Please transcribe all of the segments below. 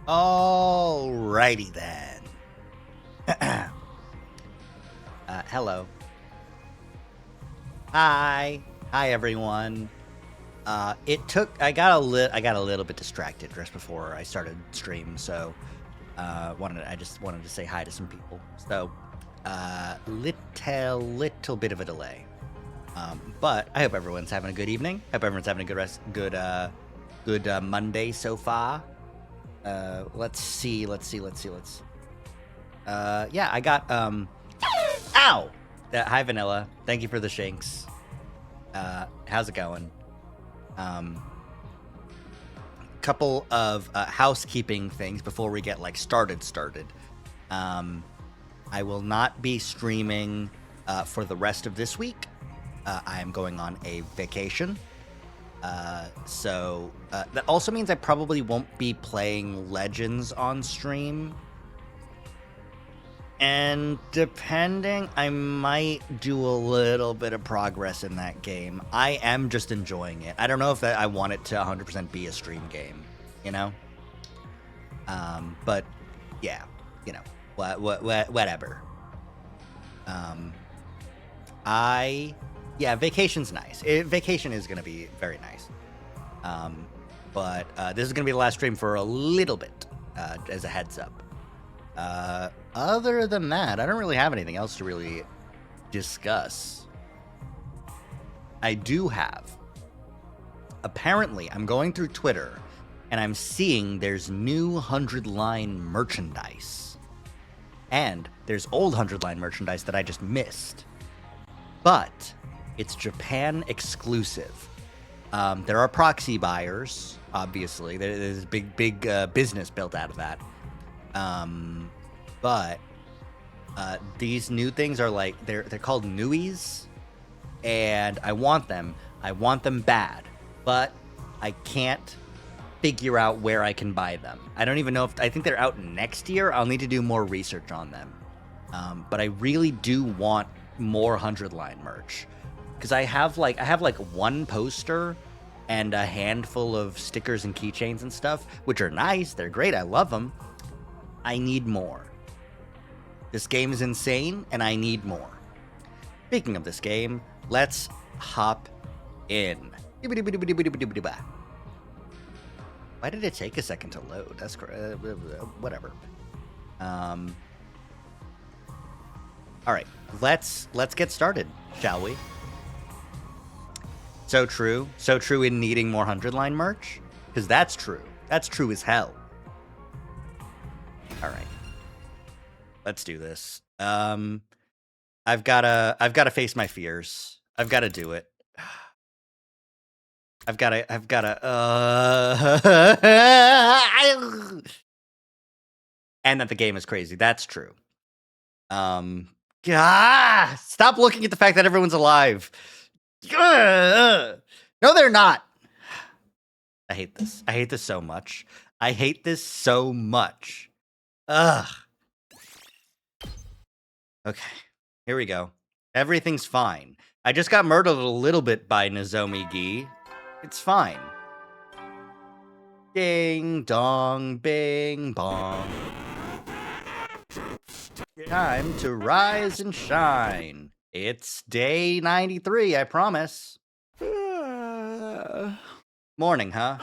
Alrighty then. Hello. Hi. Hi everyone. I got a little bit distracted just before I started stream, so I just wanted to say hi to some people. So, little bit of a delay. But I hope everyone's having a good evening. Hope everyone's having a good Monday so far. Let's see. Yeah, I got, ow! Hi, Vanilla. Thank you for the shanks. How's it going? Couple of housekeeping things before we get, started. I will not be streaming for the rest of this week. I am going on a vacation. So that also means I probably won't be playing Legends on stream. And depending, I might do a little bit of progress in that game. I am just enjoying it. I don't know if I want it to 100% be a stream game, you know? But yeah, you know, whatever. Yeah, vacation's nice. Vacation is going to be very nice. But this is going to be the last stream for a little bit, as a heads up. Other than that, I don't really have anything else to really discuss. I do have. Apparently, I'm going through Twitter, and I'm seeing there's new 100-line merchandise. And there's old 100-line merchandise that I just missed. But it's Japan exclusive. There are proxy buyers, obviously. There's big business built out of that. But these new things are they're called Nuis, and I want them. I want them bad, but I can't figure out where I can buy them. I don't even know I think they're out next year. I'll need to do more research on them. But I really do want more 100-line merch, because I have one poster and a handful of stickers and keychains and stuff, which are nice. They're great. I love them. I need more. This game is insane, and I need more. Speaking of this game, let's hop in. Why did it take a second to load? That's whatever. All right, let's get started, shall we? So true in needing more 100-line merch, because that's true. That's true as hell. All right, let's do this. I've gotta face my fears. I've gotta do it. I've gotta. And that the game is crazy. That's true. Stop looking at the fact that everyone's alive. No, they're not. I hate this. I hate this so much. Ugh. Okay, here we go. Everything's fine. I just got murdered a little bit by Nozomi Gi. It's fine. Ding dong, bing bong. Time to rise and shine. It's day 93, I promise. Morning, huh?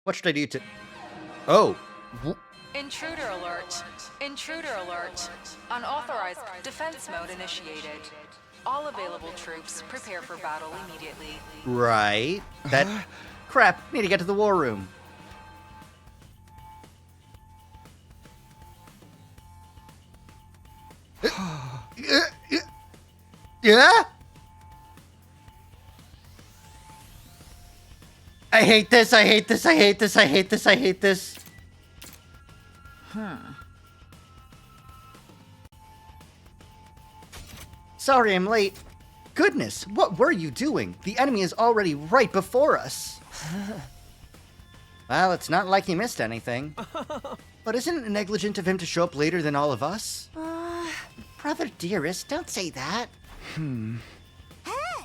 What should I do to... Oh. Intruder alert. Intruder alert. Unauthorized defense mode initiated. All available troops prepare for battle immediately. Right. That... Crap, need to get to the war room. Yeah? I hate this. Sorry I'm late. Goodness, what were you doing? The enemy is already right before us. Well, it's not like he missed anything. But isn't it negligent of him to show up later than all of us? Brother dearest, don't say that. Hey!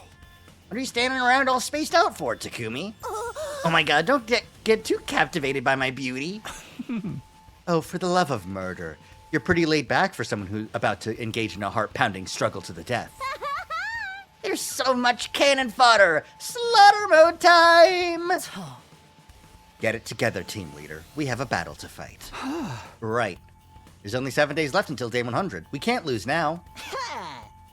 What are you standing around all spaced out for, Takumi? Oh my god, don't get too captivated by my beauty. Oh, for the love of murder. You're pretty laid back for someone who's about to engage in a heart-pounding struggle to the death. There's so much cannon fodder! Slaughter mode time! Get it together, team leader. We have a battle to fight. Right. There's only 7 days left until day 100. We can't lose now.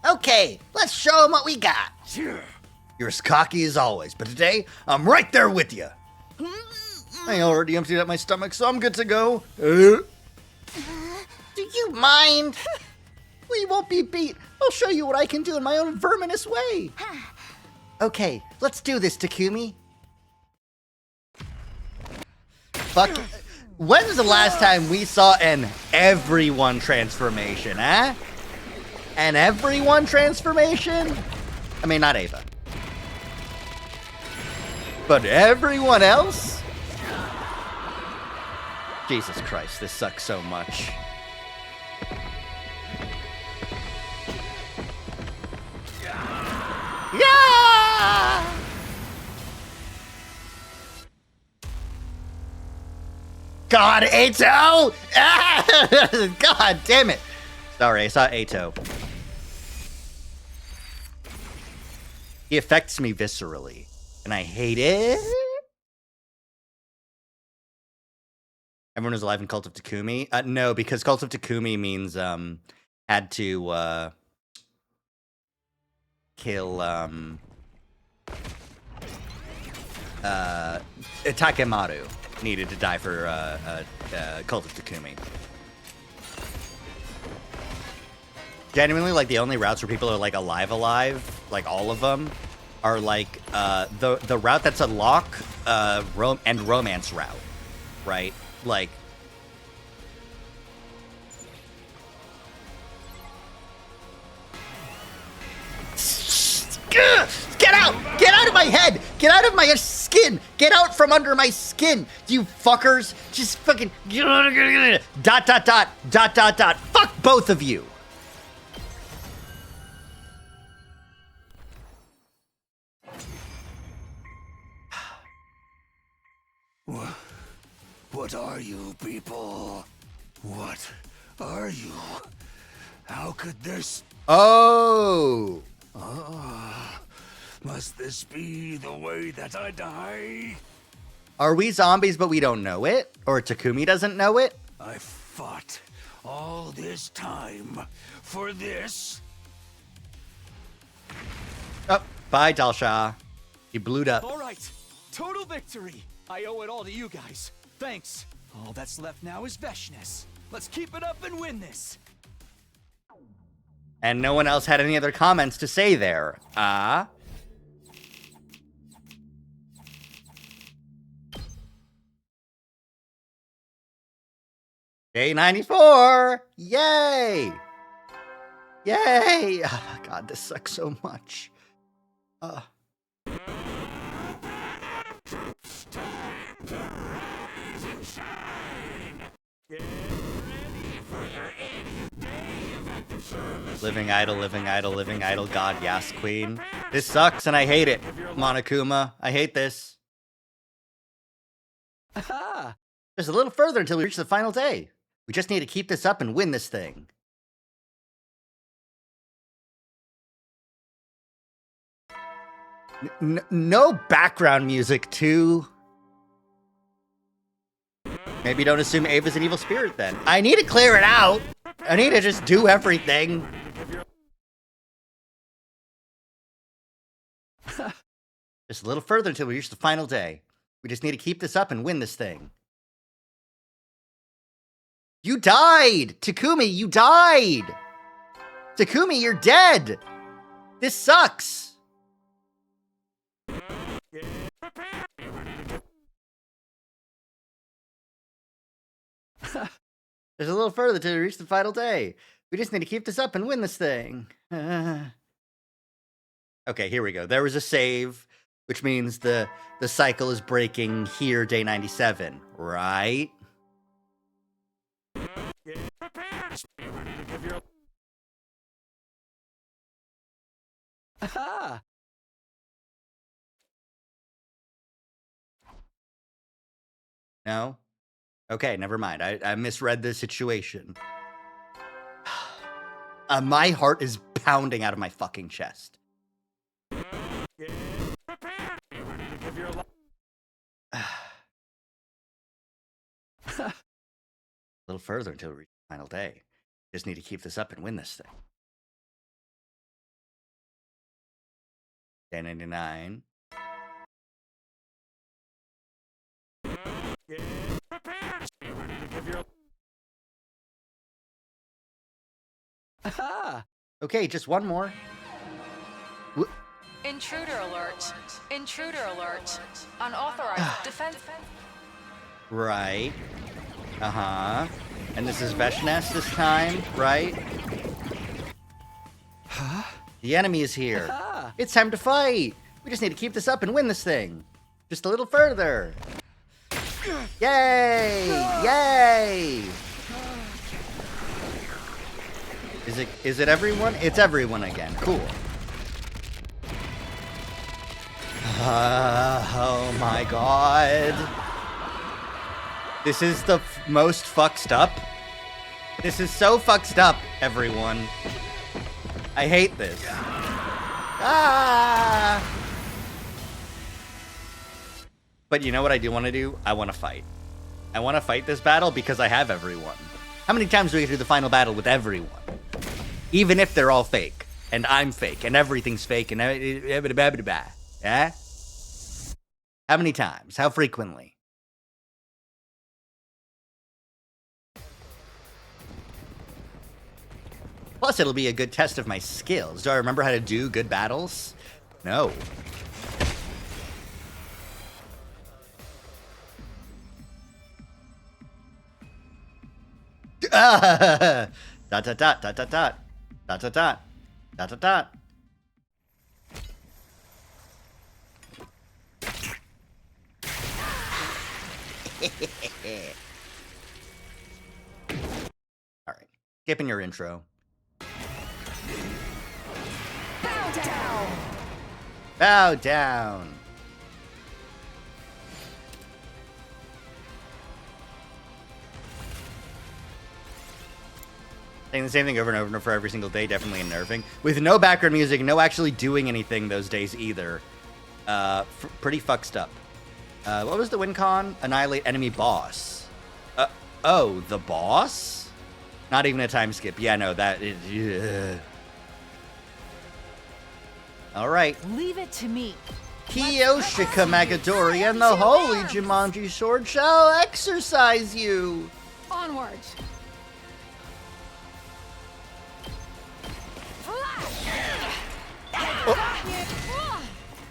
Okay, let's show them what we got. You're as cocky as always, but today, I'm right there with you. I already emptied out my stomach, so I'm good to go. Do you mind? We won't be beat. I'll show you what I can do in my own verminous way. Okay, let's do this, Takumi. Fuck. When's the last time we saw an everyone transformation, huh? An everyone transformation? I mean, not Ava. But everyone else? Jesus Christ, this sucks so much. Yeah! God, Ato! Ah! God damn it! Sorry, I saw Ato. He affects me viscerally, and I hate it. Everyone was alive in Cult of Takumi? No, because Cult of Takumi means had to kill Takemaru needed to die for Cult of Takumi. Genuinely, like, the only routes where people are like alive, like all of them, are like the route that's a lock and romance route, right? Like, get out! Get out of my head! Get out of my skin! Get out from under my skin, you fuckers! Just fucking dot dot dot dot dot dot. Fuck both of you! What are you people? What are you? How could this... Oh! Must this be the way that I die? Are we zombies but we don't know it? Or Takumi doesn't know it? I fought all this time for this? Oh, bye, Dalsha. You blew up. All right, total victory. I owe it all to you guys. Thanks. All that's left now is Veshness. Let's keep it up and win this. And no one else had any other comments to say there. Day 94! Yay! Yay! Oh, God, this sucks so much. Living idle, living idle, living idle. God, yes, queen. This sucks and I hate it. Monokuma, I hate this. Aha! Just a little further until we reach the final day. We just need to keep this up and win this thing. No background music, too. Maybe don't assume Ava's an evil spirit, then. I need to clear it out. I need to just do everything. Just a little further until we reach the final day. We just need to keep this up and win this thing. You died! Takumi, you died! Takumi, you're dead! This sucks! There's a little further till we reach the final day. We just need to keep this up and win this thing. Okay, here we go. There was a save, which means the cycle is breaking here, day 97, right? Aha! No? Okay, never mind. I misread the situation. My heart is pounding out of my fucking chest. A little further until we reach the final day. Just need to keep this up and win this thing. 1099. Aha! Okay, just one more. Intruder alert. Intruder alert. Unauthorized defense. Right. Uh-huh. And this is Veshness this time, right? Huh? The enemy is here. Aha! It's time to fight. We just need to keep this up and win this thing. Just a little further. Yay! Yay! Is it everyone? It's everyone again. Cool. Oh my god. This is the most fucked up. This is so fucked up, everyone. I hate this. Ah! But you know what I do want to do? I want to fight. I want to fight this battle because I have everyone. How many times do we get to the final battle with everyone? Even if they're all fake. And I'm fake. And everything's fake. And yeah? How many times? How frequently? Plus, it'll be a good test of my skills. Do I remember how to do good battles? No. Dot dot dot dot dot dot dot dot dot dot dot. All right, skipping your intro. Bow down. Bow down. Saying the same thing over and over for every single day, definitely unnerving. With no background music, no actually doing anything those days either. Pretty fucked up. What was the win con? Annihilate enemy boss. Oh, the boss? Not even a time skip. Yeah, no, that is... Alright. Leave it to me. Kiyoshika Magadori and the Holy Jumanji Sword shall exercise you! Onward.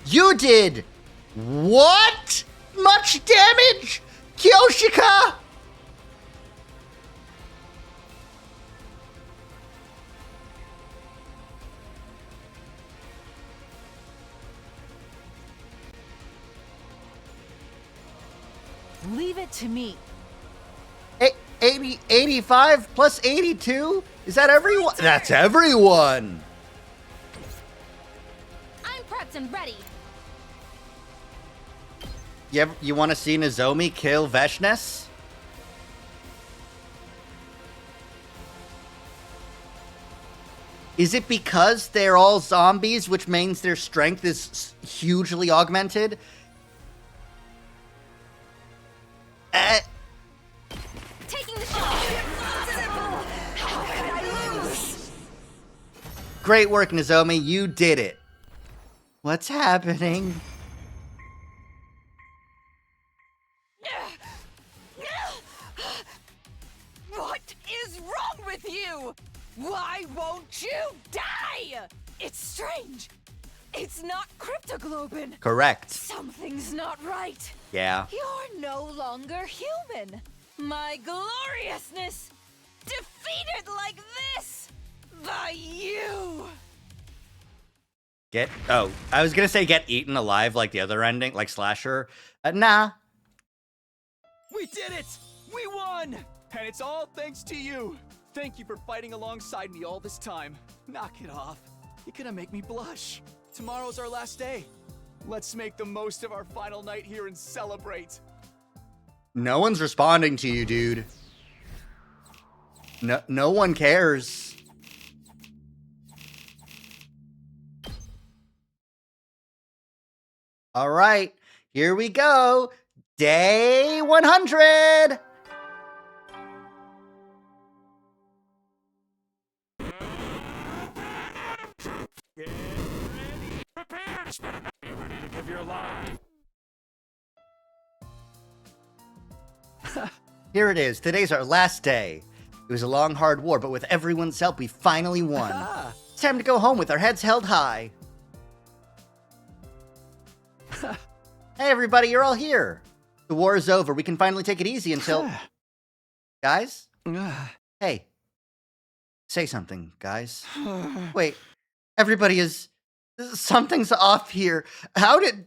You did what? Much damage? Kiyoshika? Leave it to me. 85 plus 82? Is that everyone? That's everyone! I'm prepped and ready. You want to see Nozomi kill Veshness? Is it because they're all zombies, which means their strength is hugely augmented? Taking the shot. Impossible! How could I lose? Great work, Nozomi. You did it. What's happening? What is wrong with you? Why won't you die? It's strange. It's not cryptoglobin. Correct. Something's not right. Yeah. You're no longer human. My gloriousness defeated like this by you. Oh, I was gonna say get eaten alive like the other ending, like Slasher. Nah. We did it! We won! And it's all thanks to you. Thank you for fighting alongside me all this time. Knock it off. You're gonna make me blush. Tomorrow's our last day. Let's make the most of our final night here and celebrate. No one's responding to you, dude. No one cares. All right, here we go. Day 100. Here it is. Today's our last day. It was a long, hard war, but with everyone's help, we finally won. It's time to go home with our heads held high. Hey, everybody, you're all here. The war is over. We can finally take it easy until... Guys? Hey. Say something, guys. Wait. Everybody is... Something's off here. How did...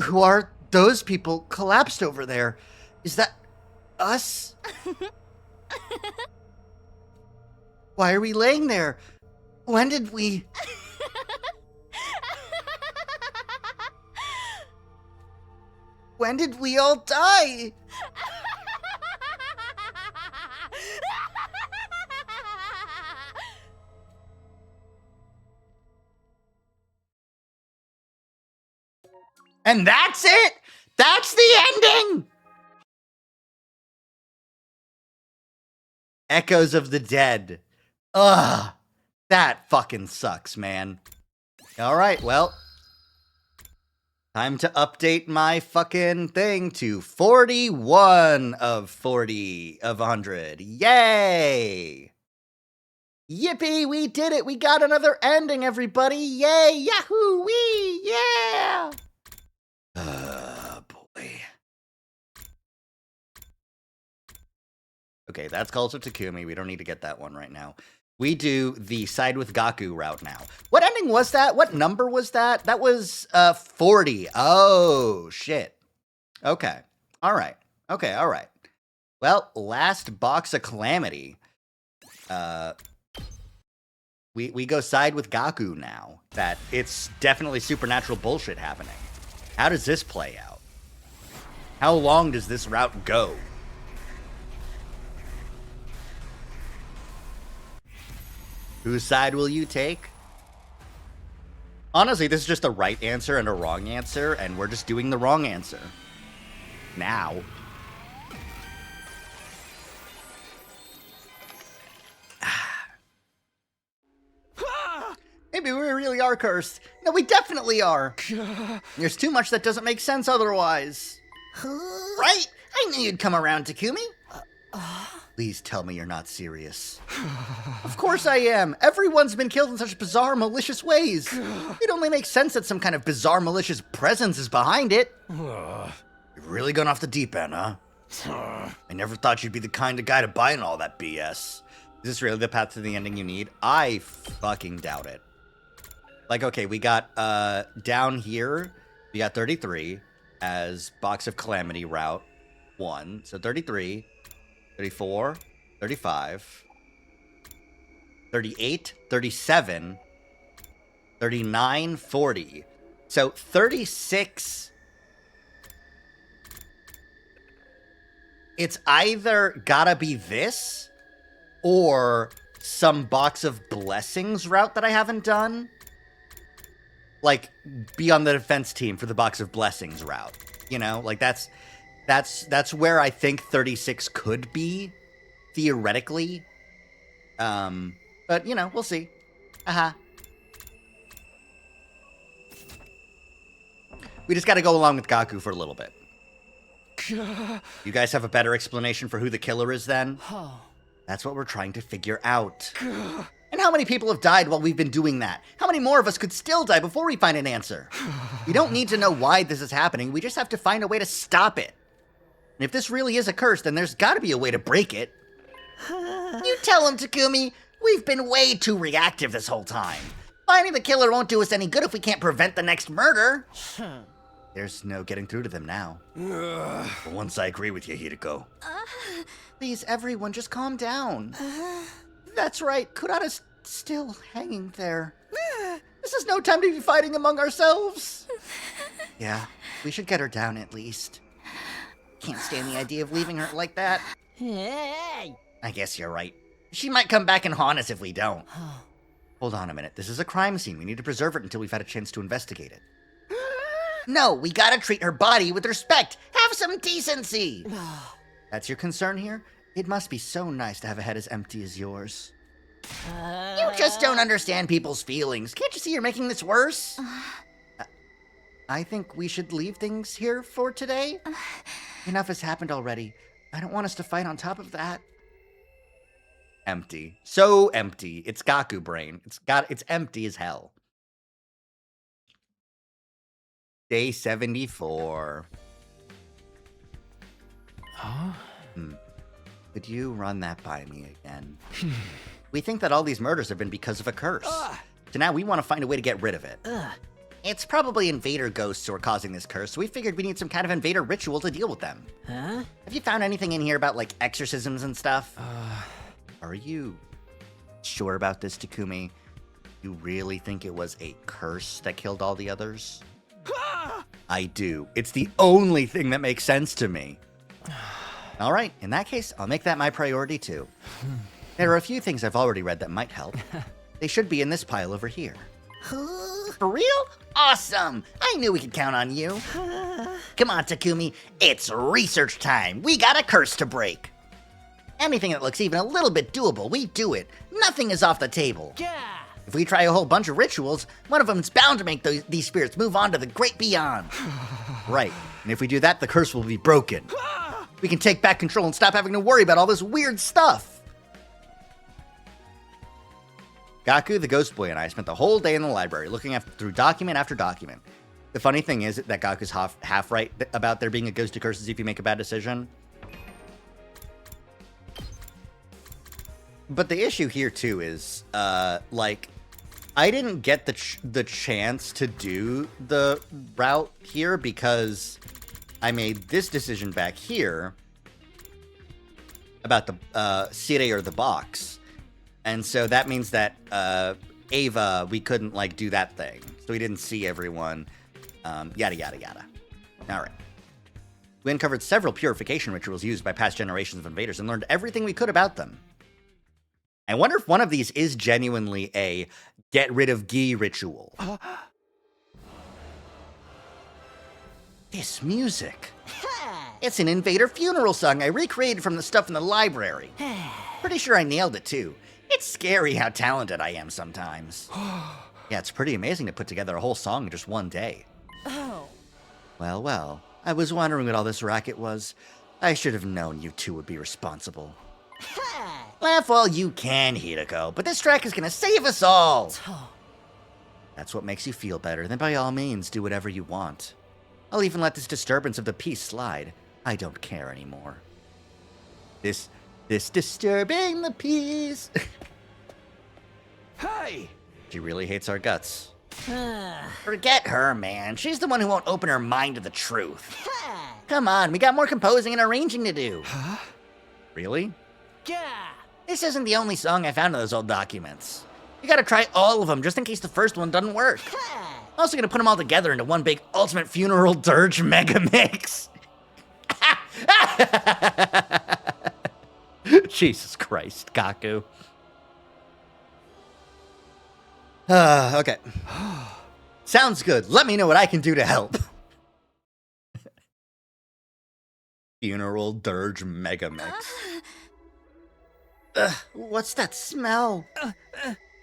Who are those people collapsed over there? Is that... us? Why are we laying there? When did we... When did we all die? And that's it! That's the ending! Echoes of the Dead. Ugh. That fucking sucks, man. Alright, well. Time to update my fucking thing to 41 of 40 of 100. Yay! Yippee, we did it! We got another ending, everybody! Yay! Yahoo! Wee! Yeah! Boy. Okay, that's Cult of Takumi. We don't need to get that one right now. We do the Side with Gaku route now. What ending was that? What number was that? That was 40. Oh, shit. Okay. All right. Okay, all right. Well, last box of Calamity. We go side with Gaku now. That it's definitely supernatural bullshit happening. How does this play out? How long does this route go? Whose side will you take? Honestly, this is just a right answer and a wrong answer, and we're just doing the wrong answer. Now. Maybe we really are cursed. No, we definitely are. There's too much that doesn't make sense otherwise. Right? I knew you'd come around, Takumi. Please tell me you're not serious. Of course I am. Everyone's been killed in such bizarre, malicious ways. It only makes sense that some kind of bizarre, malicious presence is behind it. You're really going off the deep end, huh? I never thought you'd be the kind of guy to buy in all that BS. Is this really the path to the ending you need? I fucking doubt it. Like, okay, we got, down here, we got 33 as Box of Calamity Route 1. So 33... 34, 35, 38, 37, 39, 40. So 36. It's either gotta be this or some Box of Blessings route that I haven't done. Like, be on the defense team for the Box of Blessings route. You know, like that's where I think 36 could be, theoretically. But, you know, we'll see. We just gotta go along with Gaku for a little bit. You guys have a better explanation for who the killer is then? That's what we're trying to figure out. And how many people have died while we've been doing that? How many more of us could still die before we find an answer? We don't need to know why this is happening, we just have to find a way to stop it. And if this really is a curse, then there's gotta be a way to break it. You tell him, Takumi. We've been way too reactive this whole time. Finding the killer won't do us any good if we can't prevent the next murder. There's no getting through to them now. For once I agree with you, Hideko. Please, everyone, just calm down. That's right, Kurata's still hanging there. This is no time to be fighting among ourselves. Yeah, we should get her down at least. Can't stand the idea of leaving her like that. Hey! I guess you're right. She might come back and haunt us if we don't. Hold on a minute. This is a crime scene. We need to preserve it until we've had a chance to investigate it. No, we gotta treat her body with respect. Have some decency. That's your concern here? It must be so nice to have a head as empty as yours. You just don't understand people's feelings. Can't you see you're making this worse? I think we should leave things here for today. Enough has happened already. I don't want us to fight on top of that. Empty. So empty. It's Gaku brain. It's empty as hell. Day 74. Huh? Could you run that by me again? We think that all these murders have been because of a curse. So now we want to find a way to get rid of it. It's probably invader ghosts who are causing this curse, so we figured we need some kind of invader ritual to deal with them. Huh? Have you found anything in here about, like, exorcisms and stuff? Are you sure about this, Takumi? You really think it was a curse that killed all the others? I do. It's the only thing that makes sense to me. All right, in that case, I'll make that my priority too. There are a few things I've already read that might help. They should be in this pile over here. For real? Awesome! I knew we could count on you. Come on, Takumi. It's research time. We got a curse to break. Anything that looks even a little bit doable, we do it. Nothing is off the table. Yeah! If we try a whole bunch of rituals, one of them's bound to make these spirits move on to the great beyond. Right, and if we do that, the curse will be broken. We can take back control and stop having to worry about all this weird stuff. Gaku, the ghost boy, and I spent the whole day in the library looking through document after document. The funny thing is that Gaku's half right about there being a ghost to curses if you make a bad decision. But the issue here, too, is, like, I didn't get the chance to do the route here because I made this decision back here about the Sire or the box. And so that means that Ava, we couldn't, like, do that thing. So we didn't see everyone. Yada, yada, yada. All right. We uncovered several purification rituals used by past generations of invaders and learned everything we could about them. I wonder if one of these is genuinely a get rid of Gi ritual. This music. It's an invader funeral song I recreated from the stuff in the library. Pretty sure I nailed it too. It's scary how talented I am sometimes. Yeah, it's pretty amazing to put together a whole song in just one day. Oh. Well, well, I was wondering what all this racket was. I should have known you two would be responsible. Laugh all you can, Hideko, but this track is gonna save us all! That's what makes you feel better, then by all means, do whatever you want. I'll even let this disturbance of the peace slide. I don't care anymore. This disturbing the peace. Hey! She really hates our guts. Forget her, man. She's the one who won't open her mind to the truth. Come on, we got more composing and arranging to do. Huh? Really? Yeah! This isn't the only song I found in those old documents. You gotta try all of them just in case the first one doesn't work. I'm also gonna put them all together into one big ultimate funeral dirge mega mix. Jesus Christ, Gaku. Okay. Sounds good. Let me know what I can do to help. Funeral dirge mega mix. What's that smell?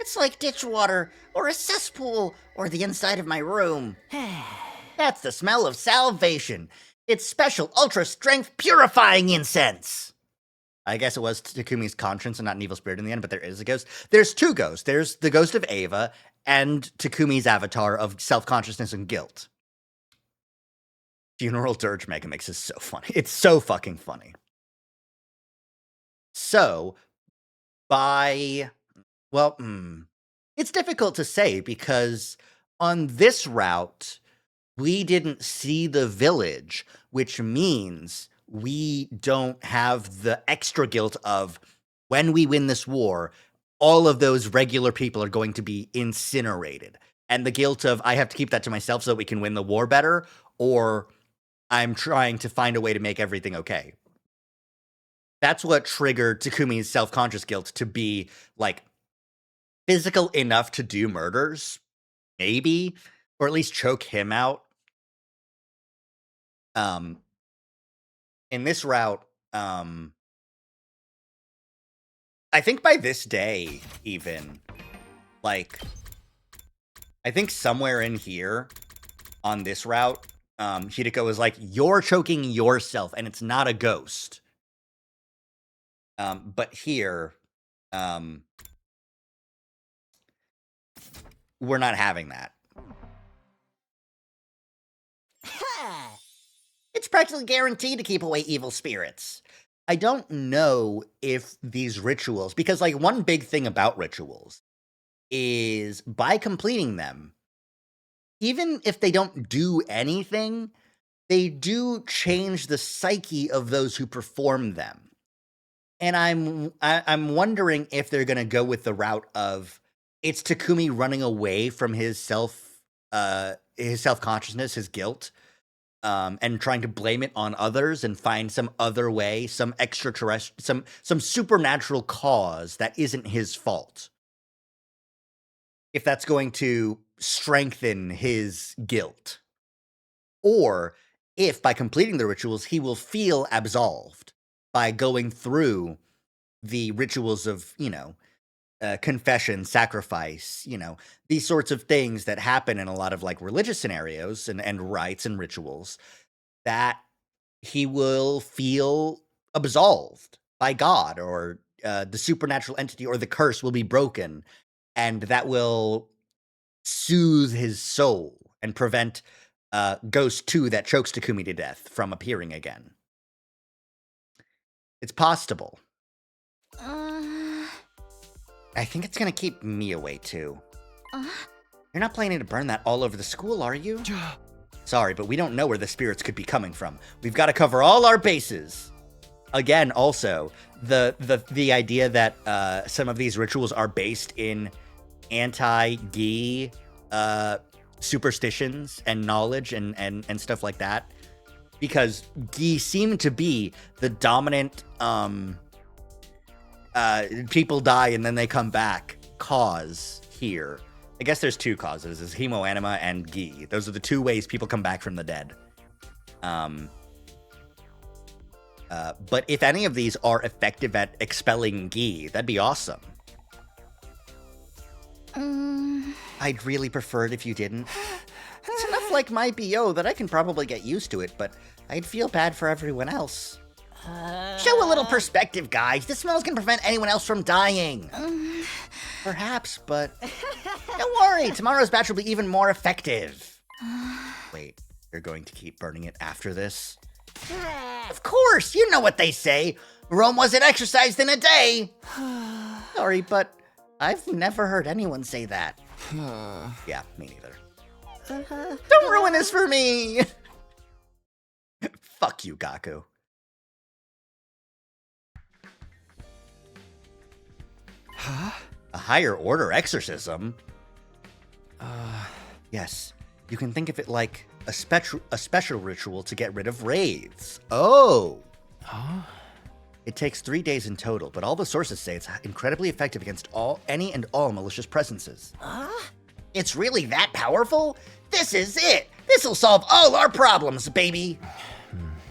It's like ditch water, or a cesspool, or the inside of my room. That's the smell of salvation. It's special ultra-strength purifying incense. I guess it was Takumi's conscience and not an evil spirit in the end, but there is a ghost. There's two ghosts. There's the ghost of Ava and Takumi's avatar of self-consciousness and guilt. Funeral dirge mega mix is so funny. It's so fucking funny. So, it's difficult to say because on this route, we didn't see the village, which means we don't have the extra guilt of when we win this war, all of those regular people are going to be incinerated. And the guilt of I have to keep that to myself so that we can win the war better, or I'm trying to find a way to make everything okay. That's what triggered Takumi's self-conscious guilt to be, like, physical enough to do murders, maybe, or at least choke him out. In this route, I think by this day, even, like, I think somewhere in here on this route, Hideko is like, you're choking yourself, and it's not a ghost. But here, we're not having that. It's practically guaranteed to keep away evil spirits. I don't know if these rituals, because, like, one big thing about rituals is by completing them, even if they don't do anything, they do change the psyche of those who perform them. And I'm wondering if they're going to go with the route of it's Takumi running away from his self-consciousness, his guilt, and trying to blame it on others and find some other way, some extraterrestrial, some supernatural cause that isn't his fault. If that's going to strengthen his guilt. Or if by completing the rituals, he will feel absolved by going through the rituals of, confession, sacrifice, these sorts of things that happen in a lot of, like, religious scenarios and rites and rituals, that he will feel absolved by God, or the supernatural entity or the curse will be broken, and that will soothe his soul and prevent Ghost 2 that chokes Takumi to death from appearing again. It's possible. I think it's gonna keep me away, too. You're not planning to burn that all over the school, are you? Sorry, but we don't know where the spirits could be coming from. We've got to cover all our bases. Again, also, the idea that some of these rituals are based in anti-Gi superstitions and knowledge and stuff like that. Because Gi seem to be the dominant people die and then they come back cause here. I guess there's two causes. There's hemoanima and Gi. Those are the two ways people come back from the dead. But if any of these are effective at expelling Gi, that'd be awesome. I'd really prefer it if you didn't. It's enough like my BO that I can probably get used to it, but I'd feel bad for everyone else. Show a little perspective, guys. The smells can prevent anyone else from dying. Perhaps, but don't worry. Tomorrow's batch will be even more effective. Wait, you're going to keep burning it after this? Of course, you know what they say. Rome wasn't exercised in a day. Sorry, but I've never heard anyone say that. Yeah, me neither. Don't ruin this for me! Fuck you, Gaku. Huh? A higher order exorcism? Yes, you can think of it like a special ritual to get rid of wraiths. Oh! Huh? It takes 3 days in total, but all the sources say it's incredibly effective against any and all malicious presences. It's really that powerful? This is it! This'll solve all our problems, baby!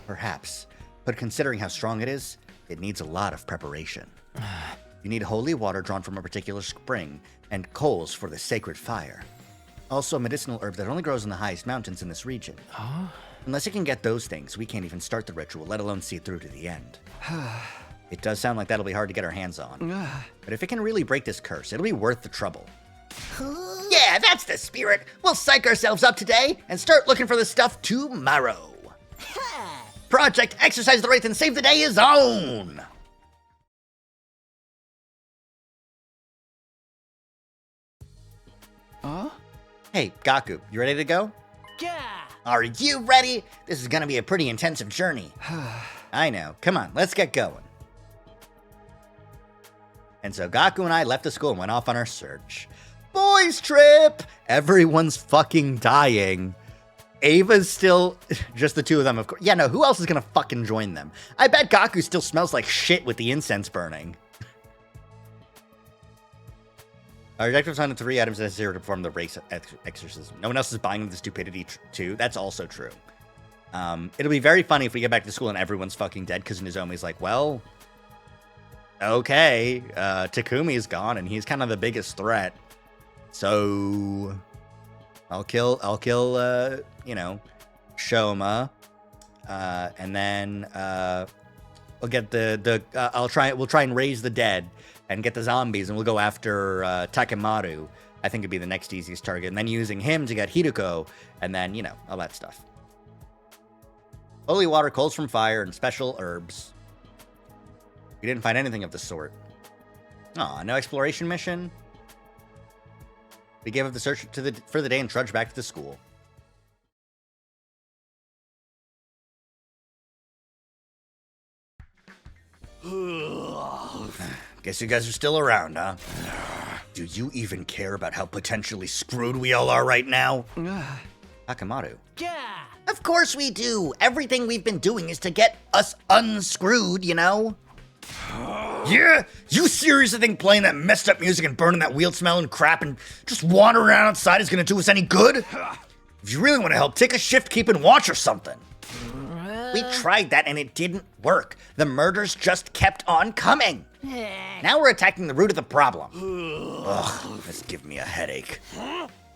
Perhaps, but considering how strong it is, it needs a lot of preparation. You need holy water drawn from a particular spring, and coals for the sacred fire. Also a medicinal herb that only grows in the highest mountains in this region. Unless you can get those things, we can't even start the ritual, let alone see it through to the end. It does sound like that'll be hard to get our hands on. But if it can really break this curse, it'll be worth the trouble. Yeah, that's the spirit! We'll psych ourselves up today and start looking for the stuff tomorrow. Project Exercise the Wraith and Save the Day is on! Hey, Gaku, you ready to go? Yeah. Are you ready? This is gonna be a pretty intensive journey. I know. Come on, let's get going. And so Gaku and I left the school and went off on our search. Boys trip! Everyone's fucking dying. Ava's still just the two of them, of course. Yeah, no, who else is gonna fucking join them? I bet Gaku still smells like shit with the incense burning. Our objectives on the 3 items necessary to perform the race exorcism. No one else is buying the stupidity too. That's also true. It'll be very funny if we get back to school and everyone's fucking dead because Nozomi's like, well, okay, Takumi's gone and he's kind of the biggest threat. So I'll kill, you know, Shoma, and then we'll get we'll try and raise the dead and get the zombies, and we'll go after Takemaru. I think it'd be the next easiest target, and then using him to get Hiruko, and then, you know, all that stuff. Holy water, coals from fire, and special herbs. We didn't find anything of the sort. Aw, no exploration mission? We gave up the search for the day and trudged back to the school. Guess you guys are still around, huh? Do you even care about how potentially screwed we all are right now? Takemaru. Yeah. Of course we do. Everything we've been doing is to get us unscrewed, you know? Yeah? You seriously think playing that messed up music and burning that weird smelling crap and just wandering around outside is gonna do us any good? If you really want to help, take a shift, keeping watch or something. We tried that and it didn't work. The murders just kept on coming. Now we're attacking the root of the problem. Ugh, this gives me a headache.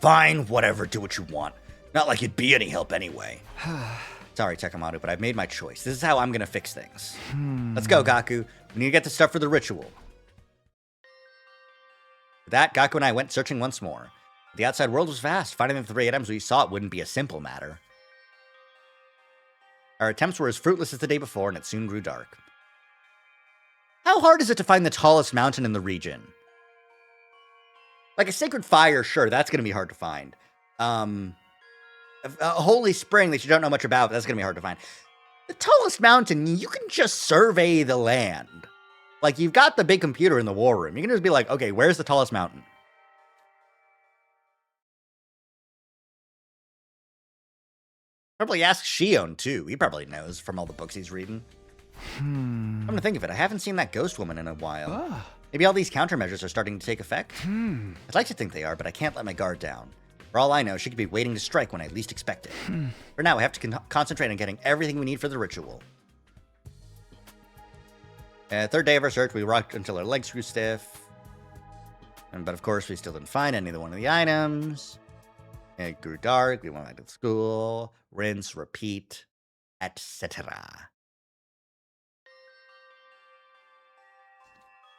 Fine, whatever, do what you want. Not like you'd be any help anyway. Sorry, Takemaru, but I've made my choice. This is how I'm gonna fix things. Let's go, Gaku. We need to get the stuff for the ritual. With that, Gaku and I went searching once more. The outside world was vast. Finding the 3 items we sought wouldn't be a simple matter. Our attempts were as fruitless as the day before, and it soon grew dark. How hard is it to find the tallest mountain in the region? Like a sacred fire, sure, that's going to be hard to find. A holy spring that you don't know much about, that's going to be hard to find. The tallest mountain, you can just survey the land. Like, you've got the big computer in the war room. You can just be like, okay, where's the tallest mountain? Probably ask Shion, too. He probably knows from all the books he's reading. I'm gonna think of it. I haven't seen that ghost woman in a while. Maybe all these countermeasures are starting to take effect? I'd like to think they are, but I can't let my guard down. For all I know, she could be waiting to strike when I least expect it. For now, we have to concentrate on getting everything we need for the ritual. Third day of our search, we rocked until our legs grew stiff. But of course, we still didn't find any of the items. It grew dark, we went back to school, rinse, repeat, etc.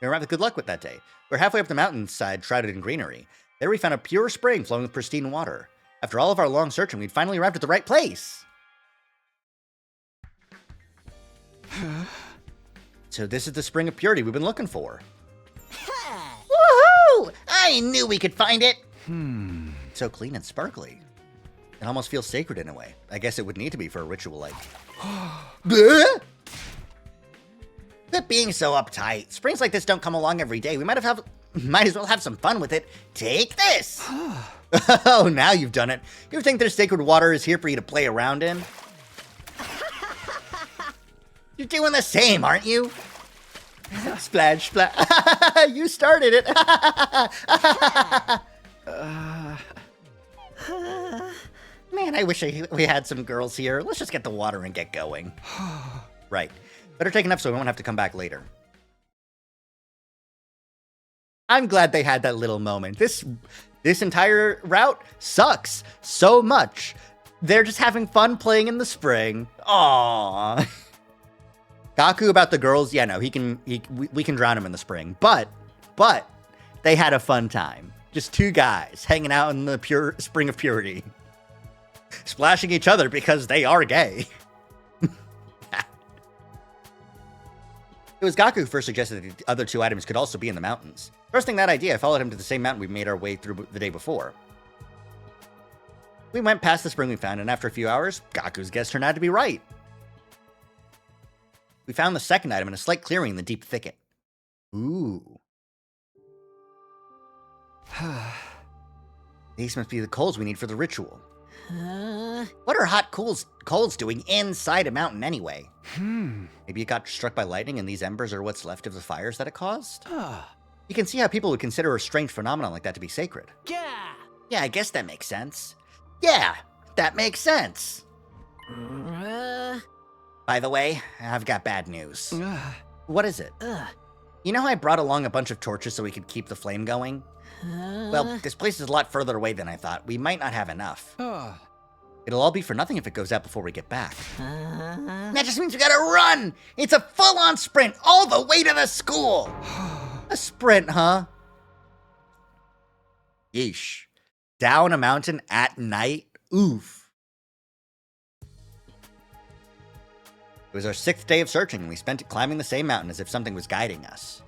We arrived with good luck with that day. We're halfway up the mountainside, shrouded in greenery. There we found a pure spring flowing with pristine water. After all of our long searching, we'd finally arrived at the right place. So this is the spring of purity we've been looking for. Woohoo! I knew we could find it! So clean and sparkly. It almost feels sacred in a way. I guess it would need to be for a ritual like... Quit being so uptight. Springs like this don't come along every day. We might as well have some fun with it. Take this! Oh, now you've done it. You think there's sacred water is here for you to play around in? You're doing the same, aren't you? Splash, splash. You started it. Man, I wish we had some girls here. Let's just get the water and get going. Right. Better take enough so we won't have to come back later. I'm glad they had that little moment. This entire route sucks so much. They're just having fun playing in the spring. Aww. Gaku about the girls, yeah, no, we can drown him in the spring. But they had a fun time. Just two guys hanging out in the pure spring of purity. Splashing each other because they are gay. It was Gaku who first suggested that the other 2 items could also be in the mountains. First thing that idea, I followed him to the same mountain we made our way through the day before. We went past the spring we found, and after a few hours, Gaku's guess turned out to be right. We found the second item in a slight clearing in the deep thicket. Ooh. These must be the coals we need for the ritual. What are hot coals doing inside a mountain anyway? Maybe it got struck by lightning and these embers are what's left of the fires that it caused? You can see how people would consider a strange phenomenon like that to be sacred. Yeah. Yeah, I guess that makes sense. Yeah, that makes sense. By the way, I've got bad news. What is it? You know how I brought along a bunch of torches so we could keep the flame going? Well, this place is a lot further away than I thought. We might not have enough. It'll all be for nothing if it goes out before we get back. That just means we gotta run! It's a full-on sprint all the way to the school! A sprint, huh? Yeesh. Down a mountain at night? Oof. It was our 6th day of searching, and we spent it climbing the same mountain as if something was guiding us.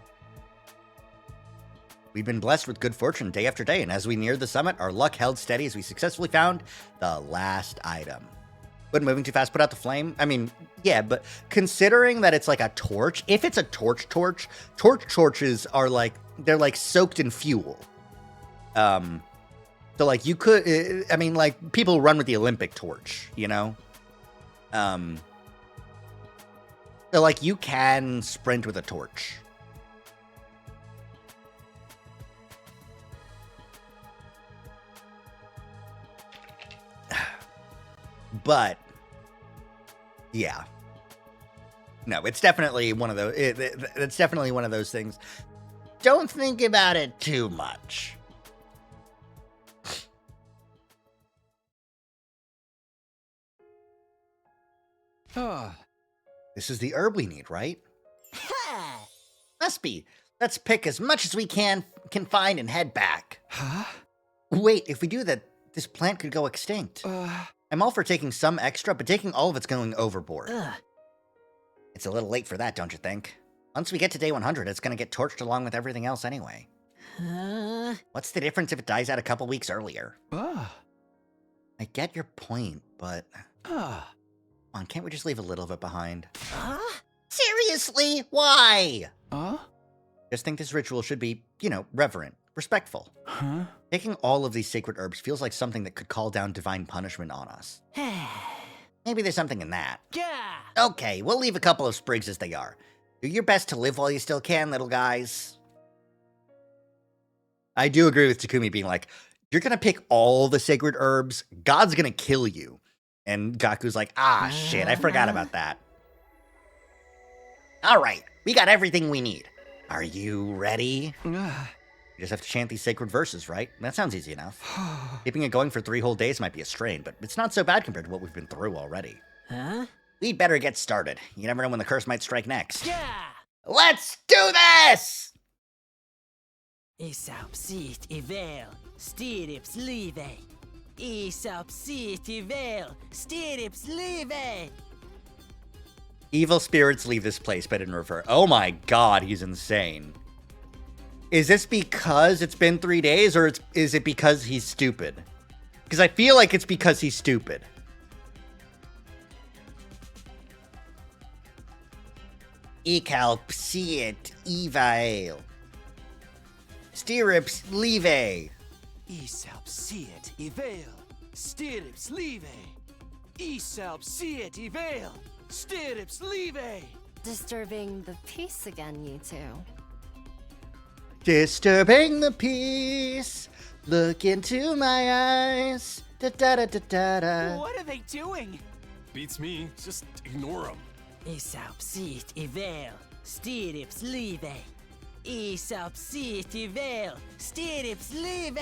We'd been blessed with good fortune day after day, and as we neared the summit, our luck held steady as we successfully found the last item. Would moving too fast put out the flame? I mean, yeah, but considering that it's like a torch, if it's a torches are like, they're like soaked in fuel. So like you could, I mean, like people run with the Olympic torch, you know? So like you can sprint with a torch. But yeah, no, it's definitely one of those. It's definitely one of those things. Don't think about it too much. This is the herb we need, right? Must be. Let's pick as much as we can find and head back. Wait, if we do that, this plant could go extinct. I'm all for taking some extra, but taking all of it's going overboard. It's a little late for that, don't you think? Once we get to day 100, it's going to get torched along with everything else anyway. What's the difference if it dies out a couple weeks earlier? I get your point, but... Come on, can't we just leave a little of it behind? Seriously? Why? Just think this ritual should be, you know, reverent, respectful. Taking all of these sacred herbs feels like something that could call down divine punishment on us. Maybe there's something in that. Okay, we'll leave a couple of sprigs as they are. Do your best to live while you still can, little guys. I do agree with Takumi being like, you're gonna pick all the sacred herbs, God's gonna kill you. And Gaku's like, ah, shit, I forgot about that. All right, we got everything we need. Are you ready? You just have to chant these sacred verses, right? That sounds easy enough. Keeping it going for 3 whole days might be a strain, but it's not so bad compared to what we've been through already. We'd better get started. You never know when the curse might strike next. Let's do this! Aesop sit ivel, stirrups live. Aesop sit ivel, stirrups live. Evil spirits leave this place, but in reverse. Oh my god, he's insane. Is this because it's been 3 days, or is it because he's stupid? Because I feel like it's because he's stupid. Ecal psiet evail. Stirrups leve. Aesop sit ivel, stirrups live. Aesop sit ivel, stirrups live. Disturbing the peace again, you two. Disturbing the peace. Look into my eyes. Da da da da da da. What are they doing? Beats me. Just ignore them. Aesop sit ivel, stirrups live. Aesop sit ivel, stirrups live.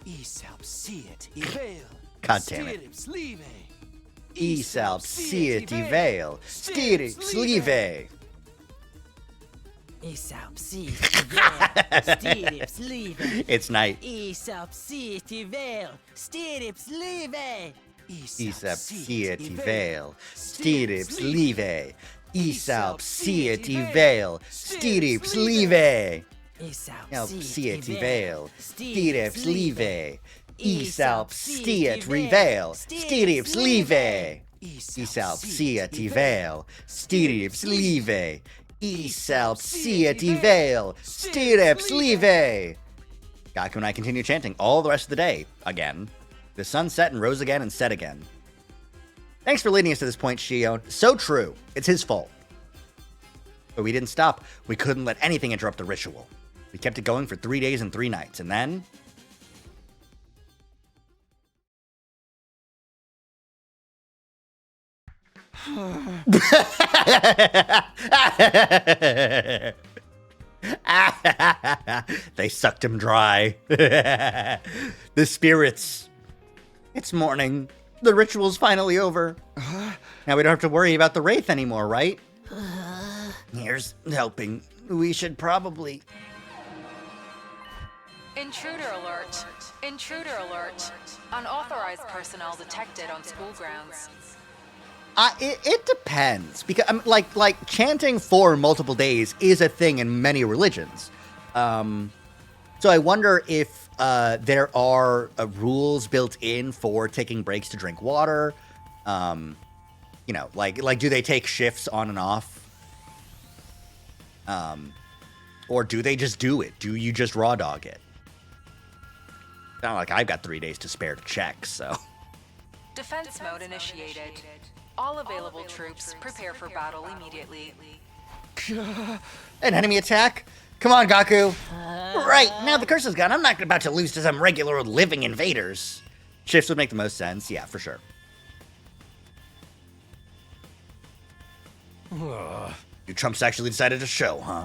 Aesop sit ivel, God damn it. stirrups live. Aesop siet veil. Stirrups live. Aesop sit ivel, stirrups live. It's night. Aesop sit ivel, stirrups live. Aesop siet veil. Stirrups live. Aesop siet veil. Stirrups live. Aesop Siet veil. Stirrups live. Aesop siet reveal. Stirrups live. Aesop siet veil. Stirrups live. Aesop siet veil. Stirrups live. Gaku and I continue chanting all the rest of the day. Again. The sun set and rose again and set again. Thanks for leading us to this point, Shion. So true. It's his fault. But we didn't stop. We couldn't let anything interrupt the ritual. We kept it going for 3 days and 3 nights, and then... They sucked him dry. The spirits. It's morning. The ritual's finally over. Now we don't have to worry about the Wraith anymore, right? Here's helping. We should probably... Intruder alert. Intruder alert. Unauthorized personnel detected on school grounds. It depends, because like chanting for multiple days is a thing in many religions. So I wonder if there are rules built in for taking breaks to drink water. You know, like do they take shifts on and off? Or do they just do it? Do you just raw dog it? Not like I've got 3 days to spare to check, so. Defense mode initiated. All available troops prepare for battle immediately. An enemy attack? Come on, Gaku. Right, now the curse is gone. I'm not about to lose to some regular old living invaders. Shifts would make the most sense. Yeah, for sure. You Trumps actually decided to show, huh?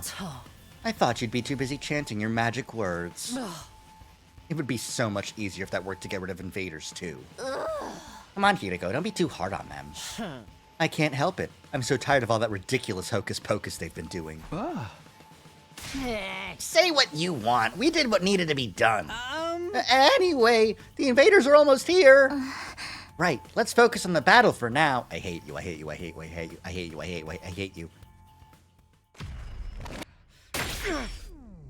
I thought you'd be too busy chanting your magic words. It would be so much easier if that worked to get rid of invaders, too. Come on, Hiriko, don't be too hard on them. I can't help it. I'm so tired of all that ridiculous hocus pocus they've been doing. Say what you want. We did what needed to be done. Anyway, the invaders are almost here. Right, let's focus on the battle for now. I hate you, I hate you, I hate you, I hate you, I hate you, I hate you, I hate you.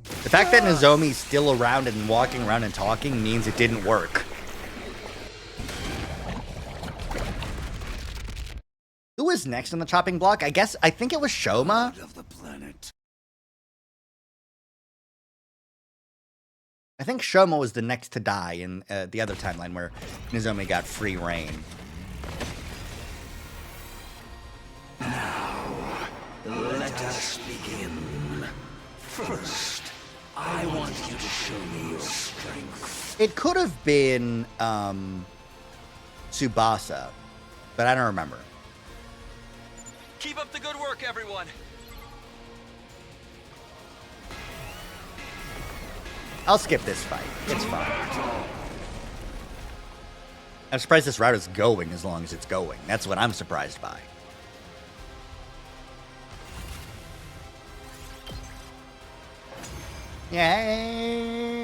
The fact that Nozomi's still around and walking around and talking means it didn't work. Who was next on the chopping block? I think it was Shoma. Of the planet. I think Shoma was the next to die in the other timeline where Nozomi got free reign. Now, let us begin. First, I want you to show me your strength. It could have been Tsubasa, but I don't remember. Keep up the good work, everyone. I'll skip this fight. It's fine. I'm surprised this route is going as long as it's going. That's what I'm surprised by. Yay!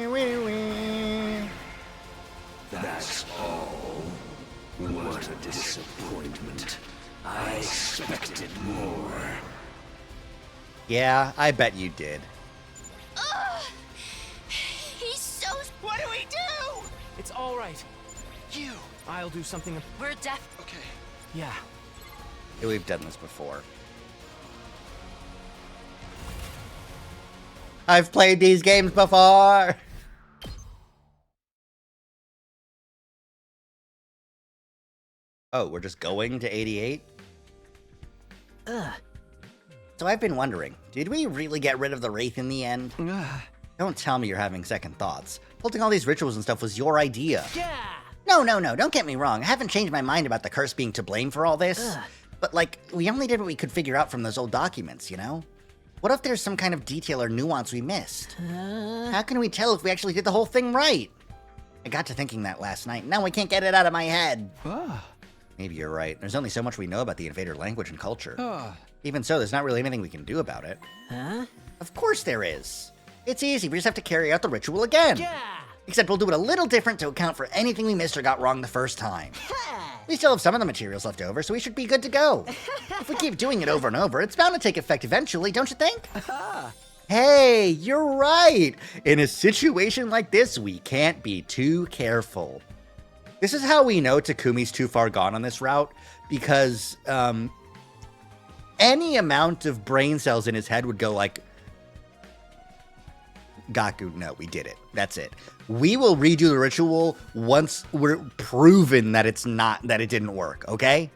Wee wee. That's all. What a disappointment. I expected more. Yeah, I bet you did. He's so... What do we do? It's all right. You. I'll do something. We're deaf. Okay. Yeah. Yeah, we've done this before. I've played these games before! Oh, we're just going to 88? Ugh. So I've been wondering, did we really get rid of the Wraith in the end? Don't tell me you're having second thoughts. Holding all these rituals and stuff was your idea. Yeah. No, don't get me wrong. I haven't changed my mind about the curse being to blame for all this. But, like, we only did what we could figure out from those old documents, you know? What if there's some kind of detail or nuance we missed? How can we tell if we actually did the whole thing right? I got to thinking that last night. Now I can't get it out of my head. Maybe you're right. There's only so much we know about the invader language and culture. Even so, there's not really anything we can do about it. Of course there is. It's easy. We just have to carry out the ritual again. Yeah. Except we'll do it a little different to account for anything we missed or got wrong the first time. We still have some of the materials left over, so we should be good to go. If we keep doing it over and over, it's bound to take effect eventually, don't you think? Hey, you're right. In a situation like this, we can't be too careful. This is how we know Takumi's too far gone on this route, because any amount of brain cells in his head would go like Gaku, no, we did it. That's it. We will redo the ritual once we're proven that it didn't work, okay?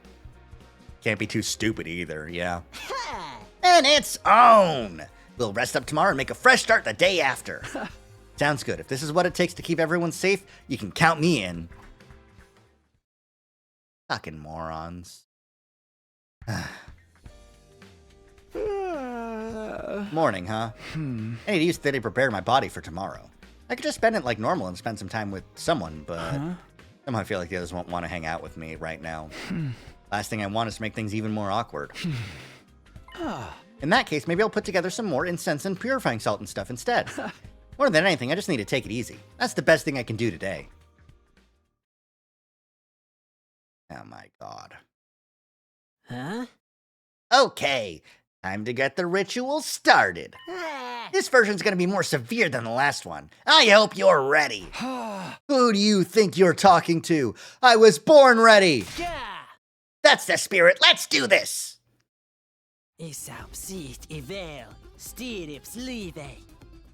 Can't be too stupid either, yeah. And it's on! We'll rest up tomorrow and make a fresh start the day after. Sounds good. If this is what it takes to keep everyone safe, you can count me in. Fucking morons. Morning, huh? I need to use today to prepare my body for tomorrow. I could just spend it like normal and spend some time with someone, but somehow I feel like the others won't want to hang out with me right now. Last thing I want is to make things even more awkward. In that case, maybe I'll put together some more incense and purifying salt and stuff instead. More than anything, I just need to take it easy. That's the best thing I can do today. Oh my god. Huh? Okay, time to get the ritual started. This version's gonna be more severe than the last one. I hope you're ready. Who do you think you're talking to? I was born ready. Yeah! That's the spirit. Let's do this. Isabsit ivel, stirrips live.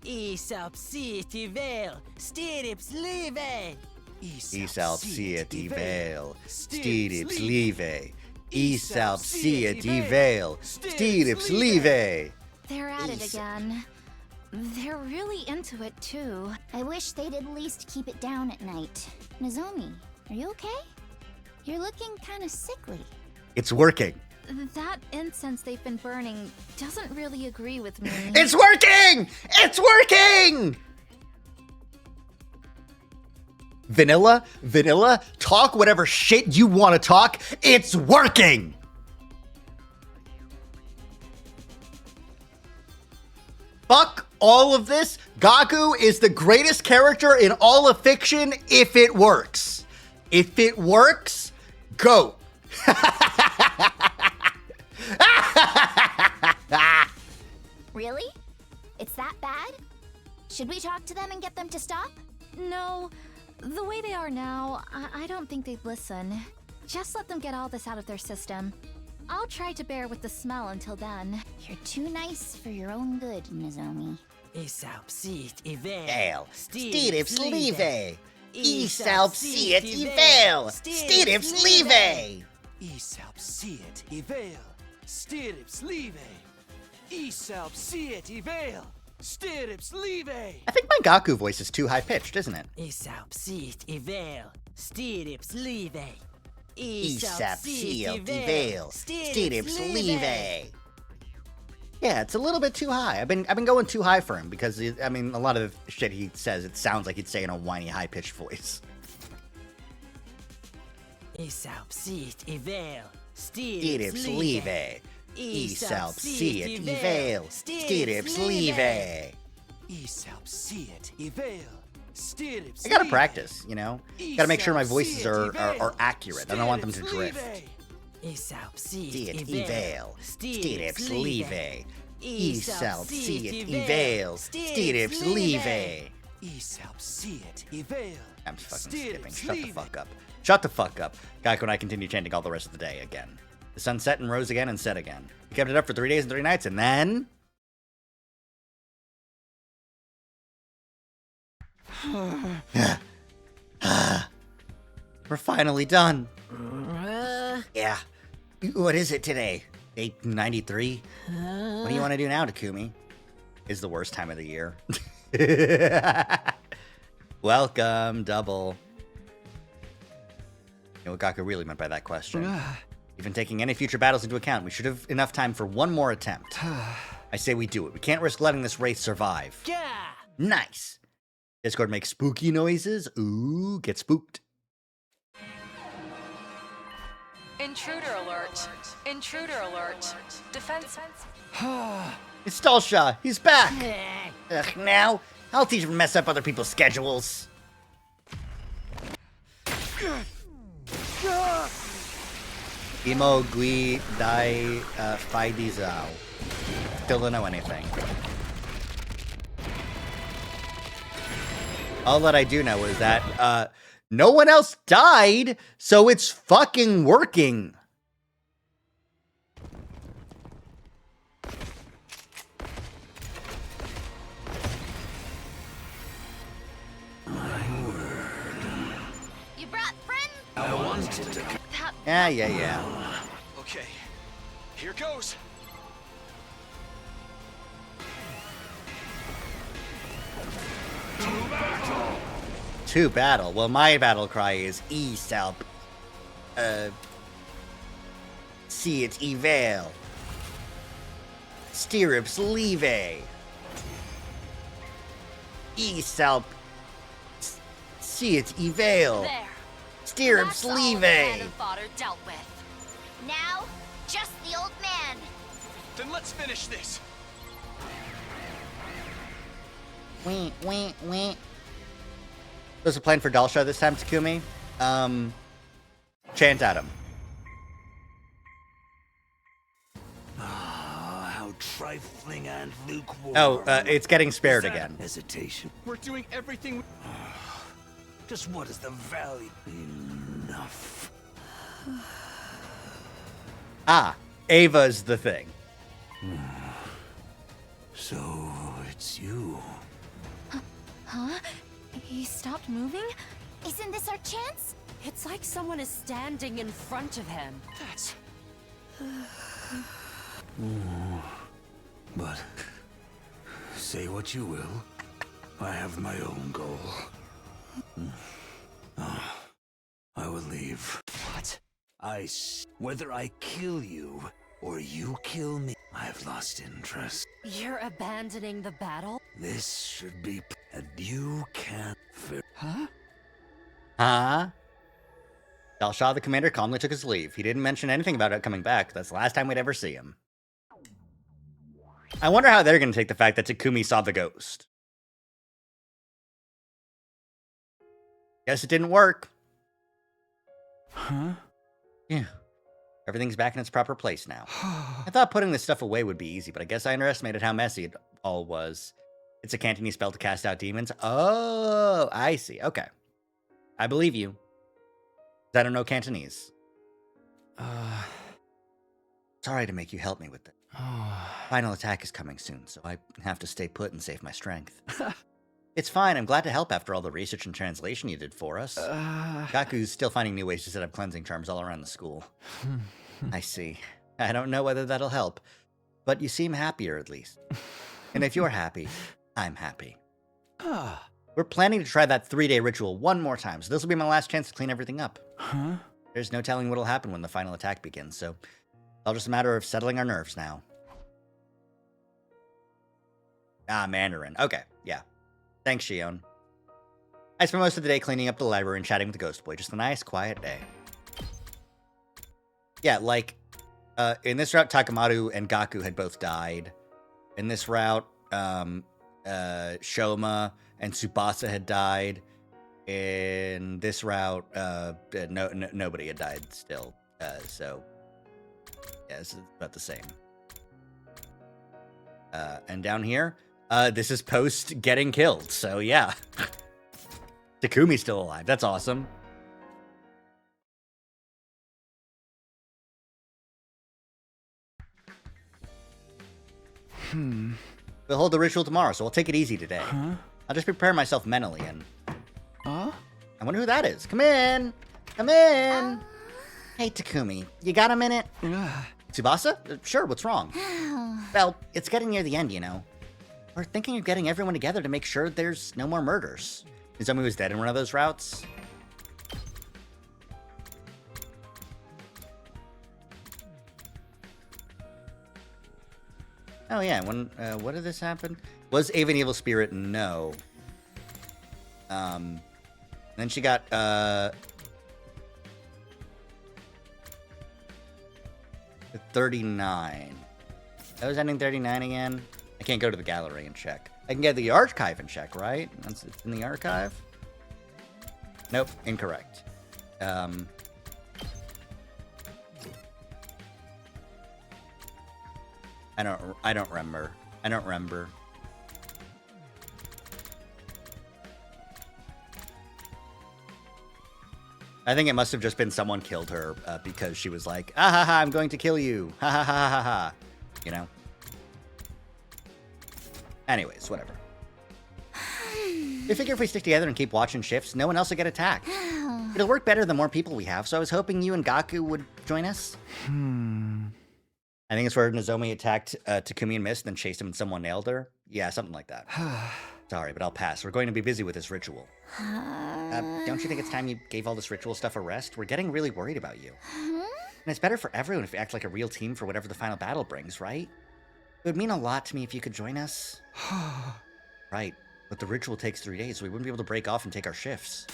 Isabsit ivel, stirrips live. Isalpsiet Vale, Steedips Live. Isalpsiet Vale, Steedips Live. They're at it again. They're really into it, too. I wish they'd at least keep it down at night. Nozomi, are you okay? You're looking kind of sickly. It's working. That incense they've been burning doesn't really agree with me. It's working! It's working! Vanilla, talk whatever shit you want to talk. It's working! Fuck all of this. Gaku is the greatest character in all of fiction if it works. If it works, go. Really? It's that bad? Should we talk to them and get them to stop? No. The way they are now, I don't think they'd listen. Just let them get all this out of their system. I'll try to bear with the smell until then. You're too nice for your own good, Nozomi. Isabsit ivel, Vale, Steedips Live. Isalpsiet Vale, Steedips Live. Isalpsiet ivel, stirrips live. Isalpsiet ivel, stirrips live. I think my Gaku voice is too high-pitched, isn't it? Isabsit ivel, stirrips live. Isapsiel Vale, Steedips Live. Yeah, it's a little bit too high. I've been going too high for him because I mean a lot of the shit he says it sounds like he'd say in a whiny high-pitched voice. Isabsit ivel, Steedips Live. Isalpsiet Vale, Steedips Live. Isalpsiet ivel, stirrips I gotta live. practice, you know? Gotta make sure my voices are accurate. I don't want them to drift. Isabsit Vale, Steedips Live. Isalpsiet Vale, Steedips Live. Isalpsiet ivel, I'm fucking skipping. stirrips Shut the live. fuck up. Shut the fuck up. Gaku and I continue chanting all the rest of the day again. The sun set and rose again and set again. We kept it up for 3 days and 3 nights, and then... We're finally done. Yeah. What is it today? 893? What do you want to do now, Takumi? Is the worst time of the year. Welcome, Double. You know what Gaku really meant by that question? Even taking any future battles into account, we should have enough time for one more attempt. I say we do it. We can't risk letting this race survive. Yeah! Nice. Discord makes spooky noises. Ooh, get spooked. Intruder alert. Intruder alert. Defense. It's Stalsha. He's back. Ugh, now, I'll teach him to mess up other people's schedules. Imo Gui Dai Fai Di Zao. Still don't know anything. All that I do know is that no one else died, so it's fucking working. wanted to... Yeah. Okay, here goes. To battle. Well, my battle cry is Selp. See it eval. Stirrups leve. Selp. See it eval. There. Stirrups That's all leve. Madam Fodder dealt with. Now, just the old man. Then let's finish this. Wee. There's a plan for Dalsha this time, Takumi. Chant at him. Ah, how trifling and lukewarm. Oh, it's getting spared Is that again. Hesitation. We're doing everything. Just what is the value? Enough. Ava's the thing. So it's you. Huh? He stopped moving? Isn't this our chance? It's like someone is standing in front of him. That's. But say what you will, I have my own goal. I will leave. What? Whether I kill you or you kill me, I have lost interest. You're abandoning the battle? This should be, and you can't fit. Huh? Dalsha, the commander, calmly took his leave. He didn't mention anything about it coming back. That's the last time we'd ever see him. I wonder how they're going to take the fact that Takumi saw the ghost. Guess it didn't work. Huh? Yeah. Everything's back in its proper place now. I thought putting this stuff away would be easy, but I guess I underestimated how messy it all was. It's a Cantonese spell to cast out demons. Oh, I see. Okay. I believe you. I don't know Cantonese. Sorry to make you help me with it. Final attack is coming soon, so I have to stay put and save my strength. It's fine. I'm glad to help after all the research and translation you did for us. Gaku's still finding new ways to set up cleansing charms all around the school. I see. I don't know whether that'll help, but you seem happier at least. And if you're happy, I'm happy. We're planning to try that 3-day ritual one more time, so this will be my last chance to clean everything up. Huh? There's no telling what'll happen when the final attack begins, so it's all just a matter of settling our nerves now. Mandarin. Okay, yeah. Thanks, Shion. I spent most of the day cleaning up the library and chatting with the Ghost Boy. Just a nice, quiet day. Yeah, like, in this route, Takamaru and Gaku had both died. In this route, Shoma and Tsubasa had died. In this route, nobody had died still. So, yeah, it's about the same. And down here, this is post getting killed, so yeah. Takumi's still alive. That's awesome. We'll hold the ritual tomorrow, so I'll take it easy today. I'll just prepare myself mentally and... Huh? I wonder who that is. Come in! Come in! Hey, Takumi, you got a minute? Tsubasa? Sure, what's wrong? Well, it's getting near the end, you know. We're thinking of getting everyone together to make sure there's no more murders. Izumi was dead in one of those routes? Oh yeah, when, what did this happen? Was Ava an evil spirit? No. Then she got, 39. That was ending 39 again? I can't go to the gallery and check. I can get the archive and check, right? It's in the archive? Nope, incorrect. I don't remember. I don't remember. I think it must have just been someone killed her because she was like, ah ha ha, I'm going to kill you. Ha ha ha ha ha. You know? Anyways, whatever. We figure if we stick together and keep watching shifts, no one else will get attacked. It'll work better the more people we have, so I was hoping you and Gaku would join us. I think it's where Nozomi attacked Takumi and Mist, then chased him and someone nailed her. Yeah, something like that. Sorry, but I'll pass. We're going to be busy with this ritual. Don't you think it's time you gave all this ritual stuff a rest? We're getting really worried about you. And it's better for everyone if you act like a real team for whatever the final battle brings, right? It would mean a lot to me if you could join us. Right, but the ritual takes 3 days, so we wouldn't be able to break off and take our shifts.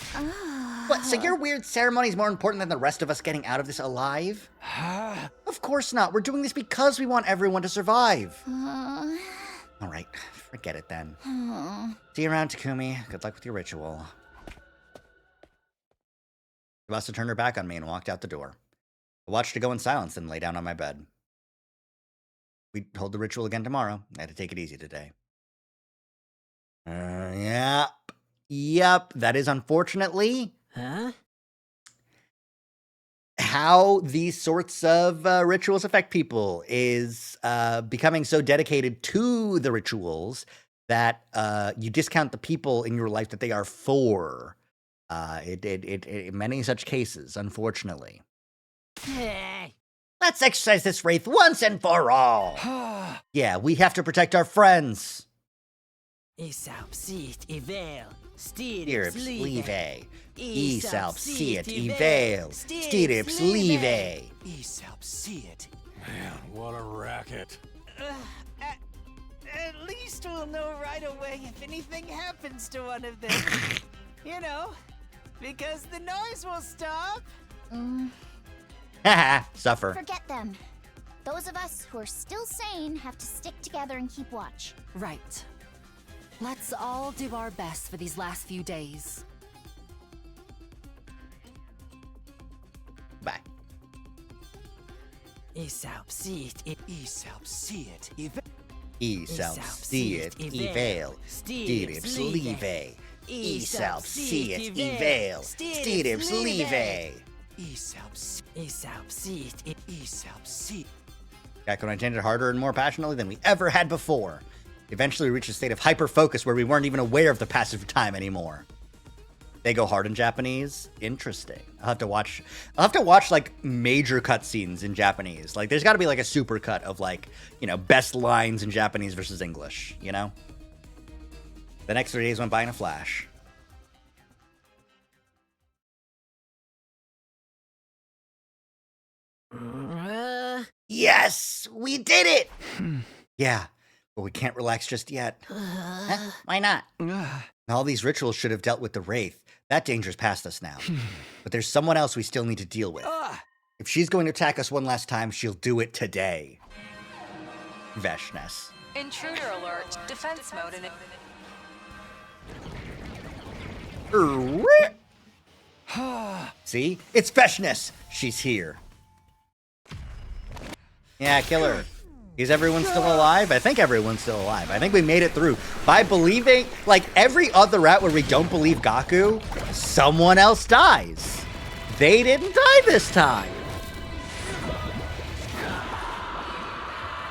What, so your weird ceremony is more important than the rest of us getting out of this alive? Of course not. We're doing this because we want everyone to survive. All right, forget it then. See you around, Takumi. Good luck with your ritual. She must have turned her back on me and walked out the door. I watched her go in silence and lay down on my bed. We'd hold the ritual again tomorrow. I had to take it easy today. Yep. That is unfortunately how these sorts of rituals affect people, is becoming so dedicated to the rituals that you discount the people in your life that they are for. In many such cases, unfortunately. Let's exercise this wraith once and for all. Yeah, we have to protect our friends. Aesop, see it, Evel, Stirrups, Stirrups, leve. Aesop, see it, Evel. Stirrups, leve. Aesop, see it. Man, what a racket. At least we'll know right away if anything happens to one of them. You know, because the noise will stop. Haha, suffer. Forget them. Those of us who are still sane have to stick together and keep watch. Right. Let's all do our best for these last few days. Bye. Aesop, see it, Aesop, see it. Evel. Aesop, see it, Evel. Stirrups, leve. Aesop, see it, Evel. Stirrups, leve. Aesop, see it, Aesop, see. Back when I chanted harder and more passionately than we ever had before. Eventually reached a state of hyper-focus where we weren't even aware of the passage of time anymore. They go hard in Japanese? Interesting. I'll have to watch like major cutscenes in Japanese. Like there's gotta be like a super cut of like, you know, best lines in Japanese versus English, you know? The next 3 days went by in a flash. Yes! We did it! Yeah, but we can't relax just yet. Huh? Why not? All these rituals should have dealt with the Wraith. That danger's past us now. But there's someone else we still need to deal with. If she's going to attack us one last time, she'll do it today. Veshness. Intruder alert. Defense mode in See? It's Veshness! She's here. Yeah, kill her. Is everyone still alive? I think everyone's still alive. I think we made it through. By believing, like every other route where we don't believe Gaku, someone else dies. They didn't die this time.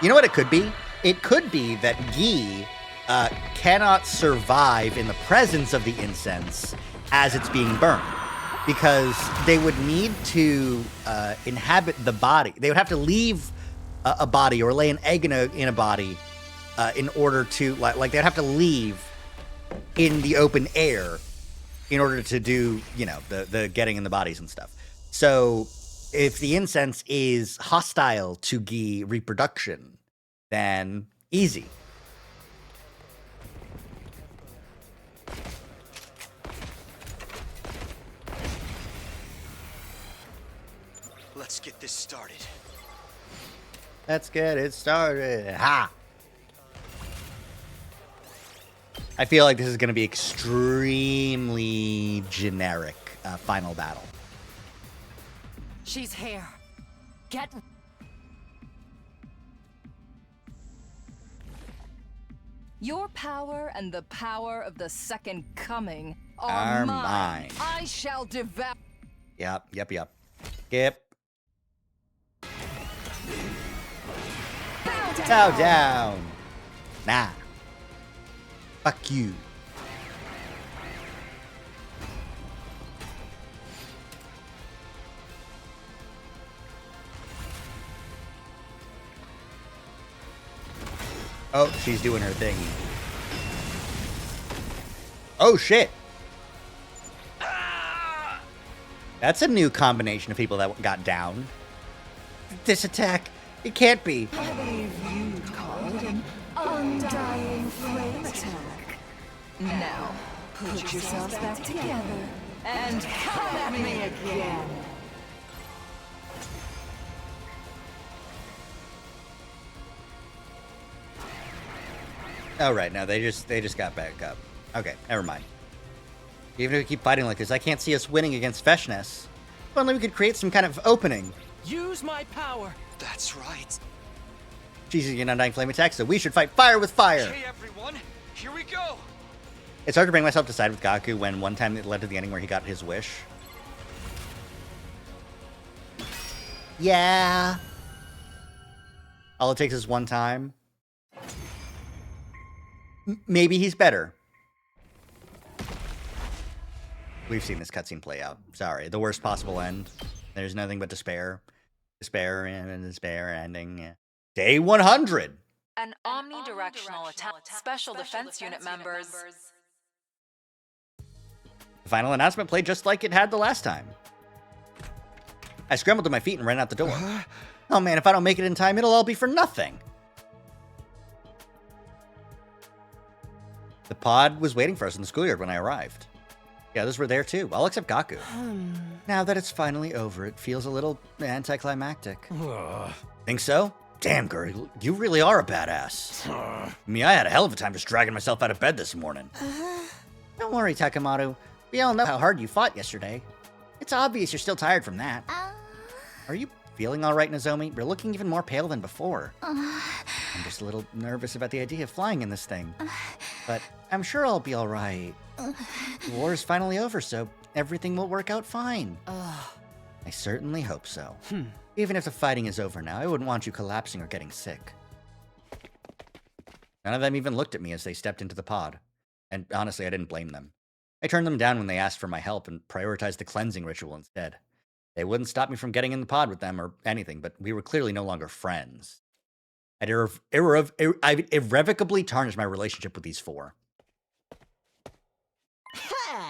You know what it could be? It could be that Gi cannot survive in the presence of the incense as it's being burned. Because they would need to inhabit the body. They would have to leave a body or lay an egg in a body in order to, like they'd have to leave in the open air in order to do, you know, the getting in the bodies and stuff. So if the incense is hostile to Gi reproduction, then easy. Let's get this started. Let's get it started. Ha! I feel like this is going to be extremely generic final battle. She's here. Get... Your power and the power of the Second Coming are mine. I shall devour... Yep. Skip. Bow down. Nah. Fuck you. Oh, she's doing her thing. Oh, shit. That's a new combination of people that got down. This attack, it can't be. I believe you'd call it an undying flame attack. Now, put yourselves back together and come at me again. Oh, right, no, they just got back up. Okay, never mind. Even if we keep fighting like this, I can't see us winning against Feshness. If only we could create some kind of opening. Use my power. That's right. She's using an undying flame attack, so we should fight fire with fire. Okay, everyone, here we go. It's hard to bring myself to side with Gaku when one time it led to the ending where he got his wish. Yeah. All it takes is one time. Maybe he's better. We've seen this cutscene play out. Sorry. The worst possible end. There's nothing but despair. Despair and despair ending. Yeah. Day 100! An omnidirectional attack. Special Defense Unit members. The final announcement played just like it had the last time. I scrambled to my feet and ran out the door. Oh man, if I don't make it in time, it'll all be for nothing. The pod was waiting for us in the schoolyard when I arrived. The others were there too, all except Gaku. Now that it's finally over, it feels a little anticlimactic. Think so? Damn, Guri, you really are a badass. I mean, I had a hell of a time just dragging myself out of bed this morning. Don't worry, Takemoto. We all know how hard you fought yesterday. It's obvious you're still tired from that. Are you feeling all right, Nozomi? You're looking even more pale than before. I'm just a little nervous about the idea of flying in this thing. But I'm sure I'll be all right. The war is finally over, so everything will work out fine. I certainly hope so. Even if the fighting is over now, I wouldn't want you collapsing or getting sick. None of them even looked at me as they stepped into the pod. And honestly, I didn't blame them. I turned them down when they asked for my help and prioritized the cleansing ritual instead. They wouldn't stop me from getting in the pod with them or anything, but we were clearly no longer friends. I'd irrevocably tarnished my relationship with these four.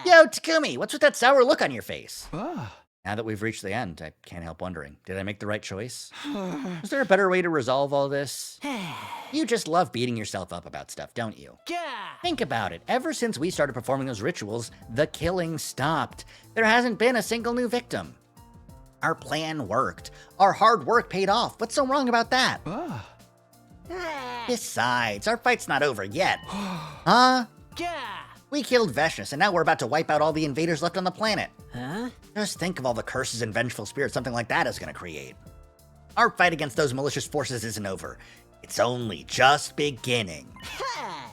Yo, Takumi, what's with that sour look on your face? Now that we've reached the end, I can't help wondering, did I make the right choice? Was there a better way to resolve all this? You just love beating yourself up about stuff, don't you? Think about it. Ever since we started performing those rituals, the killing stopped. There hasn't been a single new victim. Our plan worked. Our hard work paid off. What's so wrong about that? Besides, our fight's not over yet. Huh? We killed Feshness, and now we're about to wipe out all the invaders left on the planet. Just think of all the curses and vengeful spirits something like that is going to create. Our fight against those malicious forces isn't over. It's only just beginning.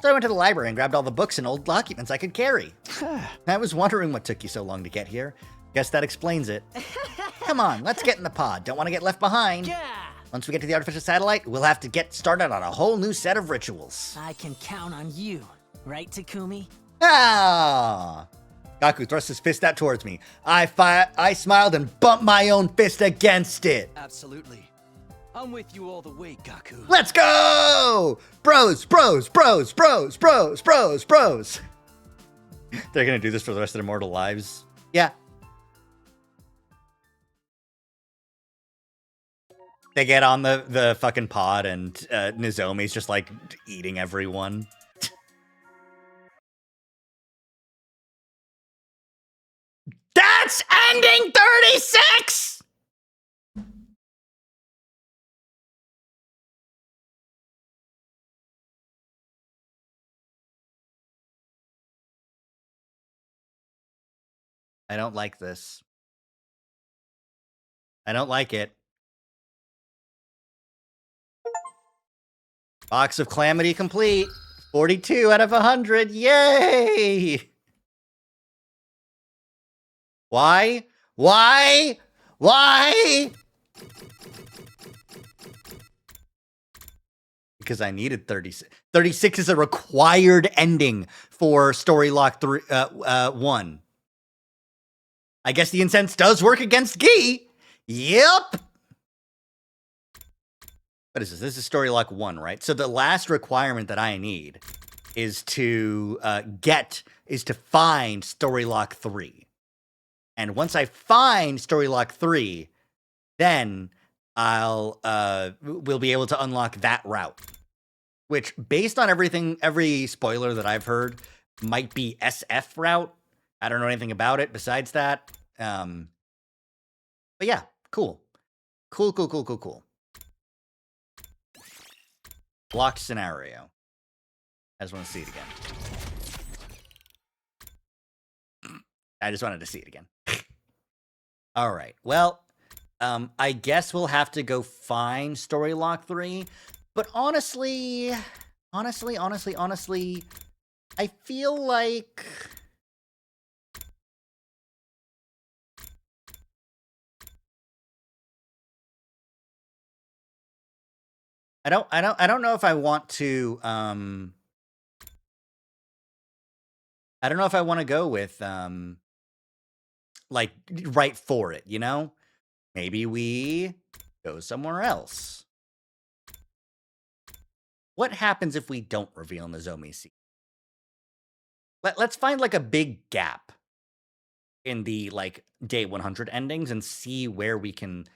So I went to the library and grabbed all the books and old documents I could carry. I was wondering what took you so long to get here. Guess that explains it. Come on, let's get in the pod. Don't want to get left behind. Once we get to the artificial satellite, we'll have to get started on a whole new set of rituals. I can count on you, right, Takumi? Ah! Gaku thrust his fist out towards me. I smiled and bumped my own fist against it. Absolutely. I'm with you all the way, Gaku. Let's go! Bros, bros, bros, bros, bros, bros, bros. They're gonna do this for the rest of their mortal lives. Yeah. They get on the fucking pod and Nozomi's just like eating everyone. That's ending 36! I don't like this. I don't like it. Box of Calamity complete. 42 out of 100. Yay! Why? Why? Why? Because I needed 36. 36 is a required ending for Story Lock 1. I guess the incense does work against Gi. Yep. What is this? This is Story Lock 1, right? So the last requirement that I need is to find Story Lock 3. And once I find Story Lock 3, then we'll be able to unlock that route. Which, based on every spoiler that I've heard, might be SF route. I don't know anything about it besides that. But yeah, cool. Cool. Blocked scenario. I just want to see it again. I just wanted to see it again. All right. Well, I guess we'll have to go find Story Lock 3. But honestly, I feel like I don't know if I want to I don't know if I want to go with like right for it, you know? Maybe we go somewhere else. What happens if we don't reveal Nozomi secret? Let's find like a big gap in the like day 100 endings and see where we can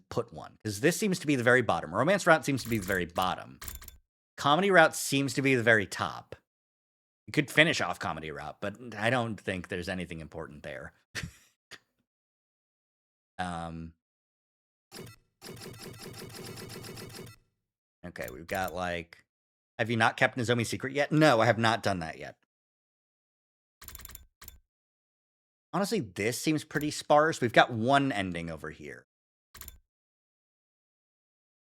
put one. Because this seems to be the very bottom. Romance route seems to be the very bottom. Comedy route seems to be the very top. You could finish off comedy route, but I don't think there's anything important there. Okay, we've got like... Have you not kept Nozomi's secret yet? No, I have not done that yet. Honestly, this seems pretty sparse. We've got one ending over here.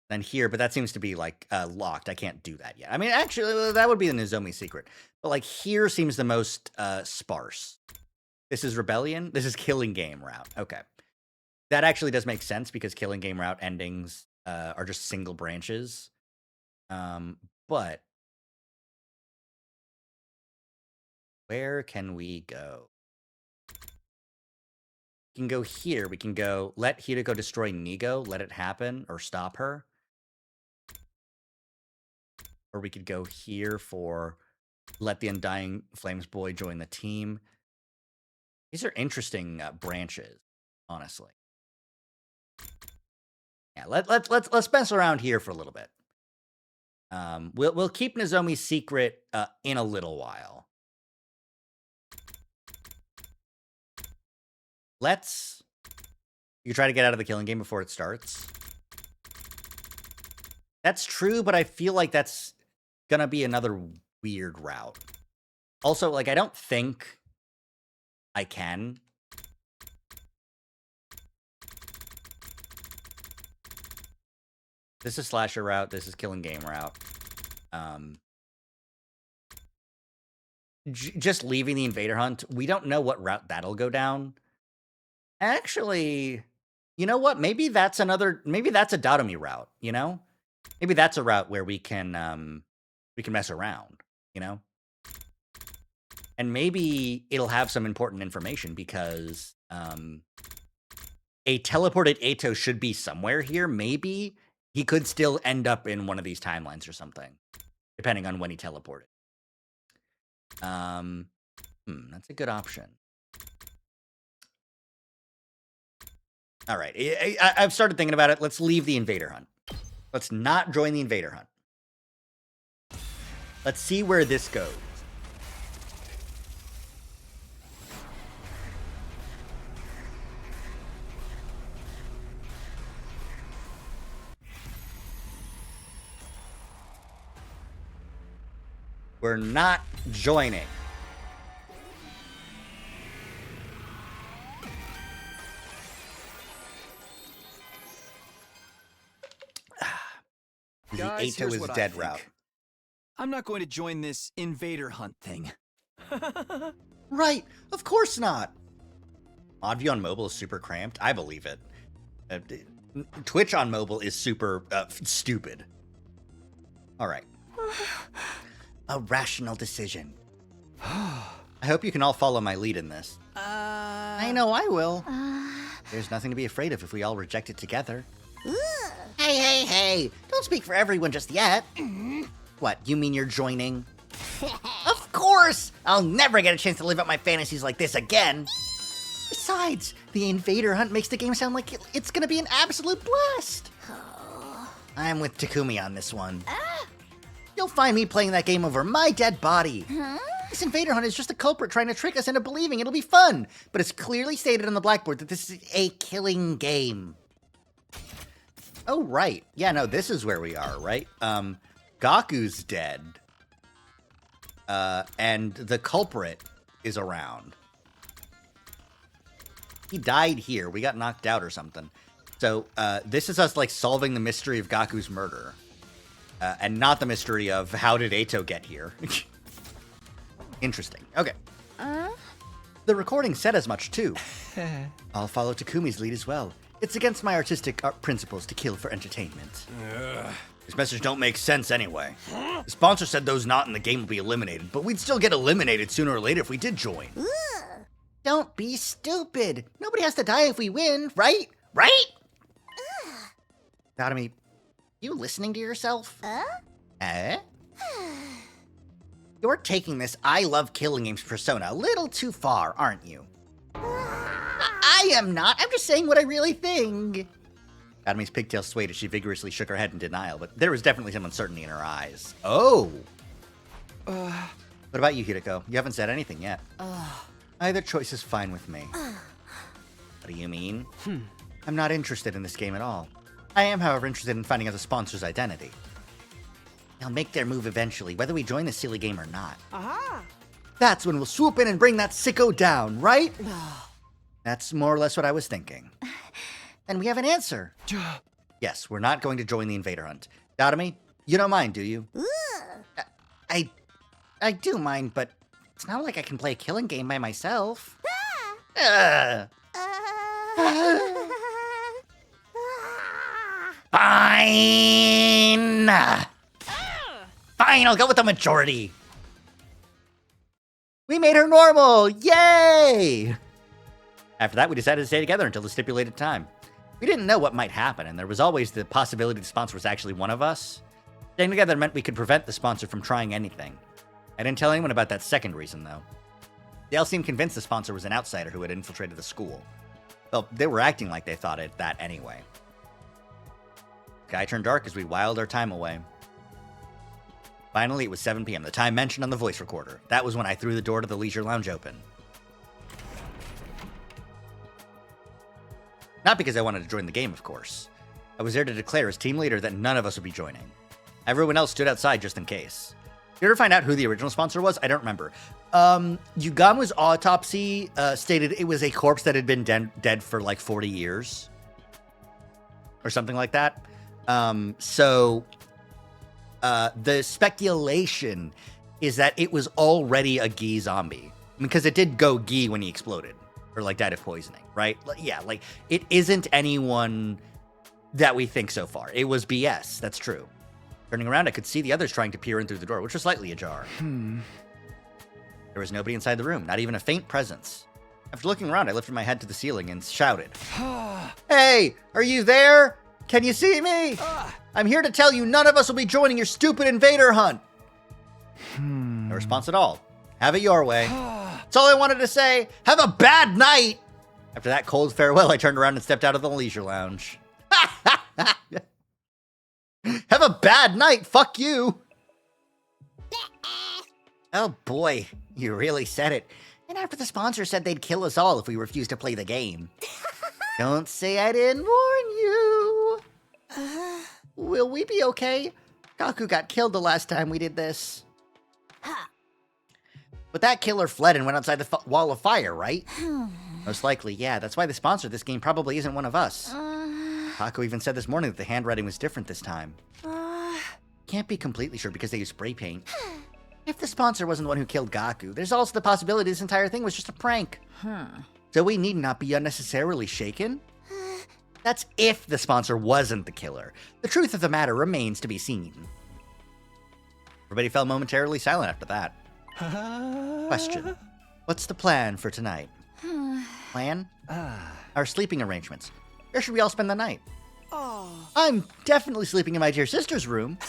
Then here, but that seems to be like locked. I can't do that yet. I mean, actually, that would be the Nozomi secret. But like here seems the most sparse. This is Rebellion. This is Killing Game route. Okay. That actually does make sense because Killing Game route endings are just single branches. But where can we go? We can go here. We can go let Hiriko destroy Nigo, let it happen, or stop her. Or we could go here for let the Undying Flames boy join the team. These are interesting branches, honestly. Yeah, let's mess around here for a little bit. We'll keep Nozomi's secret in a little while. You can try to get out of the Killing Game before it starts. That's true, but I feel like that's gonna be another weird route. Also, like, I don't think I can. This is Slasher route. This is Killing Game route. Just leaving the Invader Hunt. We don't know what route that'll go down. Actually, you know what? Maybe that's a Datomi route, you know? Maybe that's a route where we can mess around, you know? And maybe it'll have some important information because a teleported Eito should be somewhere here. Maybe he could still end up in one of these timelines or something, depending on when he teleported. That's a good option. All right, I've started thinking about it. Let's leave the Invader Hunt. Let's not join the Invader Hunt. Let's see where this goes. We're not joining. The Guys, Eito here's is what I dead think. route. I'm not going to join this Invader Hunt thing. Right, of course not. Oddview on mobile is super cramped. I believe it. Twitch on mobile is super stupid. All right. A rational decision. I hope you can all follow my lead in this. I know I will. There's nothing to be afraid of if we all reject it together. Hey! Don't speak for everyone just yet. What, you mean you're joining? Of course! I'll never get a chance to live out my fantasies like this again. Besides, the invader hunt makes the game sound like it's gonna be an absolute blast. I'm with Takumi on this one. You'll find me playing that game over my dead body. This invader hunt is just a culprit trying to trick us into believing it'll be fun. But it's clearly stated on the blackboard that this is a killing game. Oh, right. Yeah, no, this is where we are, right? Gaku's dead. And the culprit is around. He died here. We got knocked out or something. So, this is us, like, solving the mystery of Gaku's murder. And not the mystery of how did Eito get here. Interesting. Okay. The recording said as much, too. I'll follow Takumi's lead as well. It's against my artistic principles to kill for entertainment. This message don't make sense anyway. The sponsor said those not in the game will be eliminated, but we'd still get eliminated sooner or later if we did join. Don't be stupid. Nobody has to die if we win, right? Right? Naotomi, you listening to yourself? You're taking this I love killing games persona a little too far, aren't you? I am not. I'm just saying what I really think. Naotomi's pigtails swayed as she vigorously shook her head in denial, but there was definitely some uncertainty in her eyes. Oh! What about you, Hideko? You haven't said anything yet. Either choice is fine with me. What do you mean? I'm not interested in this game at all. I am, however, interested in finding out the sponsor's identity. They'll make their move eventually, whether we join the silly game or not. That's when we'll swoop in and bring that sicko down, right? That's more or less what I was thinking. And we have an answer. Yes, we're not going to join the invader hunt. Naotomi, you don't mind, do you? I do mind, but it's not like I can play a killing game by myself. Fine! Fine, I'll go with the majority. We made her normal! Yay! After that, we decided to stay together until the stipulated time. We didn't know what might happen, and there was always the possibility the sponsor was actually one of us. Staying together meant we could prevent the sponsor from trying anything. I didn't tell anyone about that second reason, though. They all seemed convinced the sponsor was an outsider who had infiltrated the school. Well, they were acting like they thought it that anyway. Sky turned dark as we whiled our time away. Finally, it was 7 p.m., the time mentioned on the voice recorder. That was when I threw the door to the leisure lounge open. Not because I wanted to join the game, of course. I was there to declare as team leader that none of us would be joining. Everyone else stood outside just in case. Did you ever find out who the original sponsor was? I don't remember. Yugamu's autopsy stated it was a corpse that had been dead for like 40 years. Or something like that. The speculation is that it was already a Gi zombie. Because it did go Gi when he exploded. Or like died of poisoning, right? Yeah, like it isn't anyone that we think so far. It was BS, that's true. Turning around, I could see the others trying to peer in through the door, which was slightly ajar. There was nobody inside the room, not even a faint presence. After looking around, I lifted my head to the ceiling and shouted, "Hey, are you there? Can you see me? I'm here to tell you none of us will be joining your stupid invader hunt." No response at all. Have it your way. That's all I wanted to say. Have a bad night. After that cold farewell, I turned around and stepped out of the leisure lounge. Have a bad night. Fuck you. Oh boy, you really said it. And after the sponsor said they'd kill us all if we refused to play the game. Don't say I didn't warn you. Will we be okay? Gaku got killed the last time we did this. But that killer fled and went outside the wall of fire, right? Most likely, yeah. That's why the sponsor of this game probably isn't one of us. Gaku even said this morning that the handwriting was different this time. Can't be completely sure because they used spray paint. If the sponsor wasn't the one who killed Gaku, there's also the possibility this entire thing was just a prank. So we need not be unnecessarily shaken. That's if the sponsor wasn't the killer. The truth of the matter remains to be seen. Everybody fell momentarily silent after that. Question. What's the plan for tonight? Plan? Our sleeping arrangements. Where should we all spend the night? Oh. I'm definitely sleeping in my dear sister's room.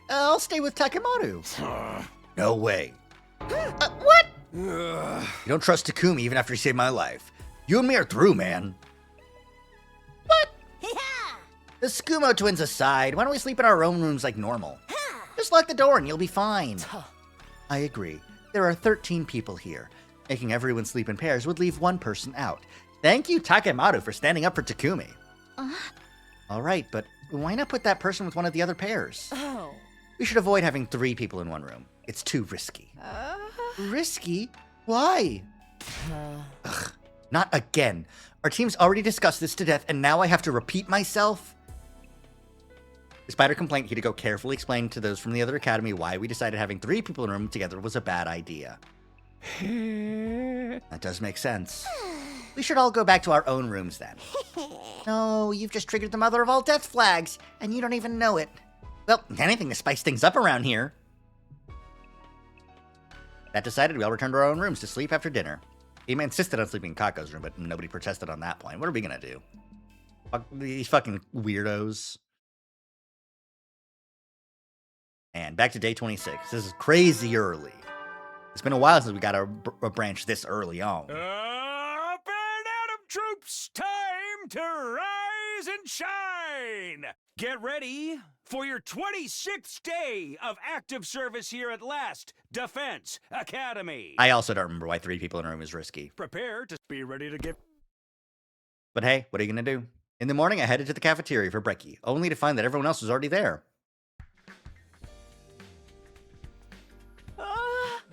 I'll stay with Takemoto. No way. What? You don't trust Takumi even after he saved my life. You and me are through, man. What? Yeah. The Skumo twins aside, why don't we sleep in our own rooms like normal? Just lock the door and you'll be fine. I agree. There are 13 people here. Making everyone sleep in pairs would leave one person out. Thank you, Takemoto, for standing up for Takumi. All right, but why not put that person with one of the other pairs? Oh. We should avoid having 3 people in one room. It's too risky. Risky? Why? Ugh, not again. Our team's already discussed this to death, and now I have to repeat myself? Despite her complaint, Hideko carefully explained to those from the other academy why we decided having 3 people in a room together was a bad idea. That does make sense. We should all go back to our own rooms then. No, you've just triggered the mother of all death flags, and you don't even know it. Well, anything to spice things up around here. That decided, we all returned to our own rooms to sleep after dinner. Ima insisted on sleeping in Kako's room, but nobody protested on that point. What are we gonna do? Fuck these fucking weirdos. And back to day 26. This is crazy early. It's been a while since we got a branch this early on. Up and Adam troops, time to rise and shine! Get ready for your 26th day of active service here at Last Defense Academy. I also don't remember why 3 people in a room is risky. Prepare to be ready to get... But hey, what are you gonna do? In the morning, I headed to the cafeteria for brekkie, only to find that everyone else was already there.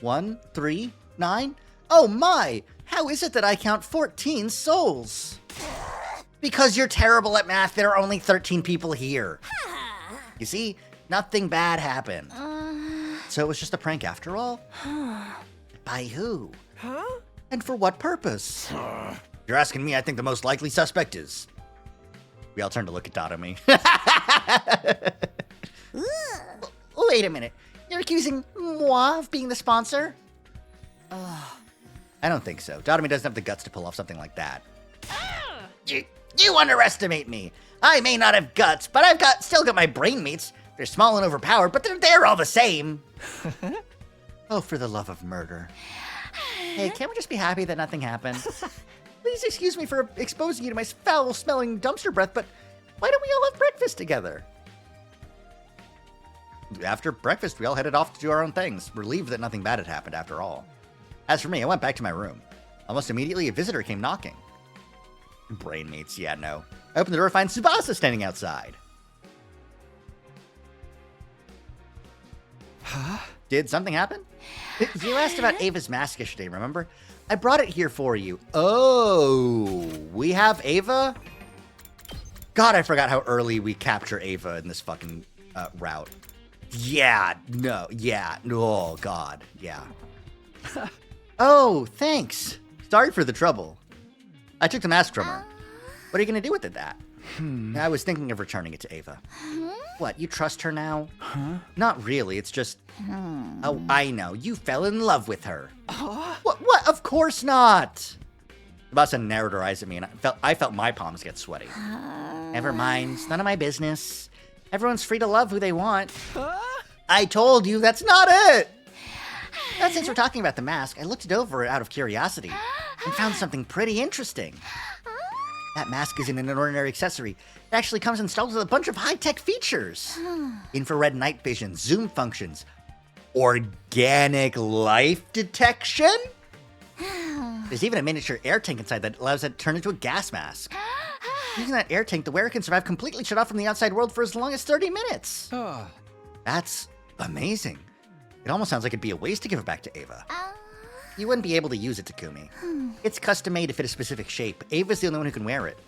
1, 3, 9. Oh my! How is it that I count 14 souls? Because you're terrible at math, there are only 13 people here. You see, nothing bad happened. So it was just a prank after all? By who? Huh? And for what purpose? You're asking me, I think the most likely suspect is... We all turned to look at Dotomi. Wait a minute. You're accusing moi of being the sponsor? I don't think so. Dotomi doesn't have the guts to pull off something like that. You underestimate me. I may not have guts, but I've still got my brain meats. They're small and overpowered, but they're there all the same. Oh, for the love of murder. Hey, can't we just be happy that nothing happened? Please excuse me for exposing you to my foul-smelling dumpster breath, but why don't we all have breakfast together? After breakfast, we all headed off to do our own things, relieved that nothing bad had happened after all. As for me, I went back to my room. Almost immediately, a visitor came knocking. Brain mates, yeah, no. I opened the door to find Tsubasa standing outside. Huh? Did something happen? You asked about Ava's mask yesterday, remember? I brought it here for you. Oh, we have Ava? God, I forgot how early we capture Ava in this fucking route. Yeah, no, yeah, oh, God, yeah. Oh, thanks. Sorry for the trouble. I took the mask from her. What are you going to do with it, that? I was thinking of returning it to Ava. What, you trust her now? Huh? Not really, it's just... Oh, I know, you fell in love with her. What? Of course not! Tsubasa narrowed her eyes at me, and I felt my palms get sweaty. Never mind, it's none of my business. Everyone's free to love who they want. I told you, that's not it! But since we're talking about the mask, I looked it over out of curiosity and found something pretty interesting. That mask isn't an ordinary accessory. It actually comes installed with a bunch of high-tech features. Infrared night vision, zoom functions, organic life detection? There's even a miniature air tank inside that allows it to turn into a gas mask. Using that air tank, the wearer can survive completely shut off from the outside world for as long as 30 minutes. That's amazing. It almost sounds like it'd be a waste to give it back to Ava. You wouldn't be able to use it, Takumi. It's custom made to fit a specific shape. Ava's the only one who can wear it.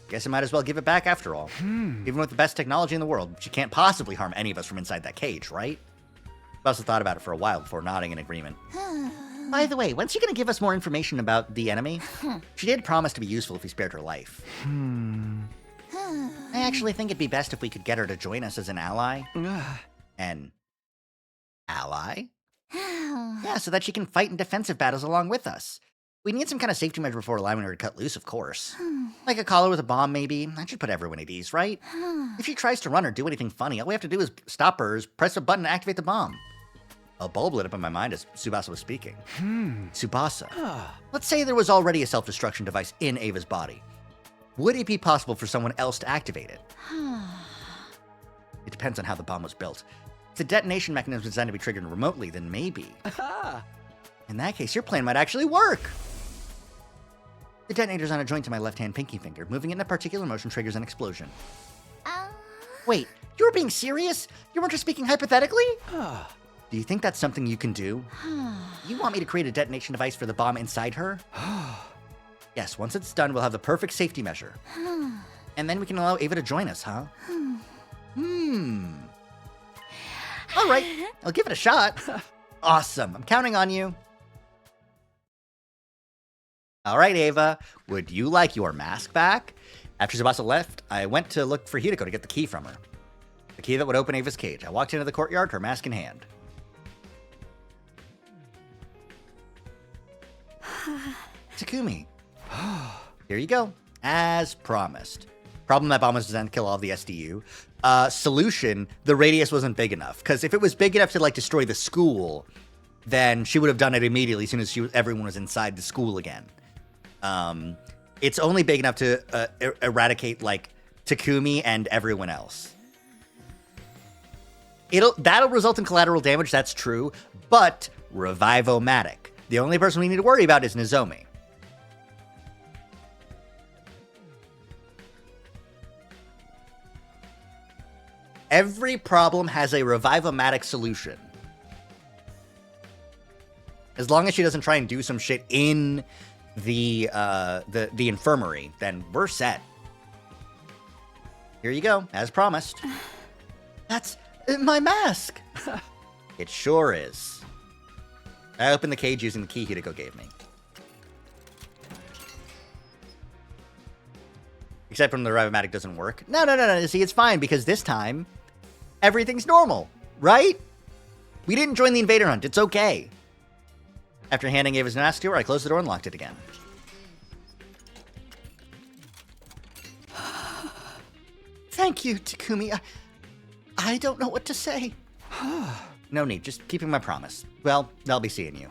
Guess I might as well give it back after all. Even with the best technology in the world, she can't possibly harm any of us from inside that cage, right? Buster thought about it for a while before nodding in agreement. By the way, when's she going to give us more information about the enemy? She did promise to be useful if we spared her life. I actually think it'd be best if we could get her to join us as an ally. An ally? Yeah, so that she can fight in defensive battles along with us. We need some kind of safety measure before allowing her to cut loose, of course. Like a collar with a bomb, maybe. That should put everyone at ease, right? If she tries to run or do anything funny, all we have to do is stop her, is press a button to activate the bomb. A bulb lit up in my mind as Tsubasa was speaking. Tsubasa. Let's say there was already a self-destruction device in Ava's body. Would it be possible for someone else to activate it? It depends on how the bomb was built. If the detonation mechanism is designed to be triggered remotely, then maybe. In that case, your plan might actually work. The detonator's on a joint to my left-hand pinky finger. Moving it in a particular motion triggers an explosion. Wait, you were being serious? You weren't just speaking hypothetically? Do you think that's something you can do? You want me to create a detonation device for the bomb inside her? Yes, once it's done, we'll have the perfect safety measure. And then we can allow Ava to join us, huh? All right, I'll give it a shot. Awesome, I'm counting on you. All right, Ava, would you like your mask back? After Tsubasa left, I went to look for Hideko to get the key from her. The key that would open Ava's cage. I walked into the courtyard, her mask in hand. Takumi. Here you go. As promised. Problem, that bomb was designed to kill all of the SDU. Solution, the radius wasn't big enough. Because if it was big enough to, like, destroy the school, then she would have done it immediately as soon as everyone was inside the school again. It's only big enough to eradicate, like, Takumi and everyone else. That'll result in collateral damage, that's true, but Revive-O-Matic. The only person we need to worry about is Nozomi. Every problem has a Revive-O-Matic solution. As long as she doesn't try and do some shit in the infirmary, then we're set. Here you go, as promised. That's my mask. It sure is. I opened the cage using the key Hideko gave me. Except when the Revive-O-Matic doesn't work. No. See, it's fine because this time, everything's normal, right? We didn't join the invader hunt. It's okay. After handing Ava's mask to her, I closed the door and locked it again. Thank you, Takumi. I don't know what to say. No need, just keeping my promise. Well, I'll be seeing you.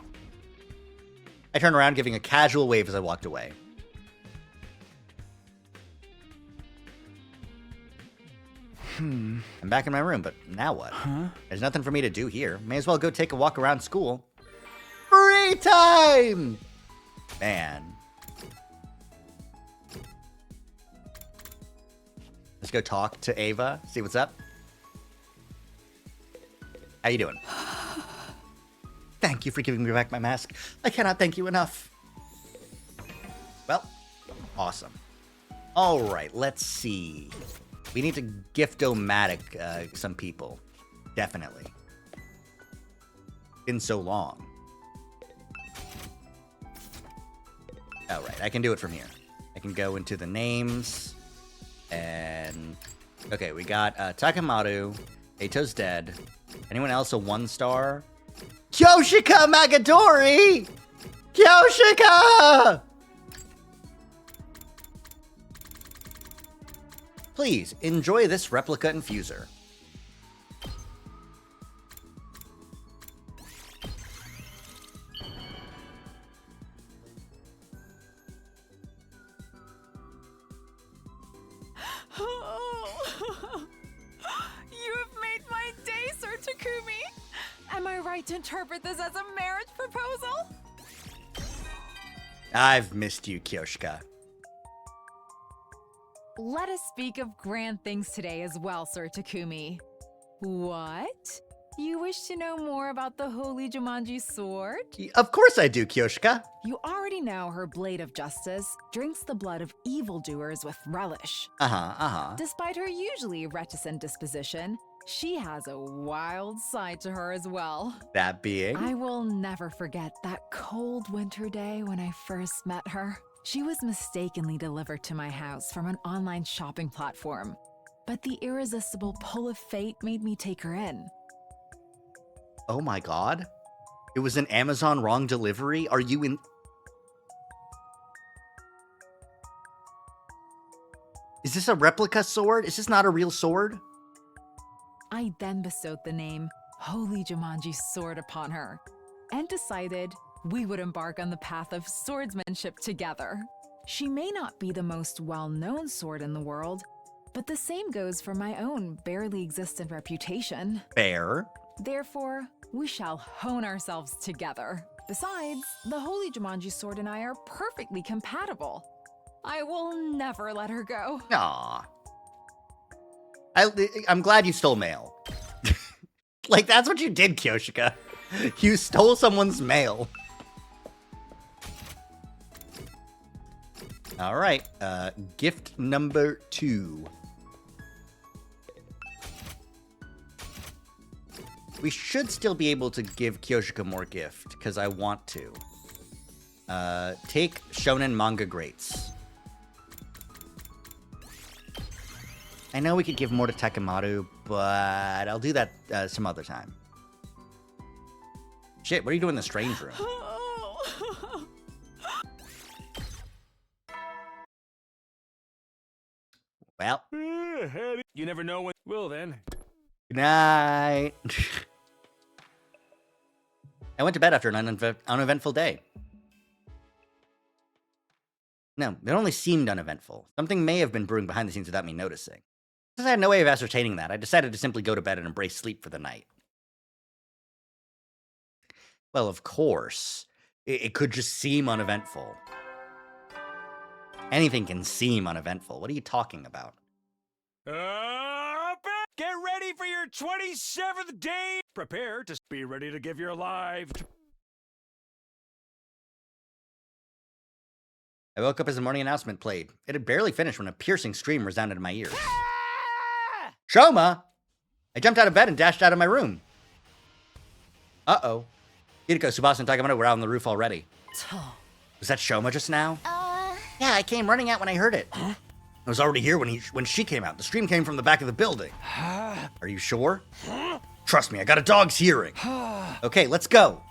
I turned around, giving a casual wave as I walked away. I'm back in my room, but now what? There's nothing for me to do here. May as well go take a walk around school. Free time! Man. Let's go talk to Ava, see what's up. How you doing? Thank you for giving me back my mask. I cannot thank you enough. Well, awesome. All right, let's see. We need to gift-o-matic some people. Definitely. Been so long. All right, I can do it from here. I can go into the names. And... okay, we got Takamaru. Eito's dead. Anyone else a 1-star? Kyoshika Magadori! Kyoshika! Please, enjoy this replica infuser. To interpret this as a marriage proposal? I've missed you, Kyoshika. Let us speak of grand things today as well, Sir Takumi. What? You wish to know more about the Holy Jumanji sword? Of course I do, Kyoshika. You already know her blade of justice drinks the blood of evildoers with relish. Despite her usually reticent disposition, she has a wild side to her as well. That being? I will never forget that cold winter day when I first met her. She was mistakenly delivered to my house from an online shopping platform, but the irresistible pull of fate made me take her in. Oh my god. It was an Amazon wrong delivery? Are you in... Is this a replica sword? Is this not a real sword? I then bestowed the name Holy Jumanji Sword upon her and decided we would embark on the path of swordsmanship together. She may not be the most well-known sword in the world, but the same goes for my own barely existent reputation. Fair. Therefore, we shall hone ourselves together. Besides, the Holy Jumanji Sword and I are perfectly compatible. I will never let her go. Aw. I'm glad you stole mail. Like, that's what you did, Kyoshika. You stole someone's mail. All right, gift number 2. We should still be able to give Kyoshika more gift, because I want to. Take Shonen Manga Greats. I know we could give more to Takemaru, but I'll do that some other time. Shit, what are you doing in the strange room? Well, you never know when. Well then. good night. I went to bed after an uneventful day. No, it only seemed uneventful. Something may have been brewing behind the scenes without me noticing. Since I had no way of ascertaining that, I decided to simply go to bed and embrace sleep for the night. Well, of course. It could just seem uneventful. Anything can seem uneventful. What are you talking about? Get ready for your 27th day. Prepare to be ready to give your life. I woke up as the morning announcement played. It had barely finished when a piercing scream resounded in my ears. Shoma! I jumped out of bed and dashed out of my room. Uh-oh. Hideko, Tsubasa, and Takemaru were out on the roof already. Was that Shoma just now? Yeah, I came running out when I heard it. I was already here when she came out. The scream came from the back of the building. Are you sure? Trust me, I got a dog's hearing. Okay, let's go.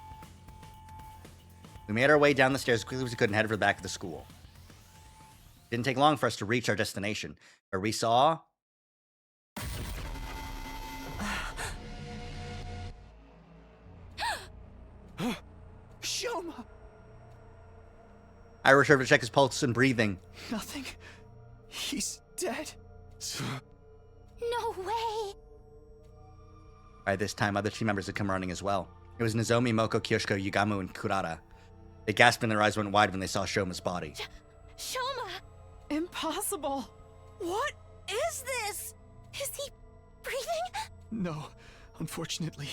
We made our way down the stairs as quickly as we could and headed for the back of the school. It didn't take long for us to reach our destination, where we saw... Shoma! I returned to check his pulse and breathing. Nothing. He's dead. No way! By this time, other team members had come running as well. It was Nozomi, Moko, Kyoshiko, Yugamu, and Kurata. They gasped and their eyes went wide when they saw Shoma's body. Shoma! Impossible! What is this? Is he breathing? No, unfortunately.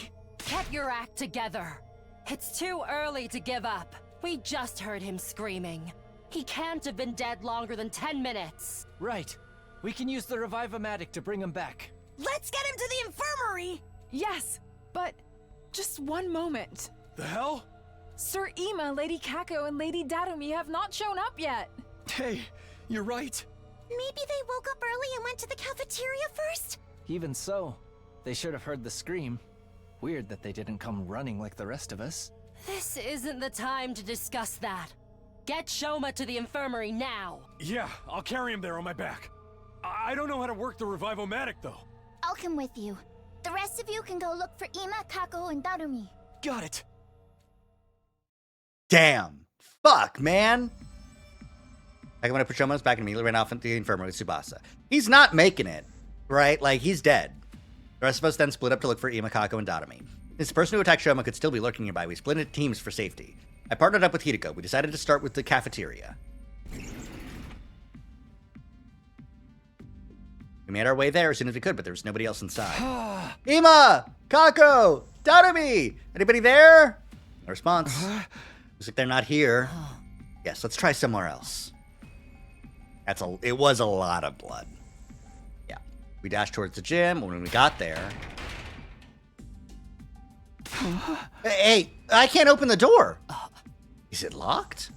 Get your act together. It's too early to give up. We just heard him screaming. He can't have been dead longer than 10 minutes. Right. We can use the Revive-O-Matic to bring him back. Let's get him to the infirmary! Yes, but just one moment. The hell? Sir Ima, Lady Kako, and Lady Darumi have not shown up yet. Hey, you're right. Maybe they woke up early and went to the cafeteria first? Even so, they should have heard the scream. Weird that they didn't come running like the rest of us. This isn't the time to discuss that. Get Shoma to the infirmary now. Yeah, I'll carry him there on my back. I don't know how to work the Revive-O-Matic, though. I'll come with you. The rest of you can go look for Ima, Kako, and Darumi. Got it. Damn. Fuck, man. I'm gonna put Shoma's back and immediately ran off into the infirmary with Tsubasa. He's not making it, right? Like, he's dead. The rest of us then split up to look for Ima, Kako, and Darumi. Since the person who attacked Shoma could still be lurking nearby, we split into teams for safety. I partnered up with Hideko. We decided to start with the cafeteria. We made our way there as soon as we could, but there was nobody else inside. Ima! Kako! Darumi! Anybody there? No response. Looks like they're not here. Yes, let's try somewhere else. It was a lot of blood. Yeah. We dashed towards the gym. When we got there... Hey, I can't open the door. Is it locked?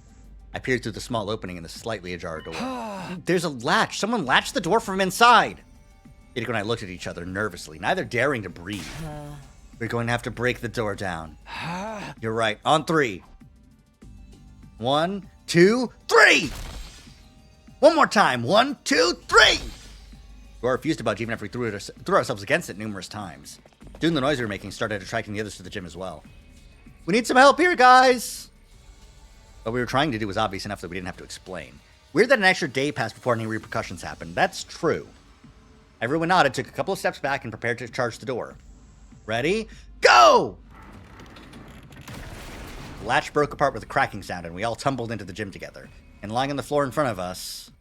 I peered through the small opening in the slightly ajar door. There's a latch. Someone latched the door from inside. Hideko and I looked at each other nervously, neither daring to breathe. We're going to have to break the door down. You're right. On 3. 1, 2, 3! One more time. 1, 2, 3! Dora refused to budge even after we threw ourselves against it numerous times. Soon the noise we were making started attracting the others to the gym as well. We need some help here, guys! What we were trying to do was obvious enough that we didn't have to explain. Weird that an extra day passed before any repercussions happened. That's true. Everyone nodded, took a couple of steps back, and prepared to charge the door. Ready? Go! The latch broke apart with a cracking sound, and we all tumbled into the gym together. And lying on the floor in front of us...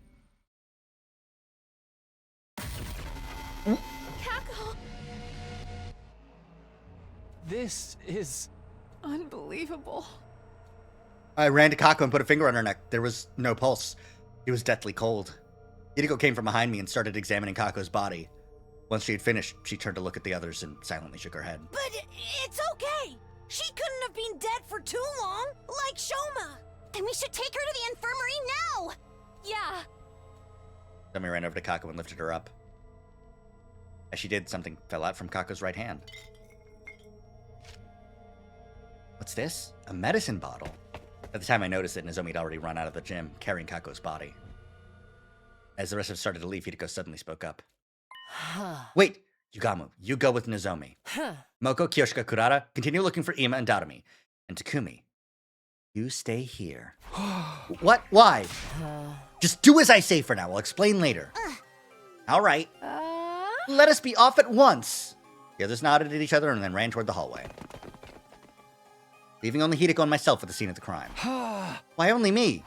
Kako! This is Unbelievable. I ran to Kako and put a finger on her neck. There was no pulse. It was deathly cold. Hideko came from behind me and started examining Kako's body. Once she had finished, she turned to look at the others and silently shook her head. But it's okay. She couldn't have been dead for too long, like Shoma. Then we should take her to the infirmary now! Yeah. Zomi ran over to Kako and lifted her up. As she did, something fell out from Kako's right hand. What's this? A medicine bottle. At the time I noticed it, Nozomi had already run out of the gym, carrying Kako's body. As the rest of us started to leave, Hideko suddenly spoke up. Wait! Yugamu, you go with Nozomi. Moko, Kyoshika, Kurara, continue looking for Ima and Darumi. And Takumi, you stay here. What? Why? Just do as I say for now. I'll explain later. All right. Let us be off at once. The others nodded at each other and then ran toward the hallway. Leaving only Hideko and myself at the scene of the crime. Why only me?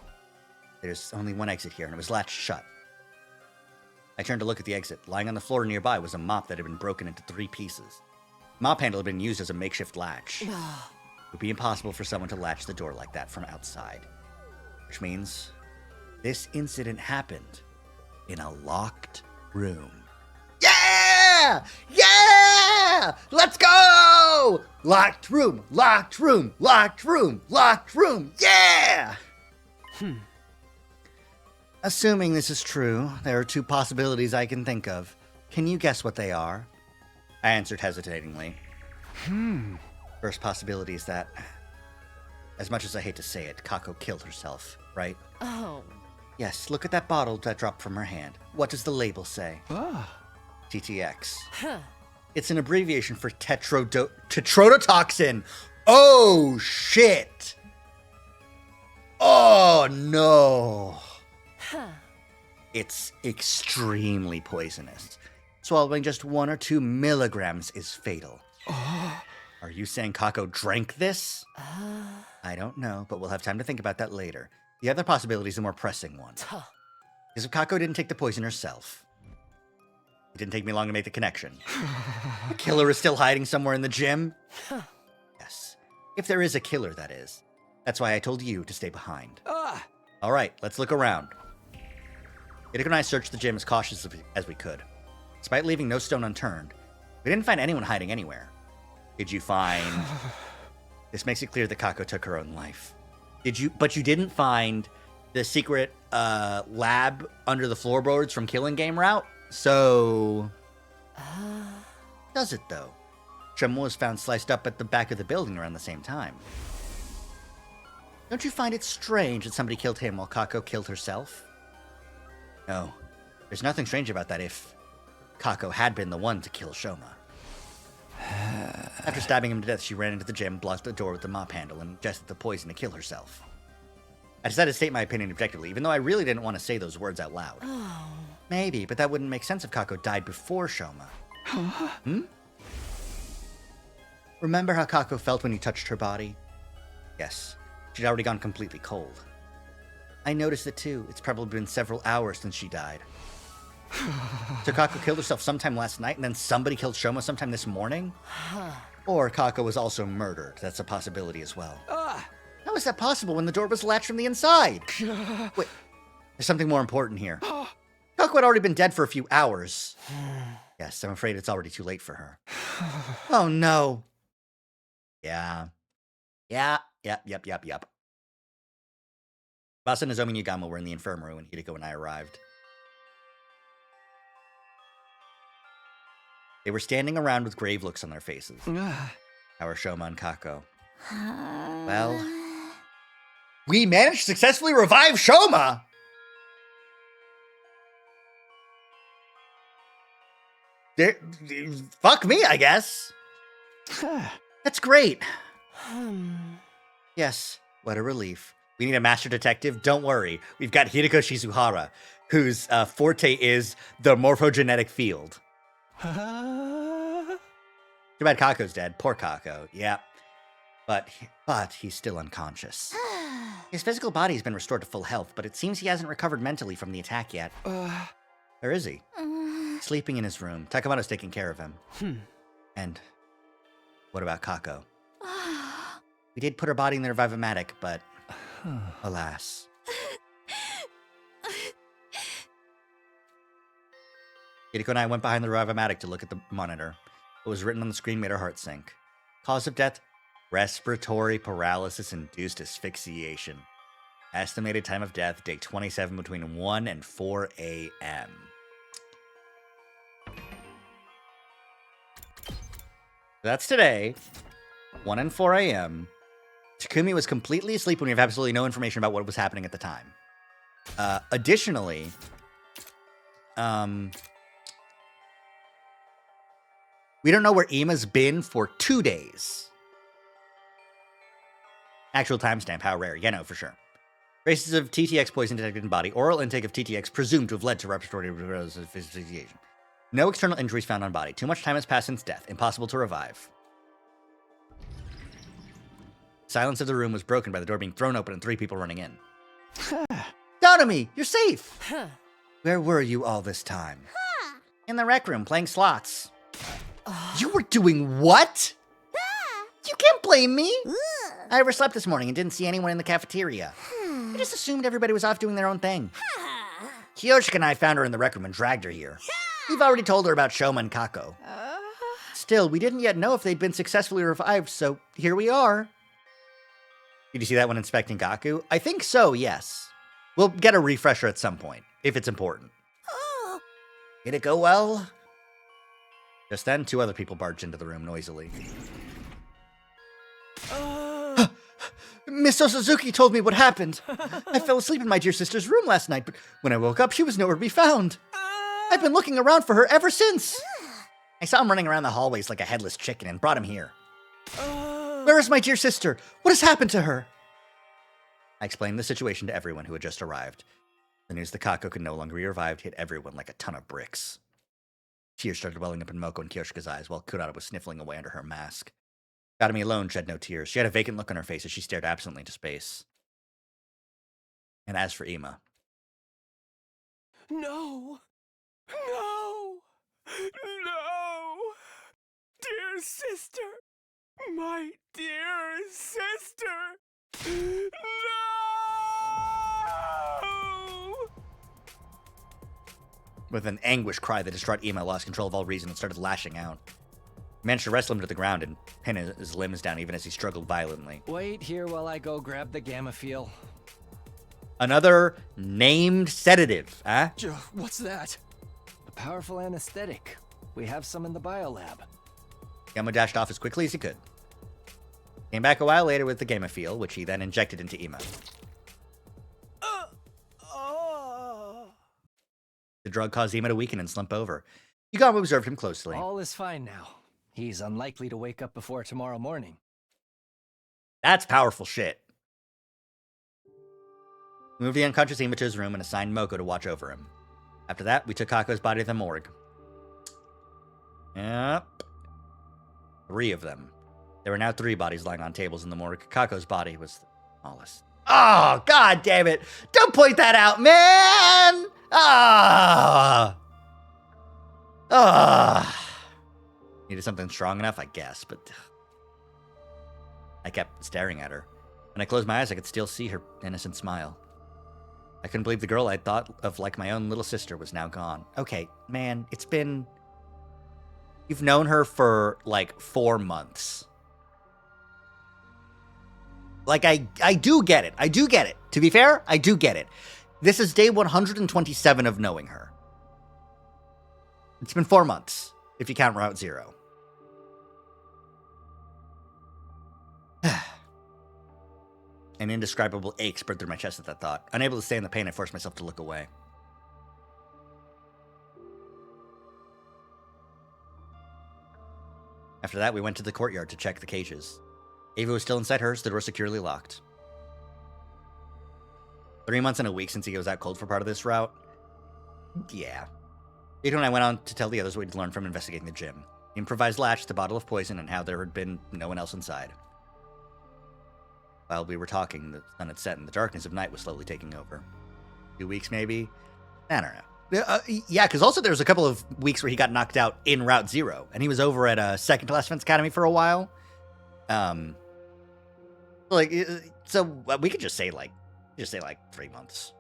There's only one exit here, and it was latched shut. I turned to look at the exit. Lying on the floor nearby was a mop that had been broken into 3 pieces. The mop handle had been used as a makeshift latch. It would be impossible for someone to latch the door like that from outside. Which means this incident happened in a locked room. Yeah! Yeah! Let's go! Locked room, locked room, locked room, locked room, yeah! Assuming this is true, there are 2 possibilities I can think of. Can you guess what they are? I answered hesitatingly. First possibility is that, as much as I hate to say it, Kako killed herself, right? Oh. Yes, look at that bottle that dropped from her hand. What does the label say? TTX. It's an abbreviation for tetrodotoxin. Oh, shit! Oh, no! It's extremely poisonous. Swallowing just 1 or 2 milligrams is fatal. Are you saying Kako drank this? I don't know, but we'll have time to think about that later. The other possibility is a more pressing one. Because if Kako didn't take the poison herself, it didn't take me long to make the connection. The killer is still hiding somewhere in the gym? Yes. If there is a killer, that is. That's why I told you to stay behind. All right, let's look around. Hideko and I searched the gym as cautiously as we could. Despite leaving no stone unturned, we didn't find anyone hiding anywhere. Did you find... This makes it clear that Kako took her own life. But you didn't find the secret lab under the floorboards from Killing Game route? So... Does it, though? Shoma was found sliced up at the back of the building around the same time. Don't you find it strange that somebody killed him while Kako killed herself? No. There's nothing strange about that if Kako had been the one to kill Shoma. After stabbing him to death, she ran into the gym, blocked the door with the mop handle, and ingested the poison to kill herself. I decided to state my opinion objectively, even though I really didn't want to say those words out loud. Maybe, but that wouldn't make sense if Kako died before Shoma. Remember how Kako felt when you touched her body? Yes, she'd already gone completely cold. I noticed it too. It's probably been several hours since she died. So Kako killed herself sometime last night, and then somebody killed Shoma sometime this morning? Or Kako was also murdered. That's a possibility as well. How is that possible when the door was latched from the inside? Wait, there's something more important here. Kako had already been dead for a few hours. Yes, I'm afraid it's already too late for her. Oh no. Yeah. Yep. Basa, Nozomi, and Yugamo were in the infirmary when Hideko and I arrived. They were standing around with grave looks on their faces. How are Shoma and Kako? Well, we managed to successfully revive Shoma! Fuck me, I guess. That's great. Yes, what a relief. We need a master detective. Don't worry. We've got Hideko Shizuhara, whose forte is the morphogenetic field. Too bad Kako's dead. Poor Kako. Yeah. But he's still unconscious. His physical body has been restored to full health, but it seems he hasn't recovered mentally from the attack yet. Where is he? Sleeping in his room. Takamano's taking care of him. And what about Kako? We did put her body in the Revive-O-Matic, but alas. Hideko and I went behind the Revive-O-Matic to look at the monitor. What was written on the screen made our heart sink. Cause of death? Respiratory paralysis-induced asphyxiation. Estimated time of death, day 27, between 1 and 4 a.m. That's today, 1 and 4 a.m. Takumi was completely asleep when we have absolutely no information about what was happening at the time. Additionally, we don't know where Ima's been for 2 days. Actual timestamp, how rare? Yeah, no, for sure. Traces of TTX poison detected in body. Oral intake of TTX presumed to have led to respiratory asphyxiation. No external injuries found on body. Too much time has passed since death. Impossible to revive. Silence of the room was broken by the door being thrown open and 3 people running in. Donomi, you're safe! Where were you all this time? In the rec room, playing slots. You were doing what? You can't blame me. I overslept this morning and didn't see anyone in the cafeteria. I just assumed everybody was off doing their own thing. Kiyoshika and I found her in the rec room and dragged her here. We've already told her about Shoma and Kako. Still, we didn't yet know if they'd been successfully revived, so here we are. Did you see that when inspecting Gaku? I think so, yes. We'll get a refresher at some point, if it's important. Did it go well? Just then, 2 other people barged into the room noisily. Miss Osazuki told me what happened. I fell asleep in my dear sister's room last night, but when I woke up, she was nowhere to be found. I've been looking around for her ever since. I saw him running around the hallways like a headless chicken and brought him here. Where is my dear sister? What has happened to her? I explained the situation to everyone who had just arrived. The news that Kako could no longer be revived hit everyone like a ton of bricks. Tears started welling up in Moko and Kyoshika's eyes while Kurata was sniffling away under her mask. Akademi alone shed no tears. She had a vacant look on her face as she stared absently into space. And as for Ima... No! No! No! Dear sister! My dear sister! No! With an anguish cry, the distraught Ima lost control of all reason and started lashing out. He managed to wrestle him to the ground and pin his limbs down even as he struggled violently. Wait here while I go grab the Gamma-Feel. Another named sedative, huh? What's that? A powerful anesthetic. We have some in the biolab. Gamma dashed off as quickly as he could. Came back a while later with the Gamma-Feel, which he then injected into Ima. The drug caused Ima to weaken and slump over. Yugamo observed him closely. All is fine now. He's unlikely to wake up before tomorrow morning. That's powerful shit. We moved the unconscious Ima to his room and assigned Moko to watch over him. After that, we took Kako's body to the morgue. Yep. 3 of them. There were now 3 bodies lying on tables in the morgue. Kako's body was the smallest. Oh, god damn it! Don't point that out, man! Needed something strong enough, I guess, but... I kept staring at her. When I closed my eyes, I could still see her innocent smile. I couldn't believe the girl I'd thought of like my own little sister was now gone. Okay, man, it's been... You've known her for, like, 4 months. Like, I do get it. I do get it. To be fair, I do get it. This is day 127 of knowing her. It's been 4 months, if you count Route 0. An indescribable ache spread through my chest at that thought. Unable to stand the pain, I forced myself to look away. After that, we went to the courtyard to check the cages. Ava was still inside hers, the door securely locked. 3 months and a week since he was out cold for part of this route. Yeah. Ito and I went on to tell the others what we'd learned from investigating the gym. The improvised latch, the bottle of poison, and how there had been no one else inside. While we were talking, the sun had set and the darkness of night was slowly taking over. 2 weeks, maybe? I don't know. Yeah, because also there was a couple of weeks where he got knocked out in Route Zero, and he was over at Second Class Defense Academy for a while. So we could just say like 3 months.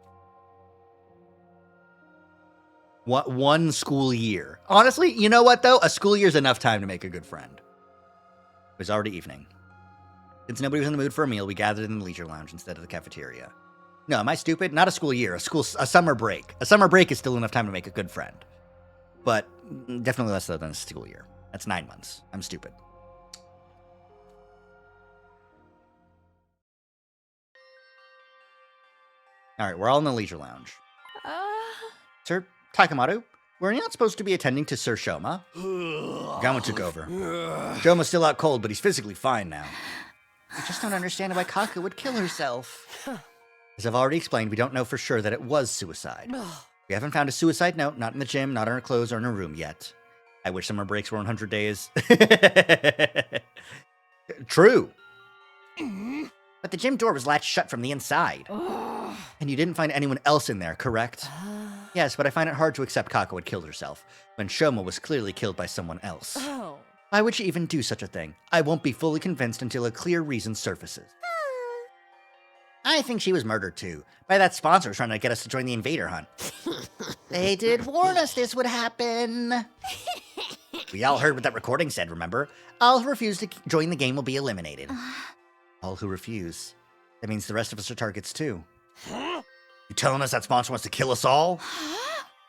One school year. Honestly, you know what though? A school year is enough time to make a good friend. It was already evening. Since nobody was in the mood for a meal, we gathered in the leisure lounge instead of the cafeteria. No, am I stupid? Not a school year, a summer break. A summer break is still enough time to make a good friend. But definitely less than a school year. That's 9 months. I'm stupid. Alright, we're all in the leisure lounge. Sir Takemoto, we're not supposed to be attending to Sir Shoma. Gama took over. Shoma's still out cold, but he's physically fine now. I just don't understand why Kaku would kill herself. As I've already explained, we don't know for sure that it was suicide. We haven't found a suicide note, not in the gym, not in her clothes, or in her room yet. I wish summer breaks were 100 days. True. But the gym door was latched shut from the inside. And you didn't find anyone else in there, correct? Yes, but I find it hard to accept Kaku had killed herself, when Shoma was clearly killed by someone else. Why would she even do such a thing? I won't be fully convinced until a clear reason surfaces. I think she was murdered too, by that sponsor trying to get us to join the invader hunt. They did warn us this would happen. We all heard what that recording said, remember? All who refuse to join the game will be eliminated. All who refuse. That means the rest of us are targets too. You telling us that sponsor wants to kill us all?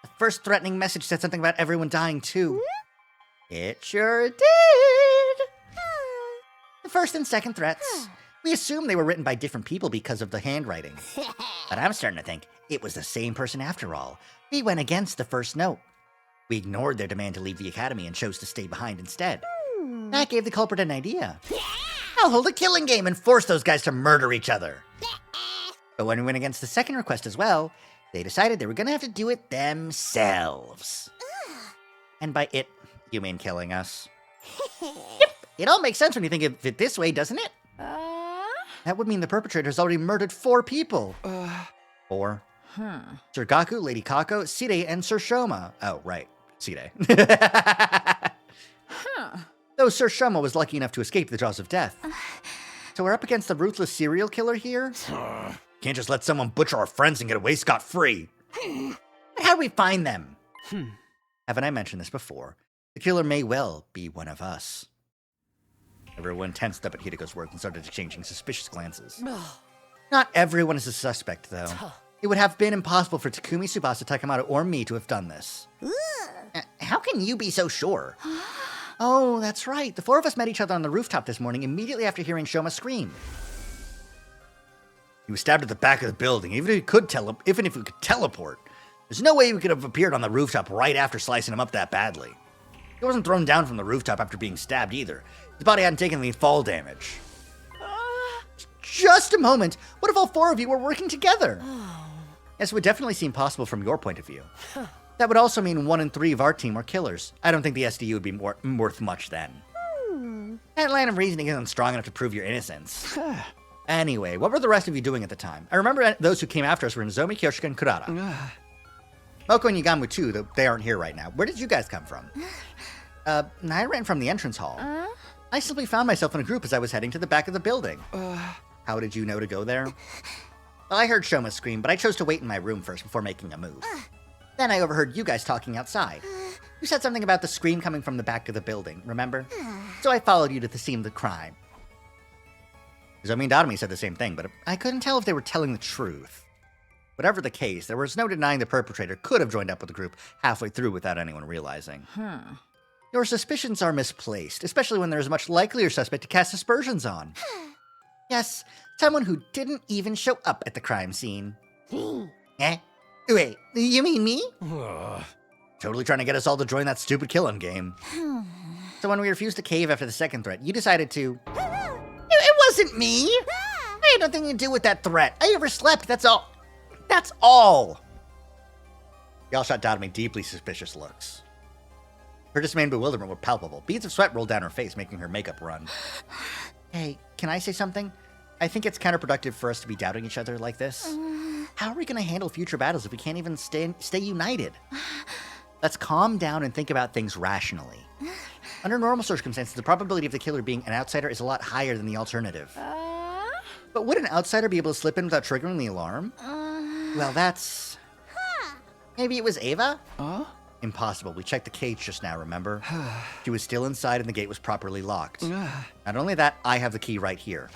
The first threatening message said something about everyone dying too. It sure did. The first and second threats. We assumed they were written by different people because of the handwriting. But I'm starting to think it was the same person after all. We went against the first note. We ignored their demand to leave the academy and chose to stay behind instead. That gave the culprit an idea. I'll hold a killing game and force those guys to murder each other. But when we went against the second request as well, they decided they were going to have to do it themselves. And by it, you mean killing us? Yep, it all makes sense when you think of it this way, doesn't it? That would mean the perpetrator's already murdered 4 people. 4? Sir Gaku, Lady Kako, Side, and Sir Shoma. Oh, right. Side. Though Sir Shoma was lucky enough to escape the jaws of death. So we're up against the ruthless serial killer here? Can't just let someone butcher our friends and get away scot-free. But how do we find them? Haven't I mentioned this before? The killer may well be one of us. Everyone tensed up at Hideko's words and started exchanging suspicious glances. Not everyone is a suspect, though. It would have been impossible for Takumi, Tsubasa, Takemoto, or me to have done this. How can you be so sure? Oh, that's right. The 4 of us met each other on the rooftop this morning immediately after hearing Shoma scream. He was stabbed at the back of the building, even if we could teleport. There's no way we could have appeared on the rooftop right after slicing him up that badly. He wasn't thrown down from the rooftop after being stabbed either. His body hadn't taken any fall damage. Just a moment. What if all 4 of you were working together? Yes, it would definitely seem possible from your point of view. That would also mean 1 in 3 of our team were killers. I don't think the SDU would be worth much then. That line of reasoning isn't strong enough to prove your innocence. Anyway, what were the rest of you doing at the time? I remember those who came after us were Nozomi, Kyoshika, and Kurata. Moko and Yagamu too, though they aren't here right now. Where did you guys come from? I ran from the entrance hall. I simply found myself in a group as I was heading to the back of the building. How did you know to go there? Well, I heard Shoma scream, but I chose to wait in my room first before making a move. Then I overheard you guys talking outside. You said something about the scream coming from the back of the building, remember? So I followed you to the scene of the crime. Nozomi and Dadami said the same thing, but I couldn't tell if they were telling the truth. Whatever the case, there was no denying the perpetrator could have joined up with the group halfway through without anyone realizing. Your suspicions are misplaced, especially when there's a much likelier suspect to cast aspersions on. Yes, someone who didn't even show up at the crime scene. Eh? Wait, you mean me? Totally trying to get us all to join that stupid killing game. So when we refused to cave after the second threat, you decided to... It wasn't me! I had nothing to do with that threat. I overslept, that's all. That's all! Y'all shot down at me deeply suspicious looks. Her dismay and bewilderment were palpable. Beads of sweat rolled down her face, making her makeup run. Hey, can I say something? I think it's counterproductive for us to be doubting each other like this. How are we going to handle future battles if we can't even stay united? Let's calm down and think about things rationally. Under normal circumstances, the probability of the killer being an outsider is a lot higher than the alternative. But would an outsider be able to slip in without triggering the alarm? Well, that's... Maybe it was Ava? Impossible. We checked the cage just now, remember? She was still inside and the gate was properly locked. Not only that, I have the key right here.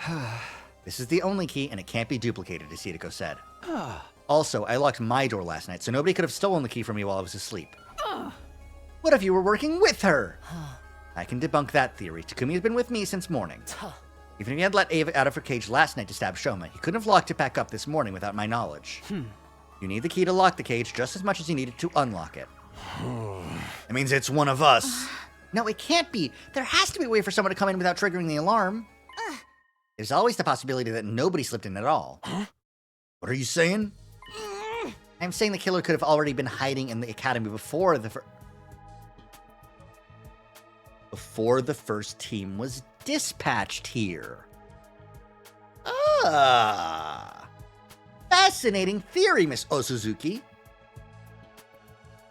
This is the only key and it can't be duplicated, as Hideko said. Also, I locked my door last night, so nobody could have stolen the key from me while I was asleep. What if you were working with her? I can debunk that theory. Takumi has been with me since morning. Even if he had let Ava out of her cage last night to stab Shoma, he couldn't have locked it back up this morning without my knowledge. You need the key to lock the cage just as much as you needed to unlock it. That means it's one of us. No, it can't be. There has to be a way for someone to come in without triggering the alarm. There's always the possibility that nobody slipped in at all. What are you saying? I'm saying the killer could have already been hiding in the academy before the first team was dispatched here. Fascinating theory, Miss Osuzuki.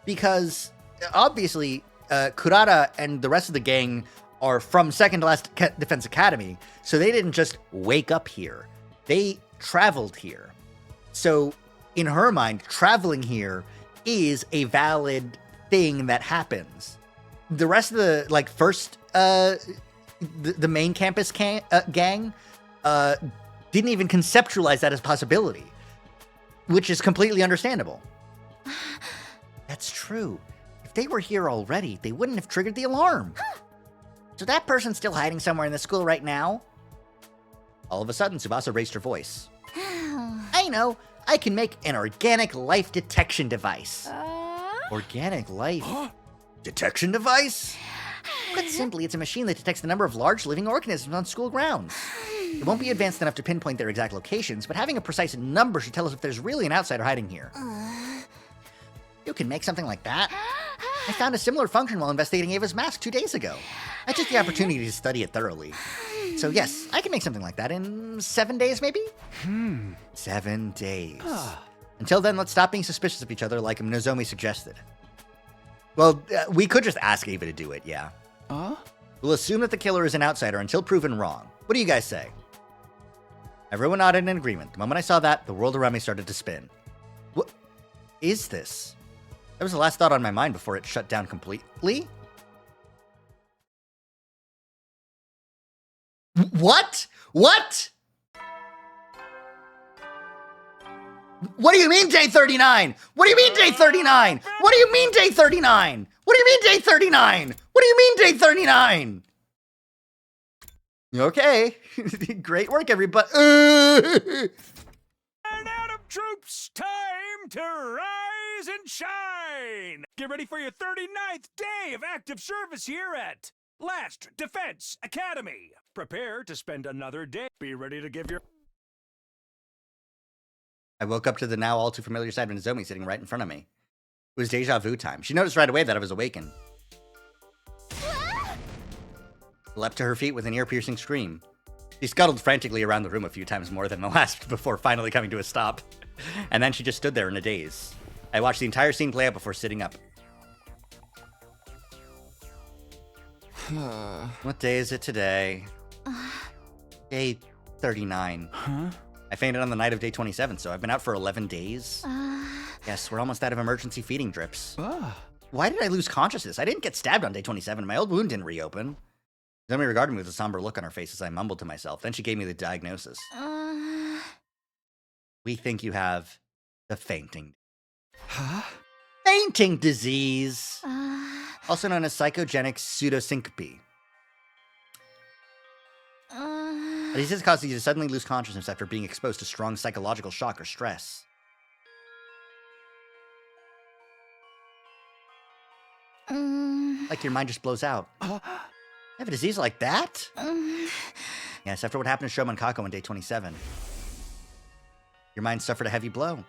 Because, obviously, Kurata and the rest of the gang are from Second to Last Defense Academy, so they didn't just wake up here. They traveled here. So, in her mind, traveling here is a valid thing that happens. The rest of the, first, the main campus gang, didn't even conceptualize that as a possibility, which is completely understandable. That's true. If they were here already, they wouldn't have triggered the alarm. So that person's still hiding somewhere in the school right now? All of a sudden, Tsubasa raised her voice. I know. I can make an organic life detection device. Organic life detection device? Put simply, it's a machine that detects the number of large living organisms on school grounds. It won't be advanced enough to pinpoint their exact locations, but having a precise number should tell us if there's really an outsider hiding here. You can make something like that? I found a similar function while investigating Ava's mask 2 days ago. I took the opportunity to study it thoroughly. So yes, I can make something like that in 7 days, maybe? 7 days. Until then, let's stop being suspicious of each other like Nozomi suggested. Well, we could just ask Ava to do it, yeah. We'll assume that the killer is an outsider until proven wrong. What do you guys say? Everyone nodded in agreement. The moment I saw that, the world around me started to spin. What is this? That was the last thought on my mind before it shut down completely. What? What? What do you mean day 39? What do you mean day 39? What do you mean day 39? What do you mean day 39? What do you mean day 39? Okay. Great work, everybody. And Atom Troops, time to rise and shine! Get ready for your 39th day of active service here at Last Defense Academy. Prepare to spend another day. Be ready to give your... I woke up to the now all too familiar sight of Nozomi sitting right in front of me. It was deja vu time. She noticed right away that I was awakened. Leapt to her feet with an ear-piercing scream. She scuttled frantically around the room a few times more than the last before finally coming to a stop. And then she just stood there in a daze. I watched the entire scene play out before sitting up. What day is it today? Day 39. I fainted on the night of day 27, so I've been out for 11 days. Yes, we're almost out of emergency feeding drips. Why did I lose consciousness? I didn't get stabbed on day 27. My old wound didn't reopen. Nozomi regarded me with a somber look on her face as I mumbled to myself. Then she gave me the diagnosis. We think you have the fainting. Fainting disease! Also known as psychogenic pseudosyncope. A disease causes you to suddenly lose consciousness after being exposed to strong psychological shock or stress. Like your mind just blows out. have a disease like that? Yes, after what happened to Shoma and Kako on day 27. Your mind suffered a heavy blow. And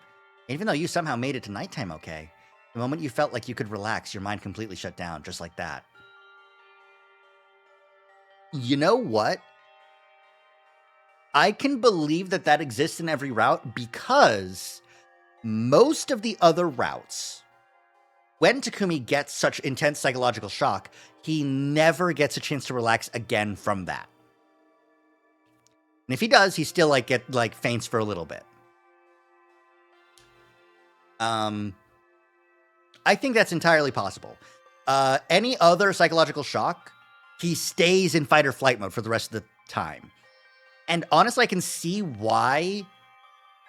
even though you somehow made it to nighttime okay, the moment you felt like you could relax, your mind completely shut down, just like that. You know what? I can believe that that exists in every route because most of the other routes, when Takumi gets such intense psychological shock, he never gets a chance to relax again from that. And if he does, he still faints for a little bit. I think that's entirely possible. Any other psychological shock, he stays in fight or flight mode for the rest of the time. And honestly, I can see why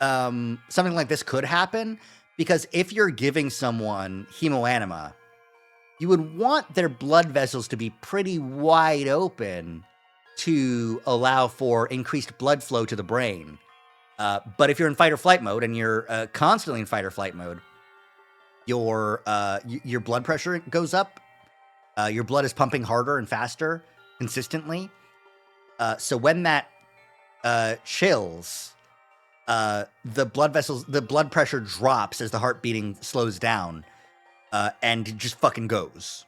something like this could happen, because if you're giving someone hemoanima, you would want their blood vessels to be pretty wide open to allow for increased blood flow to the brain. But if you're in fight or flight mode and you're constantly in fight or flight mode, your blood pressure goes up. Your blood is pumping harder and faster consistently. So when that chills, the blood pressure drops as the heart beating slows down, and it just fucking goes.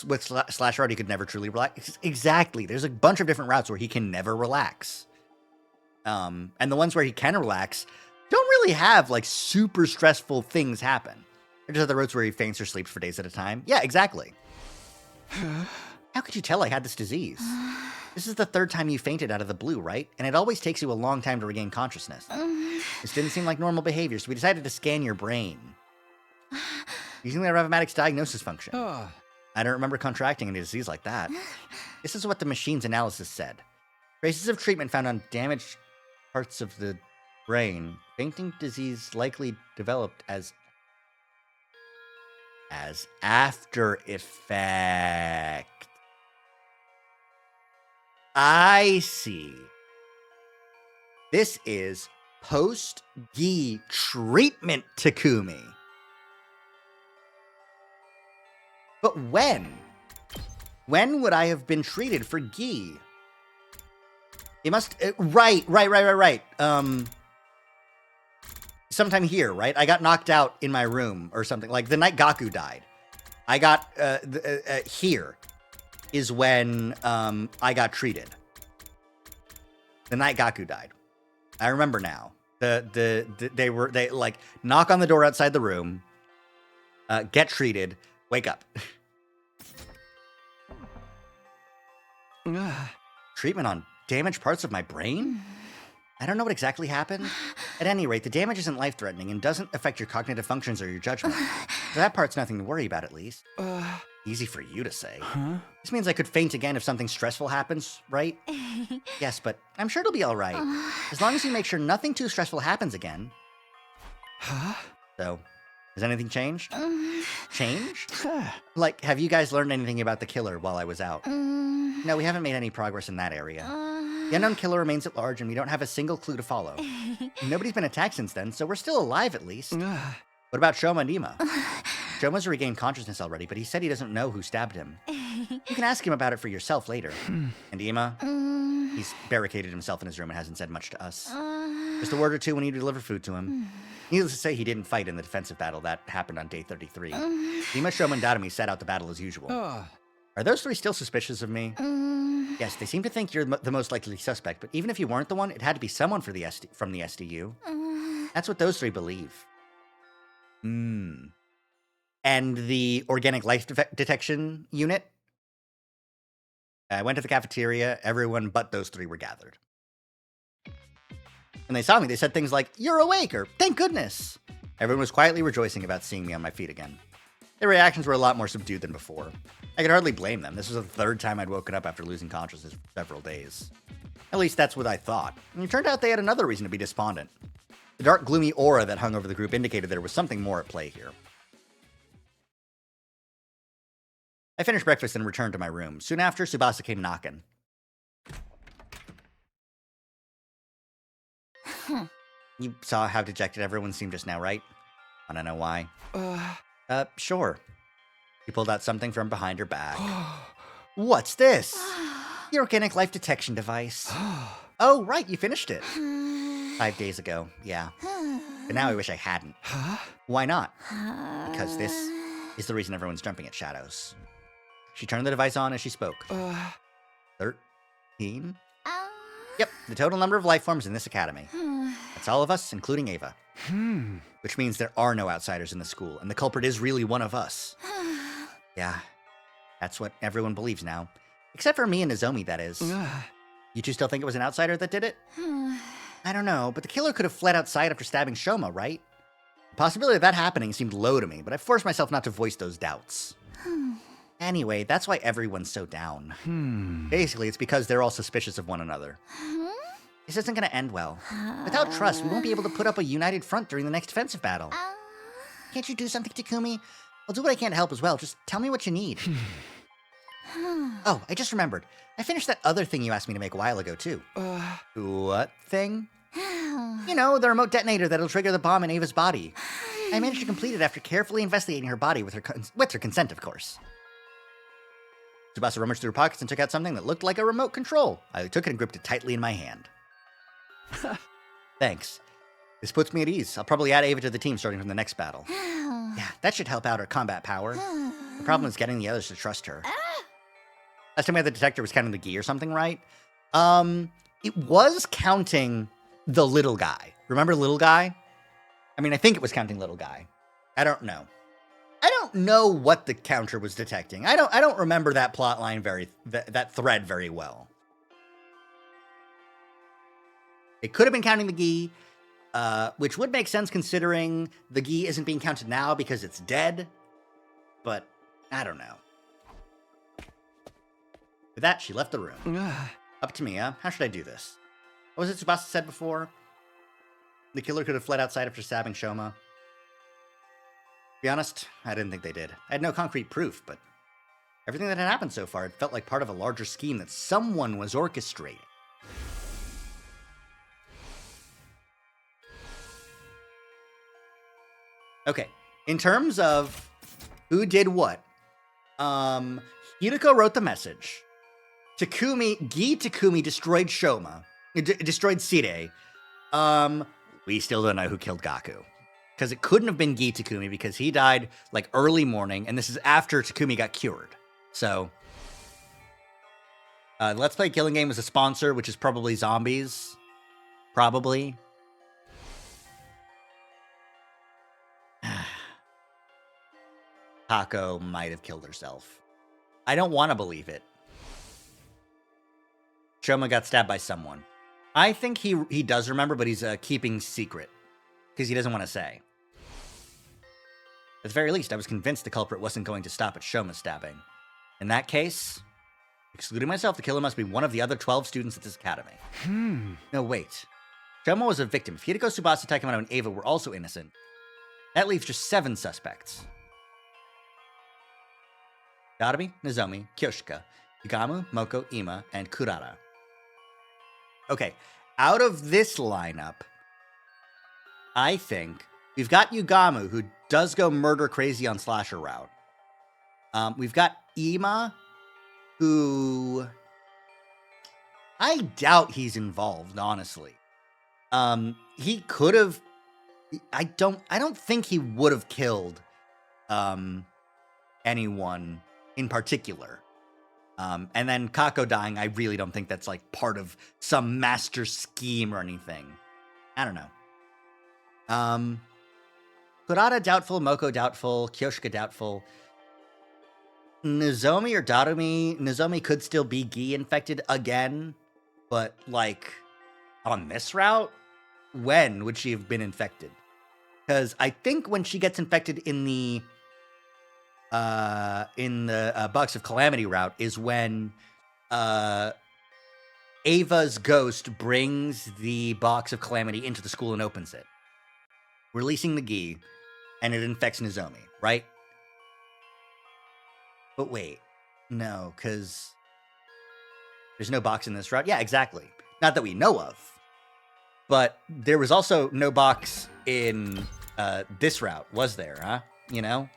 With Slasher Art, he could never truly relax. Exactly. There's a bunch of different routes where he can never relax. And the ones where he can relax don't really have like super stressful things happen. There's just other routes where he faints or sleeps for days at a time. Yeah, exactly. How could you tell I had this disease? This is the third time you fainted out of the blue, right? And it always takes you a long time to regain consciousness. This didn't seem like normal behavior, so we decided to scan your brain. Using the Revomatics diagnosis function. I don't remember contracting any disease like that. This is what the machine's analysis said. Traces of treatment found on damaged parts of the brain. Fainting disease likely developed as after effect. I see. This is post-Gi treatment Takumi. But when? When would I have been treated for Gi? It must... Right. Sometime here, right? I got knocked out in my room or something. Like, the night Gaku died. I got... here is when I got treated. The night Gaku died. I remember now. They like knock on the door outside the room, get treated, wake up. Treatment on damaged parts of my brain? I don't know what exactly happened. At any rate, the damage isn't life-threatening and doesn't affect your cognitive functions or your judgment. So that part's nothing to worry about, at least. Easy for you to say. This means I could faint again if something stressful happens, right? Yes, but I'm sure it'll be all right. As long as you make sure nothing too stressful happens again. So, has anything changed? Changed? Like, have you guys learned anything about the killer while I was out? No, we haven't made any progress in that area. The unknown killer remains at large, and we don't have a single clue to follow. Nobody's been attacked since then, so we're still alive at least. What about Shoma and Ima? Shoma's regained consciousness already, but he said he doesn't know who stabbed him. You can ask him about it for yourself later. And Ima? He's barricaded himself in his room and hasn't said much to us. Just a word or two when you deliver food to him. Needless to say, he didn't fight in the defensive battle that happened on day 33. Ima, Shoma, and Dadami sat out the battle as usual. Are those three still suspicious of me? Yes, they seem to think you're the most likely suspect, but even if you weren't the one, it had to be someone from the SDU. That's what those three believe. And the organic life detection unit? I went to the cafeteria, everyone but those three were gathered. When they saw me, they said things like, "You're awake," or "Thank goodness." Everyone was quietly rejoicing about seeing me on my feet again. Their reactions were a lot more subdued than before. I could hardly blame them. This was the third time I'd woken up after losing consciousness for several days. At least that's what I thought. And it turned out they had another reason to be despondent. The dark, gloomy aura that hung over the group indicated there was something more at play here. I finished breakfast and returned to my room. Soon after, Tsubasa came knocking. You saw how dejected everyone seemed just now, right? Wanna know why? Sure. She pulled out something from behind her back. What's this? The organic life detection device. Oh, right, you finished it. 5 days ago, yeah. But now I wish I hadn't. Why not? Because this is the reason everyone's jumping at Shadows. She turned the device on as she spoke. 13? Yep, the total number of life forms in this academy. That's all of us, including Ava. Which means there are no outsiders in the school, and the culprit is really one of us. Yeah, that's what everyone believes now. Except for me and Nozomi, that is. You two still think it was an outsider that did it? I don't know, but the killer could have fled outside after stabbing Shoma, right? The possibility of that happening seemed low to me, but I forced myself not to voice those doubts. Anyway, that's why everyone's so down. Basically, it's because they're all suspicious of one another. This isn't going to end well. Without trust, we won't be able to put up a united front during the next defensive battle. Can't you do something, Takumi? I'll do what I can to help as well. Just tell me what you need. Oh, I just remembered. I finished that other thing you asked me to make a while ago, too. What thing? You know, the remote detonator that'll trigger the bomb in Ava's body. I managed to complete it after carefully investigating her body with her consent, of course. Tsubasa rummaged through her pockets and took out something that looked like a remote control. I took it and gripped it tightly in my hand. Thanks. This puts me at ease. I'll probably add Ava to the team starting from the next battle. Yeah, that should help out her combat power. The problem is getting the others to trust her. Last time we had the detector was counting the gi or something, right? It was counting the little guy. Remember little guy? I mean, I think it was counting little guy. I don't know. I don't know what the counter was detecting. I don't remember that plot line that thread very well. It could have been counting the gi, which would make sense considering the gi isn't being counted now because it's dead. But I don't know. With that, she left the room. Up to me, huh? How should I do this? What was it Tsubasa said before? The killer could have fled outside after stabbing Shoma. To be honest, I didn't think they did. I had no concrete proof, but everything that had happened so far, it felt like part of a larger scheme that someone was orchestrating. Okay, in terms of who did what, Hideko wrote the message. Gi Takumi destroyed Shoma, destroyed Side. We still don't know who killed Gaku. Because it couldn't have been Gi Takumi because he died like early morning, and this is after Takumi got cured. So, Let's Play Killing Game was a sponsor, which is probably zombies. Probably. Tako might have killed herself. I don't want to believe it. Shoma got stabbed by someone. I think he does remember, but he's keeping secret. Because he doesn't want to say. At the very least, I was convinced the culprit wasn't going to stop at Shoma's stabbing. In that case, excluding myself, the killer must be one of the other 12 students at this academy. No, wait. Shoma was a victim. If Hideko, Tsubasa, Takemono, and Ava were also innocent, that leaves just 7 suspects. Darumi, Nozomi, Kyoshika, Yugamu, Moko, Ima, and Kurara. Okay, out of this lineup, I think we've got Yugamu, who does go murder crazy on slasher route. We've got Ima, who I doubt he's involved, honestly. He could have. I don't think he would have killed anyone in particular. And then Kako dying, I really don't think that's like part of some master scheme or anything. I don't know. Kurara doubtful, Moko doubtful, Kyoshika doubtful. Nozomi or Darumi, Nozomi could still be Gi infected again, but like on this route, when would she have been infected? Because I think when she gets infected in the Box of Calamity route is when Ava's ghost brings the Box of Calamity into the school and opens it, releasing the Gi, and it infects Nozomi, right? But wait, no, because there's no box in this route. Yeah, exactly. Not that we know of. But there was also no box in this route, was there, huh? You know?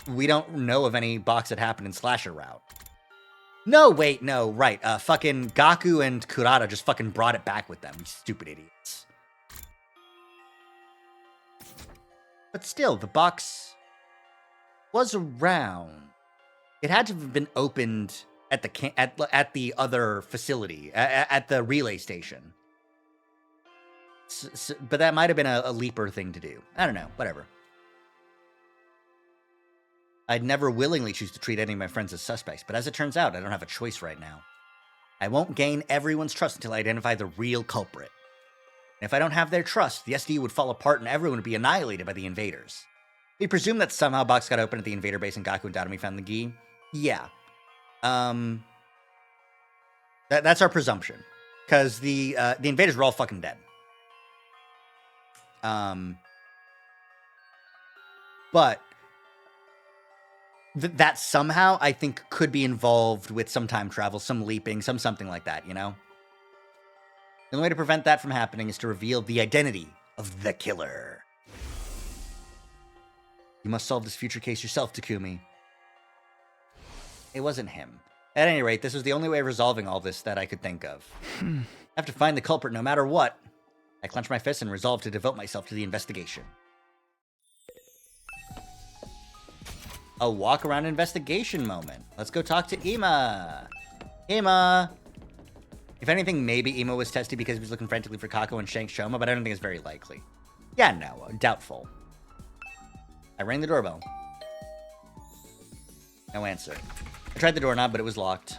We don't know of any box that happened in Slasher route. No, wait, no, right. Fucking Gaku and Kurata just fucking brought it back with them, you stupid idiots. But still, the box was around. It had to have been opened at the other facility, at the relay station. But that might have been a leaper thing to do. I don't know, whatever. I'd never willingly choose to treat any of my friends as suspects, but as it turns out, I don't have a choice right now. I won't gain everyone's trust until I identify the real culprit. And if I don't have their trust, the SDU would fall apart and everyone would be annihilated by the invaders. We presume that somehow box got open at the invader base and Gaku and Dadami found the gi. Yeah. That's our presumption. Because the invaders were all fucking dead. But that somehow, I think, could be involved with some time travel, some leaping, something like that, you know? The only way to prevent that from happening is to reveal the identity of the killer. You must solve this future case yourself, Takumi. It wasn't him. At any rate, this was the only way of resolving all this that I could think of. I have to find the culprit no matter what. I clench my fists and resolve to devote myself to the investigation. A walk-around investigation moment. Let's go talk to Ima. Ima! If anything, maybe Ima was tested because he was looking frantically for Kako and Shanks Shoma, but I don't think it's very likely. Yeah, no, doubtful. I rang the doorbell. No answer. I tried the doorknob, but it was locked.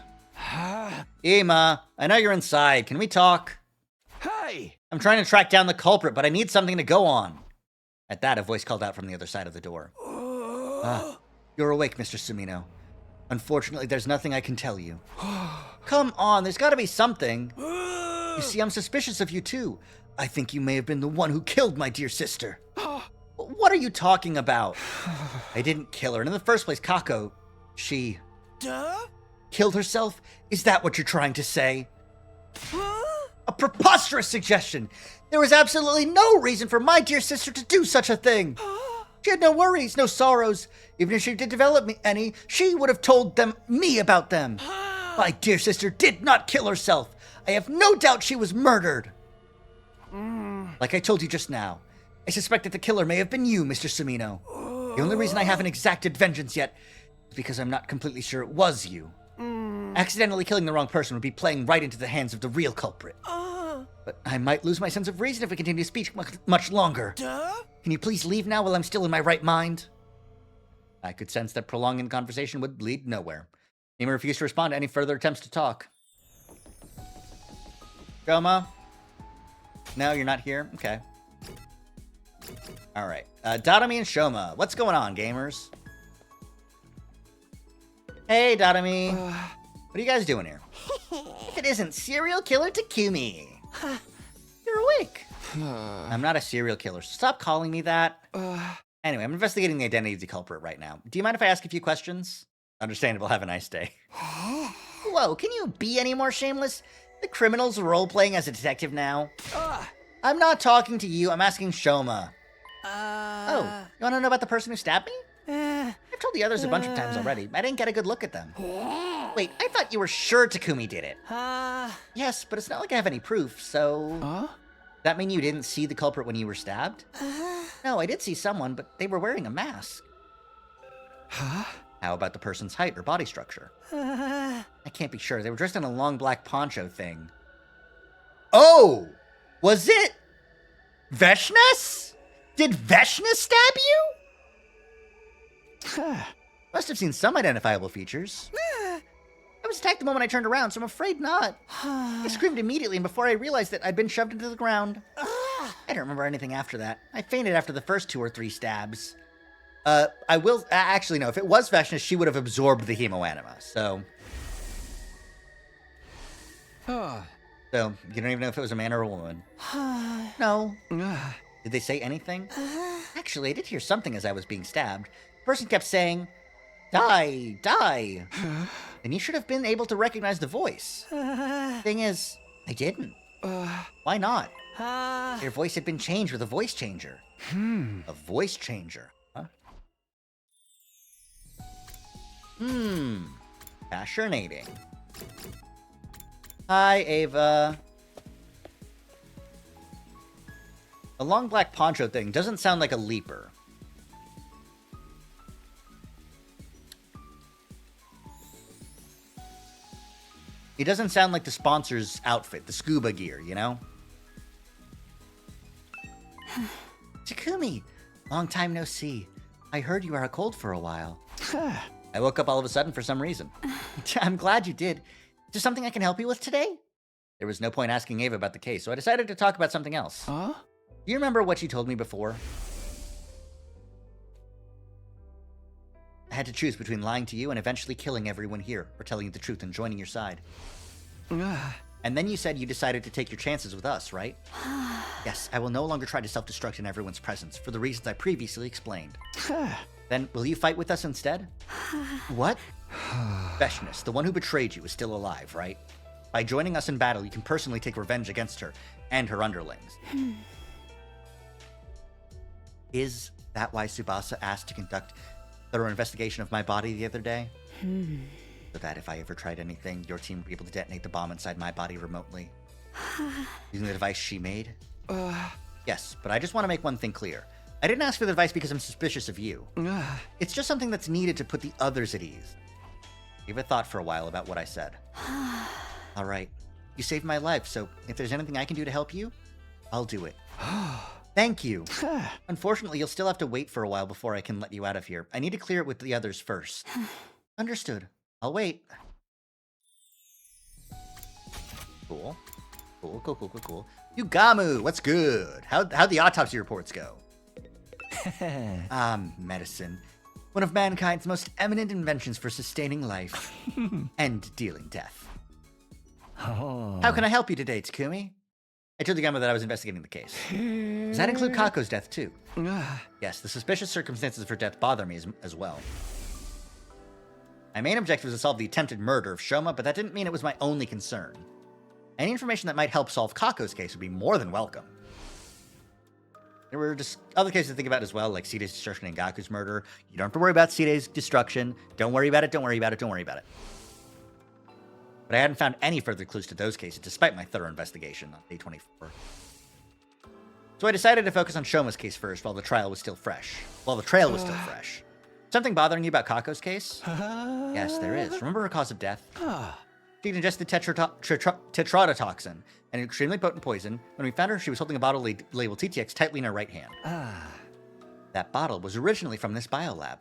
Ima, I know you're inside. Can we talk? Hey! I'm trying to track down the culprit, but I need something to go on. At that, a voice called out from the other side of the door. You're awake, Mr. Sumino. Unfortunately, there's nothing I can tell you. Come on, there's gotta be something. You see, I'm suspicious of you too. I think you may have been the one who killed my dear sister. What are you talking about? I didn't kill her, and in the first place, Kako, she... killed herself? Is that what you're trying to say? A preposterous suggestion! There was absolutely no reason for my dear sister to do such a thing! She had no worries, no sorrows. Even if she did develop any, she would have told me about them. My dear sister did not kill herself. I have no doubt she was murdered. Like I told you just now, I suspect that the killer may have been you, Mr. Sumino. The only reason I haven't exacted vengeance yet is because I'm not completely sure it was you. Accidentally killing the wrong person would be playing right into the hands of the real culprit. But I might lose my sense of reason if we continue to speak much longer. Can you please leave now while I'm still in my right mind? I could sense that prolonging the conversation would lead nowhere. Ima refused to respond to any further attempts to talk. Shoma? No, you're not here? Okay. Alright. Dadami and Shoma. What's going on, gamers? Hey, Dadami. What are you guys doing here? If it isn't serial killer Takumi. You're awake. I'm not a serial killer, so stop calling me that. Anyway, I'm investigating the identity of the culprit right now. Do you mind if I ask a few questions? Understandable, have a nice day. Whoa, can you be any more shameless? The criminal's role-playing as a detective now. I'm not talking to you, I'm asking Shoma. Oh, you want to know about the person who stabbed me? I've told the others a bunch of times already. I didn't get a good look at them. Wait, I thought you were sure Takumi did it. Yes, but it's not like I have any proof, so... That mean you didn't see the culprit when you were stabbed? No, I did see someone, but they were wearing a mask. How about the person's height or body structure? I can't be sure. They were dressed in a long black poncho thing. Oh! Was it... Veshnes? Did Veshnes stab you? Must have seen some identifiable features. I was attacked the moment I turned around, so I'm afraid not. I screamed immediately, and before I realized it, I'd been shoved into the ground. I don't remember anything after that. I fainted after the first 2 or 3 stabs. I will... actually, no. If it was Veshnes, she would have absorbed the hemoanima, so... So, you don't even know if it was a man or a woman. No. Did they say anything? Actually, I did hear something as I was being stabbed. The person kept saying, "Die, die." And you should have been able to recognize the voice. Thing is, I didn't. Why not? Your voice had been changed with a voice changer. A voice changer, huh? Fascinating. Hi, Ava. The long black poncho thing doesn't sound like a leaper. He doesn't sound like the sponsor's outfit, the scuba gear, you know? Takumi, long time no see. I heard you were a cold for a while. I woke up all of a sudden for some reason. I'm glad you did. Is there something I can help you with today? There was no point asking Ava about the case, so I decided to talk about something else. Huh? Do you remember what you told me before? I had to choose between lying to you and eventually killing everyone here, or telling you the truth and joining your side. And then you said you decided to take your chances with us, right? Yes, I will no longer try to self-destruct in everyone's presence, for the reasons I previously explained. Then, will you fight with us instead? What? Veshness, the one who betrayed you, is still alive, right? By joining us in battle, you can personally take revenge against her and her underlings. Is that why Tsubasa asked to conduct a thorough investigation of my body the other day? So that if I ever tried anything, your team would be able to detonate the bomb inside my body remotely. Using the device she made? Yes, but I just want to make one thing clear. I didn't ask for the device because I'm suspicious of you. It's just something that's needed to put the others at ease. Give a thought for a while about what I said. All right. You saved my life, so if there's anything I can do to help you, I'll do it. Thank you. Unfortunately, you'll still have to wait for a while before I can let you out of here. I need to clear it with the others first. Understood. I'll wait. Cool. Cool. Yugamu, what's good? How'd the autopsy reports go? Medicine. One of mankind's most eminent inventions for sustaining life and dealing death. How can I help you today, Takumi? I told Yugamu that I was investigating the case. Does that include Kako's death, too? Yes, the suspicious circumstances for death bother me as well. My main objective was to solve the attempted murder of Shoma, but that didn't mean it was my only concern. Any information that might help solve Kako's case would be more than welcome. There were just other cases to think about as well, like Sidei's destruction and Gaku's murder. You don't have to worry about Sidei's destruction. Don't worry about it, don't worry about it, don't worry about it. But I hadn't found any further clues to those cases, despite my thorough investigation on day 24. So I decided to focus on Shoma's case first, while the trail was still fresh. Something bothering you about Kako's case? Yes, there is. Remember her cause of death? She ingested tetrodotoxin, an extremely potent poison. When we found her, she was holding a bottle labeled TTX tightly in her right hand. That bottle was originally from this biolab.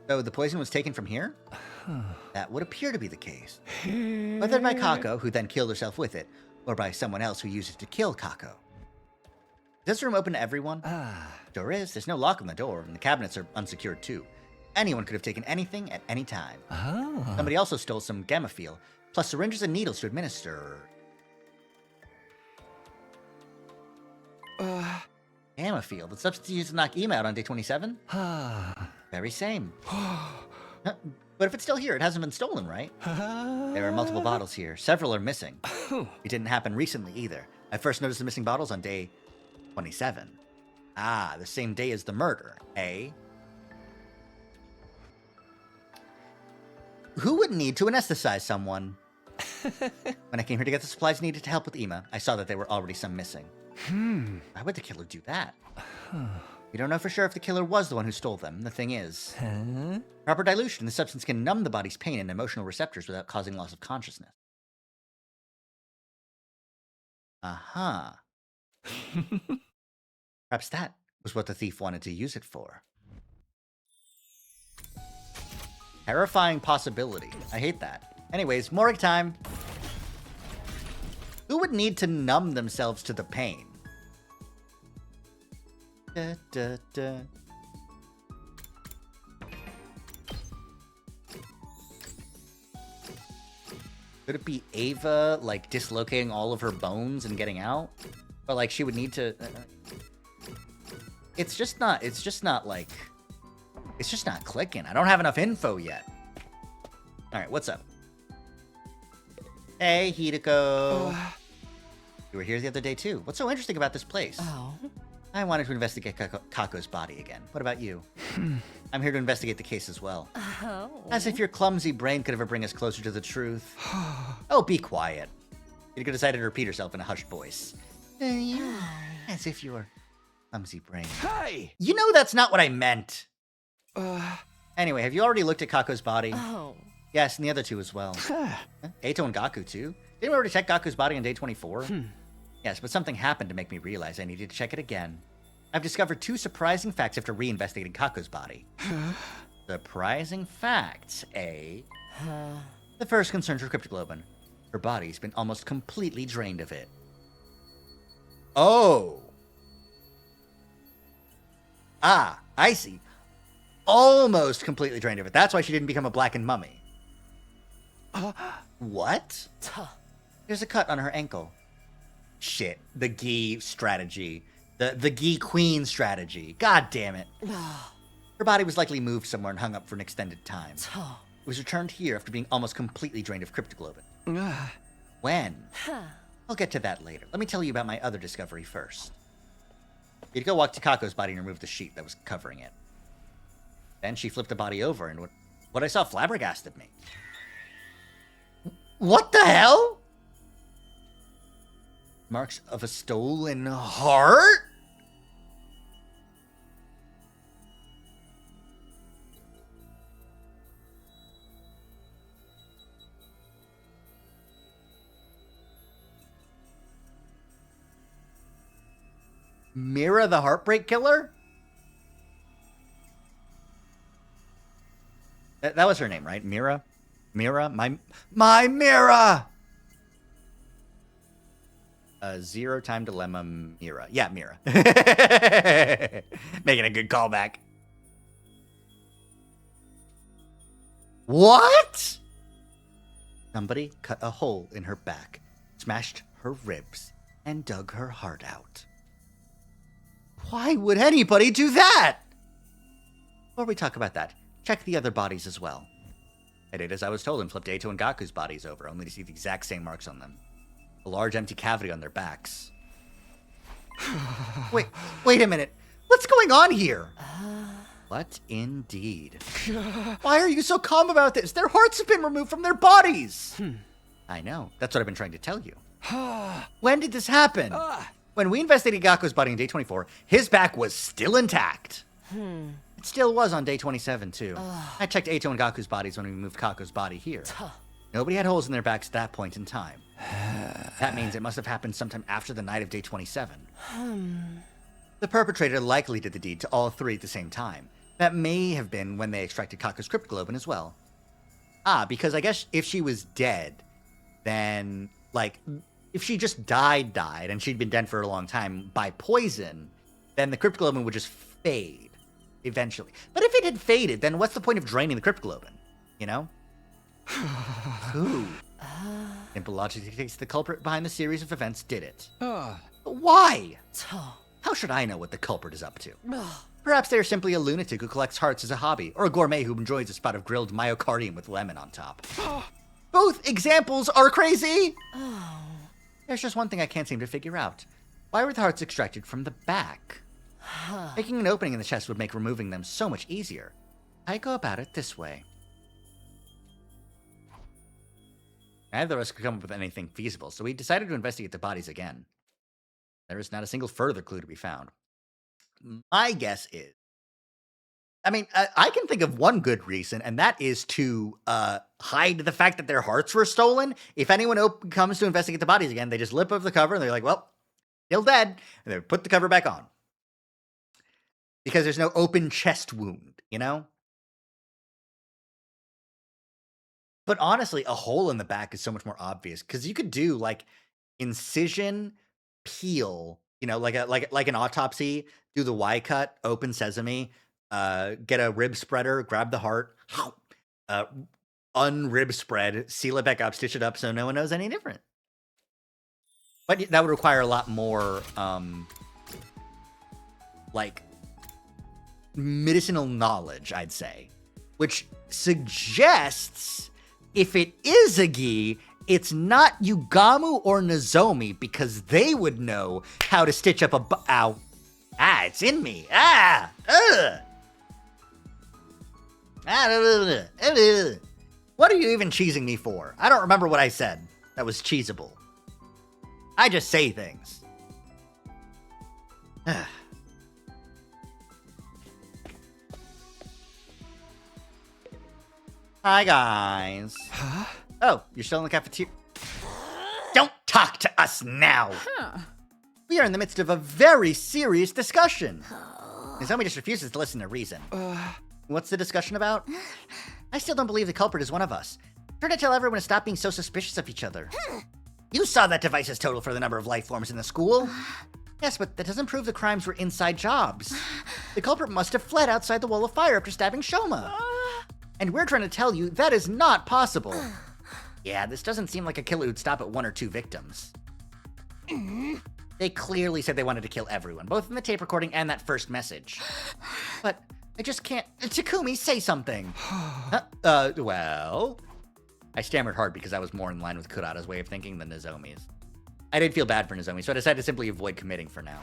So the poison was taken from here? That would appear to be the case. Whether by Kako, who then killed herself with it, or by someone else who used it to kill Kako. Is this room open to everyone? Sure is. There's no lock on the door, and the cabinets are unsecured too. Anyone could have taken anything at any time. Somebody also stole some Gammafiel, plus syringes and needles to administer. Gammafiel, the substance used to knock Ima out on day 27? Very same. But if it's still here, it hasn't been stolen, right? There are multiple bottles here. Several are missing. It didn't happen recently either. I first noticed the missing bottles on day 27. The same day as the murder, eh? Who would need to anesthetize someone? When I came here to get the supplies needed to help with Ima, I saw that there were already some missing. Why would the killer do that? We don't know for sure if the killer was the one who stole them. The thing is, proper dilution, the substance can numb the body's pain and emotional receptors without causing loss of consciousness. Perhaps that was what the thief wanted to use it for. Terrifying possibility. I hate that. Anyways, Morgue time. Who would need to numb themselves to the pain? Could it be Ava, like, dislocating all of her bones and getting out? Or, like, she would need to... It's just not clicking. I don't have enough info yet. Alright, what's up? Hey, Hideko. You were here the other day, too. What's so interesting about this place? I wanted to investigate Kako's body again. What about you? I'm here to investigate the case as well. Oh. As if your clumsy brain could ever bring us closer to the truth. Oh, be quiet. You could decide to repeat herself in a hushed voice. As if your clumsy brain. Hey! You know that's not what I meant. Anyway, have you already looked at Kako's body? Oh. Yes, and the other two as well. Eito and Gaku too. Didn't we already check Gaku's body on day 24? Yes, but something happened to make me realize I needed to check it again. I've discovered 2 surprising facts after re-investigating Kako's body. Surprising facts, eh? The first concerns her cryptoglobin. Her body's been almost completely drained of it. Oh! Ah, I see. Almost completely drained of it. That's why she didn't become a blackened mummy. What? There's a cut on her ankle. Shit. The Gi strategy. The Gi Queen strategy. God damn it. Her body was likely moved somewhere and hung up for an extended time. It was returned here after being almost completely drained of cryptoglobin. When? I'll get to that later. Let me tell you about my other discovery first. You'd go walk to Kako's body and remove the sheet that was covering it. Then she flipped the body over, and what I saw flabbergasted me. What the hell? Marks of a stolen heart? Mira the Heartbreak Killer? That was her name, right? Mira? Mira? My Mira! Zero Time Dilemma Mira. Yeah, Mira. Making a good callback. What? Somebody cut a hole in her back, smashed her ribs, and dug her heart out. Why would anybody do that? Before we talk about that, check the other bodies as well. I did as I was told and flipped Eito and Gaku's bodies over, only to see the exact same marks on them. A large empty cavity on their backs. Wait a minute. What's going on here? What indeed? Why are you so calm about this? Their hearts have been removed from their bodies. I know. That's what I've been trying to tell you. When did this happen? When we investigated Gaku's body on day 24, his back was still intact. It still was on day 27, too. I checked Eito and Gaku's bodies when we moved Kako's body here. Nobody had holes in their backs at that point in time. That means it must have happened sometime after the night of day 27. The perpetrator likely did the deed to all 3 at the same time. That may have been when they extracted Kako's cryptoglobin as well. Because I guess if she was dead, then, like, if she just died, and she'd been dead for a long time by poison, then the cryptoglobin would just fade eventually. But if it had faded, then what's the point of draining the cryptoglobin? You know? Who? Simple logic dictates the culprit behind the series of events did it. But why? How should I know what the culprit is up to? Perhaps they're simply a lunatic who collects hearts as a hobby, or a gourmet who enjoys a spot of grilled myocardium with lemon on top. Both examples are crazy! There's just one thing I can't seem to figure out. Why were the hearts extracted from the back? Making an opening in the chest would make removing them so much easier. I go about it this way. Neither of us could come up with anything feasible, so we decided to investigate the bodies again. There is not a single further clue to be found. My guess is... I can think of one good reason, and that is to hide the fact that their hearts were stolen. If anyone comes to investigate the bodies again, they just lip over the cover, and they're like, well, still dead, and they put the cover back on. Because there's no open chest wound, you know? But honestly, a hole in the back is so much more obvious, because you could do, like, incision, peel, you know, like an autopsy, do the Y cut, open sesame, get a rib spreader, grab the heart, unrib spread, seal it back up, stitch it up so no one knows any different. But that would require a lot more, like, medicinal knowledge, I'd say. Which suggests, if it is a Gi, it's not Yugamu or Nozomi, because they would know how to stitch up a ow. It's in me. Ugh. What are you even cheesing me for? I don't remember what I said that was cheesable. I just say things. Hi, guys. Huh? Oh, you're still in the cafeteria? Don't talk to us now! We are in the midst of a very serious discussion. Nozomi just refuses to listen to reason. What's the discussion about? I still don't believe the culprit is one of us. Try to tell everyone to stop being so suspicious of each other. You saw that device's total for the number of life forms in the school. Yes, but that doesn't prove the crimes were inside jobs. The culprit must have fled outside the wall of fire after stabbing Shoma. And we're trying to tell you that is not possible. Yeah, this doesn't seem like a killer who'd stop at 1 or 2 victims. They clearly said they wanted to kill everyone, both in the tape recording and that first message. But I just can't... Takumi, say something. Well... I stammered hard because I was more in line with Kurata's way of thinking than Nozomi's. I did feel bad for Nozomi, so I decided to simply avoid committing for now.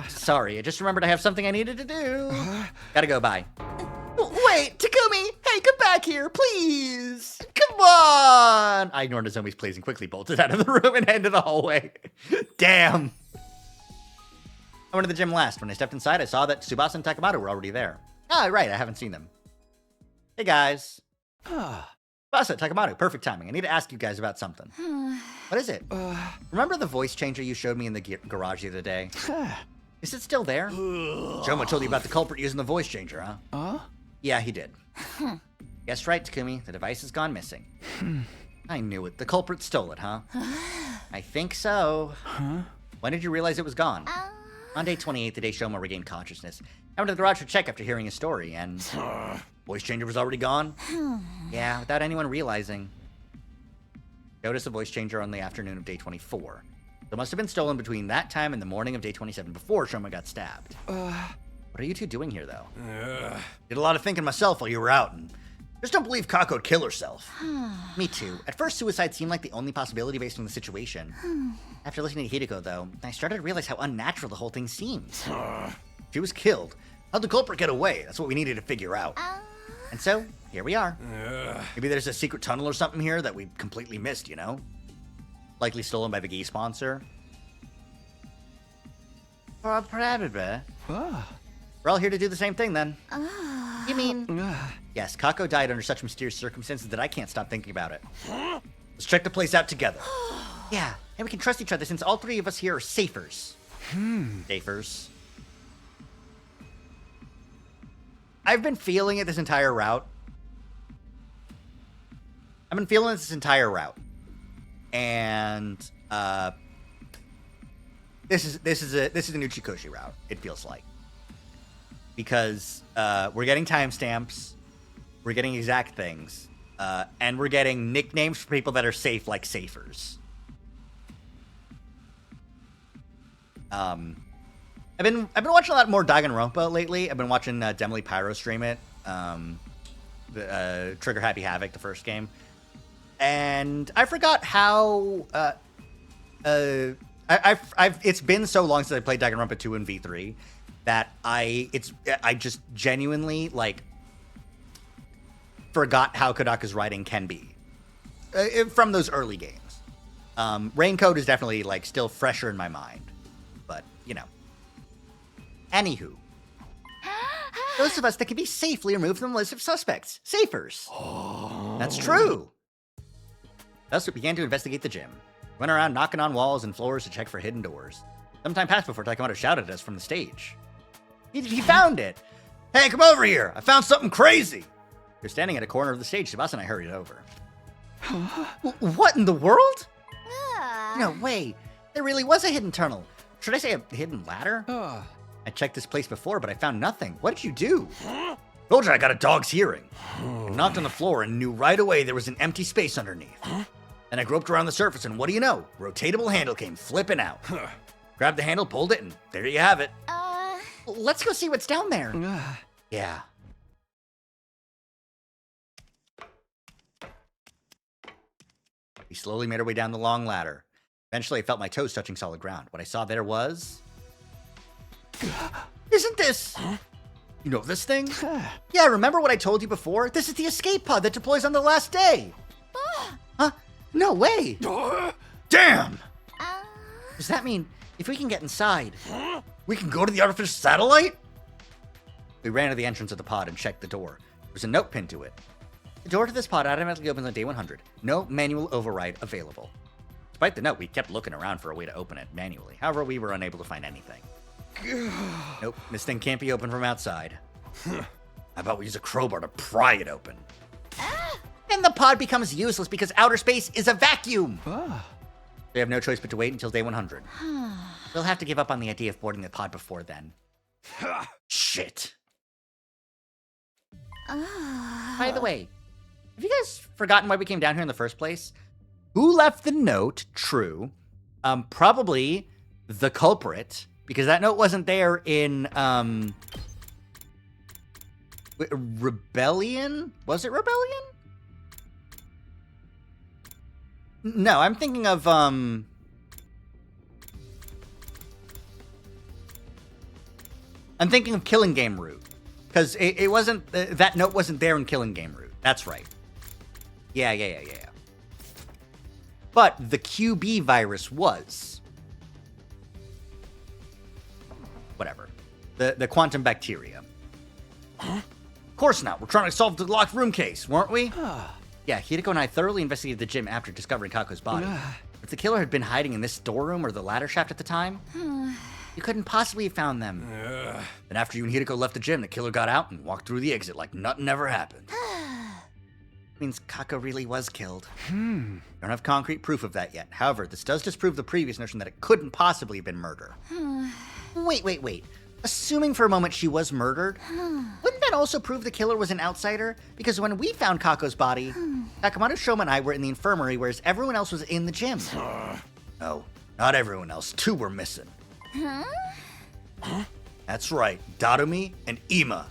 Sorry, I just remembered I have something I needed to do. Gotta go, bye. Wait, Takumi! Hey, come back here, please! Come on! I ignored Nozomi's pleas and quickly bolted out of the room and headed to the hallway. Damn! I went to the gym last. When I stepped inside, I saw that Tsubasa and Takamado were already there. Ah, right, I haven't seen them. Hey, guys. Tsubasa, Takamado, perfect timing. I need to ask you guys about something. What is it? Remember the voice changer you showed me in the garage the other day? Is it still there? Shoma told you about the culprit using the voice changer, huh? Yeah, he did. Guessed right, Takumi. The device has gone missing. I knew it. The culprit stole it, huh? I think so. When did you realize it was gone? On day 28, the day Shoma regained consciousness. I went to the garage to check after hearing his story, and... voice changer was already gone? Yeah, without anyone realizing. Noticed the voice changer on the afternoon of day 24. So it must have been stolen between that time and the morning of day 27 before Shoma got stabbed. What are you two doing here, though? Did a lot of thinking myself while you were out, and just don't believe Kako would kill herself. Me too. At first, suicide seemed like the only possibility based on the situation. After listening to Hideko, though, I started to realize how unnatural the whole thing seems. She was killed. How'd the culprit get away? That's what we needed to figure out. And so, here we are. Maybe there's a secret tunnel or something here that we completely missed, you know? Likely stolen by the gi sponsor. Probably. We're all here to do the same thing, then. You mean... Yes, Kako died under such mysterious circumstances that I can't stop thinking about it. Let's check the place out together. Yeah, and we can trust each other since all 3 of us here are safers. Safers. I've been feeling it this entire route. And this is a new Chikoshi route, it feels like. Because we're getting timestamps, we're getting exact things, and we're getting nicknames for people that are safe, like safers. I've been watching a lot more Danganronpa lately. I've been watching Demily Pyro stream it, Trigger Happy Havoc, the first game, and I forgot how it's been so long since I played Danganronpa 2 and V3 that I just genuinely like forgot how Kodaka's writing can be from those early games. Raincoat is definitely like still fresher in my mind, but you know. Anywho, those of us that can be safely removed from the list of suspects, safers. That's true. Thus, we began to investigate the gym. We went around knocking on walls and floors to check for hidden doors. Some time passed before Takamado shouted at us from the stage. He found it. Hey, come over here. I found something crazy. You're standing at a corner of the stage. Tsubasa and I hurried over. What in the world? No, wait. There really was a hidden tunnel. Should I say a hidden ladder? I checked this place before, but I found nothing. What did you do? Told you I got a dog's hearing. I knocked on the floor and knew right away there was an empty space underneath. Then I groped around the surface, and what do you know? Rotatable handle came flipping out. Grabbed the handle, pulled it, and there you have it. Let's go see what's down there. Yeah. We slowly made our way down the long ladder. Eventually, I felt my toes touching solid ground. What I saw there was... Isn't this... You know this thing? Yeah, remember what I told you before? This is the escape pod that deploys on the last day. Huh? No way. Damn! Does that mean if we can get inside, we can go to the artificial satellite? We ran to the entrance of the pod and checked the door. There's a note pinned to it. The door to this pod automatically opens on day 100. No manual override available. Despite the note, we kept looking around for a way to open it manually. However, we were unable to find anything. Nope, this thing can't be opened from outside. How about we use a crowbar to pry it open? Then the pod becomes useless because outer space is a vacuum. We have no choice but to wait until day 100. We'll have to give up on the idea of boarding the pod before then. Shit. By the way, have you guys forgotten why we came down here in the first place? Who left the note? True. Probably the culprit, because that note wasn't there in Rebellion? Was it Rebellion? No, I'm thinking of I'm thinking of Killing Game Root, because it wasn't that note wasn't there in Killing Game Root. That's right. Yeah. But the QB virus was. Whatever. The quantum bacteria. Of course not. We're trying to solve the locked room case, weren't we? Yeah, Hideko and I thoroughly investigated the gym after discovering Kako's body. If the killer had been hiding in this storeroom or the ladder shaft at the time, you couldn't possibly have found them. Then after you and Hideko left the gym, the killer got out and walked through the exit like nothing ever happened. Means Kako really was killed. We don't have concrete proof of that yet. However, this does disprove the previous notion that it couldn't possibly have been murder. Wait. Assuming for a moment she was murdered, wouldn't that also prove the killer was an outsider? Because when we found Kako's body, Takamado, Shoma, and I were in the infirmary, whereas everyone else was in the gym. No, not everyone else. Two were missing. That's right, Darumi and Ima.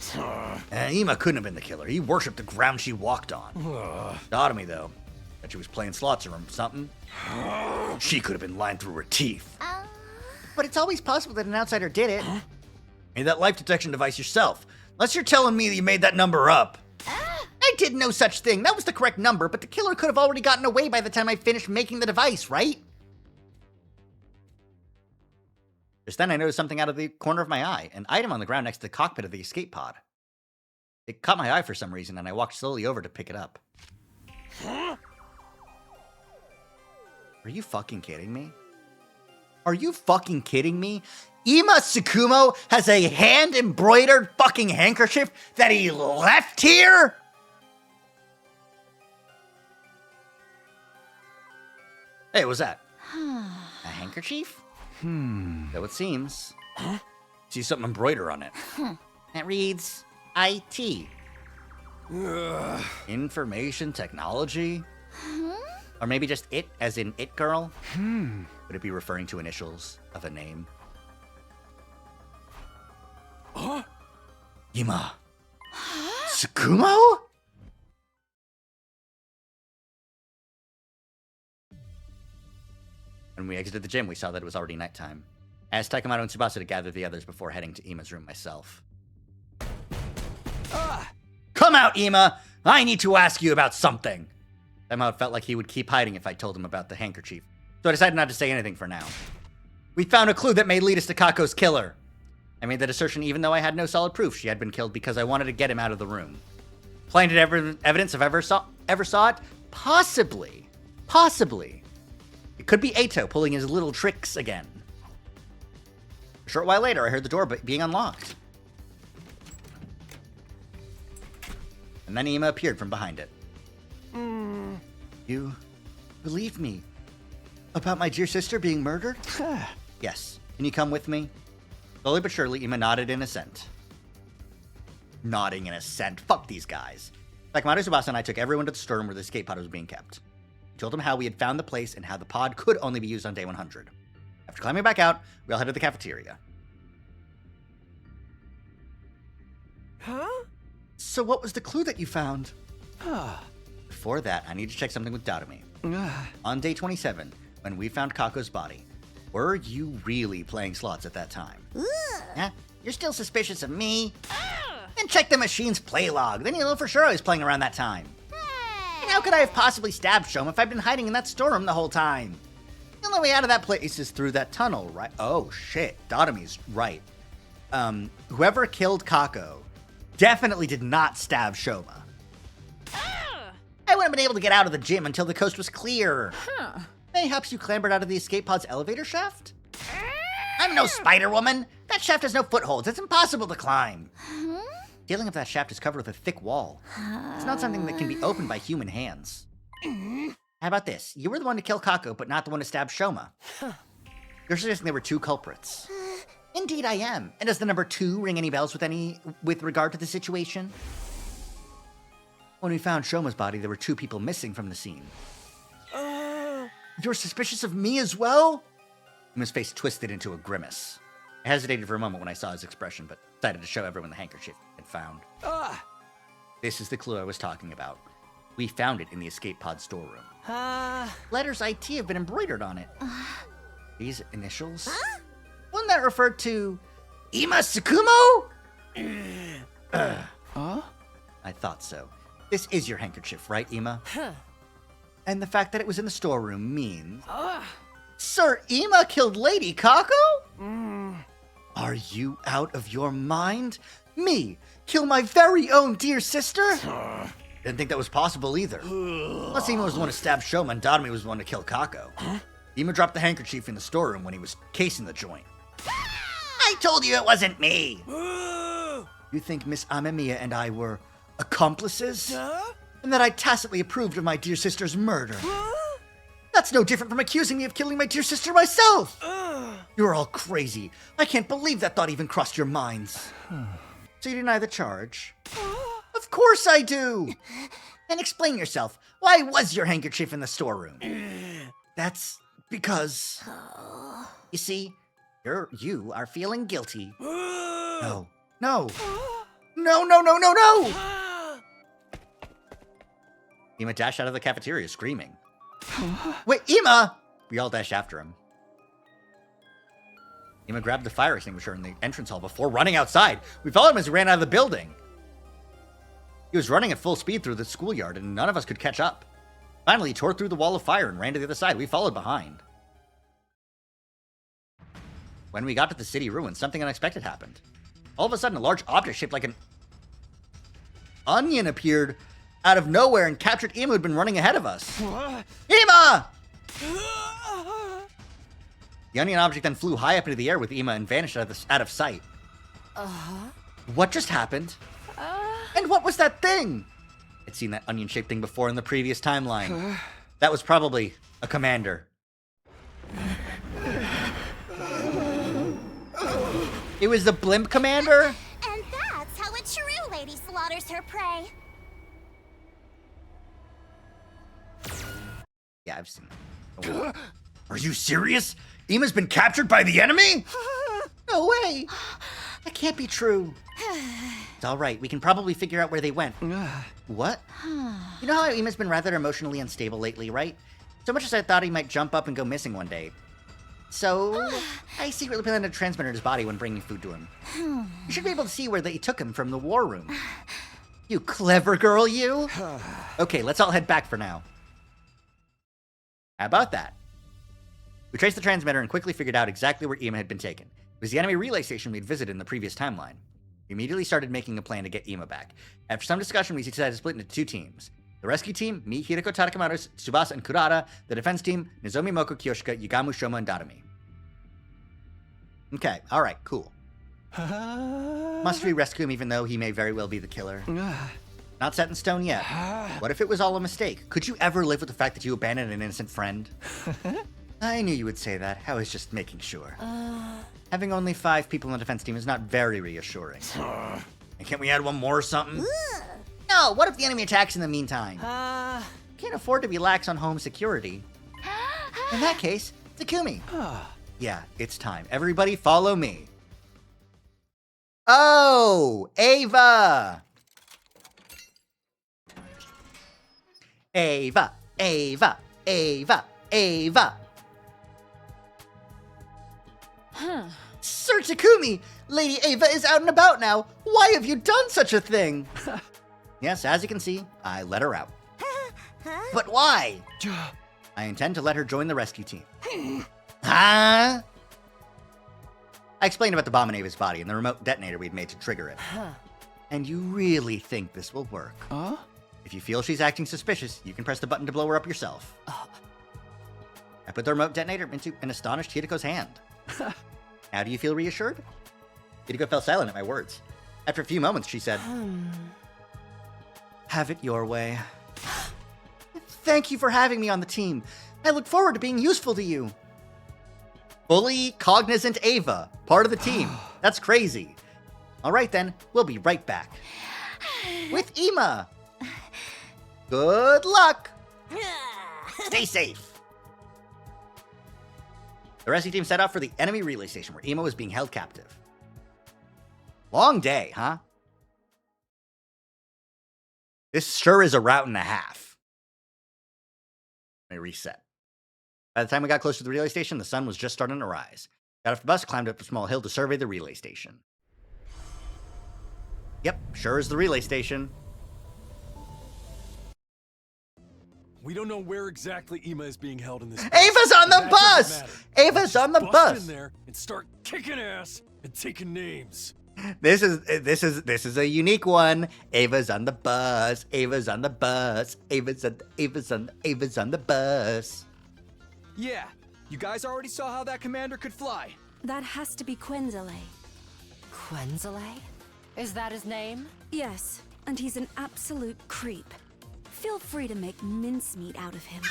And Ima couldn't have been the killer. He worshipped the ground she walked on. Darumi, though, that she was playing slots or something. She could have been lying through her teeth. But it's always possible that an outsider did it. Made that life detection device yourself. Unless you're telling me that you made that number up. I did no such thing. That was the correct number, but the killer could have already gotten away by the time I finished making the device, right? Just then I noticed something out of the corner of my eye, an item on the ground next to the cockpit of the escape pod. It caught my eye for some reason, and I walked slowly over to pick it up. Are you fucking kidding me? Are you fucking kidding me? Ima Tsukumo has a hand-embroidered fucking handkerchief that he left here? Hey, what's that? A handkerchief? So it seems. See something embroidered on it. That reads IT. Information technology? Or maybe just it, as in it girl? Would it be referring to initials of a name? Ima Tsukumo? When we exited the gym, we saw that it was already nighttime. I asked Takamado and Tsubasa to gather the others before heading to Ima's room myself. Come out, Ima! I need to ask you about something! Somehow it felt like he would keep hiding if I told him about the handkerchief, so I decided not to say anything for now. We found a clue that may lead us to Kako's killer. I made that assertion even though I had no solid proof she had been killed because I wanted to get him out of the room. Planted evidence if I ever saw it? Possibly. It could be Eito pulling his little tricks again. A short while later, I heard the door being unlocked. And then Ima appeared from behind it. You believe me about my dear sister being murdered? Yes. Can you come with me? Slowly but surely, Ima nodded in assent. Nodding in assent. Fuck these guys. Takamado, Tsubasa, and I took everyone to the storeroom where the escape pod was being kept. We told them how we had found the place and how the pod could only be used on day 100. After climbing back out, we all headed to the cafeteria. So what was the clue that you found? Before that, I need to check something with Darumi. On day 27, when we found Kako's body, were you really playing slots at that time? Yeah, you're still suspicious of me? Then check the machine's play log. Then you'll know for sure I was playing around that time. And how could I have possibly stabbed Shoma if I'd been hiding in that storeroom the whole time? The only way out of that place is through that tunnel, right? Oh, shit. Dotomi's right. Whoever killed Kako definitely did not stab Shoma. I wouldn't have been able to get out of the gym until the coast was clear. Mayhaps you clambered out of the escape pod's elevator shaft? I'm no Spider-Woman. That shaft has no footholds. It's impossible to climb. Feeling of that shaft is covered with a thick wall. It's not something that can be opened by human hands. How about this? You were the one to kill Kako, but not the one to stab Shoma. You're suggesting there were two culprits. Indeed I am. And does the number 2 ring any bells with regard to the situation? When we found Shoma's body, there were 2 people missing from the scene. You're suspicious of me as well? Ima's face twisted into a grimace. I hesitated for a moment when I saw his expression, but decided to show everyone the handkerchief I'd found. This is the clue I was talking about. We found it in the escape pod storeroom. Letters IT have been embroidered on it. These initials? Wouldn't that refer to Ima Tsukumo? I thought so. This is your handkerchief, right, Ima? And the fact that it was in the storeroom means... Sir Ima killed Lady Kako? Are you out of your mind? Me, kill my very own dear sister? Didn't think that was possible either. Plus Ima was the one to stab Shoma and Dotomi was the one to kill Kako. Ima dropped the handkerchief in the storeroom when he was casing the joint. I told you it wasn't me! You think Miss Amemiya and I were accomplices? And that I tacitly approved of my dear sister's murder? That's no different from accusing me of killing my dear sister myself! You're all crazy. I can't believe that thought even crossed your minds. So you deny the charge? Of course I do! And explain yourself. Why was your handkerchief in the storeroom? That's because... You see, you are feeling guilty. No. No! No, no, no, no, no! Ima dashed out of the cafeteria screaming. Wait, Ima! We all dashed after him. Ima grabbed the fire extinguisher in the entrance hall before running outside. We followed him as he ran out of the building. He was running at full speed through the schoolyard, and none of us could catch up. Finally, he tore through the wall of fire and ran to the other side. We followed behind. When we got to the city ruins, something unexpected happened. All of a sudden, a large object shaped like an onion appeared out of nowhere and captured Ima, who'd been running ahead of us. Ima! The onion object then flew high up into the air with Ima and vanished out of sight. What just happened? And what was that thing? I'd seen that onion-shaped thing before in the previous timeline. That was probably a commander. It was the blimp commander? And that's how a true lady slaughters her prey. Yeah, I've seen it. Are you serious? Ima's been captured by the enemy? No way. That can't be true. It's all right. We can probably figure out where they went. What? You know how Ima's been rather emotionally unstable lately, right? So much as I thought he might jump up and go missing one day. So, I secretly planted a transmitter in his body when bringing food to him. You should be able to see where they took him from the war room. You clever girl, you. Okay, let's all head back for now. How about that? We traced the transmitter and quickly figured out exactly where Ima had been taken. It was the enemy relay station we'd visited in the previous timeline. We immediately started making a plan to get Ima back. After some discussion, we decided to split into 2 teams. The rescue team, me, Hiroko Tadakamaru, Tsubasa, and Kurata. The defense team, Nozomi, Moko, Kyoshika, Yugamu, Shoma, and Dotomi. Okay, alright, cool. Must we rescue him even though he may very well be the killer? Not set in stone yet. What if it was all a mistake? Could you ever live with the fact that you abandoned an innocent friend? I knew you would say that. I was just making sure. Having only 5 people on the defense team is not very reassuring. And can't we add one more or something? No, what if the enemy attacks in the meantime? Can't afford to be lax on home security. In that case, Takumi. Yeah, it's time. Everybody follow me. Oh, Ava! Ava, Ava, Ava, Ava. Sir Takumi, Lady Ava is out and about now. Why have you done such a thing? Yes, as you can see, I let her out. But why? I intend to let her join the rescue team. Huh? I explained about the bomb in Ava's body and the remote detonator we'd made to trigger it. And you really think this will work? Huh? If you feel she's acting suspicious, you can press the button to blow her up yourself. I put the remote detonator into an astonished Hidiko's hand. How do you feel reassured? Hideko fell silent at my words. After a few moments, she said, Have it your way. Thank you for having me on the team. I look forward to being useful to you. Fully cognizant Ava, part of the team. That's crazy. All right then, we'll be right back. With Ima. Good luck. Stay safe. The rescue team set out for the enemy relay station where Ima was being held captive. Long day, huh? This sure is a route and a half. Let me reset. By the time we got close to the relay station, the sun was just starting to rise. Got off the bus, climbed up a small hill to survey the relay station. Yep, sure is the relay station. We don't know where exactly Ima is being held in this. Ava's on the bus! Ava's on the bus! Bust in there and start kicking ass and taking names. This is a unique one. Ava's on the bus. Ava's on the bus. Ava's on the bus. Yeah, you guys already saw how that commander could fly. That has to be Quenzele. Quenzele? Is that his name? Yes, and he's an absolute creep. Feel free to make mincemeat out of him.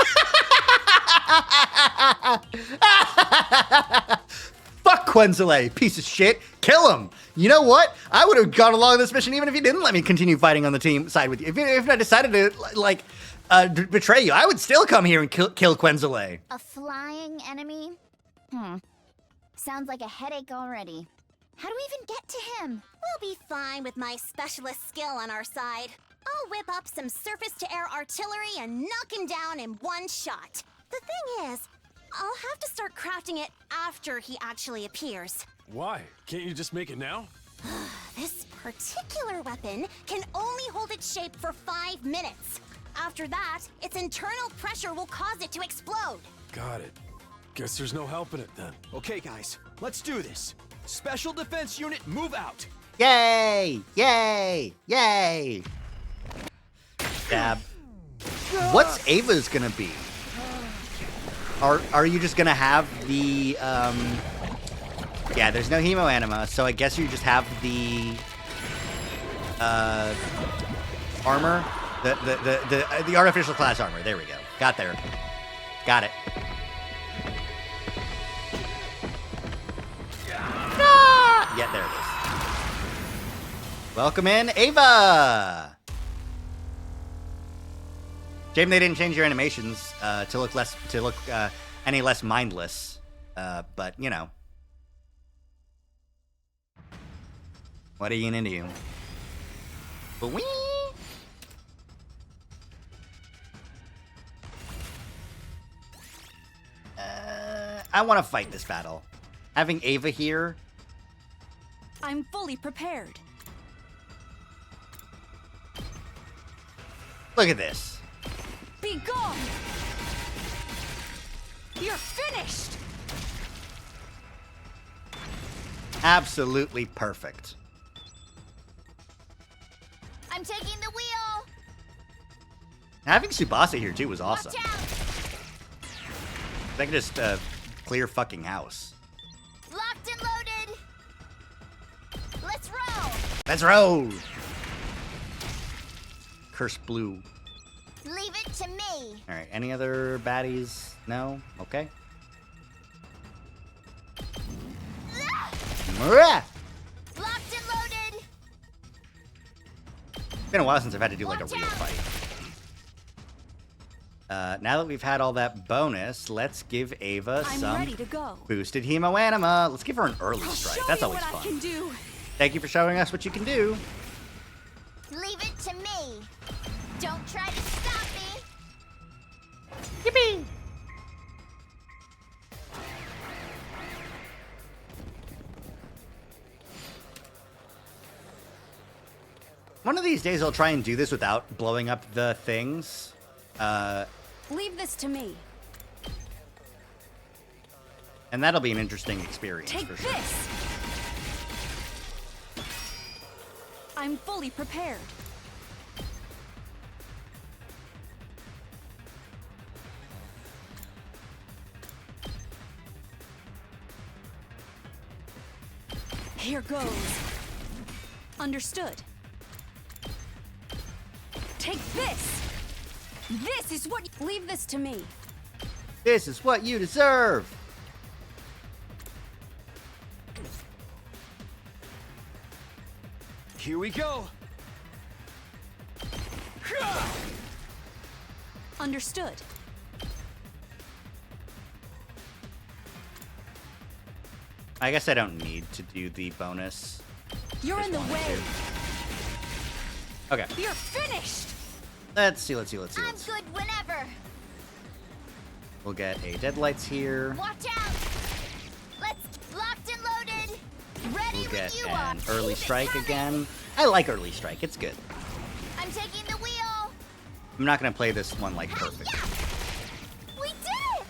Fuck Quenzele, piece of shit. Kill him. You know what? I would have gone along this mission even if you didn't let me continue fighting on the team side with you. If I decided to, betray you, I would still come here and kill Quenzele. A flying enemy? Sounds like a headache already. How do we even get to him? We'll be fine with my specialist skill on our side. I'll whip up some surface-to-air artillery and knock him down in one shot. The thing is, I'll have to start crafting it after he actually appears. Why? Can't you just make it now? This particular weapon can only hold its shape for 5 minutes. After that, its internal pressure will cause it to explode. Got it. Guess there's no helping it then. Okay, guys, let's do this. Special Defense Unit, move out. Yay! Yay! Yay! Stab. What's Ava's gonna be? Are you just gonna have the yeah, there's no hemo anima, so I guess you just have the armor, the artificial class armor. There we go. Got there. Got it. Yeah, there it is. Welcome in, Ava. Shame they didn't change your animations to look any less mindless. But you know, what are you gonna do? Whee! I want to fight this battle. Having Ava here. I'm fully prepared. Look at this. Be gone! You're finished! Absolutely perfect. I'm taking the wheel. Having Tsubasa here too was awesome. Watch out. I can just clear fucking house. Locked and loaded. Let's roll. Let's roll. Curse blue. Leave it to me. All right. Any other baddies? No. Okay. Locked and loaded. It's been a while since I've had to do like a real fight. Now that we've had all that bonus, let's give Ava some ready to go. boosted hemo anima. Let's give her an early strike. That's always what fun. I can do. Thank you for showing us what you can do. Leave it to me. Don't try to stop me. Yippee! of these days I'll try and do this without blowing up the things. Leave this to me. And that'll be an interesting experience Take for sure. this! I'm fully prepared. Here goes. Understood. Take this! This is what... Leave this to me. This is what you deserve! Here we go. Understood. I guess I don't need to do the bonus. You're Just in the wanted way. to. Okay. You're finished! Let's see. I'm good whenever. We'll get a Deadlights here. Watch out! Let's locked and loaded. Ready We'll when get you are. an Early Keep it Strike coming. again. I like Early Strike. It's good. I'm taking the wheel. I'm not going to play this one like perfect. We did it!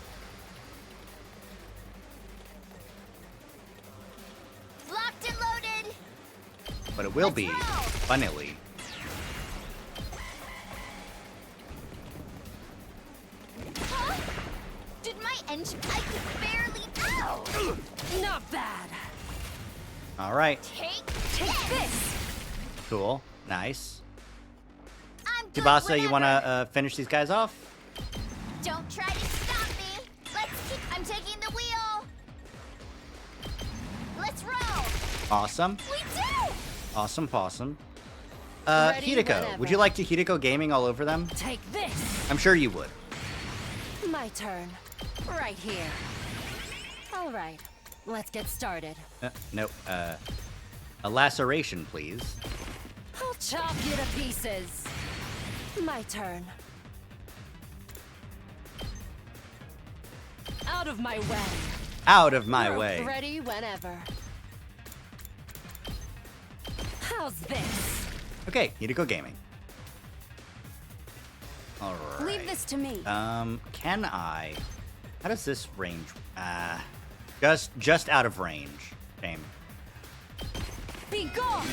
Locked and loaded. But it will be funnily. Huh? Did my engine? I could barely. Ow! Not bad. All right. Take this. Cool. Nice. I'm good Tsubasa, you whenever. want to finish these guys off? Don't try to stop me. Let's keep. I'm taking the wheel. Let's roll. Awesome. We did. Awesome possum. Ready Hideko, whenever. would you like to Hideko gaming all over them? Take this. I'm sure you would. My turn. Right here. All right. Let's get started. No, a laceration, please. I'll chop you to pieces. My turn. Out of my way. Out of my You're way. Ready whenever. How's this? Okay, Hideko gaming. All right. Leave this to me. Can I? How does this range? Just out of range. Shame. Be gone!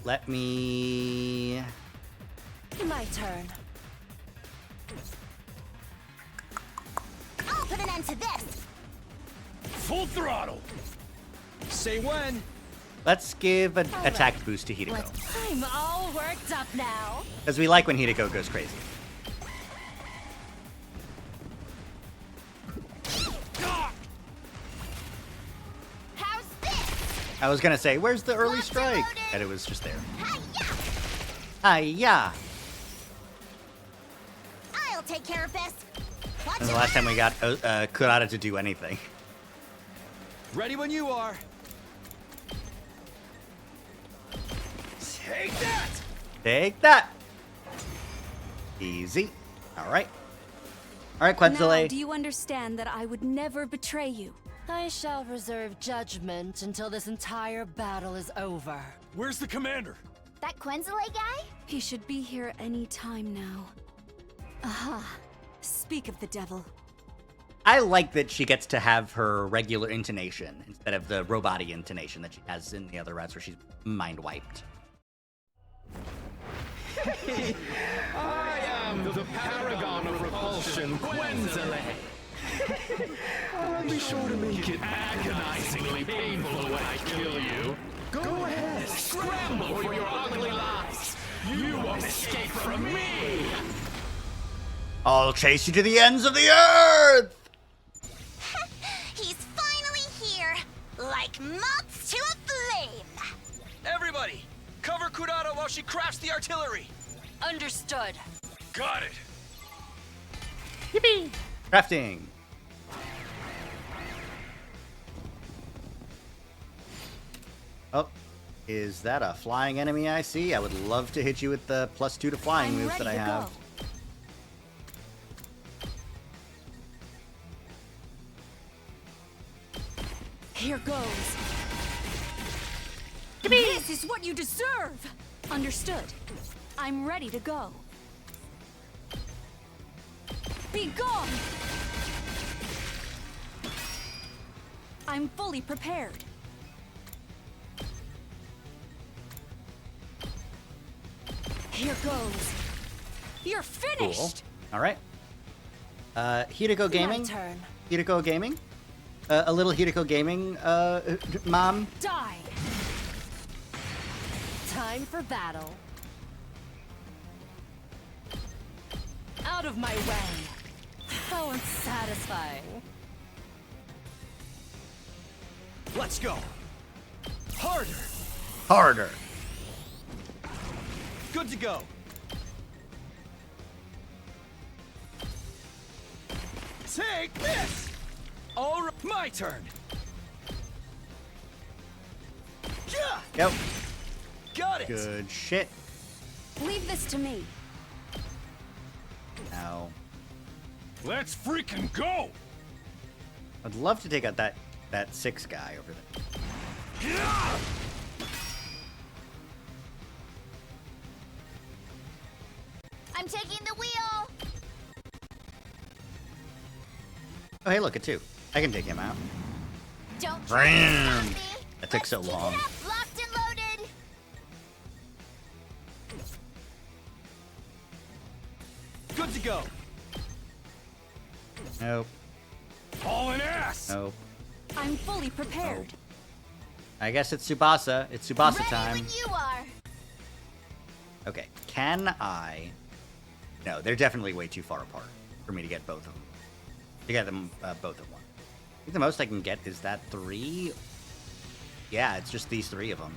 Let me. My turn. I'll put an end to this. Full throttle. Say when. Let's give an attack boost to Hideko. I'm all worked up now. Because we like when Hideko goes crazy. How's this? I was gonna say, where's the early strike? And it was just there. Hiya! I'll take care of this. Watch And the your last time we got Kurata to do anything. Ready when you are. Take that! Take that! Easy. Alright. Alright, Now, Quetzale. do you understand that I would never betray you? I shall reserve judgment until this entire battle is over. Where's the commander? That Quenzale guy? He should be here any time now. Aha. Speak of the devil. I like that she gets to have her regular intonation instead of the robot-y intonation that she has in the other routes where she's mind-wiped. I am the paragon of repulsion, Quenzale. I'll be sure to make it agonizingly painful when I kill you. Go ahead, scramble for your ugly lives. You won't escape from me. I'll chase you to the ends of the earth! He's finally here, like moths to a flame. Everybody, cover Kurata while she crafts the artillery. Understood. Got it. Yippee! Crafting. Oh, is that a flying enemy I see? I would love to hit you with the +2 to flying moves that I have. Here goes. This is what you deserve! Understood. I'm ready to go. Be gone! I'm fully prepared. Here goes. You're finished! Cool. All right. Hideko Gaming. My turn. Hideko Gaming. A little Hideko Gaming, mom. Die! Time for battle. Out of my way. How unsatisfying. Let's go. Harder. Harder. Good to go. Take this. All right, my turn. Yeah. Yep. Got it. Good shit. Leave this to me. Now, Let's freaking go! I'd love to take out that 6 guy over there. I'm taking the wheel. Oh, hey, look, a 2. I can take him out. Don't try to Ram. stop me. That took so long. Locked and loaded. Good to go. Nope. Hauling ass! Nope. I'm fully prepared. I guess it's Tsubasa. It's Tsubasa Ready time. when you are. Okay, can I... No, they're definitely way too far apart for me to get both of them. To get them both at once. I think the most I can get is that 3. Yeah, it's just these 3 of them.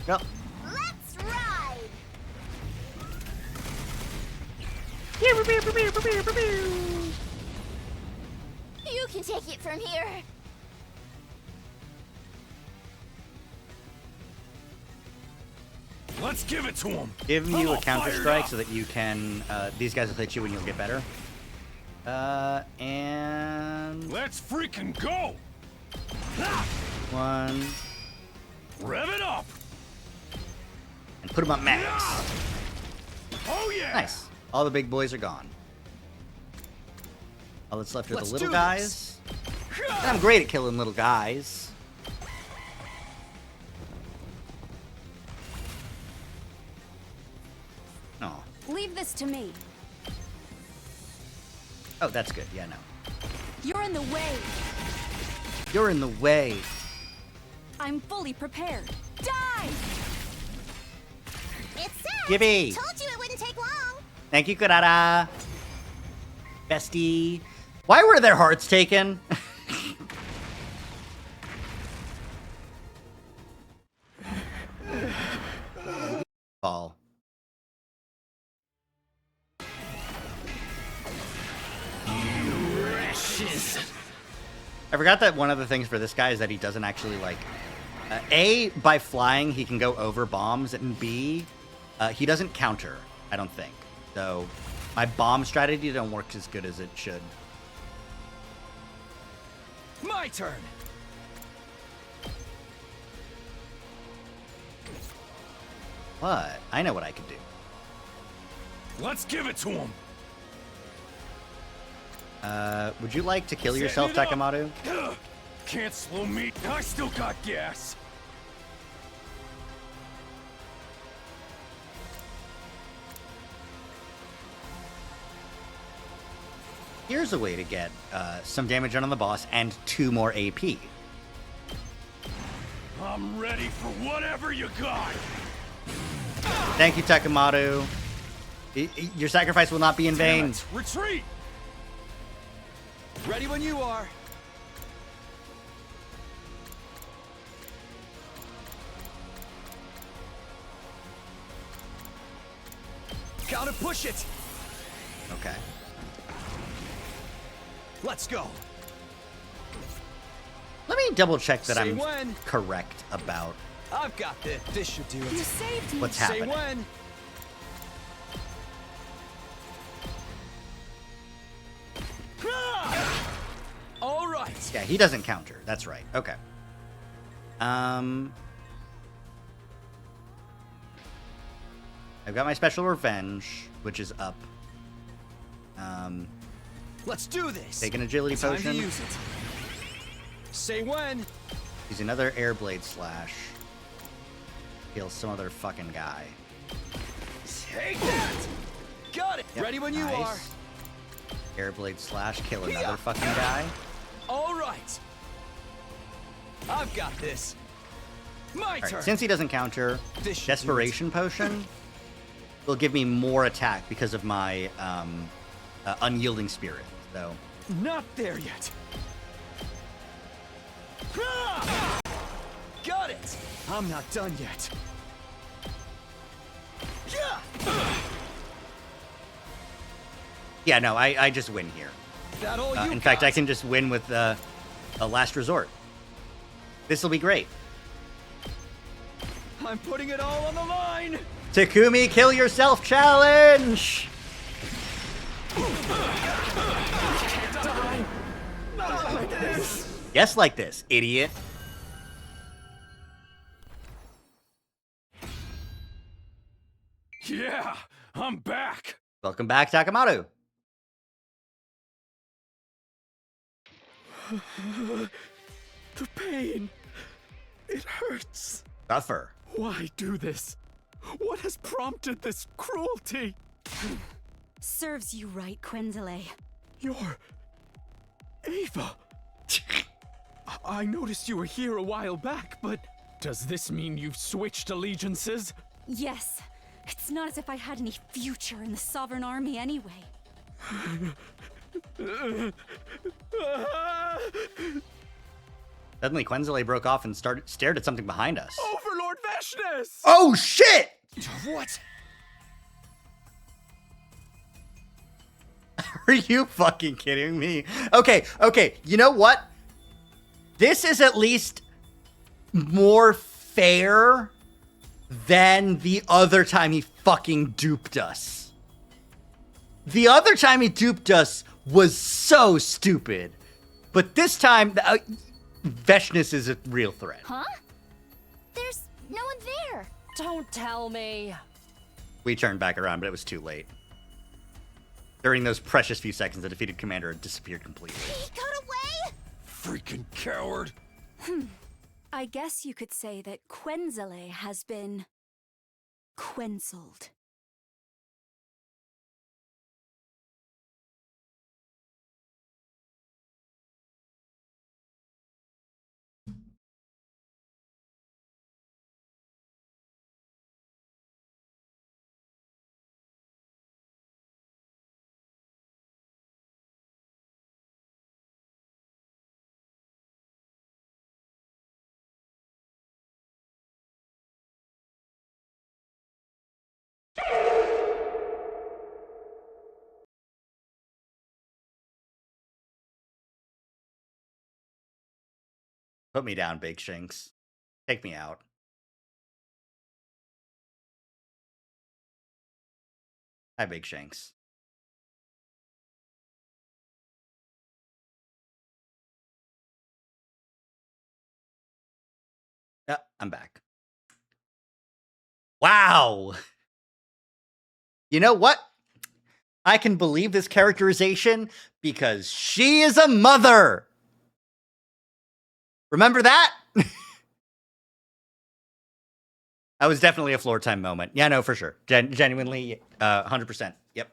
Well, Let's ride. You can take it from here. Let's give it to him! give I'm you a all counter fired strike up. so that you can... these guys will hit you and you'll get better. And... Let's freaking go! 1... Rev it up! And put them up max. Oh yeah! Nice. All the big boys are gone. All that's left are the Let's little do guys. And I'm great at killing little guys. Oh. Leave this to me. Oh, that's good. Yeah, no. You're in the way. You're in the way. I'm fully prepared. Die! It's set. Gibby. Told you it wouldn't take long. Thank you, Kurata. Bestie. Why were their hearts taken? Ball. I forgot that one of the things for this guy is that he doesn't actually, like... A, by flying, he can go over bombs, and B, he doesn't counter, I don't think. So, my bomb strategy don't work as good as it should. My turn. What? I know what I could do. Let's give it to him! Would you like to kill Setting yourself, it up. Takamaru? Can't slow me. I still got gas. Here's a way to get some damage on the boss and 2 more AP. I'm ready for whatever you got. Thank you, Takamaru. Your sacrifice will not be in Damn vain. it. Retreat! Ready when you are. Gotta push it. Okay. Let's go. Let me double check that Say I'm when. correct about I've got this. This should do it. You saved me. what's Say happening. when. All right. Yeah, he doesn't counter. That's right. Okay. I've got my special revenge, which is up. Let's do this. Take an agility Time potion. to use it. Say when. Use another airblade slash. Kill some other fucking guy. Take that. Got it. Yep, Ready when you are. nice. Airblade slash. Kill another fucking guy. All right. I've got this. My All right, turn. since he doesn't counter, This should do Desperation Potion will give me more attack because of my Unyielding Spirit. So Not there yet. Ah! Got it. I'm not done yet. Yeah. yeah, no, I just win here. That all you In fact, got? I can just win with a Last Resort. This will be great. I'm putting it all on the line. Takumi, kill yourself challenge! Not like this. Yes, like this, idiot. Yeah, I'm back. Welcome back, Takamatsu. The pain. It hurts. Suffer. Why do this? What has prompted this cruelty? Serves you right, Quenzele. You're... Ava. I noticed you were here a while back, but does this mean you've switched allegiances? Yes. It's not as if I had any future in the Sovereign Army anyway. Suddenly, Quenzele broke off and stared at something behind us. Overlord Veshness! Oh, shit! What? Are you fucking kidding me? Okay, you know what? This is at least more fair than the other time he fucking duped us. The other time he duped us was so stupid. But this time, Veshness is a real threat. Huh? There's no one there. Don't tell me. We turned back around, but it was too late. During those precious few seconds, the defeated commander had disappeared completely. He got away? Freaking coward. I guess you could say that Quenzele has been... Quenzled. Put me down, Big Shinks. Take me out. Hi, Big Shanks. Yeah, I'm back. Wow. You know what? I can believe this characterization because she is a mother. Remember that? That was definitely a floor time moment. Yeah, no, for sure. Genuinely, 100%. Yep.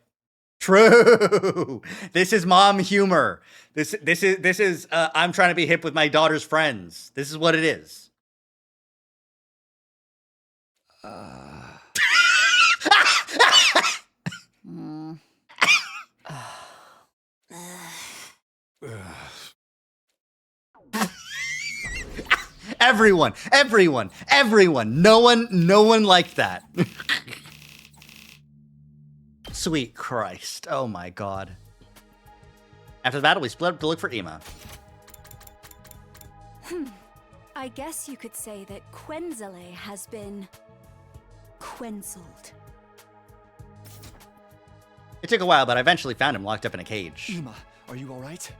True. This is mom humor. This is I'm trying to be hip with my daughter's friends. This is what it is. Everyone. No one liked that. Sweet Christ. Oh my god. After the battle, we split up to look for Ima. I guess you could say that Quenzele has been... Quenzled. It took a while, but I eventually found him locked up in a cage. Ima, are you alright?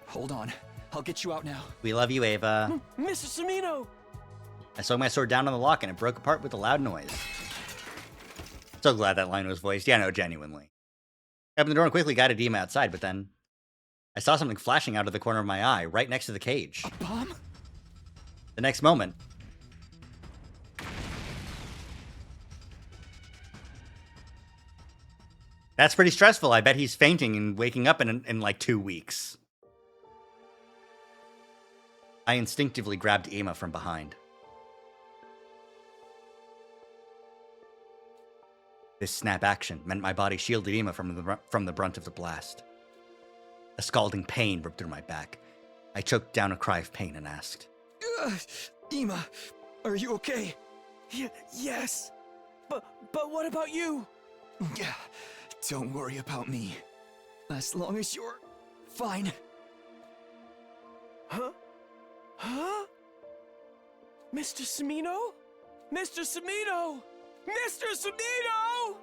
Hold on. I'll get you out now. We love you, Ava. Mr. Samino! I swung my sword down on the lock and it broke apart with a loud noise. So glad that line was voiced. Yeah, no, genuinely. I opened the door and quickly guided Ima outside, but then I saw something flashing out of the corner of my eye, right next to the cage. A bomb? The next moment, that's pretty stressful. I bet he's fainting and waking up in like 2 weeks. I instinctively grabbed Ima from behind. This snap action meant my body shielded Ima from the brunt of the blast. A scalding pain ripped through my back. I choked down a cry of pain and asked, Ima, are you okay? Yes. But what about you? Yeah, don't worry about me. As long as you're fine. Huh? Huh? Mr. Samino? Mr. Samino! Mr. Samino!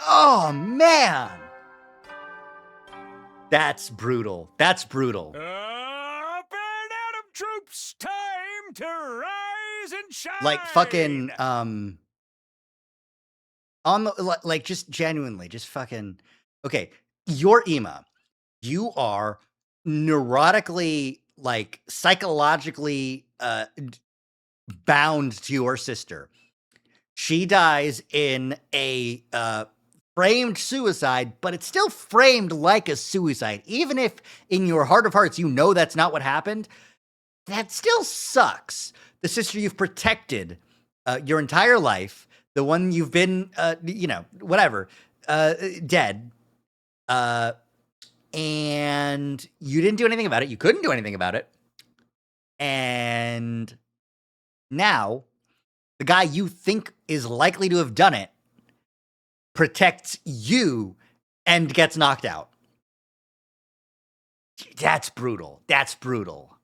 Oh, man! That's brutal. That's brutal. Up and at 'em, troops! Time to rise and shine! Like, fucking, on the, like, just genuinely, just fucking, okay, you're Ima. You are neurotically, like, psychologically, bound to your sister. She dies in a, framed suicide, but it's still framed like a suicide. Even if in your heart of hearts you know that's not what happened, that still sucks. The sister you've protected your entire life, the one you've been, whatever, dead, and you didn't do anything about it. You couldn't do anything about it. And now, the guy you think is likely to have done it protects you and gets knocked out. That's brutal. That's brutal.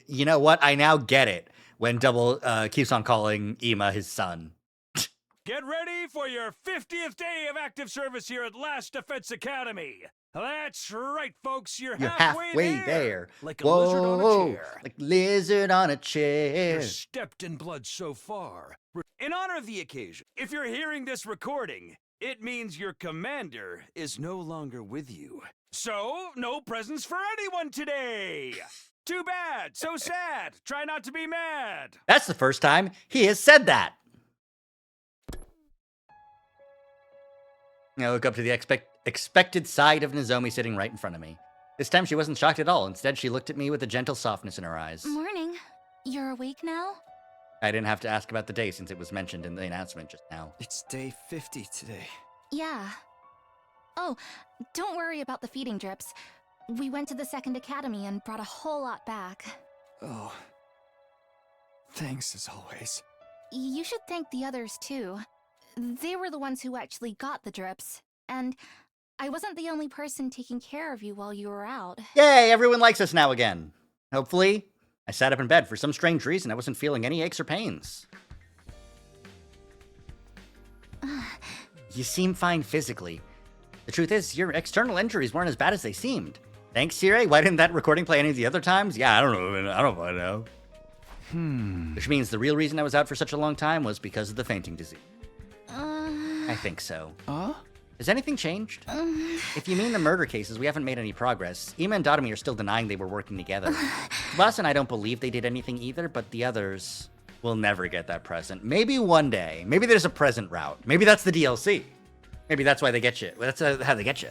You know what? I now get it when Double keeps on calling Ima his son. Get ready for your 50th day of active service here at Last Defense Academy. That's right, folks. You're halfway there. Like a lizard on a chair. Like lizard on a chair. You're stepped in blood so far. In honor of the occasion, if you're hearing this recording, it means your commander is no longer with you. So, no presents for anyone today. Too bad. So sad. Try not to be mad. That's the first time he has said that. I look up to the expected side of Nozomi sitting right in front of me. This time she wasn't shocked at all. Instead, she looked at me with a gentle softness in her eyes. Morning. You're awake now? I didn't have to ask about the day since it was mentioned in the announcement just now. It's day 50 today. Yeah. Oh, don't worry about the feeding drips. We went to the second academy and brought a whole lot back. Oh. Thanks as always. You should thank the others too. They were the ones who actually got the drips. And I wasn't the only person taking care of you while you were out. Yay, everyone likes us now again. Hopefully. I sat up in bed. For some strange reason, I wasn't feeling any aches or pains. You seem fine physically. The truth is, your external injuries weren't as bad as they seemed. Thanks, Siri. Why didn't that recording play any of the other times? Yeah, I don't know. Which means the real reason I was out for such a long time was because of the fainting disease. I think so. Has anything changed? If you mean the murder cases, we haven't made any progress. Ima and Dotami are still denying they were working together. Tsubasa and I don't believe they did anything either, but the others will never get that present. Maybe one day. Maybe there's a present route. Maybe that's the DLC. Maybe that's why they get you. That's how they get you.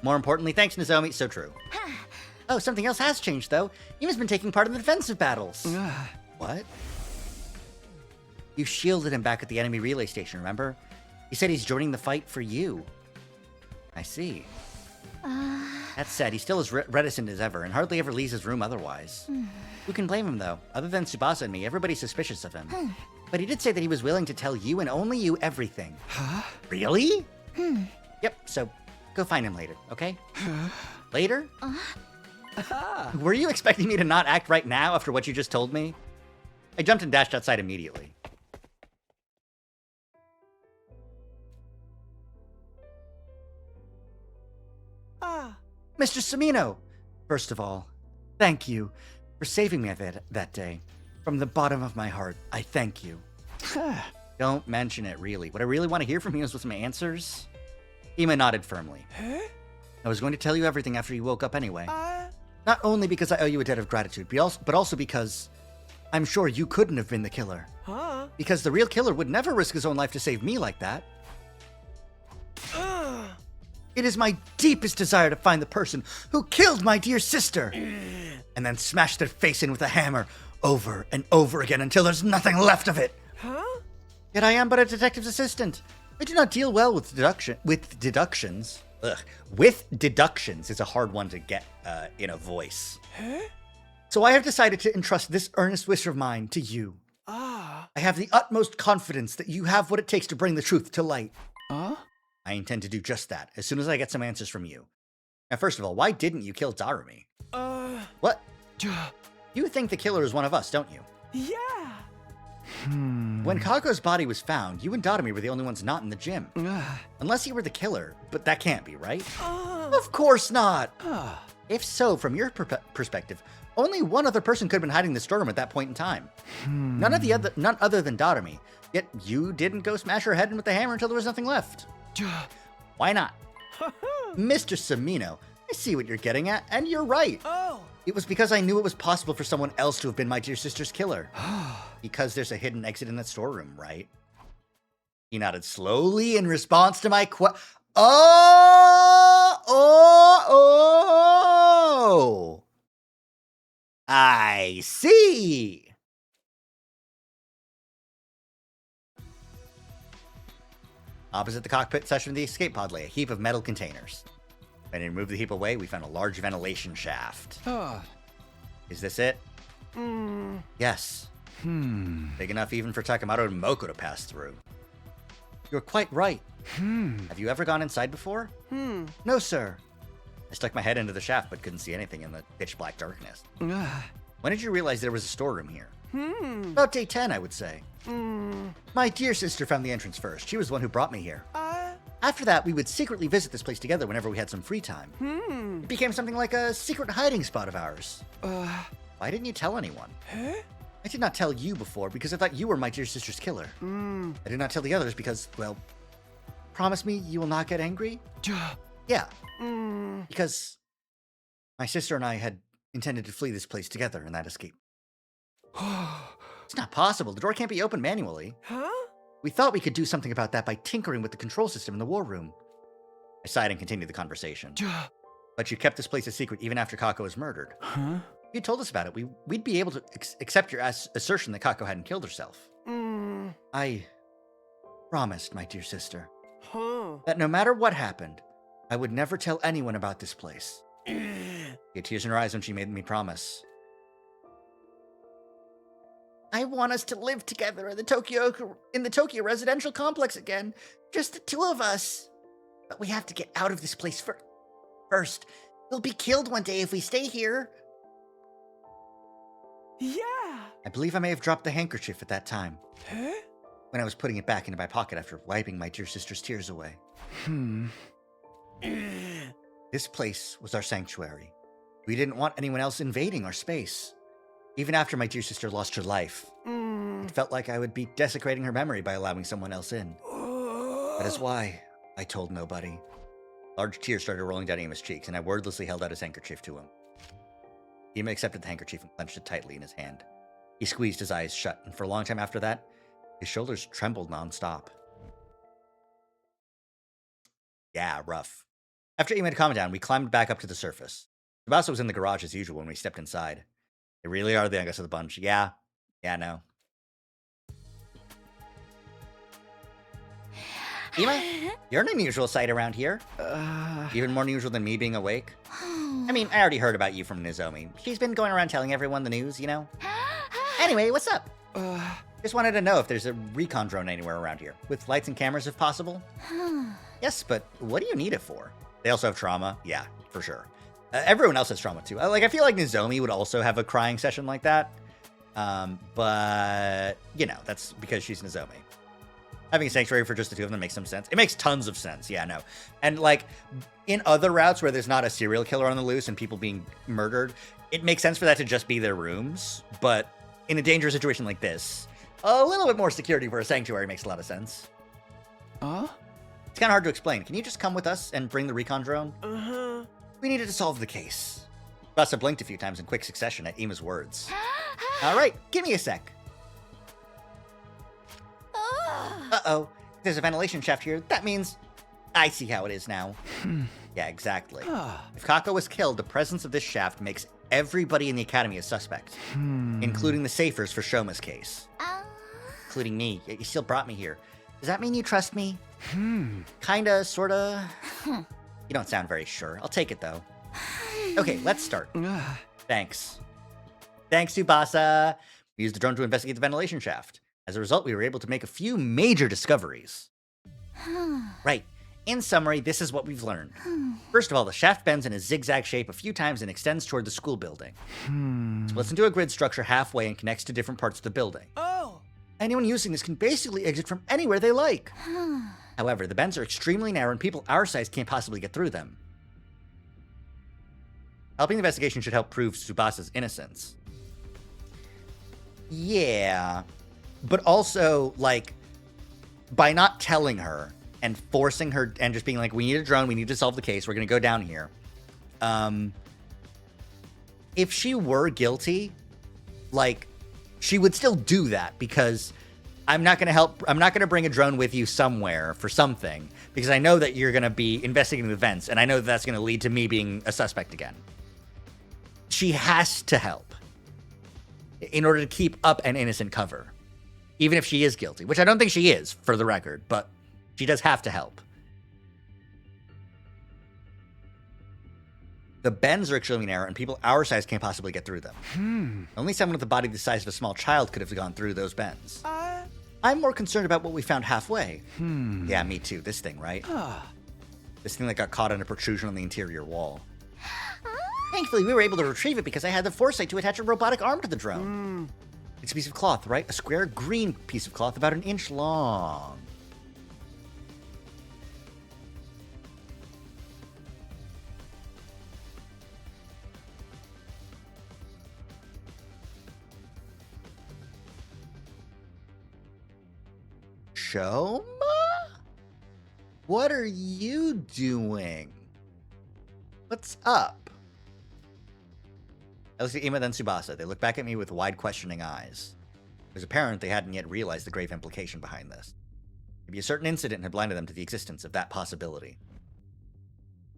More importantly, thanks, Nozomi. So true. Oh, something else has changed, though. Ima's been taking part in the defensive battles. What? You shielded him back at the enemy relay station, remember? He said he's joining the fight for you. I see. That said, he's still as reticent as ever and hardly ever leaves his room otherwise. Who can blame him, though? Other than Tsubasa and me, everybody's suspicious of him. But he did say that he was willing to tell you and only you everything. Huh? Really? Yep, so go find him later, okay? Later? Were you expecting me to not act right now after what you just told me? I jumped and dashed outside immediately. Mr. Samino! First of all, thank you for saving me that day. From the bottom of my heart, I thank you. Don't mention it, really. What I really want to hear from you is with some answers. Ima nodded firmly. I was going to tell you everything after you woke up anyway. Not only because I owe you a debt of gratitude, but also because I'm sure you couldn't have been the killer. Because the real killer would never risk his own life to save me like that. It is my deepest desire to find the person who killed my dear sister, and then smash their face in with a hammer over and over again until there's nothing left of it. Yet I am but a detective's assistant. I do not deal well with deductions. With deductions is a hard one to get in a voice. So I have decided to entrust this earnest wish of mine to you. I have the utmost confidence that you have what it takes to bring the truth to light. I intend to do just that, as soon as I get some answers from you. Now, first of all, why didn't you kill Darumi? What? You think the killer is one of us, don't you? Yeah. When Kako's body was found, you and Darumi were the only ones not in the gym. Unless you were the killer, but that can't be, right? Of course not! If so, from your perspective, only one other person could have been hiding in the storeroom at that point in time. None other than Darumi. Yet you didn't go smash her head in with the hammer until there was nothing left. Why not? Mr. Samino, I see what you're getting at, and you're right. It was because I knew it was possible for someone else to have been my dear sister's killer. Because there's a hidden exit in that storeroom, right? He nodded slowly in response to my Oh! I see! Opposite the cockpit section of the escape pod lay a heap of metal containers. When we removed the heap away, we found a large ventilation shaft. Is this it? Yes. Big enough even for Takemoto and Moko to pass through. You're quite right. Have you ever gone inside before? No, sir. I stuck my head into the shaft but couldn't see anything in the pitch black darkness. When did you realize there was a storeroom here? About day 10, I would say. My dear sister found the entrance first. She was the one who brought me here. After that, we would secretly visit this place together whenever we had some free time. It became something like a secret hiding spot of ours. Why didn't you tell anyone? I did not tell you before because I thought you were my dear sister's killer. I did not tell the others because, well, promise me you will not get angry? Yeah. Because my sister and I had intended to flee this place together in that escape. It's not possible. The door can't be opened manually. We thought we could do something about that by tinkering with the control system in the war room. I sighed and continued the conversation. But you kept this place a secret even after Kako was murdered. If you told us about it, we'd be able to accept your assertion that Kako hadn't killed herself. I promised, my dear sister, that no matter what happened, I would never tell anyone about this place. She had tears in her eyes when she made me promise. I want us to live together in the Tokyo residential complex again. Just the two of us. But we have to get out of this place first. We'll be killed one day if we stay here. Yeah. I believe I may have dropped the handkerchief at that time. When I was putting it back into my pocket after wiping my dear sister's tears away. This place was our sanctuary. We didn't want anyone else invading our space. Even after my dear sister lost her life, it felt like I would be desecrating her memory by allowing someone else in. That is why I told nobody. Large tears started rolling down Ima's cheeks, and I wordlessly held out his handkerchief to him. Ima accepted the handkerchief and clenched it tightly in his hand. He squeezed his eyes shut, and for a long time after that, his shoulders trembled nonstop. Yeah, rough. After Ima had calmed down, we climbed back up to the surface. Tsubasa was in the garage as usual when we stepped inside. They really are the youngest of the bunch. Yeah, no. Ima, you're an unusual sight around here. Even more unusual than me being awake. I mean, I already heard about you from Nozomi. She's been going around telling everyone the news, you know? Anyway, what's up? Just wanted to know if there's a recon drone anywhere around here, with lights and cameras if possible. Yes, but what do you need it for? They also have trauma? Yeah, for sure. Everyone else has trauma too. I feel like Nozomi would also have a crying session like that. But, you know, that's because she's Nozomi. Having a sanctuary for just the two of them makes some sense. It makes tons of sense. Yeah, no. And like in other routes where there's not a serial killer on the loose and people being murdered, it makes sense for that to just be their rooms. But in a dangerous situation like this, a little bit more security for a sanctuary makes a lot of sense. It's kind of hard to explain. Can you just come with us and bring the recon drone? We needed to solve the case. Busta blinked a few times in quick succession at Ima's words. All right, give me a sec. Uh-oh. There's a ventilation shaft here. That means I see how it is now. Yeah, exactly. If Kako was killed, the presence of this shaft makes everybody in the academy a suspect, including the Safers for Shoma's case. Including me. You still brought me here. Does that mean you trust me? Kinda, sorta. You don't sound very sure. I'll take it, though. Okay, let's start. Thanks. Thanks, Tsubasa. We used the drone to investigate the ventilation shaft. As a result, we were able to make a few major discoveries. Right. In summary, this is what we've learned. First of all, the shaft bends in a zigzag shape a few times and extends toward the school building. It splits into a grid structure halfway and connects to different parts of the building. Anyone using this can basically exit from anywhere they like. However, the bends are extremely narrow and people our size can't possibly get through them. Helping the investigation should help prove Tsubasa's innocence. Yeah. But also, like, by not telling her and forcing her and just being like, we need a drone, we need to solve the case, we're going to go down here. If she were guilty, like, she would still do that because I'm not going to bring a drone with you somewhere for something because I know that you're going to be investigating the events and I know that that's going to lead to me being a suspect again. She has to help in order to keep up an innocent cover. Even if she is guilty, which I don't think she is, for the record, but she does have to help. The bends are extremely narrow, and people our size can't possibly get through them. Only someone with a body the size of a small child could have gone through those bends. I'm more concerned about what we found halfway. Yeah, me too. This thing, right? This thing that got caught in a protrusion on the interior wall. Thankfully, we were able to retrieve it because I had the foresight to attach a robotic arm to the drone. It's a piece of cloth, right? A square green piece of cloth about 1 inch long. Shoma? What are you doing? What's up? I looked at Ima, then Tsubasa. They looked back at me with wide, questioning eyes. It was apparent they hadn't yet realized the grave implication behind this. Maybe a certain incident had blinded them to the existence of that possibility.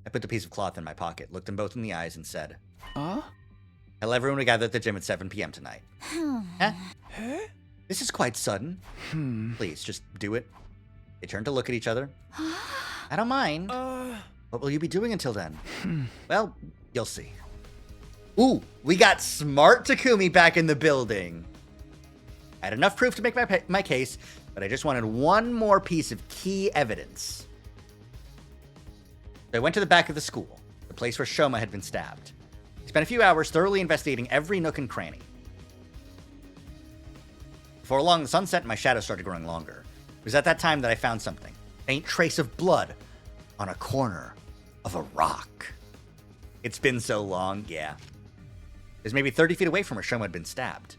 I put the piece of cloth in my pocket, looked them both in the eyes, and said, Tell everyone we gather at the gym at 7 p.m. tonight. Huh? This is quite sudden. Please, just do it. They turned to look at each other. I don't mind. What will you be doing until then? Well, you'll see. Ooh, we got smart Takumi back in the building. I had enough proof to make my case, but I just wanted one more piece of key evidence. So I went to the back of the school, the place where Shoma had been stabbed. I spent a few hours thoroughly investigating every nook and cranny. Before long, the sun set and my shadow started growing longer. It was at that time that I found something. A faint trace of blood on a corner of a rock. It's been so long, yeah. It was maybe 30 feet away from where Shoma had been stabbed.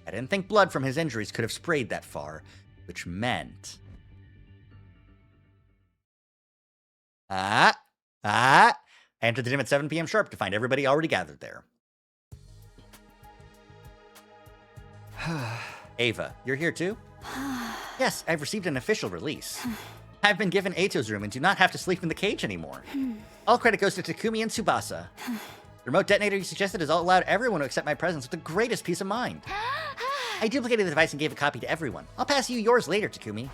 I didn't think blood from his injuries could have sprayed that far, which meant... I entered the gym at 7 p.m. sharp to find everybody already gathered there. Ava, you're here too? Yes, I've received an official release. I've been given Eito's room and do not have to sleep in the cage anymore. All credit goes to Takumi and Tsubasa. The remote detonator you suggested has allowed everyone to accept my presence with the greatest peace of mind. I duplicated the device and gave a copy to everyone. I'll pass you yours later, Takumi.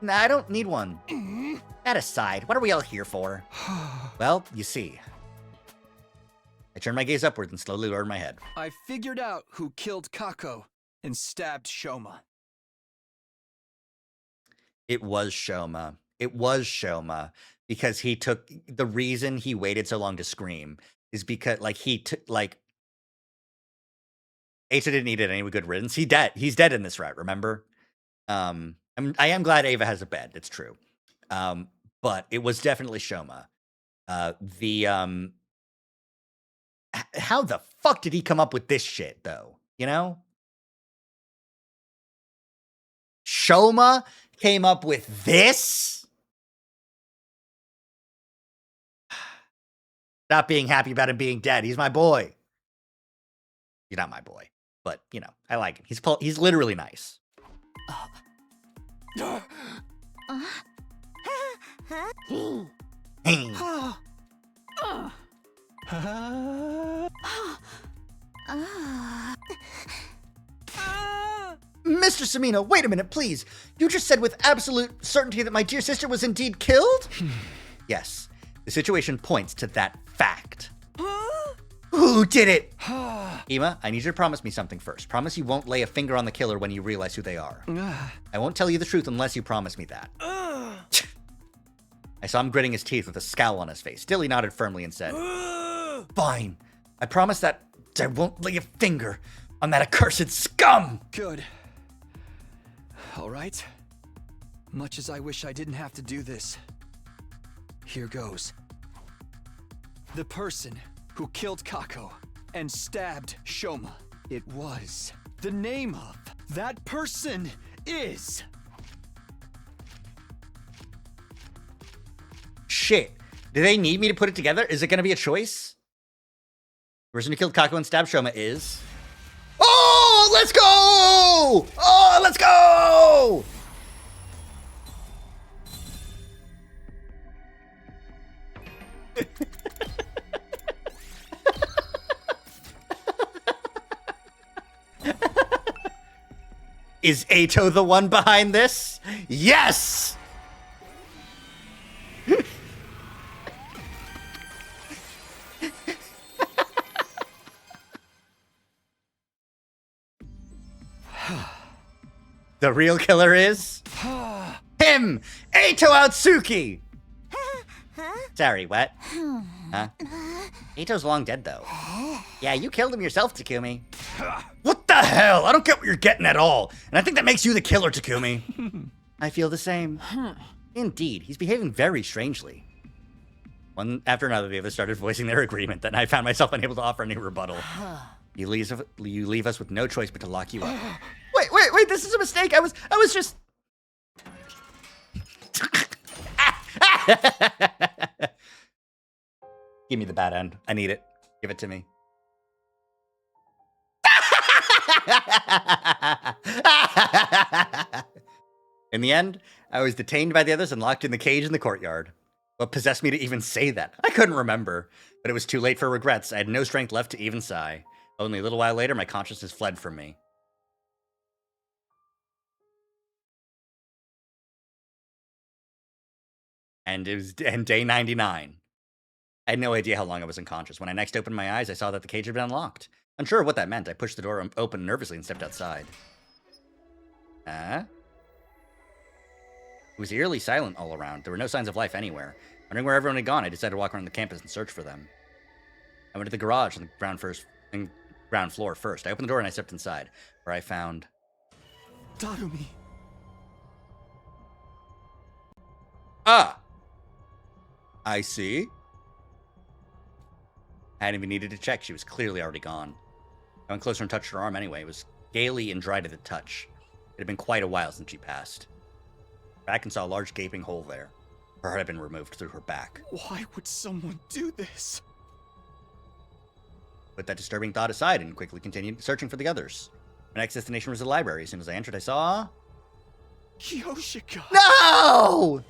Nah, I don't need one. That aside, what are we all here for? Well, you see. I turned my gaze upward and slowly lowered my head. I figured out who killed Kako and stabbed Shoma. It was Shoma. It was Shoma. Because he took... The reason he waited so long to scream is because, like, he took, like... Eita didn't need it any good riddance. He's dead in this route, remember? I am glad Ava has a bed. It's true. But it was definitely Shoma. How the fuck did he come up with this shit, though? You know? Shoma came up with this? Stop being happy about him being dead. He's my boy. He's not my boy, but, you know, I like him. He's literally nice. Mr. Samino, wait a minute, please. You just said with absolute certainty that my dear sister was indeed killed? Yes, the situation points to that fact. Who did it? Ima, I need you to promise me something first. Promise you won't lay a finger on the killer when you realize who they are. I won't tell you the truth unless you promise me that. I saw him gritting his teeth with a scowl on his face. Still, he nodded firmly and said, Fine. I promise that I won't lay a finger on that accursed scum! Good. All right. Much as I wish I didn't have to do this. Here goes. The person who killed Kako and stabbed Shoma. It was. The name of that person is... Shit. Do they need me to put it together? Is it going to be a choice? The person who killed Kako and stabbed Shoma is... Oh, let's go! Oh, let's go! Is Ato the one behind this? Yes! The real killer is... him! Ato Atsuki! Sorry, what? Huh? Ato's long dead, though. Yeah, you killed him yourself, Takumi. What the hell? I don't get what you're getting at all. And I think that makes you the killer, Takumi. I feel the same. Indeed, he's behaving very strangely. One after another, the others started voicing their agreement, then I found myself unable to offer any rebuttal. You leave us with no choice but to lock you up. Wait, this is a mistake. I was just... Give me the bad end. I need it. Give it to me. In the end, I was detained by the others and locked in the cage in the courtyard. What possessed me to even say that? I couldn't remember, but it was too late for regrets. I had no strength left to even sigh. Only a little while later, my consciousness fled from me. And it was day 99. I had no idea how long I was unconscious. When I next opened my eyes, I saw that the cage had been unlocked. Unsure of what that meant, I pushed the door open nervously and stepped outside. It was eerily silent all around. There were no signs of life anywhere. Wondering where everyone had gone, I decided to walk around the campus and search for them. I went to the garage on the ground floor first. I opened the door and I stepped inside, where I found... Darumi. Ah! I see. I hadn't even needed to check. She was clearly already gone. I went closer and touched her arm anyway. It was scaly and dry to the touch. It had been quite a while since she passed. Back and saw a large gaping hole there. Her heart had been removed through her back. Why would someone do this? Put that disturbing thought aside and quickly continued searching for the others. My next destination was the library. As soon as I entered, I saw... Kyoshika! No!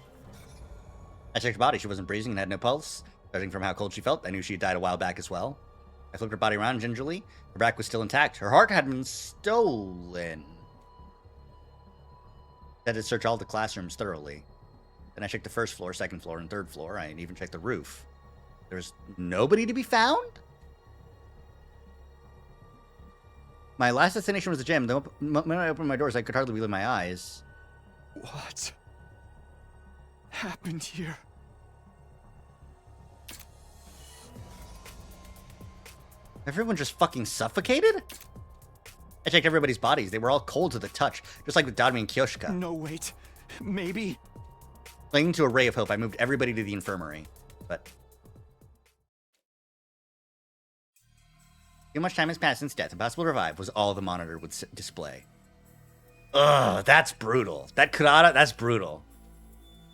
I checked her body. She wasn't breathing and had no pulse. Judging from how cold she felt, I knew she had died a while back as well. I flipped her body around gingerly. Her back was still intact. Her heart had been stolen. I had to search all the classrooms thoroughly. Then I checked the first floor, second floor, and third floor. I even checked the roof. There was nobody to be found? My last destination was the gym. The moment I opened my doors, I could hardly believe my eyes. What happened here? Everyone just fucking suffocated? I checked everybody's bodies. They were all cold to the touch, just like with Dadami and Kyoshika. No, wait. Maybe. Clinging to a ray of hope, I moved everybody to the infirmary. But too much time has passed since death. Impossible to revive was all the monitor would display. Ugh, that's brutal. That Kurata, that's brutal.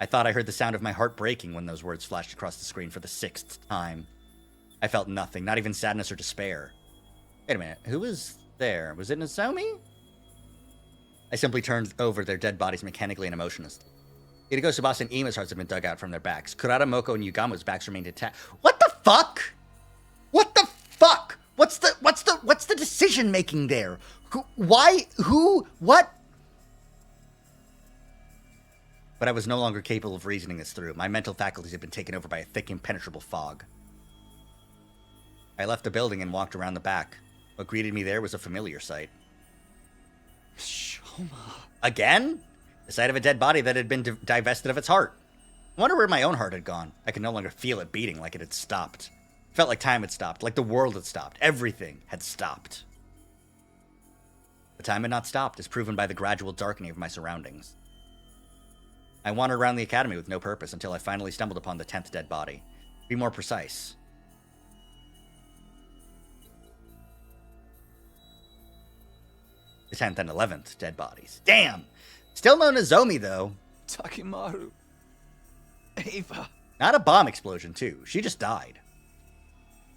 I thought I heard the sound of my heart breaking when those words flashed across the screen for the 6th time. I felt nothing, not even sadness or despair. Wait a minute, who was there? Was it Nozomi? I simply turned over their dead bodies mechanically and emotionlessly. Itago, Tsubasa, and Ima's hearts had been dug out from their backs. Kurata, Moko, and Yugama's backs remained intact. What the fuck? What the fuck? What's the decision making there? Who? Why? Who? What? But I was no longer capable of reasoning this through. My mental faculties had been taken over by a thick, impenetrable fog. I left the building and walked around the back. What greeted me there was a familiar sight. Shoma. Again? The sight of a dead body that had been divested of its heart. I wonder where my own heart had gone. I could no longer feel it beating, like it had stopped. It felt like time had stopped, like the world had stopped. Everything had stopped. The time had not stopped, as proven by the gradual darkening of my surroundings. I wandered around the academy with no purpose until I finally stumbled upon the 10th dead body. To be more precise, the 10th and 11th dead bodies. Damn! Still no Nozomi, though. Takimaru. Ava. Not a bomb explosion, too. She just died.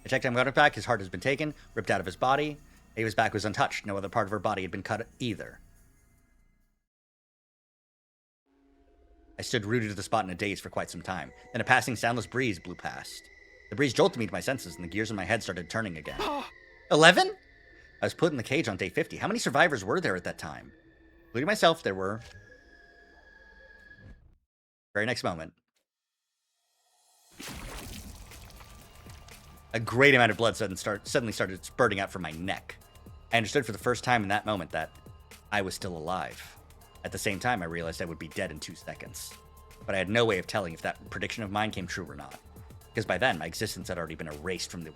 I checked on Garu's back. His heart has been taken, ripped out of his body. Ava's back was untouched. No other part of her body had been cut either. I stood rooted to the spot in a daze for quite some time. Then a passing soundless breeze blew past. The breeze jolted me to my senses, and the gears in my head started turning again. 11? I was put in the cage on day 50. How many survivors were there at that time? Including myself, there were. Very next moment. A great amount of blood suddenly started spurting out from my neck. I understood for the first time in that moment that I was still alive. At the same time, I realized I would be dead in 2 seconds. But I had no way of telling if that prediction of mine came true or not. Because by then, my existence had already been erased from the...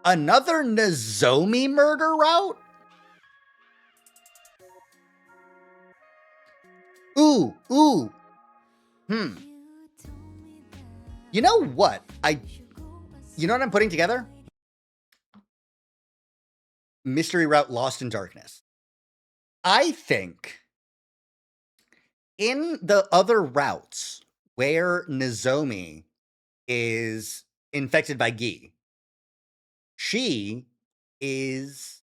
Another Nozomi murder route? Ooh. You know what? You know what I'm putting together? Mystery route Lost in Darkness. I think in the other routes where Nozomi is infected by Gi, she is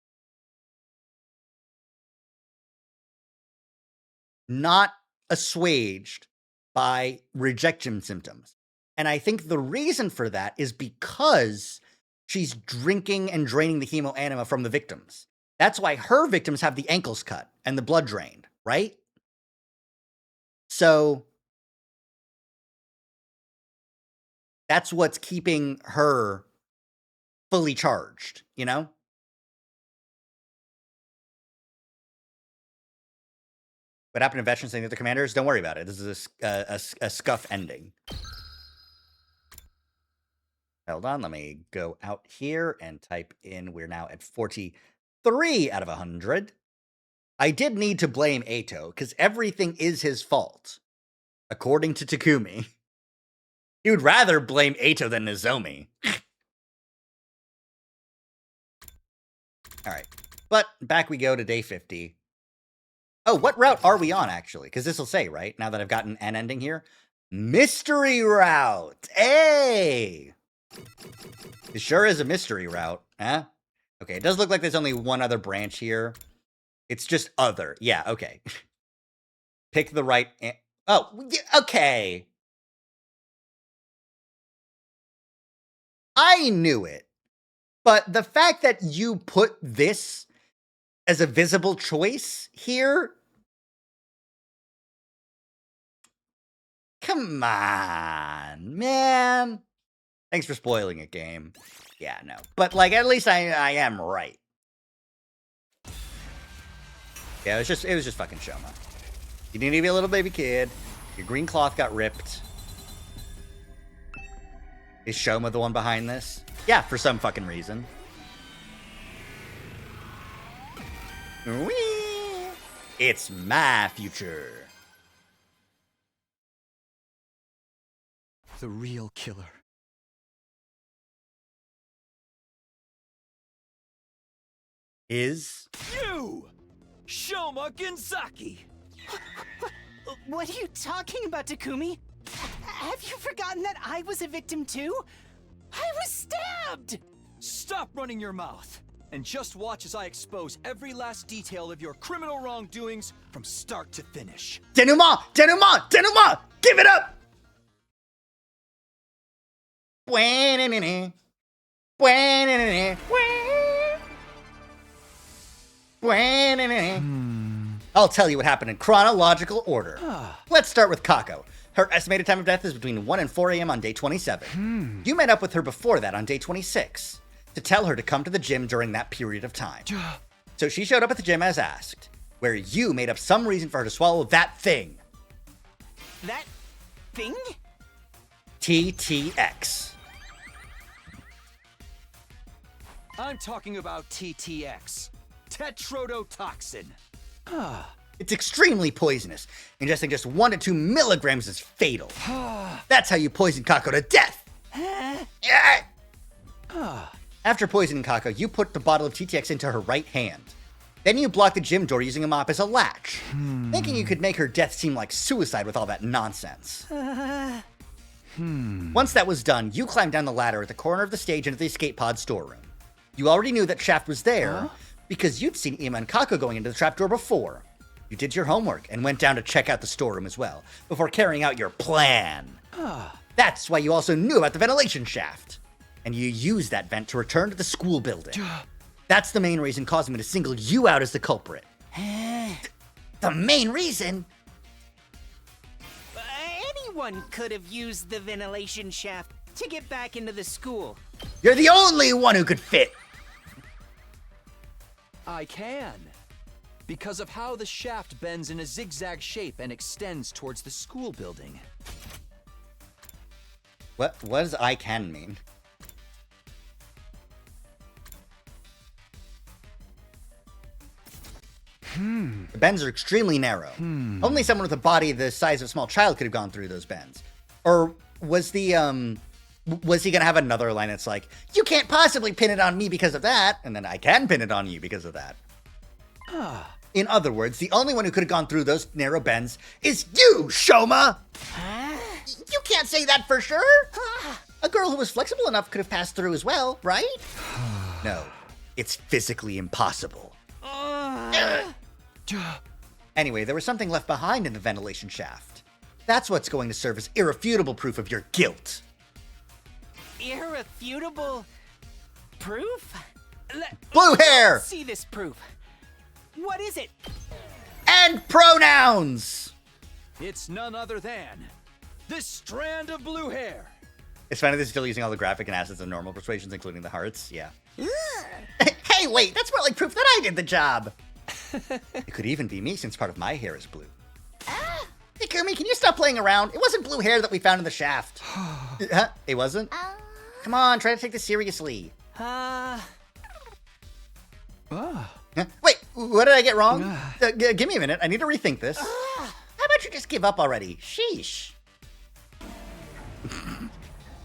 not assuaged by rejection symptoms. And I think the reason for that is because she's drinking and draining the hemoanima from the victims. That's why her victims have the ankles cut and the blood drained, right? So that's what's keeping her fully charged, you know? What happened to veterans and the other commanders? Don't worry about it. This is a scuff ending. Hold on, let me go out here and type in, we're now at 43 out of 100. I did need to blame Eito, because everything is his fault. According to Takumi. He would rather blame Eito than Nozomi. Alright, but back we go to day 50. Oh, what route are we on, actually? Because this will say, right? Now that I've gotten an ending here. Mystery route! Hey! It sure is a mystery route, huh? Okay, it does look like there's only one other branch here. It's just other. Yeah, okay. Pick the right... Oh, okay. I knew it. But the fact that you put this as a visible choice here... Come on, man. Thanks for spoiling it, game. Yeah, no. But, like, at least I am right. Yeah, it was just fucking Shoma. You didn't even be a little baby kid. Your green cloth got ripped. Is Shoma the one behind this? Yeah, for some fucking reason. Whee! It's my future. The real killer. Is You! Shoma Genzaki! What are you talking about, Takumi? Have you forgotten that I was a victim too? I was stabbed! Stop running your mouth! And just watch as I expose every last detail of your criminal wrongdoings from start to finish. Denouement! Denouement! Denouement! Give it up! I'll tell you what happened in chronological order. Let's start with Kako. Her estimated time of death is between 1 and 4 a.m. on day 27. You met up with her before that on day 26 to tell her to come to the gym during that period of time. So she showed up at the gym as asked, where you made up some reason for her to swallow that thing. That thing? TTX. I'm talking about TTX. Tetrodotoxin. It's extremely poisonous. Ingesting just 1 to 2 milligrams is fatal. That's how you poison Kako to death. After poisoning Kako, you put the bottle of TTX into her right hand. Then you blocked the gym door using a mop as a latch, thinking you could make her death seem like suicide with all that nonsense. Once that was done, you climbed down the ladder at the corner of the stage into the escape pod storeroom. You already knew that Shaft was there because you'd seen Ima and Kako going into the trapdoor before. You did your homework and went down to check out the storeroom as well, before carrying out your plan. That's why you also knew about the ventilation shaft. And you used that vent to return to the school building. That's the main reason causing me to single you out as the culprit. The main reason? Anyone could have used the ventilation shaft to get back into the school. You're the only one who could fit. I can. Because of how the shaft bends in a zigzag shape and extends towards the school building. What does I can mean? The bends are extremely narrow. Only someone with a body the size of a small child could have gone through those bends. Or was was he gonna have another line that's like, you can't possibly pin it on me because of that, and then I can pin it on you because of that? In other words, the only one who could have gone through those narrow bends is you, Shoma! You can't say that for sure! A girl who was flexible enough could have passed through as well, right? No, it's physically impossible. Anyway, there was something left behind in the ventilation shaft. That's what's going to serve as irrefutable proof of your guilt. Irrefutable proof? Blue hair! Let's see this proof. What is it? And pronouns! It's none other than this strand of blue hair. It's funny they're still using all the graphic and assets of normal persuasions, including the hearts. Yeah. Hey, wait, that's more like proof that I did the job. It could even be me, since part of my hair is blue. Hey, Kumi, can you stop playing around? It wasn't blue hair that we found in the shaft. It wasn't? Come on, try to take this seriously. Wait, what did I get wrong? Give me a minute, I need to rethink this. How about you just give up already? Sheesh.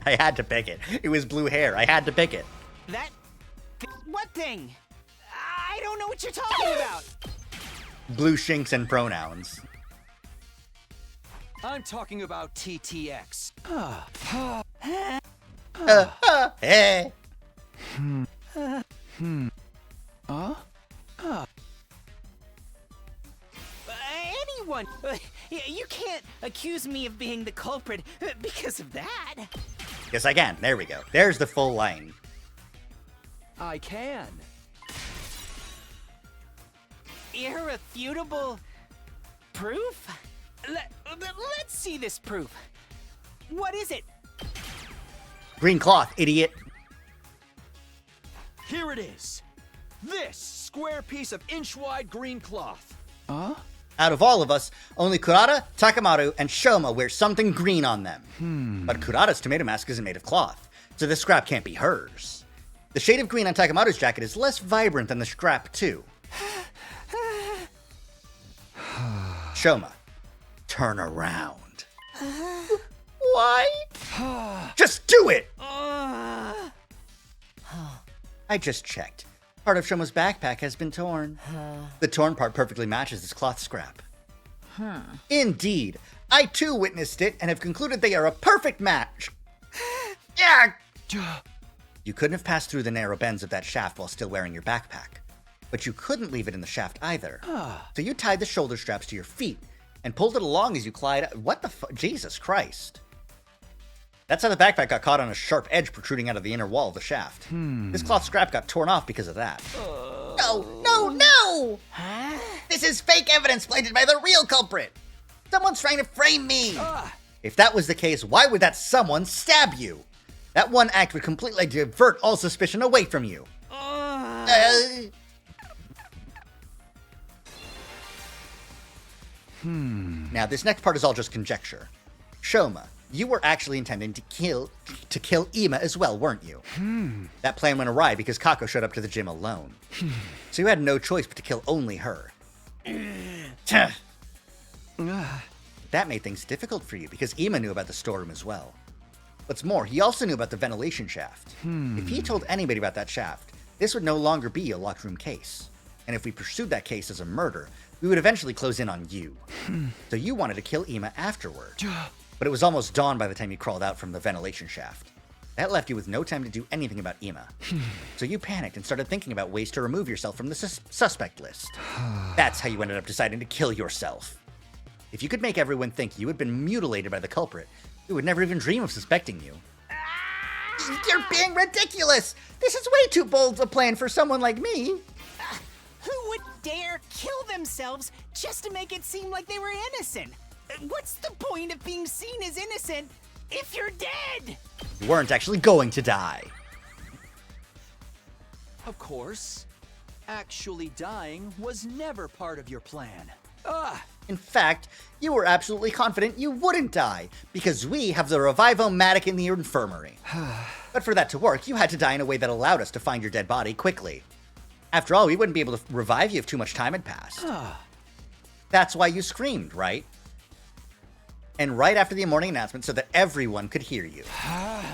I had to pick it. It was blue hair. I had to pick it. What thing? I don't know what you're talking about. Blue shinks and pronouns. I'm talking about TTX. Hey. Anyone, you can't accuse me of being the culprit because of that. Yes, I can. There we go. There's the full line. I can. Irrefutable proof? Let's see this proof. What is it? Green cloth, idiot. Here it is. This square piece of inch-wide green cloth. Out of all of us, only Kurata, Takamaru, and Shoma wear something green on them. But Kurata's tomato mask isn't made of cloth. so the scrap can't be hers. The shade of green on Takemoto's jacket is less vibrant than the scrap, too. Shoma, turn around. Why? Just do it! I just checked. Part of Shoma's backpack has been torn. The torn part perfectly matches this cloth scrap. Indeed, I too witnessed it and have concluded they are a perfect match. Yeah. You couldn't have passed through the narrow bends of that shaft while still wearing your backpack. But you couldn't leave it in the shaft either. So you tied the shoulder straps to your feet and pulled it along as you climbed. What the fuck? Jesus Christ. That's how the backpack got caught on a sharp edge protruding out of the inner wall of the shaft. This cloth scrap got torn off because of that. No! This is fake evidence planted by the real culprit. Someone's trying to frame me. If that was the case, why would that someone stab you? That one act would completely divert all suspicion away from you. Now, this next part is all just conjecture. Shoma, you were actually intending to kill Ima as well, weren't you? That plan went awry because Kako showed up to the gym alone. So you had no choice but to kill only her. That made things difficult for you because Ima knew about the storeroom as well. What's more, he also knew about the ventilation shaft. If he told anybody about that shaft, this would no longer be a locked room case. And if we pursued that case as a murder, we would eventually close in on you. So you wanted to kill Ima afterward. But it was almost dawn by the time you crawled out from the ventilation shaft. That left you with no time to do anything about Ima. So you panicked and started thinking about ways to remove yourself from the suspect list. That's how you ended up deciding to kill yourself. If you could make everyone think you had been mutilated by the culprit, we would never even dream of suspecting you. You're being ridiculous! This is way too bold a plan for someone like me. Who would dare kill themselves just to make it seem like they were innocent? What's the point of being seen as innocent if you're dead? You weren't actually going to die. Of course. Actually dying was never part of your plan. In fact, you were absolutely confident you wouldn't die, because we have the Revive-O-Matic in the infirmary. But for that to work, you had to die in a way that allowed us to find your dead body quickly. After all, we wouldn't be able to revive you if too much time had passed. That's why you screamed, right? And right after the morning announcement so that everyone could hear you.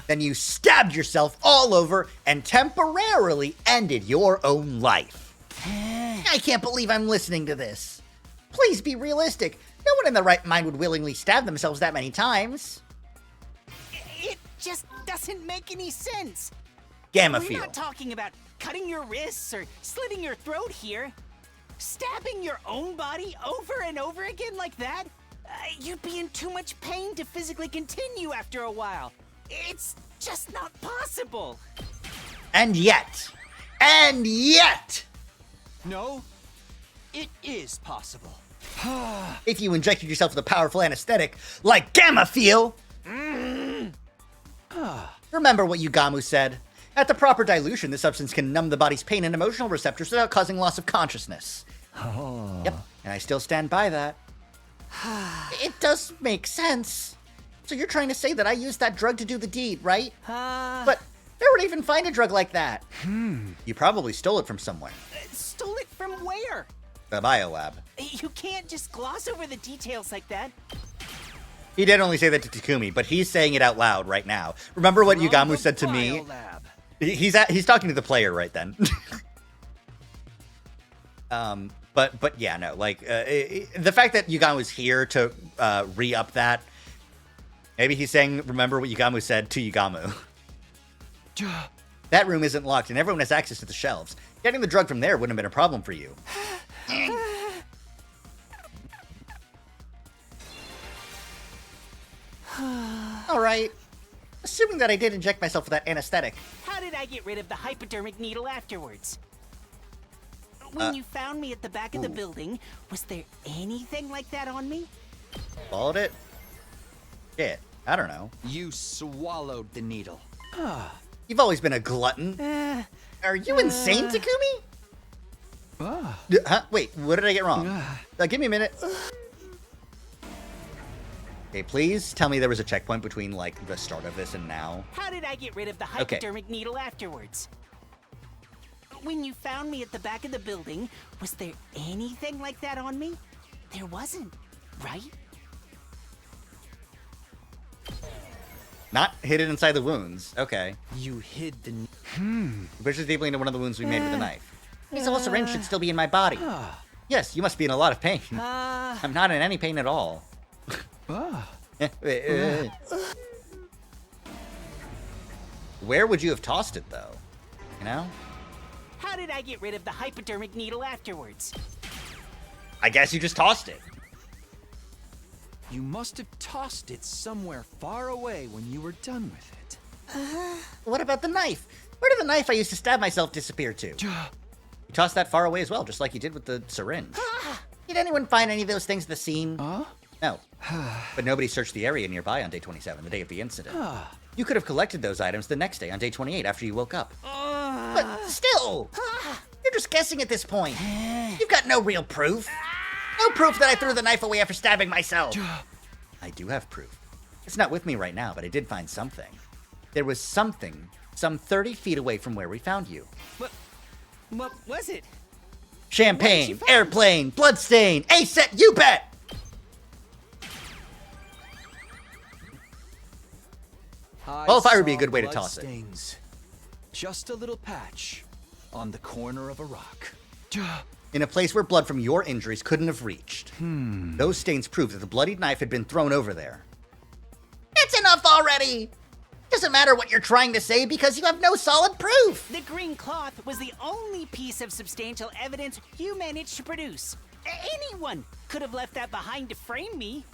Then you stabbed yourself all over and temporarily ended your own life. I can't believe I'm listening to this. Please be realistic. No one in their right mind would willingly stab themselves that many times. It just doesn't make any sense. Gamma-Feel. We're not talking about cutting your wrists or slitting your throat here. Stabbing your own body over and over again like that? You'd be in too much pain to physically continue after a while. It's just not possible. And yet. No, it is possible. If you injected yourself with a powerful anesthetic like Gamma-Feel. Remember what Yugamu said? At the proper dilution, the substance can numb the body's pain and emotional receptors without causing loss of consciousness. Yep, and I still stand by that. It does make sense. So you're trying to say that I used that drug to do the deed, right? But where would I even find a drug like that? You probably stole it from somewhere. Stole it from where? The biolab. You can't just gloss over the details like that. He did only say that to Takumi, but he's saying it out loud right now. Remember what Yugamu said to me? He's talking to the player right then. But yeah, no, like the fact that Yugamu is here to re-up that, maybe he's saying, remember what Yugamu said to Yugamu. That room isn't locked and everyone has access to the shelves. Getting the drug from there wouldn't have been a problem for you. All right. Assuming that I did inject myself with that anesthetic. How did I get rid of the hypodermic needle afterwards? When you found me at the back of the building, was there anything like that on me? Followed it? Shit, I don't know. You swallowed the needle. You've always been a glutton. Are you insane, Takumi? Huh? Wait, what did I get wrong? Give me a minute. Okay, please tell me there was a checkpoint between, like, the start of this and now. How did I get rid of the Okay. hypodermic needle afterwards? When you found me at the back of the building, was there anything like that on me? There wasn't, right? Not hidden inside the wounds. Okay. You hid the... Pushes deeply into one of the wounds we made with a knife. This whole syringe should still be in my body. Yes, you must be in a lot of pain. I'm not in any pain at all. Where would you have tossed it, though? You know? How did I get rid of the hypodermic needle afterwards? I guess you just tossed it. You must have tossed it somewhere far away when you were done with it. What about the knife? Where did the knife I used to stab myself disappear to? You tossed that far away as well, just like you did with the syringe. Did anyone find any of those things at the scene? No. But nobody searched the area nearby on day 27, the day of the incident. You could have collected those items the next day on day 28 after you woke up. But still, you're just guessing at this point. You've got no real proof. No proof that I threw the knife away after stabbing myself. I do have proof. It's not with me right now, but I did find something. There was something some 30 feet away from where we found you. What was it? Champagne, airplane, bloodstain, A-set, you bet! Wildfire would be a good way to toss it. Stains. Just a little patch on the corner of a rock. In a place where blood from your injuries couldn't have reached. Those stains prove that the bloodied knife had been thrown over there. It's enough already! Doesn't matter what you're trying to say because you have no solid proof! The green cloth was the only piece of substantial evidence you managed to produce. Anyone could have left that behind to frame me.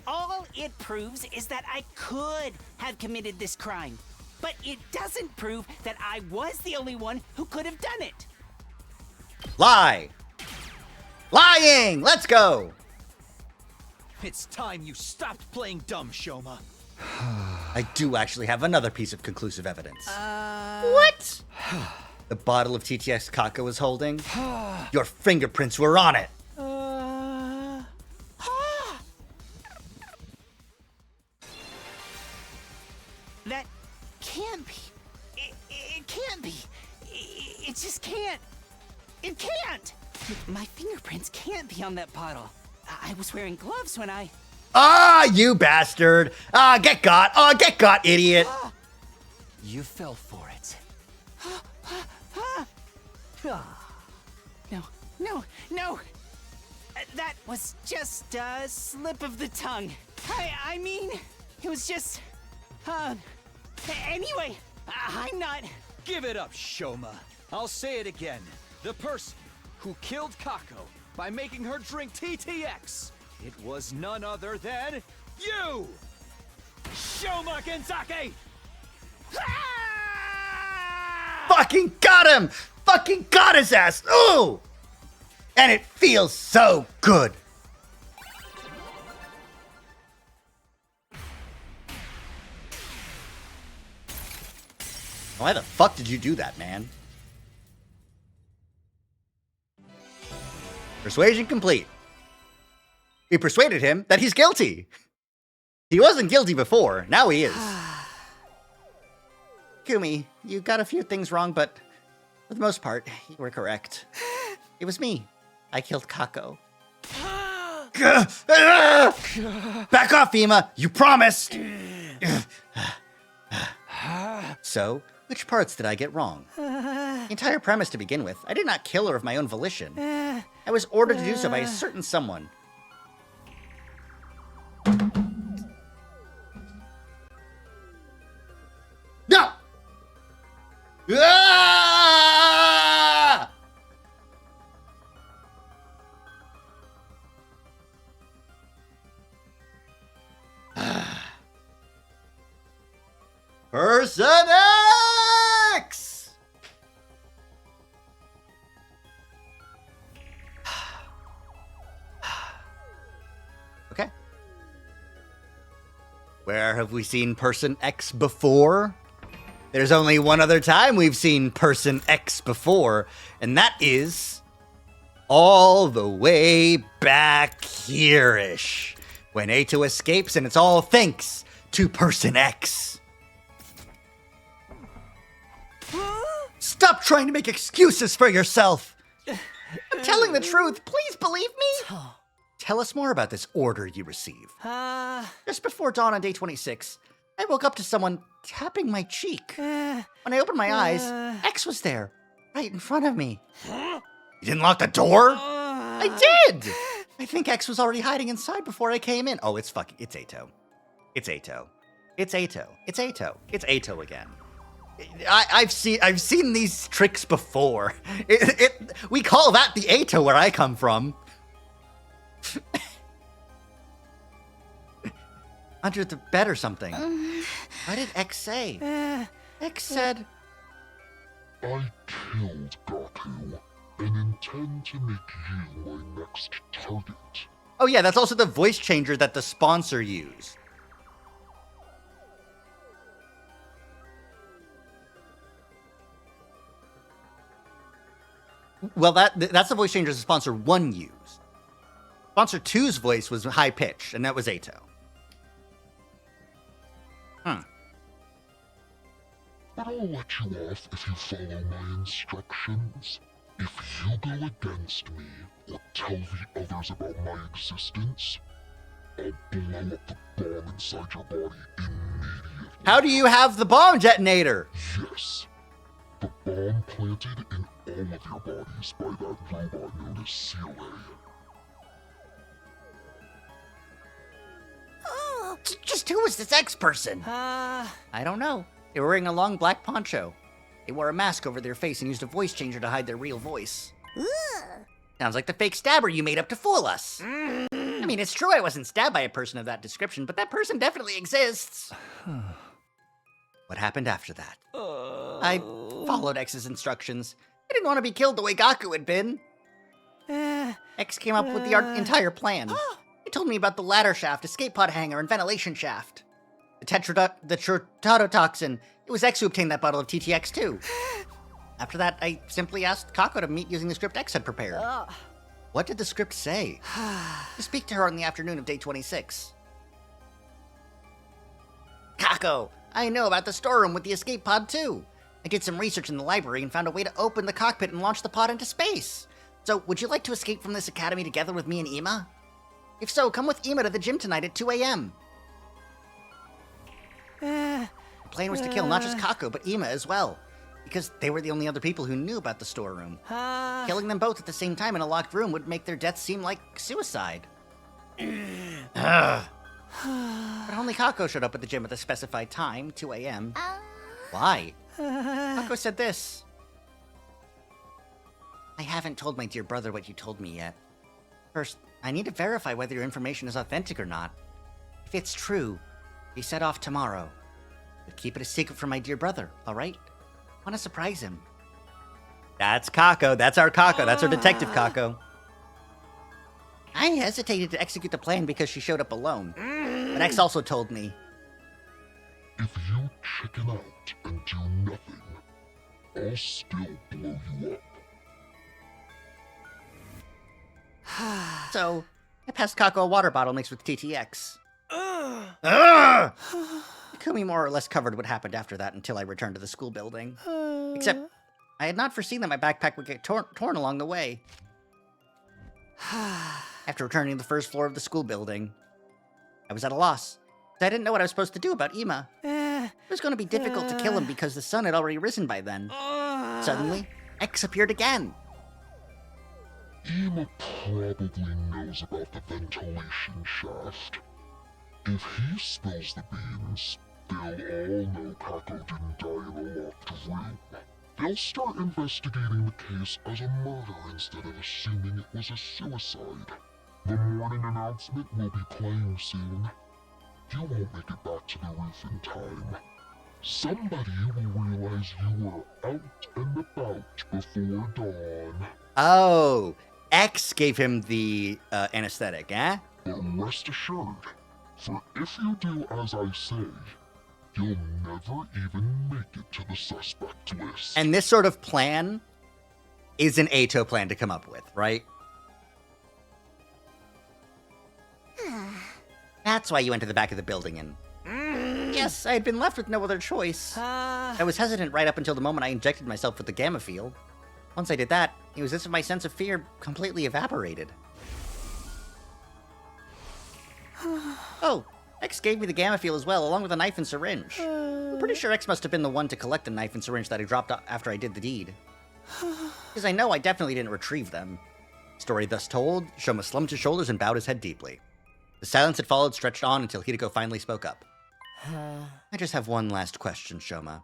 All it proves is that I could have committed this crime. But it doesn't prove that I was the only one who could have done it. Lie! Lying! Let's go! It's time you stopped playing dumb, Shoma. I do actually have another piece of conclusive evidence. What? The bottle of TTX Kako was holding? Your fingerprints were on it! That can't be. It can't be. It just can't. It can't! My fingerprints can't be on that bottle. I was wearing gloves when I... Ah, you bastard! Ah, get got! Ah, get got, idiot! You fell for it. No. That was just a slip of the tongue. I mean, it was just... Anyway, I'm not... Give it up, Shoma. I'll say it again. The person who killed Kako by making her drink TTX. It was none other than you! Shoma Genzake! Fucking got him! Fucking got his ass! Ooh! And it feels so good! Why the fuck did you do that, man? Persuasion complete. We persuaded him that he's guilty. He wasn't guilty before, now he is. Kumi, you got a few things wrong, but for the most part, you were correct. It was me. I killed Kako. Back off, Fima! You promised! So, which parts did I get wrong? The entire premise to begin with, I did not kill her of my own volition. I was ordered to do so by a certain someone. No! Ah! Person X! Okay. Where have we seen Person X before? There's only one other time we've seen Person X before, and that is all the way back here-ish. When Ato escapes, and it's all thanks to Person X. Stop trying to make excuses for yourself. I'm telling the truth. Please believe me. Tell us more about this order you receive. Just before dawn on day 26, I woke up to someone tapping my cheek. When I opened my eyes, X was there, right in front of me. You didn't lock the door? I did! I think X was already hiding inside before I came in. Oh, it's Ato. It's Ato. It's Ato. It's Ato. It's Ato again. I've seen these tricks before. We call that the Ato where I come from. Under the bed or something. What did X say? X said, I killed Gaku and intend to make you my next target. Oh yeah, that's also the voice changer that the sponsor used. Well, that's the voice changer the sponsor 1 used. Sponsor 2's voice was high pitched, and that was Ato. But I'll let you off if you follow my instructions. If you go against me or tell the others about my existence, I'll blow up the bomb inside your body immediately. How do you have the bomb detonator? Yes. The bomb planted in all of your bodies by that robot known as COA. Just who was this X person? I don't know. They were wearing a long black poncho. They wore a mask over their face and used a voice changer to hide their real voice. Sounds like the fake stabber you made up to fool us. I mean, it's true I wasn't stabbed by a person of that description, but that person definitely exists. What happened after that? I followed X's instructions. I didn't want to be killed the way Gaku had been. X came up with the entire plan. He told me about the ladder shaft, escape pod hanger, and ventilation shaft. The tetrodotoxin. It was X who obtained that bottle of TTX too. After that, I simply asked Kako to meet using the script X had prepared. What did the script say? To speak to her in the afternoon of day 26. Kako, I know about the storeroom with the escape pod too. I did some research in the library and found a way to open the cockpit and launch the pod into space. So, would you like to escape from this academy together with me and Ima? If so, come with Ima to the gym tonight at 2 a.m. The plan was to kill not just Kako, but Ima as well, because they were the only other people who knew about the storeroom. Killing them both at the same time in a locked room would make their deaths seem like suicide. But only Kako showed up at the gym at the specified time, 2 a.m. Why? Kako said this. I haven't told my dear brother what you told me yet. First, I need to verify whether your information is authentic or not. If it's true, we set off tomorrow. But keep it a secret from my dear brother, alright? I want to surprise him. That's Kako. That's our Kako. That's our detective Kako. I hesitated to execute the plan because she showed up alone. But X also told me. If you chicken out and do nothing, I'll still blow you up. So, I passed Kako a water bottle mixed with TTX. Ikumi more or less covered what happened after that until I returned to the school building. Except, I had not foreseen that my backpack would get torn along the way. After returning to the first floor of the school building, I was at a loss. I didn't know what I was supposed to do about Ima. It was going to be difficult to kill him because the sun had already risen by then. Suddenly, X appeared again. Ima probably knows about the ventilation shaft. If he spills the beans, they'll all know Kako didn't die in a locked room. They'll start investigating the case as a murder instead of assuming it was a suicide. The morning announcement will be playing soon. You won't make it back to the roof in time. Somebody will realize you were out and about before dawn. Oh, X gave him the anesthetic, eh? But rest assured, for if you do as I say, you'll never even make it to the suspect list. And this sort of plan is an Ato plan to come up with, right? That's why you went to the back of the building and... Yes, I had been left with no other choice. I was hesitant right up until the moment I injected myself with the gamma field. Once I did that, it was as if my sense of fear completely evaporated. Oh, X gave me the gamma field as well, along with a knife and syringe. I'm pretty sure X must have been the one to collect the knife and syringe that I dropped after I did the deed. Because I know I definitely didn't retrieve them. Story thus told, Shoma slumped his shoulders and bowed his head deeply. The silence that followed stretched on until Hideko finally spoke up. I just have one last question, Shoma.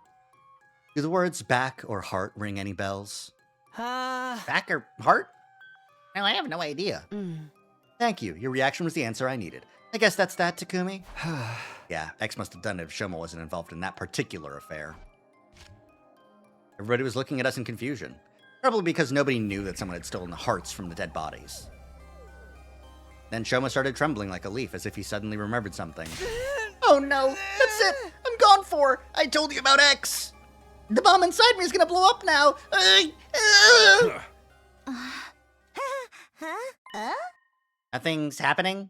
Do the words back or heart ring any bells? Back or heart? No, I have no idea. Thank you. Your reaction was the answer I needed. I guess that's that, Takumi? Yeah, X must have done it if Shoma wasn't involved in that particular affair. Everybody was looking at us in confusion. Probably because nobody knew that someone had stolen the hearts from the dead bodies. Then Shoma started trembling like a leaf as if he suddenly remembered something. Oh no, that's it! I'm gone for! I told you about X! The bomb inside me is gonna blow up now! Nothing's happening?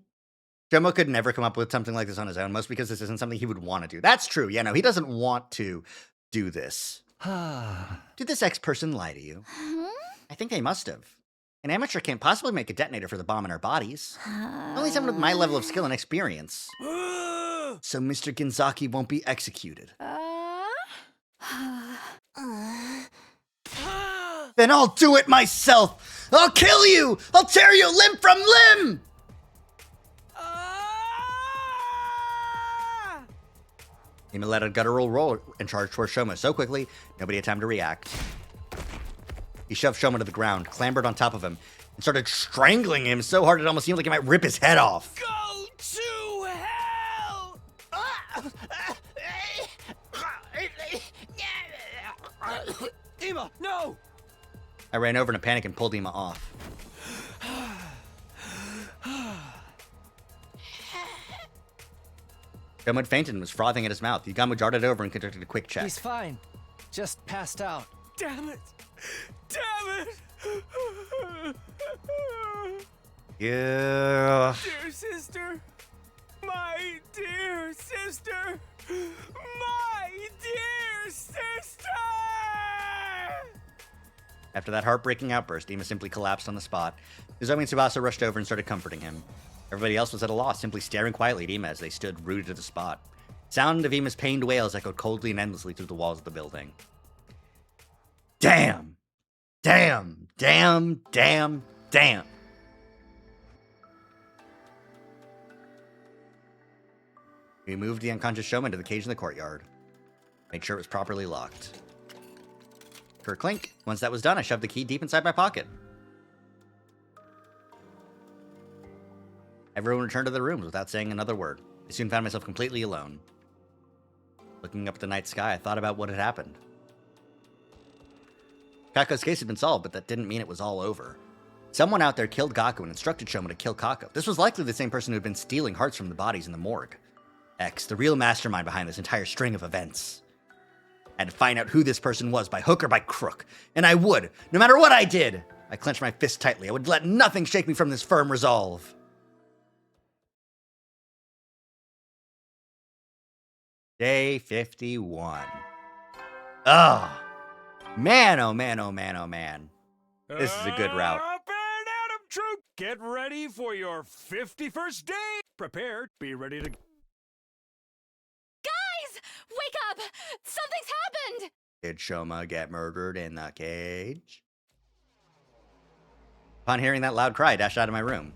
Shoma could never come up with something like this on his own, mostly because this isn't something he would want to do. That's true, yeah, no, he doesn't want to do this. Did this X person lie to you? I think they must have. An amateur can't possibly make a detonator for the bomb in our bodies. Only someone with my level of skill and experience. So Mr. Ginzaki won't be executed. Then I'll do it myself! I'll kill you! I'll tear you limb from limb! Ima let a guttural roll and charged towards Shoma so quickly, nobody had time to react. He shoved Shoma to the ground, clambered on top of him, and started strangling him so hard it almost seemed like he might rip his head off. Go to hell! Ima, no! I ran over in a panic and pulled Ima off. Shoma had fainted and was frothing at his mouth. Yugamu darted over and conducted a quick check. He's fine. Just passed out. Damn it! Damn it! Yeah. Dear sister! My dear sister! My dear sister! After that heartbreaking outburst, Ima simply collapsed on the spot. Nozomi and Tsubasa rushed over and started comforting him. Everybody else was at a loss, simply staring quietly at Ima as they stood rooted to the spot. Sound of Ima's pained wails echoed coldly and endlessly through the walls of the building. Damn! Damn! Damn! Damn! Damn! We moved the unconscious Shoma into the cage in the courtyard. Made sure it was properly locked. Clink. Once that was done, I shoved the key deep inside my pocket. Everyone returned to their rooms without saying another word. I soon found myself completely alone. Looking up at the night sky, I thought about what had happened. Kako's case had been solved, but that didn't mean it was all over. Someone out there killed Gaku and instructed Shoma to kill Kako. This was likely the same person who had been stealing hearts from the bodies in the morgue. X, the real mastermind behind this entire string of events. I had to find out who this person was by hook or by crook. And I would, no matter what I did. I clenched my fist tightly. I would let nothing shake me from this firm resolve. Day 51. Oh, man, oh man, oh man, oh man. This is a good route. Up and at 'em, troop! Get ready for your 51st day! Prepare, be ready to... Guys! Wake up! Something's happened! Did Shoma get murdered in the cage? Upon hearing that loud cry, I dashed out of my room.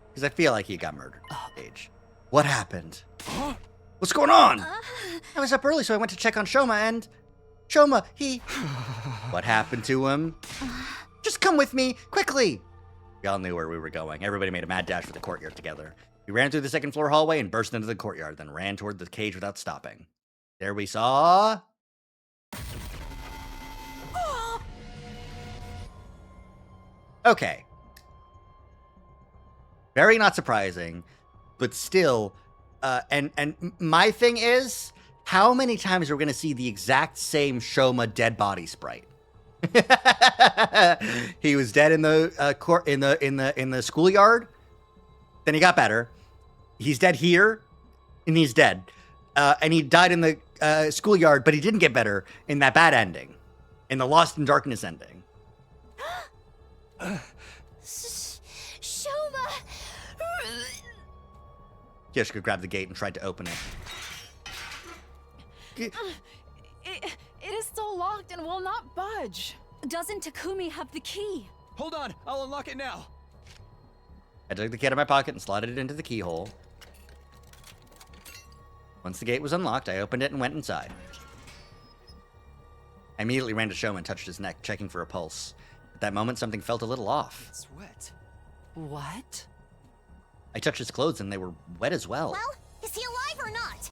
Because I feel like he got murdered in the cage. What happened? What's going on? I was up early, so I went to check on Shoma, and... Shoma, he... What happened to him? Just come with me, quickly! We all knew where we were going. Everybody made a mad dash for the courtyard together. We ran through the second floor hallway and burst into the courtyard, then ran toward the cage without stopping. There we saw... Okay. Very not surprising, but still... And my thing is, how many times are we going to see the exact same Shoma dead body sprite? He was dead in the schoolyard. Then he got better. He's dead here, and he's dead. And he died in the schoolyard, but he didn't get better in that bad ending. In the Lost in Darkness ending. Shoma! Kiyoshika grabbed the gate and tried to open it. It is still locked and will not budge. Doesn't Takumi have the key? Hold on, I'll unlock it now. I took the key out of my pocket and slotted it into the keyhole. Once the gate was unlocked, I opened it and went inside. I immediately ran to Shoma and touched his neck, checking for a pulse. At that moment, something felt a little off. It's wet. What? I touched his clothes and they were wet as well. Well, is he alive or not?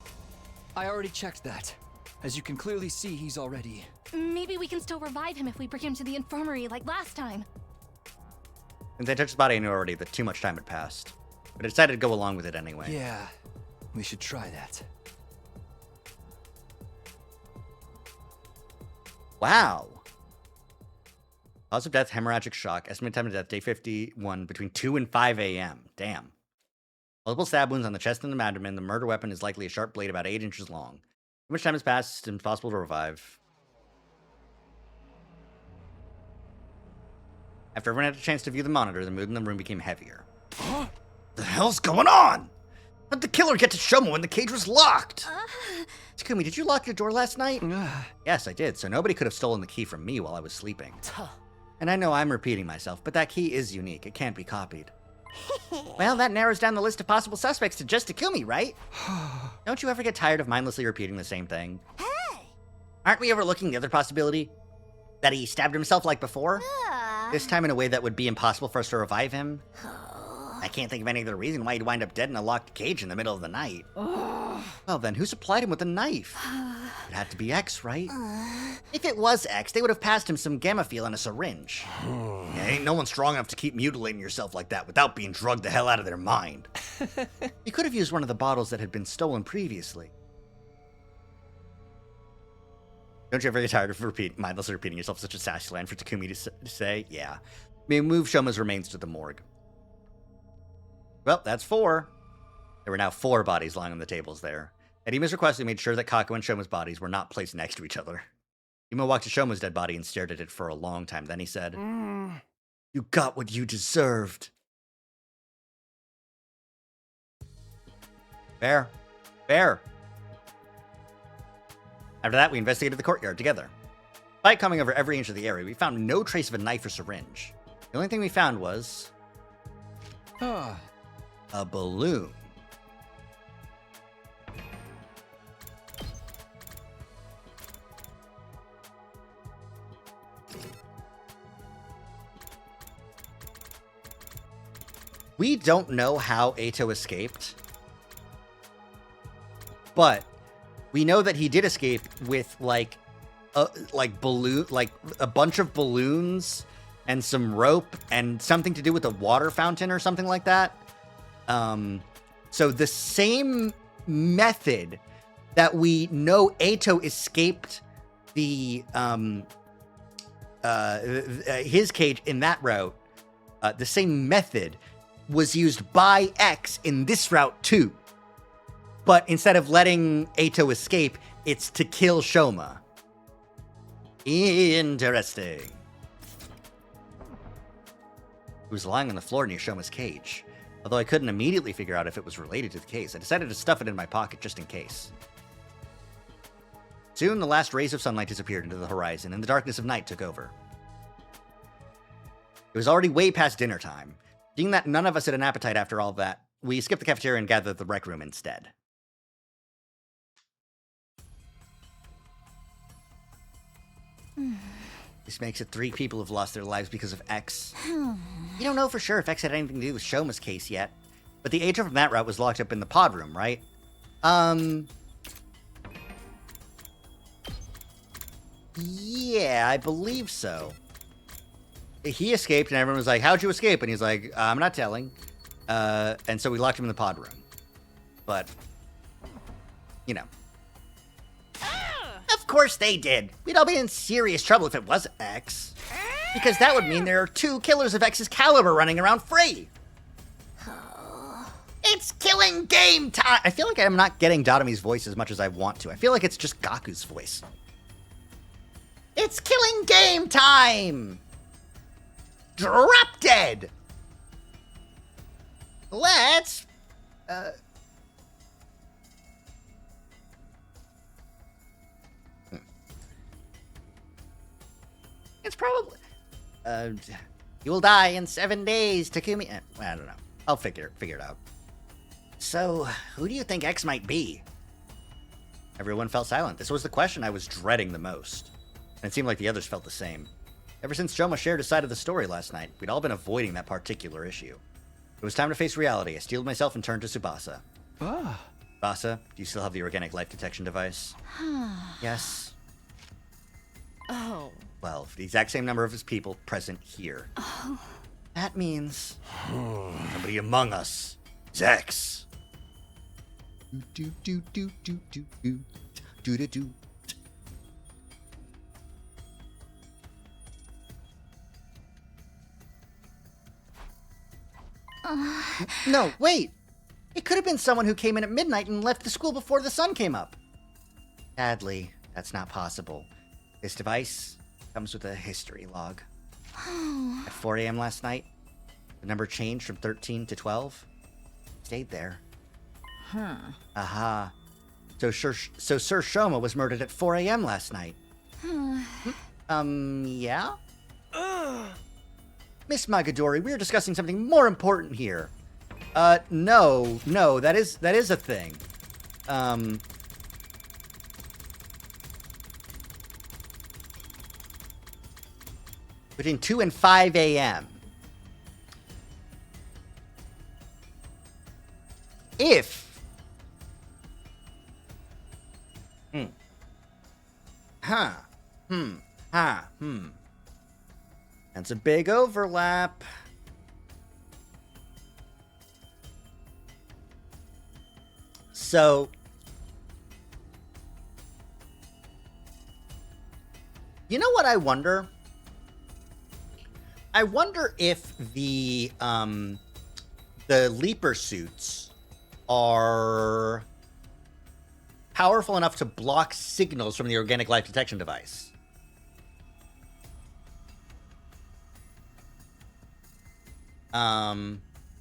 I already checked that. As you can clearly see, he's already... Maybe we can still revive him if we bring him to the infirmary like last time. Since I touched his body, I knew already that too much time had passed. But I decided to go along with it anyway. Yeah, we should try that. Wow. Cause of death, hemorrhagic shock. Estimated time of death, day 51, between 2 and 5 a.m. Damn. Multiple stab wounds on the chest and the abdomen. The murder weapon is likely a sharp blade about 8 inches long. Too much time has passed. It's impossible to revive. After everyone had a chance to view the monitor, the mood in the room became heavier. What the hell's going on? How'd the killer get to Shoma when the cage was locked? Takumi, did you lock your door last night? Yes, I did, so nobody could have stolen the key from me while I was sleeping. And I know I'm repeating myself, but that key is unique. It can't be copied. Well, that narrows down the list of possible suspects to just Takumi, right? Don't you ever get tired of mindlessly repeating the same thing? Hey! Aren't we overlooking the other possibility? That he stabbed himself like before? This time in a way that would be impossible for us to revive him? I can't think of any other reason why he'd wind up dead in a locked cage in the middle of the night. Well then, who supplied him with a knife? It had to be X, right? If it was X, they would have passed him some Gamma-Feel and a syringe. Yeah, ain't no one strong enough to keep mutilating yourself like that without being drugged the hell out of their mind. You could have used one of the bottles that had been stolen previously. Don't you ever get tired of mindlessly repeating yourself such a sassy line for Takumi to say? Yeah. We move Shoma's remains to the morgue. Well, that's 4. There were now 4 bodies lying on the tables there. At Ima's request, we made sure that Kako and Shoma's bodies were not placed next to each other. Ima walked to Shoma's dead body and stared at it for a long time. Then he said, You got what you deserved. Fair. Fair. After that, we investigated the courtyard together. Despite coming over every inch of the area, we found no trace of a knife or syringe. The only thing we found was... a balloon. We don't know how Eito escaped, but we know that he did escape with like a bunch of balloons and some rope and something to do with a water fountain or something like that. So the same method that we know Eito escaped the his cage in that route, the same method was used by X in this route too. But instead of letting Eito escape, it's to kill Shoma. Interesting. He was lying on the floor near Shoma's cage. Although I couldn't immediately figure out if it was related to the case, I decided to stuff it in my pocket just in case. Soon, the last rays of sunlight disappeared into the horizon, and the darkness of night took over. It was already way past dinner time. Seeing that none of us had an appetite after all that, we skipped the cafeteria and gathered at the rec room instead. This makes it 3 people have lost their lives because of X. We don't know for sure if X had anything to do with Shoma's case yet, but the agent from that route was locked up in the pod room, right? Yeah, I believe so. He escaped, and everyone was like, how'd you escape? And he's like, I'm not telling. And so we locked him in the pod room. But, you know. Of course they did. We'd all be in serious trouble if it was X. Because that would mean there are 2 killers of X's caliber running around free. It's It's killing game time! I feel like I'm not getting Dotomi's voice as much as I want to. I feel like it's just Gaku's voice. It's killing game time! Drop dead! Let's... It's probably... you will die in 7 days, Takumi... I don't know. I'll figure it out. So, who do you think X might be? Everyone fell silent. This was the question I was dreading the most. And it seemed like the others felt the same. Ever since Shoma shared his side of the story last night, we'd all been avoiding that particular issue. It was time to face reality. I steeled myself and turned to Tsubasa. Tsubasa, do you still have the organic life detection device? Yes. Oh. Well, the exact same number of his people present here. Oh. That means somebody among us is X. Do do do do do do do do do. No, wait! It could have been someone who came in at midnight and left the school before the sun came up. Sadly, that's not possible. This device comes with a history log. At 4 a.m. last night, the number changed from 13 to 12. Stayed there. Aha. So Sir Shoma was murdered at 4 a.m. last night. Yeah? Miss Magadori, we are discussing something more important here. No, that is a thing. Between 2 and 5 a.m. If... That's a big overlap. So... You know what I wonder? I wonder if the Leaper suits are powerful enough to block signals from the organic life detection device.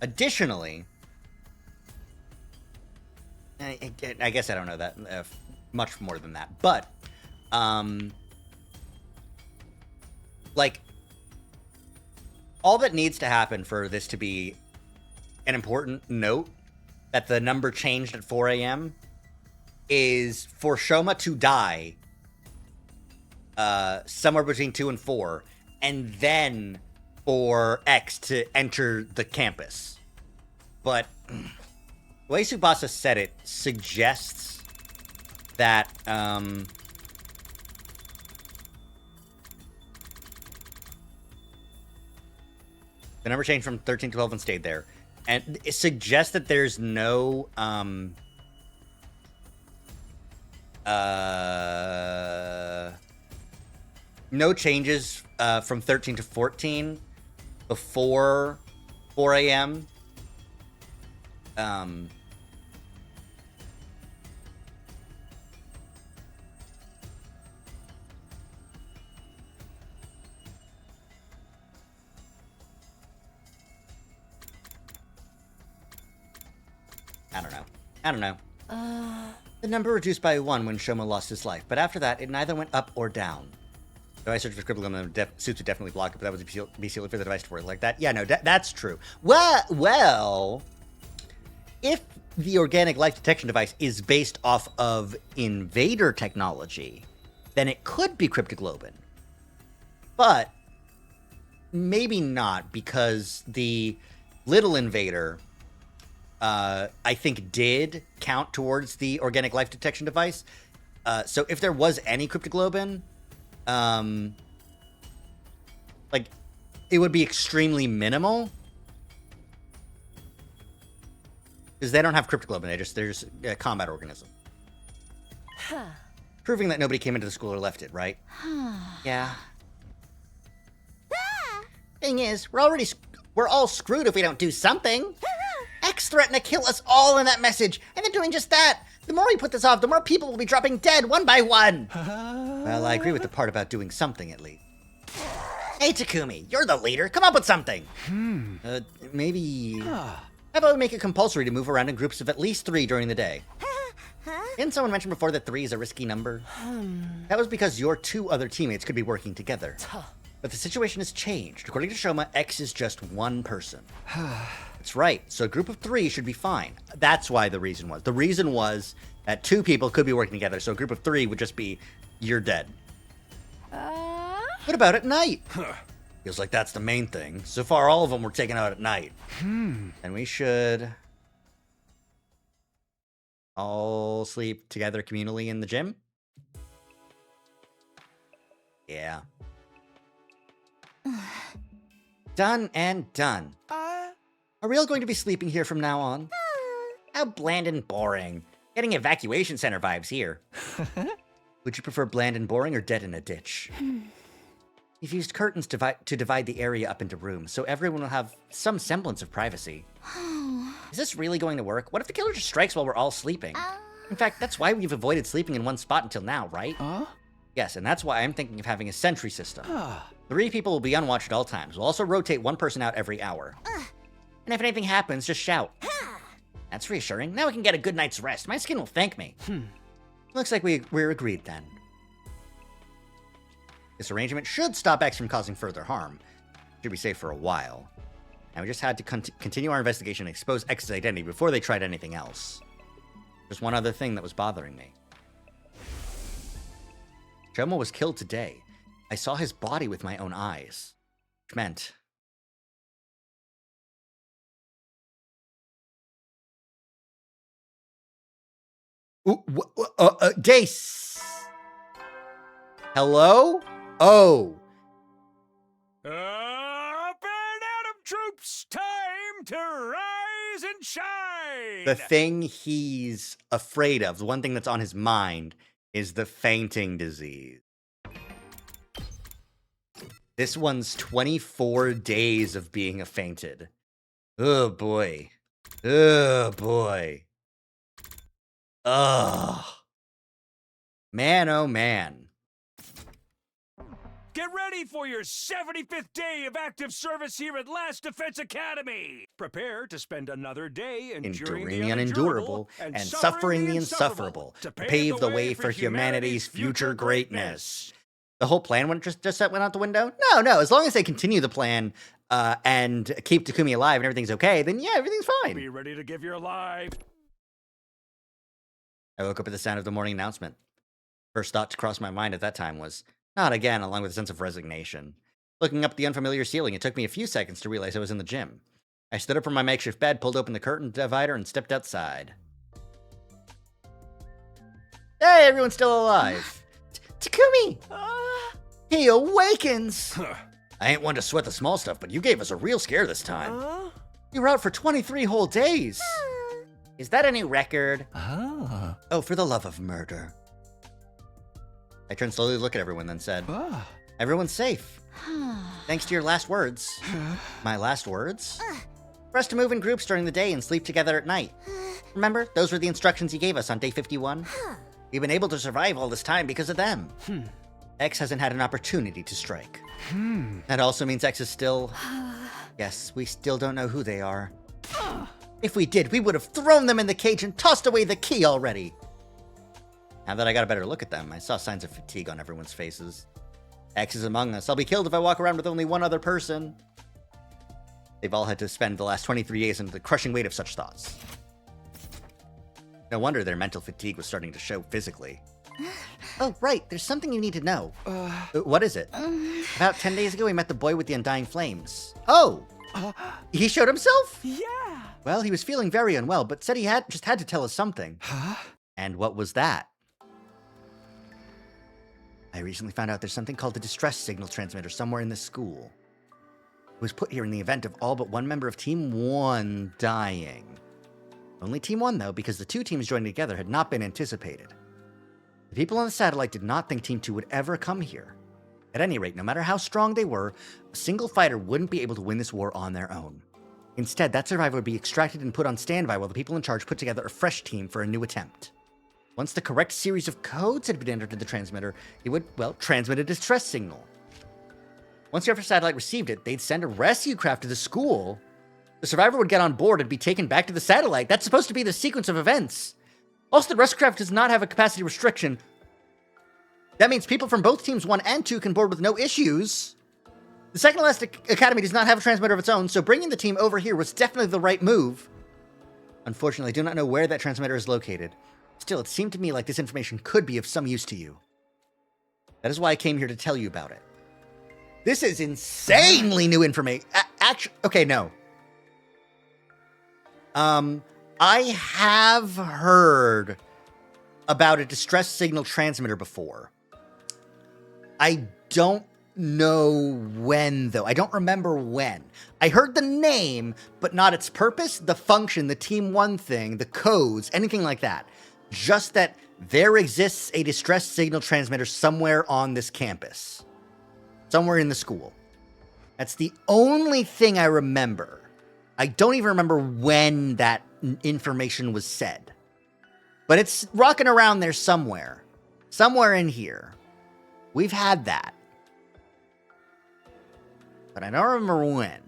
Additionally, I guess I don't know that much more than that, but like, all that needs to happen for this to be an important note that the number changed at 4 a.m. is for Shoma to die somewhere between 2 and 4, and then for X to enter the campus. But the way Tsubasa said it suggests that the number changed from 13 to 12 and stayed there. And it suggests that there's no no changes from 13 to 14 before 4 a.m. I don't know. The number reduced by 1 when Shoma lost his life, but after that, it neither went up or down. So I searched for scribble and the suits would definitely block it, but that was basically for the device to work like that. Yeah, no, that's true. Well, if the organic life detection device is based off of invader technology, then it could be cryptoglobin. But maybe not, because the little invader... I think did count towards the organic life detection device. So if there was any cryptoglobin, like, it would be extremely minimal. Because they don't have cryptoglobin, they're just a combat organism. Proving that nobody came into the school or left it, right? Yeah. Thing is, we're all screwed if we don't do something. X threatened to kill us all in that message, and they're doing just that. The more we put this off, the more people will be dropping dead one by one. Well, I agree with the part about doing something at least. Hey, Takumi, you're the leader. Come up with something. Maybe... How about we make it compulsory to move around in groups of at least 3 during the day? Didn't someone mention before that 3 is a risky number? That was because your 2 other teammates could be working together. But the situation has changed. According to Shoma, X is just 1 person. That's right. So a group of 3 should be fine. That's why the reason was. The reason was that 2 people could be working together, so a group of 3 would just be, you're dead. What about at night? Feels like that's the main thing. So far, all of them were taken out at night. And we should all sleep together communally in the gym? Yeah. Done and done. Are we all going to be sleeping here from now on? How bland and boring. Getting evacuation center vibes here. Would you prefer bland and boring or dead in a ditch? You've used curtains to divide the area up into rooms, so everyone will have some semblance of privacy. Is this really going to work? What if the killer just strikes while we're all sleeping? In fact, that's why we've avoided sleeping in one spot until now, right? Yes, and that's why I'm thinking of having a sentry system. 3 people will be on watch at all times. We'll also rotate 1 person out every hour. And if anything happens, just shout. That's reassuring. Now we can get a good night's rest. My skin will thank me. Looks like we're agreed then. This arrangement should stop X from causing further harm. Should be safe for a while. And we just had to continue our investigation and expose X's identity before they tried anything else. There's one other thing that was bothering me. Shoma was killed today. I saw his body with my own eyes. Which meant... Dace! Hello? Oh. Up and Atom troops, time to rise and shine! The thing he's afraid of, the one thing that's on his mind, is the fainting disease. This one's 24 days of being fainted. Oh boy. Oh boy. Ugh. Man, oh man. Get ready for your 75th day of active service here at Last Defense Academy. Prepare to spend another day enduring the unendurable and suffering the insufferable to pave the way for humanity's future greatness. The whole plan went out the window? No. As long as they continue the plan and keep Takumi alive and everything's okay, then yeah, everything's fine. Be ready to give your life. I woke up at the sound of the morning announcement. First thought to cross my mind at that time was, not again, along with a sense of resignation. Looking up at the unfamiliar ceiling, it took me a few seconds to realize I was in the gym. I stood up from my makeshift bed, pulled open the curtain divider, and stepped outside. Hey, everyone's still alive. Takumi! He awakens! I ain't one to sweat the small stuff, but you gave us a real scare this time. You were out for 23 whole days. Is that a new record? Oh, for the love of murder. I turned slowly to look at everyone, then said, everyone's safe. Thanks to your last words. My last words? For us to move in groups during the day and sleep together at night. Remember, those were the instructions you gave us on day 51? We've been able to survive all this time because of them. X hasn't had an opportunity to strike. That also means X is still... Yes, we still don't know who they are. If we did, we would have thrown them in the cage and tossed away the key already. Now that I got a better look at them, I saw signs of fatigue on everyone's faces. X is among us. I'll be killed if I walk around with only one other person. They've all had to spend the last 23 days under the crushing weight of such thoughts. No wonder their mental fatigue was starting to show physically. Oh, right. There's something you need to know. What is it? About 10 days ago, we met the boy with the undying flames. Oh! He showed himself? Yeah. Well, he was feeling very unwell, but said he just had to tell us something. And what was that? I recently found out there's something called the distress signal transmitter somewhere in this school. It was put here in the event of all but one member of Team 1 dying. Only Team 1, though, because the 2 teams joining together had not been anticipated. The people on the satellite did not think Team 2 would ever come here. At any rate, no matter how strong they were, a single fighter wouldn't be able to win this war on their own. Instead, that survivor would be extracted and put on standby while the people in charge put together a fresh team for a new attempt. Once the correct series of codes had been entered into the transmitter, it would, well, transmit a distress signal. Once the Earth satellite received it, they'd send a rescue craft to the school. The survivor would get on board and be taken back to the satellite. That's supposed to be the sequence of events. Also, the rescue craft does not have a capacity restriction. That means people from both teams 1 and 2 can board with no issues. The Second Elastic Academy does not have a transmitter of its own, so bringing the team over here was definitely the right move. Unfortunately, I do not know where that transmitter is located. Still, it seemed to me like this information could be of some use to you. That is why I came here to tell you about it. This is insanely new information. Actually, okay, no. I have heard about a distress signal transmitter before. I don't know when, though. I don't remember when. I heard the name, but not its purpose, the function, the Team 1 thing, the codes, anything like that. Just that there exists a distress signal transmitter somewhere on this campus. Somewhere in the school. That's the only thing I remember. I don't even remember when that information was said. But it's rocking around there somewhere. Somewhere in here. We've had that. But I don't remember when.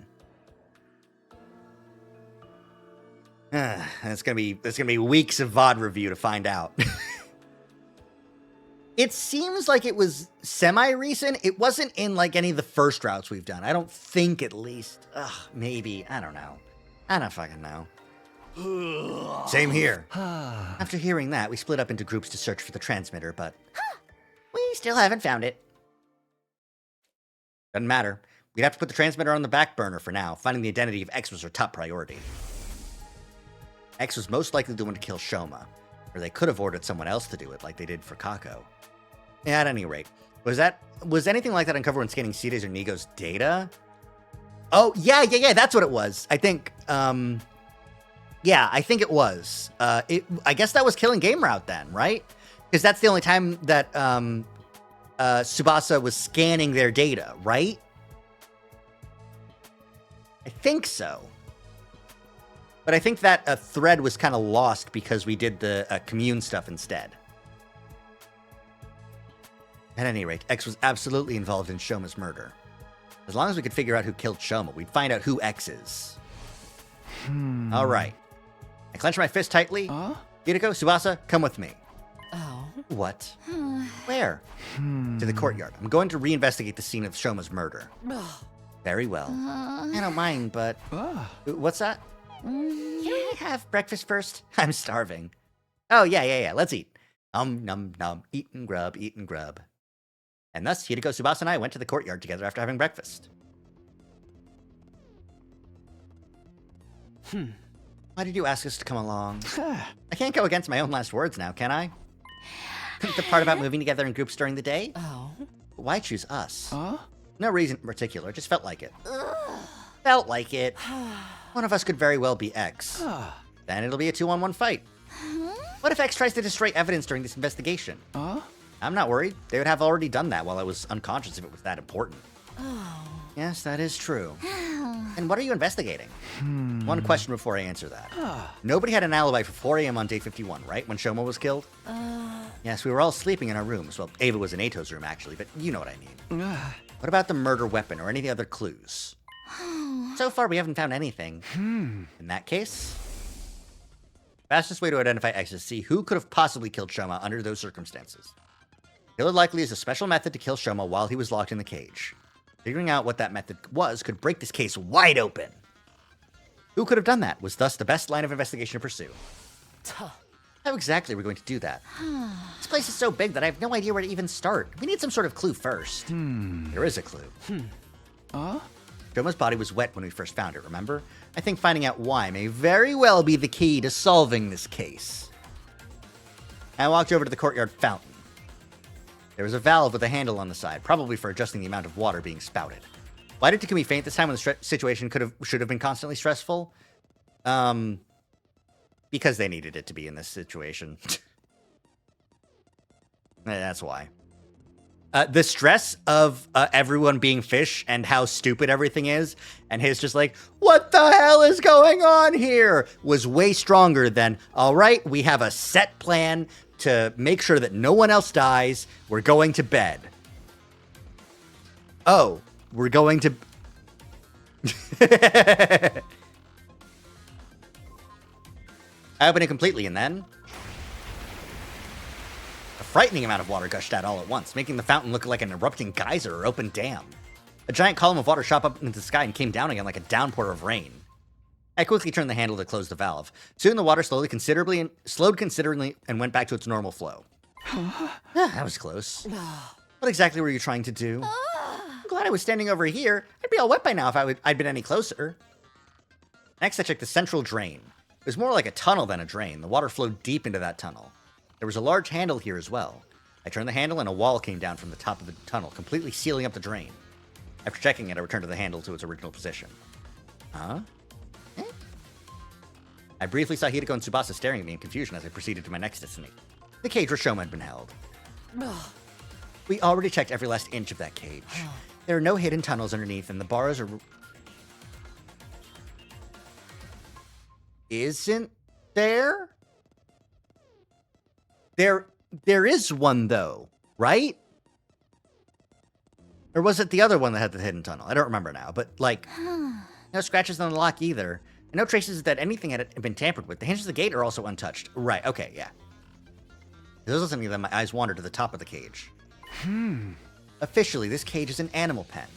That's gonna be weeks of VOD review to find out. It seems like it was semi-recent. It wasn't in like any of the first routes we've done. I don't think, at least. Maybe. I don't know. I don't fucking know. Same here. After hearing that, we split up into groups to search for the transmitter, but we still haven't found it. Doesn't matter. We'd have to put the transmitter on the back burner for now. Finding the identity of X was our top priority. X was most likely the one to kill Shoma, or they could have ordered someone else to do it, like they did for Kako. Yeah, at any rate, was anything like that uncovered when scanning Seeda's or Nigo's data? Oh, yeah, that's what it was. I think, yeah, I think it was. I guess that was Killing Game Route then, right? Because that's the only time that Tsubasa was scanning their data, right? I think so. But I think that thread was kind of lost because we did the commune stuff instead. At any rate, X was absolutely involved in Shoma's murder. As long as we could figure out who killed Shoma, we'd find out who X is. All right. I clench my fist tightly. Hideko, Tsubasa, come with me. Oh. What? Where? To the courtyard. I'm going to reinvestigate the scene of Shoma's murder. Very well. I don't mind, but... What's that? Can we have breakfast first? I'm starving. Oh, yeah. Let's eat. Nom. Eat and grub. And thus, Hideko, Tsubasa, and I went to the courtyard together after having breakfast. Why did you ask us to come along? I can't go against my own last words now, can I? The part about moving together in groups during the day? Oh. Why choose us? No reason in particular, just felt like it. Felt like it. One of us could very well be X. Then it'll be a 2-on-1 fight. What if X tries to destroy evidence during this investigation? I'm not worried. They would have already done that while I was unconscious if it was that important. Yes, that is true. And what are you investigating? One question before I answer that. Nobody had an alibi for 4 a.m. on day 51, right? When Shoma was killed? Yes, we were all sleeping in our rooms. Well, Ava was in Ato's room, actually, but you know what I mean. What about the murder weapon or any other clues? So far, we haven't found anything. In that case, fastest way to identify X is to see who could have possibly killed Shoma under those circumstances. Killer likely is a special method to kill Shoma while he was locked in the cage. Figuring out what that method was could break this case wide open. Who could have done that was thus the best line of investigation to pursue. How exactly are we going to do that? This place is so big that I have no idea where to even start. We need some sort of clue first. There is a clue. Shoma's body was wet when we first found it, remember? I think finding out why may very well be the key to solving this case. I walked over to the courtyard fountain. There was a valve with a handle on the side, probably for adjusting the amount of water being spouted. Why did Takumi faint this time when the situation should have been constantly stressful? Because they needed it to be in this situation. That's why. The stress of everyone being fish and how stupid everything is, and his just like, what the hell is going on here, was way stronger than, all right, we have a set plan to make sure that no one else dies. We're going to bed. Oh, we're going to... I open it completely, and then... a frightening amount of water gushed out all at once, making the fountain look like an erupting geyser or open dam. A giant column of water shot up into the sky and came down again like a downpour of rain. I quickly turned the handle to close the valve. Soon the water slowed considerably and went back to its normal flow. That was close. What exactly were you trying to do? I'm glad I was standing over here. I'd be all wet by now if I'd been any closer. Next, I checked the central drain. It was more like a tunnel than a drain. The water flowed deep into that tunnel. There was a large handle here as well. I turned the handle and a wall came down from the top of the tunnel, completely sealing up the drain. After checking it, I returned to the handle to its original position. Huh? I briefly saw Hideko and Tsubasa staring at me in confusion as I proceeded to my next destination. The cage where Shoma had been held. We already checked every last inch of that cage. There are no hidden tunnels underneath, and the bars are... Isn't there? There is one, though, right? Or was it the other one that had the hidden tunnel? I don't remember now, but, like, no scratches on the lock either. And no traces that anything had been tampered with. The hinges of the gate are also untouched. Right, okay, yeah. There's also something that my eyes wandered to the top of the cage. Officially, this cage is an animal pen.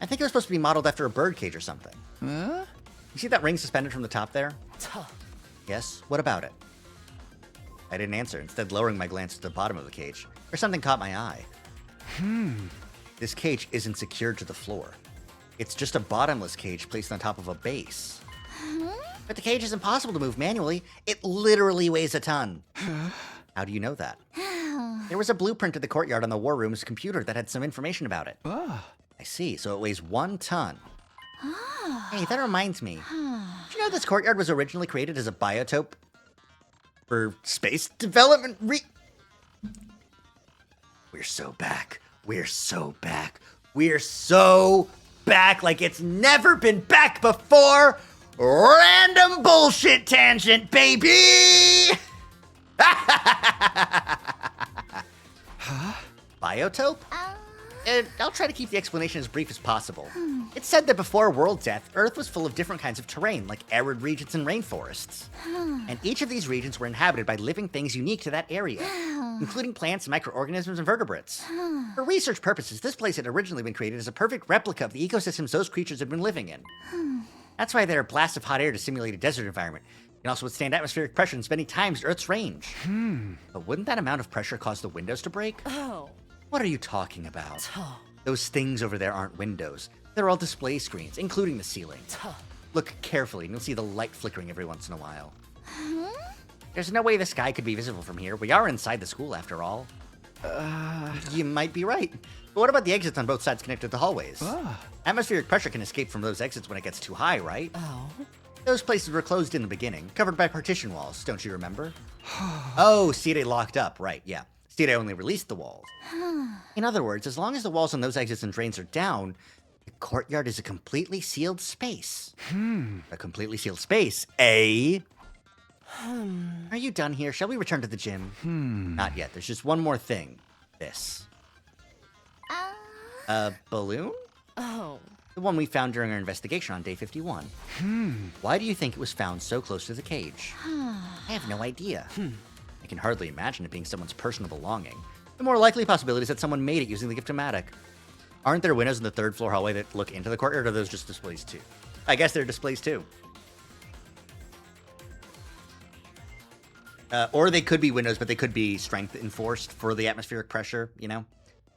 I think it was supposed to be modeled after a bird cage or something. You see that ring suspended from the top there? Yes, what about it? I didn't answer, instead lowering my glance to the bottom of the cage, where something caught my eye. This cage isn't secured to the floor. It's just a bottomless cage placed on top of a base. But the cage is impossible to move manually. It literally weighs a ton. How do you know that? There was a blueprint of the courtyard on the War Room's computer that had some information about it. I see, so it weighs 1 ton. Hey, that reminds me. Did you know this courtyard was originally created as a biotope for space development We're so back. We're so back. We're so back like it's never been back before. Random bullshit tangent, baby! Biotope? I'll try to keep the explanation as brief as possible. It's said that before world death, Earth was full of different kinds of terrain, like arid regions and rainforests. And each of these regions were inhabited by living things unique to that area, including plants, microorganisms, and vertebrates. For research purposes, this place had originally been created as a perfect replica of the ecosystems those creatures had been living in. That's why there are blasts of hot air to simulate a desert environment. It can also withstand atmospheric pressure and many times Earth's range. But wouldn't that amount of pressure cause the windows to break? What are you talking about? Those things over there aren't windows. They're all display screens, including the ceiling. Look carefully and you'll see the light flickering every once in a while. There's no way the sky could be visible from here. We are inside the school after all. You might be right. But what about the exits on both sides connected to hallways? Atmospheric pressure can escape from those exits when it gets too high, right? Those places were closed in the beginning, covered by partition walls, don't you remember? Oh, Seirei locked up, right, yeah. Seirei only released the walls. In other words, as long as the walls on those exits and drains are down, the courtyard is a completely sealed space. A completely sealed space, eh? Are you done here? Shall we return to the gym? Not yet. There's just one more thing. This. A balloon? The one we found during our investigation on day 51. Why do you think it was found so close to the cage? I have no idea. I can hardly imagine it being someone's personal belonging. The more likely possibility is that someone made it using the Gift-O-Matic. Aren't there windows in the 3rd floor hallway that look into the courtyard, or are those just displays too? I guess they're displays too. Or they could be windows, but they could be strength enforced for the atmospheric pressure, you know?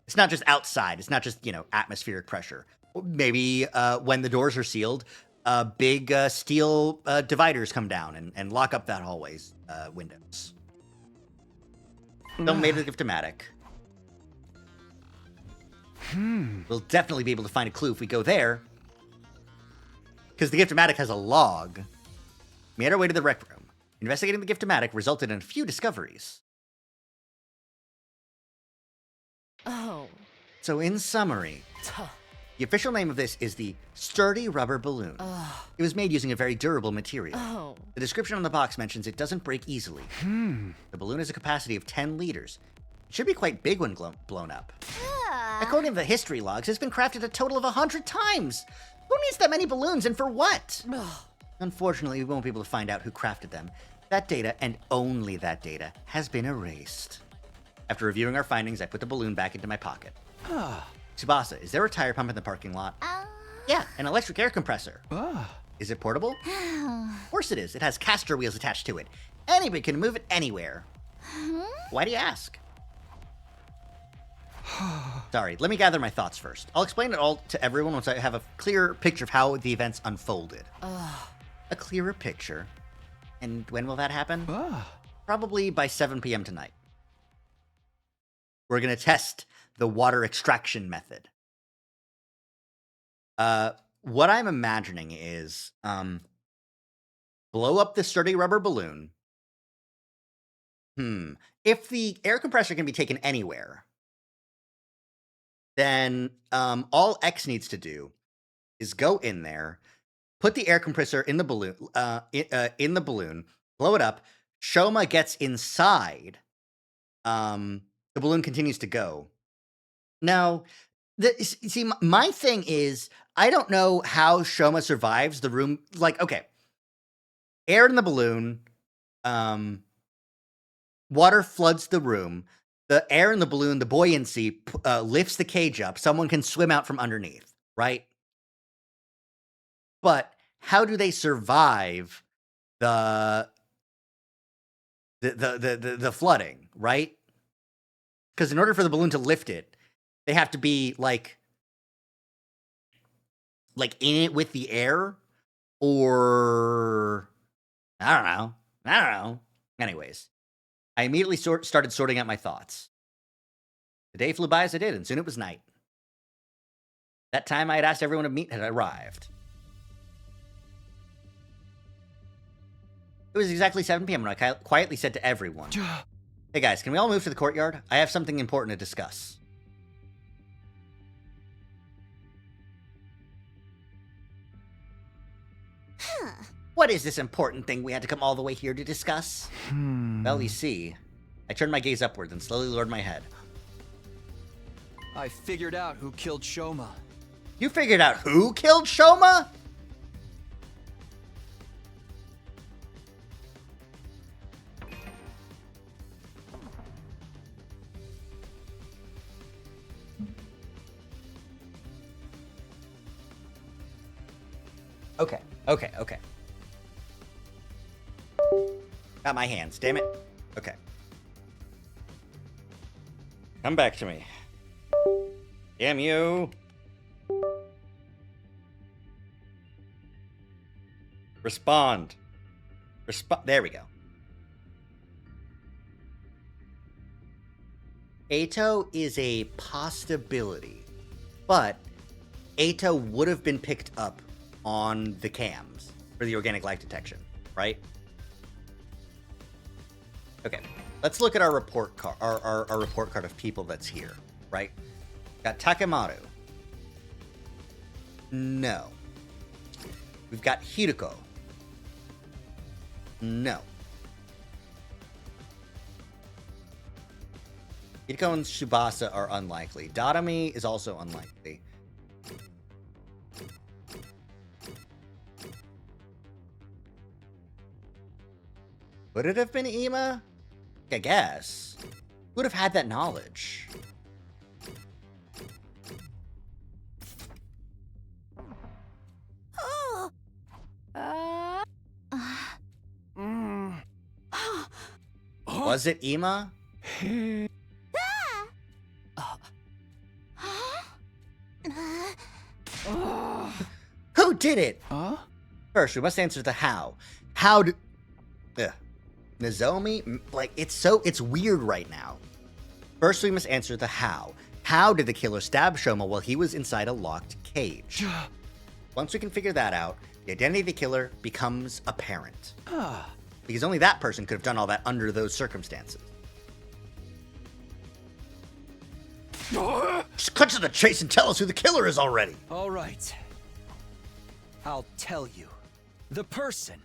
It's not just outside. It's not just, you know, atmospheric pressure. Maybe when the doors are sealed, big steel dividers come down and lock up that hallway's windows. Don't made the Gift-O-Matic. We'll definitely be able to find a clue if we go there. Because the Gift-O-Matic has a log. We made our way to the rec room. Investigating the Gift-O-Matic resulted in a few discoveries. So in summary, the official name of this is the Sturdy Rubber Balloon. It was made using a very durable material. Oh. The description on the box mentions it doesn't break easily. The balloon has a capacity of 10 liters. It should be quite big when blown up. According to the history logs, it's been crafted a total of 100 times. Who needs that many balloons and for what? Unfortunately, we won't be able to find out who crafted them. That data, and only that data, has been erased. After reviewing our findings, I put the balloon back into my pocket. Tsubasa, is there a tire pump in the parking lot? Yeah, an electric air compressor. Is it portable? Of course it is. It has caster wheels attached to it. Anybody can move it anywhere. Why do you ask? Sorry, let me gather my thoughts first. I'll explain it all to everyone once I have a clearer picture of how the events unfolded. A clearer picture? And when will that happen? Probably by 7 p.m. tonight. We're going to test the water extraction method. What I'm imagining is blow up the Sturdy Rubber Balloon. If the air compressor can be taken anywhere, then all X needs to do is go in there, put the air compressor in the balloon, blow it up. Shoma gets inside. The balloon continues to go. Now, see, my thing is, I don't know how Shoma survives the room. Like, okay, air in the balloon, water floods the room. The air in the balloon, the buoyancy, lifts the cage up. Someone can swim out from underneath, right? But how do they survive the flooding, right? Because in order for the balloon to lift it, they have to be like in it with the air, or I don't know. Anyways. I immediately started sorting out my thoughts. The day flew by as I did, and soon it was night. That time I had asked everyone to meet had arrived. It was exactly 7 p.m. when I quietly said to everyone, "Hey guys, can we all move to the courtyard? I have something important to discuss." What is this important thing we had to come all the way here to discuss? Well, you see, I turned my gaze upward and slowly lowered my head. I figured out who killed Shoma. You figured out who killed Shoma? Okay. Got my hands, damn it. Okay. Come back to me. Damn you. Respond. There we go. Eito is a possibility, but Eito would have been picked up on the cams for the organic life detection, right? Okay, let's look at our report card, our report card of people that's here, right? Got Takemaru. No. We've got Hiruko. No. Hiruko and Tsubasa are unlikely. Dadami is also unlikely. Would it have been Ima? I guess. Would have had that knowledge. Was it Ima? Who did it? First, we must answer the how. How did... Nozomi? Like, it's weird right now. First, we must answer the how. How did the killer stab Shoma while he was inside a locked cage? Once we can figure that out, the identity of the killer becomes apparent. Because only that person could have done all that under those circumstances. Just cut to the chase and tell us who the killer is already. All right. I'll tell you. The person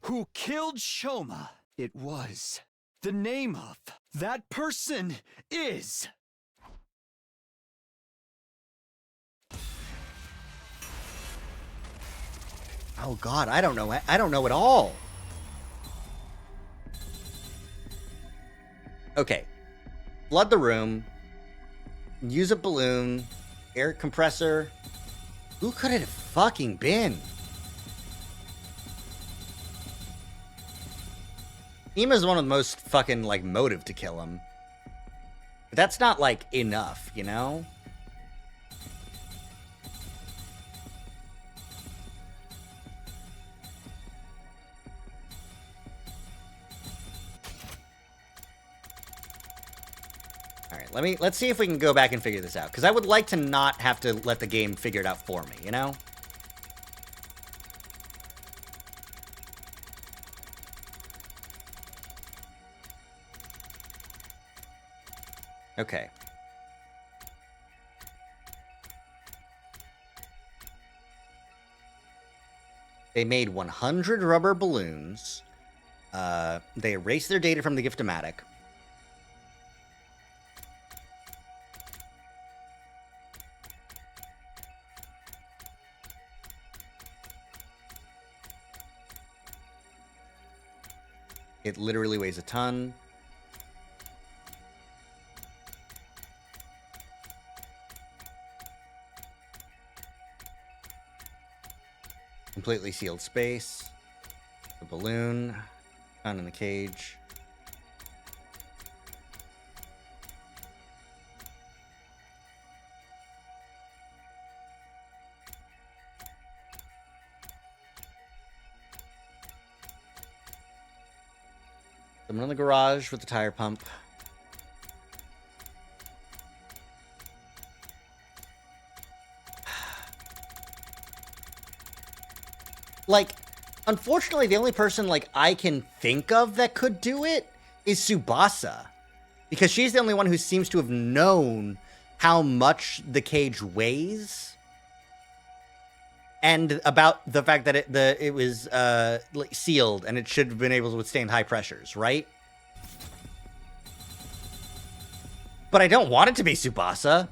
who killed Shoma, it was. The name of that person is... Oh God, I don't know at all. Okay. Flood the room. Use a balloon. Air compressor. Who could it have fucking been? Ima's one of the most fucking, like, motive to kill him. But that's not, like, enough, you know? Alright, let's see if we can go back and figure this out. Because I would like to not have to let the game figure it out for me, you know? Okay. They made 100 rubber balloons. They erased their data from the Gift-O-Matic. It literally weighs a ton. Completely sealed space. The balloon. Found in the cage. Someone in the garage with the tire pump. Like, unfortunately, the only person, like, I can think of that could do it is Tsubasa. Because she's the only one who seems to have known how much the cage weighs. And about the fact that it was like sealed and it should have been able to withstand high pressures, right? But I don't want it to be Tsubasa.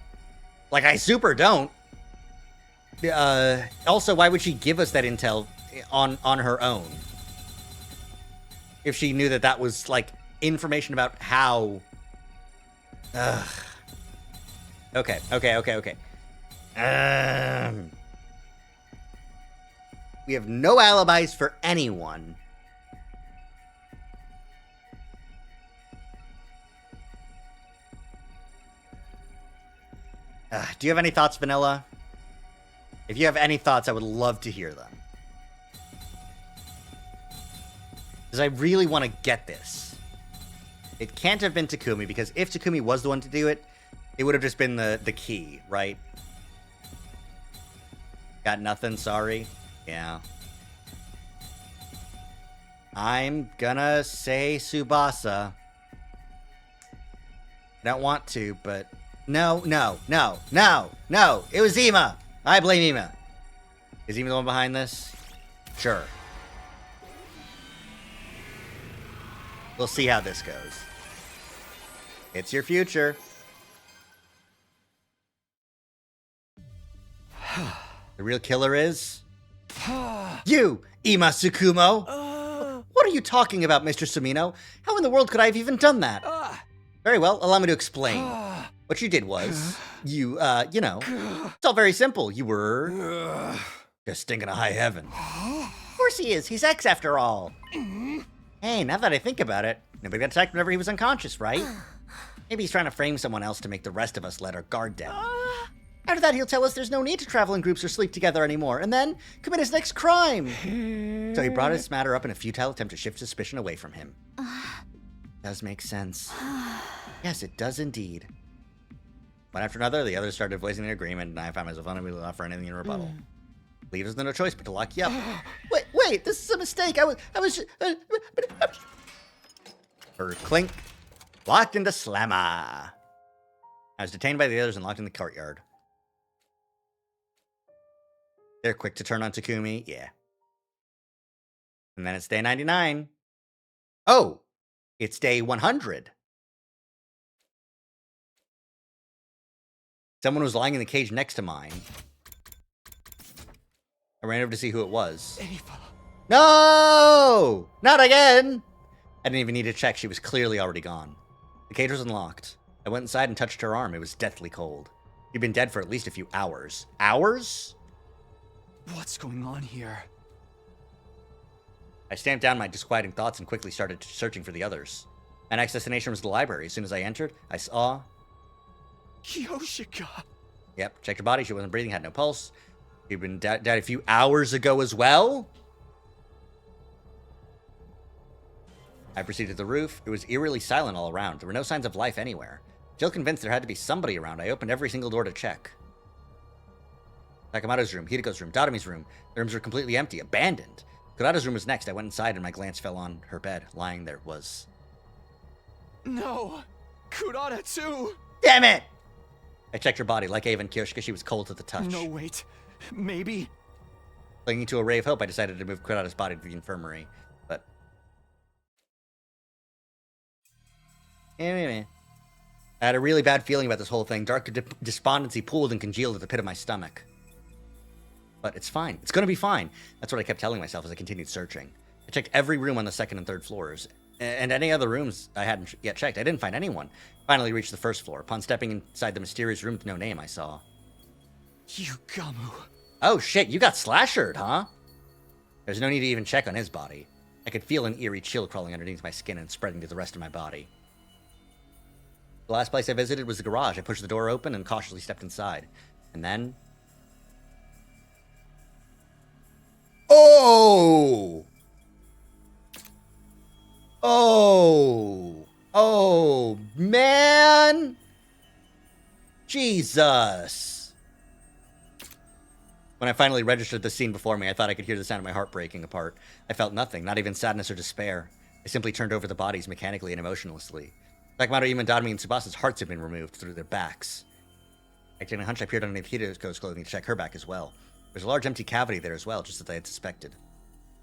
Like, I super don't. Also, why would she give us that intel on her own? If she knew that that was, like, information about how... Ugh. Okay. We have no alibis for anyone. Do you have any thoughts, Vanilla? If you have any thoughts, I would love to hear them. Because I really want to get this. It can't have been Takumi, because if Takumi was the one to do it, it would have just been the key, right? Got nothing, sorry. Yeah. I'm gonna say Tsubasa. I don't want to, but... No. It was Ima. I blame Ima. Is Ima the one behind this? Sure. We'll see how this goes. It's your future. The real killer is... You, Ima Tsukumo! What are you talking about, Mr. Sumino? How in the world could I have even done that? Very well, allow me to explain. What you did was, you know, it's all very simple. You were just stinking a high heaven. Of course he is. He's X after all. Hey, now that I think about it, nobody got attacked whenever he was unconscious, right? Maybe he's trying to frame someone else to make the rest of us let our guard down. After that, he'll tell us there's no need to travel in groups or sleep together anymore, and then commit his next crime. So he brought his matter up in a futile attempt to shift suspicion away from him. Does make sense. Yes, it does indeed. One after another, the others started voicing their agreement, and I found myself unable to offer anything in rebuttal. Leave us no choice but to lock you up. Wait, this is a mistake. I was clink. Locked into Slammer. I was detained by the others and locked in the courtyard. They're quick to turn on Takumi. Yeah. And then it's day 99. Oh, it's day 100. Someone was lying in the cage next to mine. I ran over to see who it was. Ava. No! Not again! I didn't even need to check. She was clearly already gone. The cage was unlocked. I went inside and touched her arm. It was deathly cold. She'd been dead for at least a few hours. Hours? What's going on here? I stamped down my disquieting thoughts and quickly started searching for the others. My next destination was the library. As soon as I entered, I saw... Yoshika! Yep, checked her body. She wasn't breathing, had no pulse. She'd been dead a few hours ago as well. I proceeded to the roof. It was eerily silent all around. There were no signs of life anywhere. Still convinced there had to be somebody around, I opened every single door to check. Nakamoto's room, Hidiko's room, Datomi's room. The rooms were completely empty, abandoned. Kurata's room was next. I went inside and my glance fell on her bed. Lying there was... No! Kurata too! Damn it! I checked her body. Like Ava and Kyoshika, she was cold to the touch. No, wait. Maybe... Clinging to a ray of hope, I decided to move Kurata's body to the infirmary. But... I had a really bad feeling about this whole thing. Dark despondency pooled and congealed at the pit of my stomach. But it's fine. It's gonna be fine. That's what I kept telling myself as I continued searching. I checked every room on the second and third floors, and any other rooms I hadn't yet checked. I didn't find anyone. Finally reached the first floor. Upon stepping inside the mysterious room with no name, I saw... Yugamu. Oh shit, you got slashered, huh? There's no need to even check on his body. I could feel an eerie chill crawling underneath my skin and spreading to the rest of my body. The last place I visited was the garage. I pushed the door open and cautiously stepped inside. And then... Oh! Oh! Oh, man! Jesus! When I finally registered the scene before me, I thought I could hear the sound of my heart breaking apart. I felt nothing, not even sadness or despair. I simply turned over the bodies mechanically and emotionlessly. Nakamoto, Yuma, Datomi, and Tsubasa's hearts had been removed through their backs. Acting a hunch, I peered underneath Hidiko's clothing to check her back as well. There's a large empty cavity there as well, just as I had suspected.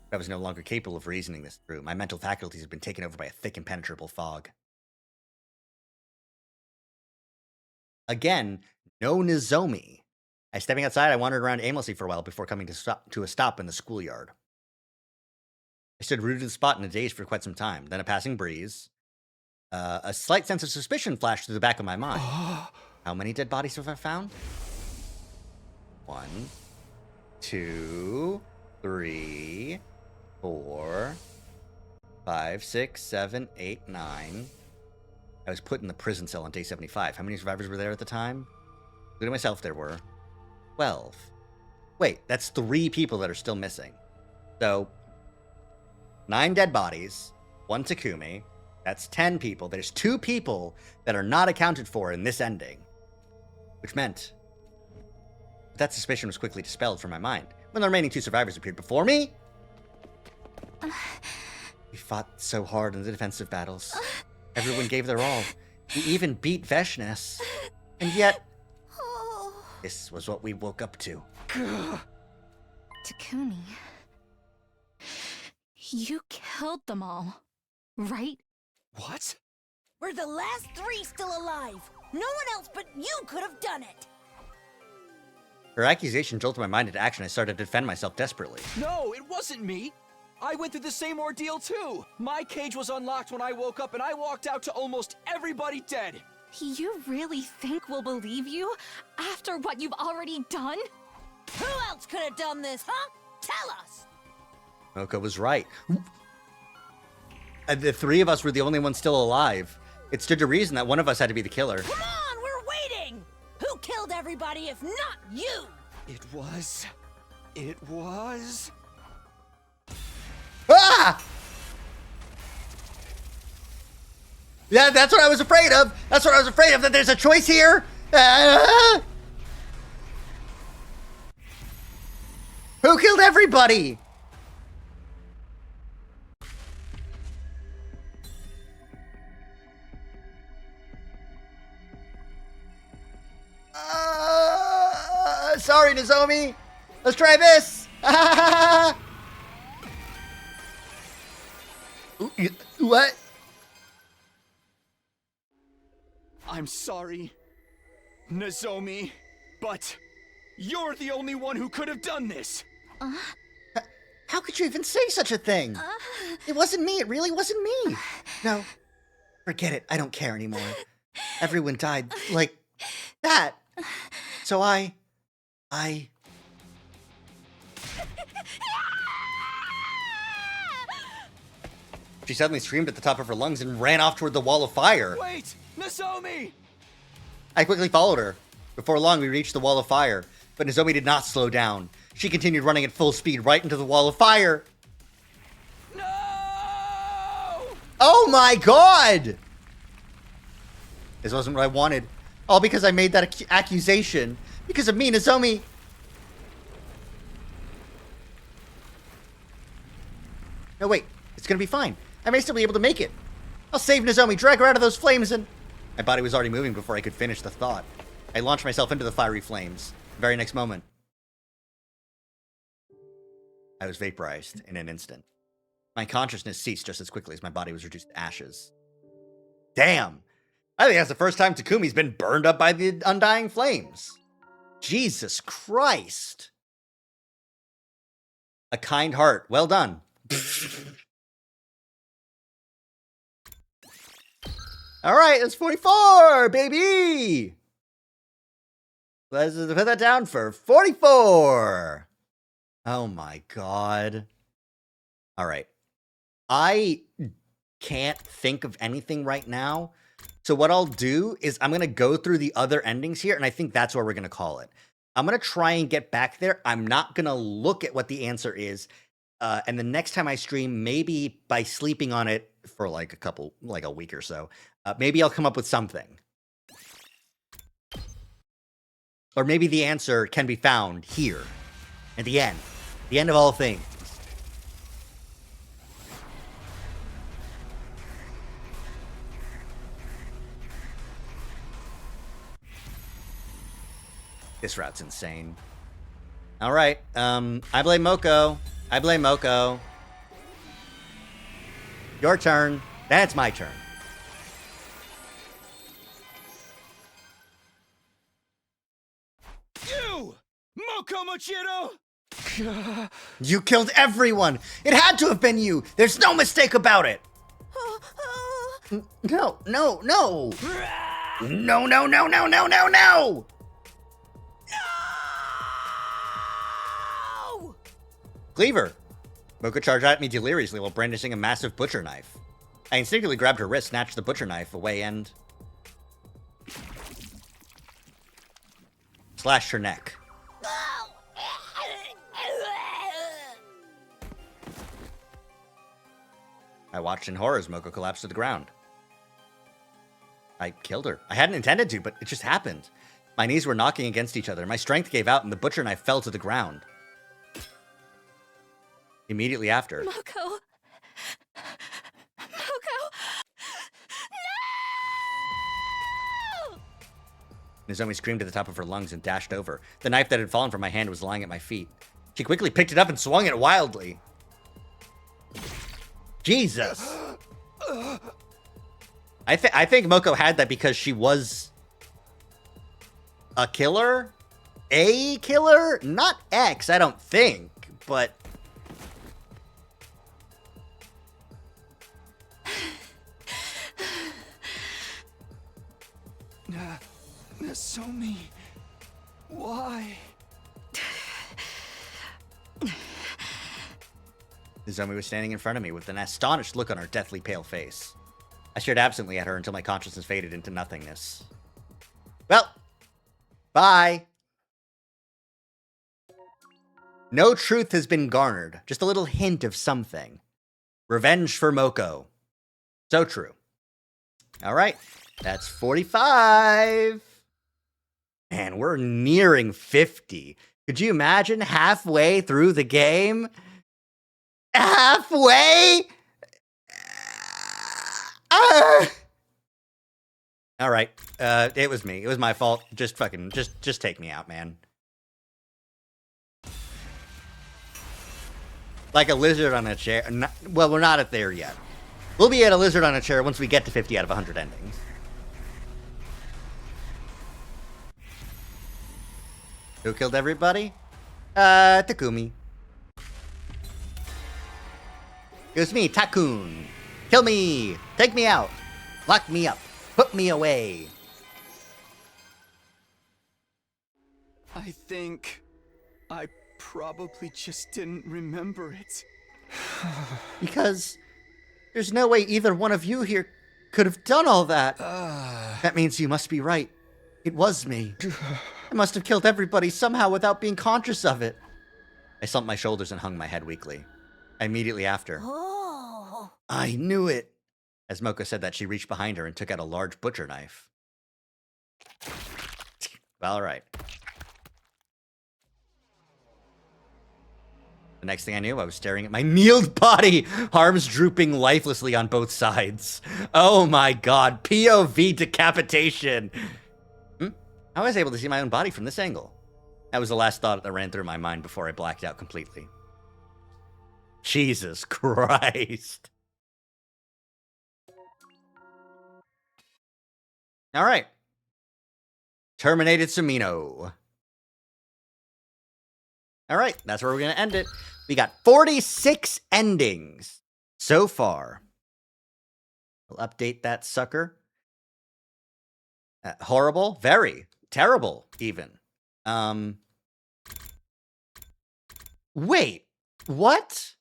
But I was no longer capable of reasoning this through. My mental faculties had been taken over by a thick, impenetrable fog. Again, no Nozomi. As stepping outside, I wandered around aimlessly for a while before coming to a stop in the schoolyard. I stood rooted to the spot in a daze for quite some time. Then a passing breeze. A slight sense of suspicion flashed through the back of my mind. How many dead bodies have I found? 1, 2, 3, 4, 5, 6, 7, 8, 9. I was put in the prison cell on day 75. How many survivors were there at the time? Including myself, there were 12. Wait, that's 3 people that are still missing. So, 9 dead bodies, 1 Takumi. That's 10 people. There's 2 people that are not accounted for in this ending. Which meant that suspicion was quickly dispelled from my mind when the remaining 2 survivors appeared before me. We fought so hard in the defensive battles. Everyone gave their all. We even beat Veshness. And yet, this was what we woke up to. Takumi. You killed them all, right? What? We're the last 3 still alive. No one else but you could have done it. Her accusation jolted my mind into action. I started to defend myself desperately. No, it wasn't me. I went through the same ordeal too. My cage was unlocked when I woke up and I walked out to almost everybody dead. You really think we'll believe you after what you've already done? Who else could have done this, huh? Tell us! Moko was right. The 3 of us were the only ones still alive. It stood to reason that one of us had to be the killer. Come on, we're waiting! Who killed everybody if not you? It was... Ah! Yeah, that's what I was afraid of. That's what I was afraid of, that there's a choice here. Who killed everybody? sorry, Nozomi. Let's try this. What? I'm sorry, Nozomi, but you're the only one who could have done this. How could you even say such a thing? It wasn't me. It really wasn't me. No, forget it. I don't care anymore. Everyone died like that. So I... She suddenly screamed at the top of her lungs and ran off toward the wall of fire. Wait, Nozomi! I quickly followed her. Before long, we reached the wall of fire, but Nozomi did not slow down. She continued running at full speed right into the wall of fire. No! Oh my god! This wasn't what I wanted. All because I made that accusation. Because of me, Nozomi. No, wait. It's gonna be fine. I may still be able to make it. I'll save Nozomi, drag her out of those flames, and... My body was already moving before I could finish the thought. I launched myself into the fiery flames. The very next moment, I was vaporized in an instant. My consciousness ceased just as quickly as my body was reduced to ashes. Damn! I think that's the first time Takumi's been burned up by the undying flames. Jesus Christ! A kind heart. Well done. All right, that's 44, baby! Let's put that down for 44. Oh my god. All right. I can't think of anything right now. So what I'll do is I'm going to go through the other endings here, and I think that's where we're going to call it. I'm going to try and get back there. I'm not going to look at what the answer is. And the next time I stream, maybe by sleeping on it for like a week or so, maybe I'll come up with something. Or maybe the answer can be found here, at the end of all things. This route's insane. All right, I blame Moko. I blame Moko. Your turn. Then it's my turn. You! Moko Mochiro! You killed everyone! It had to have been you! There's no mistake about it! No, no, no! No, no, no, no, no, no, no! Cleaver! Moko charged at me deliriously while brandishing a massive butcher knife. I instinctively grabbed her wrist, snatched the butcher knife away, and... slashed her neck. I watched in horror as Moko collapsed to the ground. I killed her. I hadn't intended to, but it just happened. My knees were knocking against each other. My strength gave out, and the butcher knife fell to the ground. Immediately after... Moko! Moko! No! Nozomi screamed at the top of her lungs and dashed over. The knife that had fallen from my hand was lying at my feet. She quickly picked it up and swung it wildly. Jesus! I think Moko had that because she was... a killer? A killer? Not X, I don't think, but... Nozomi, why? Nozomi was standing in front of me with an astonished look on her deathly pale face. I stared absently at her until my consciousness faded into nothingness. Well, bye. No truth has been garnered, just a little hint of something. Revenge for Moko. So true. All right, that's 45. Man, we're nearing 50. Could you imagine halfway through the game? Halfway? All right. It was me. It was my fault. Just take me out, man. Like a lizard on a chair. Well, we're not at there yet. We'll be at a lizard on a chair once we get to 50 out of 100 endings. Who killed everybody? Takumi. It was me, Takun. Kill me! Take me out! Lock me up! Put me away! I think I probably just didn't remember it. Because there's no way either one of you here could have done all that. That means you must be right. It was me. I must have killed everybody somehow without being conscious of it. I slumped my shoulders and hung my head weakly. Immediately after. Oh. I knew it. As Mocha said that, she reached behind her and took out a large butcher knife. All right. The next thing I knew, I was staring at my kneeled body, arms drooping lifelessly on both sides. Oh my god, POV decapitation. I was able to see my own body from this angle. That was the last thought that ran through my mind before I blacked out completely. Jesus Christ. All right. Terminated Sumino. All right, that's where we're going to end it. We got 46 endings so far. We'll update that sucker. Horrible, very terrible, even. Wait, what?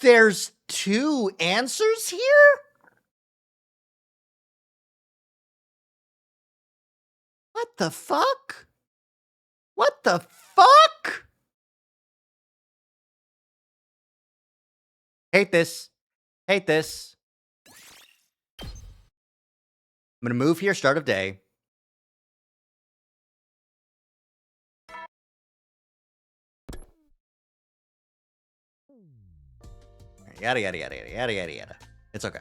There's 2 answers here? What the fuck? What the fuck? Hate this. Hate this. I'm gonna move here, start of day. Yada, yada, yada, yada, yada, yada, yada. It's okay.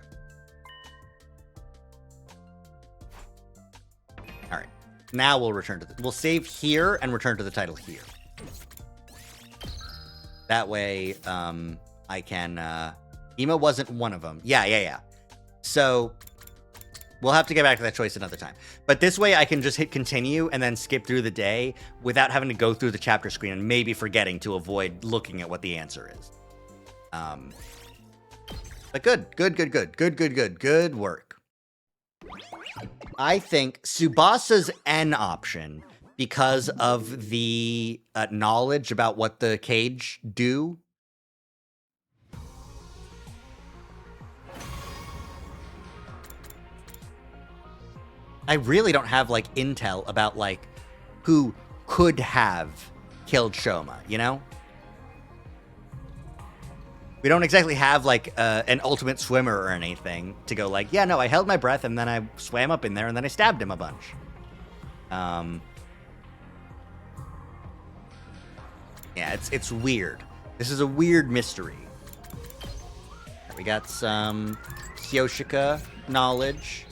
All right. Now we'll return to we'll save here and return to the title here. That way, I can, Ema wasn't one of them. Yeah. So, we'll have to get back to that choice another time. But this way, I can just hit continue and then skip through the day without having to go through the chapter screen and maybe forgetting to avoid looking at what the answer is. But good work. I think Tsubasa's N option, because of the knowledge about what the cage do. I really don't have, like, intel about, like, who could have killed Shoma, you know? We don't exactly have, like, an ultimate swimmer or anything to go like, yeah, no, I held my breath and then I swam up in there and then I stabbed him a bunch. Yeah, it's weird. This is a weird mystery. We got some Kyoshika knowledge.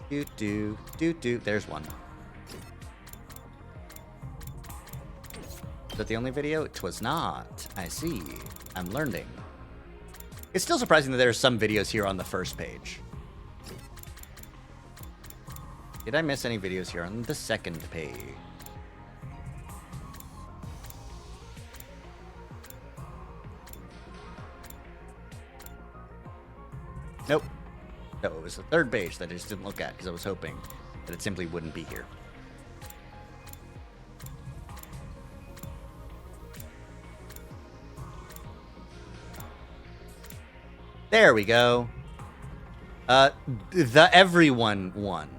There's one. Is that the only video? It was not. I see. I'm learning. It's still surprising that there are some videos here on the first page. Did I miss any videos here on the second page? Nope. No, it was the third page that I just didn't look at because I was hoping that it simply wouldn't be here. There we go. The everyone one.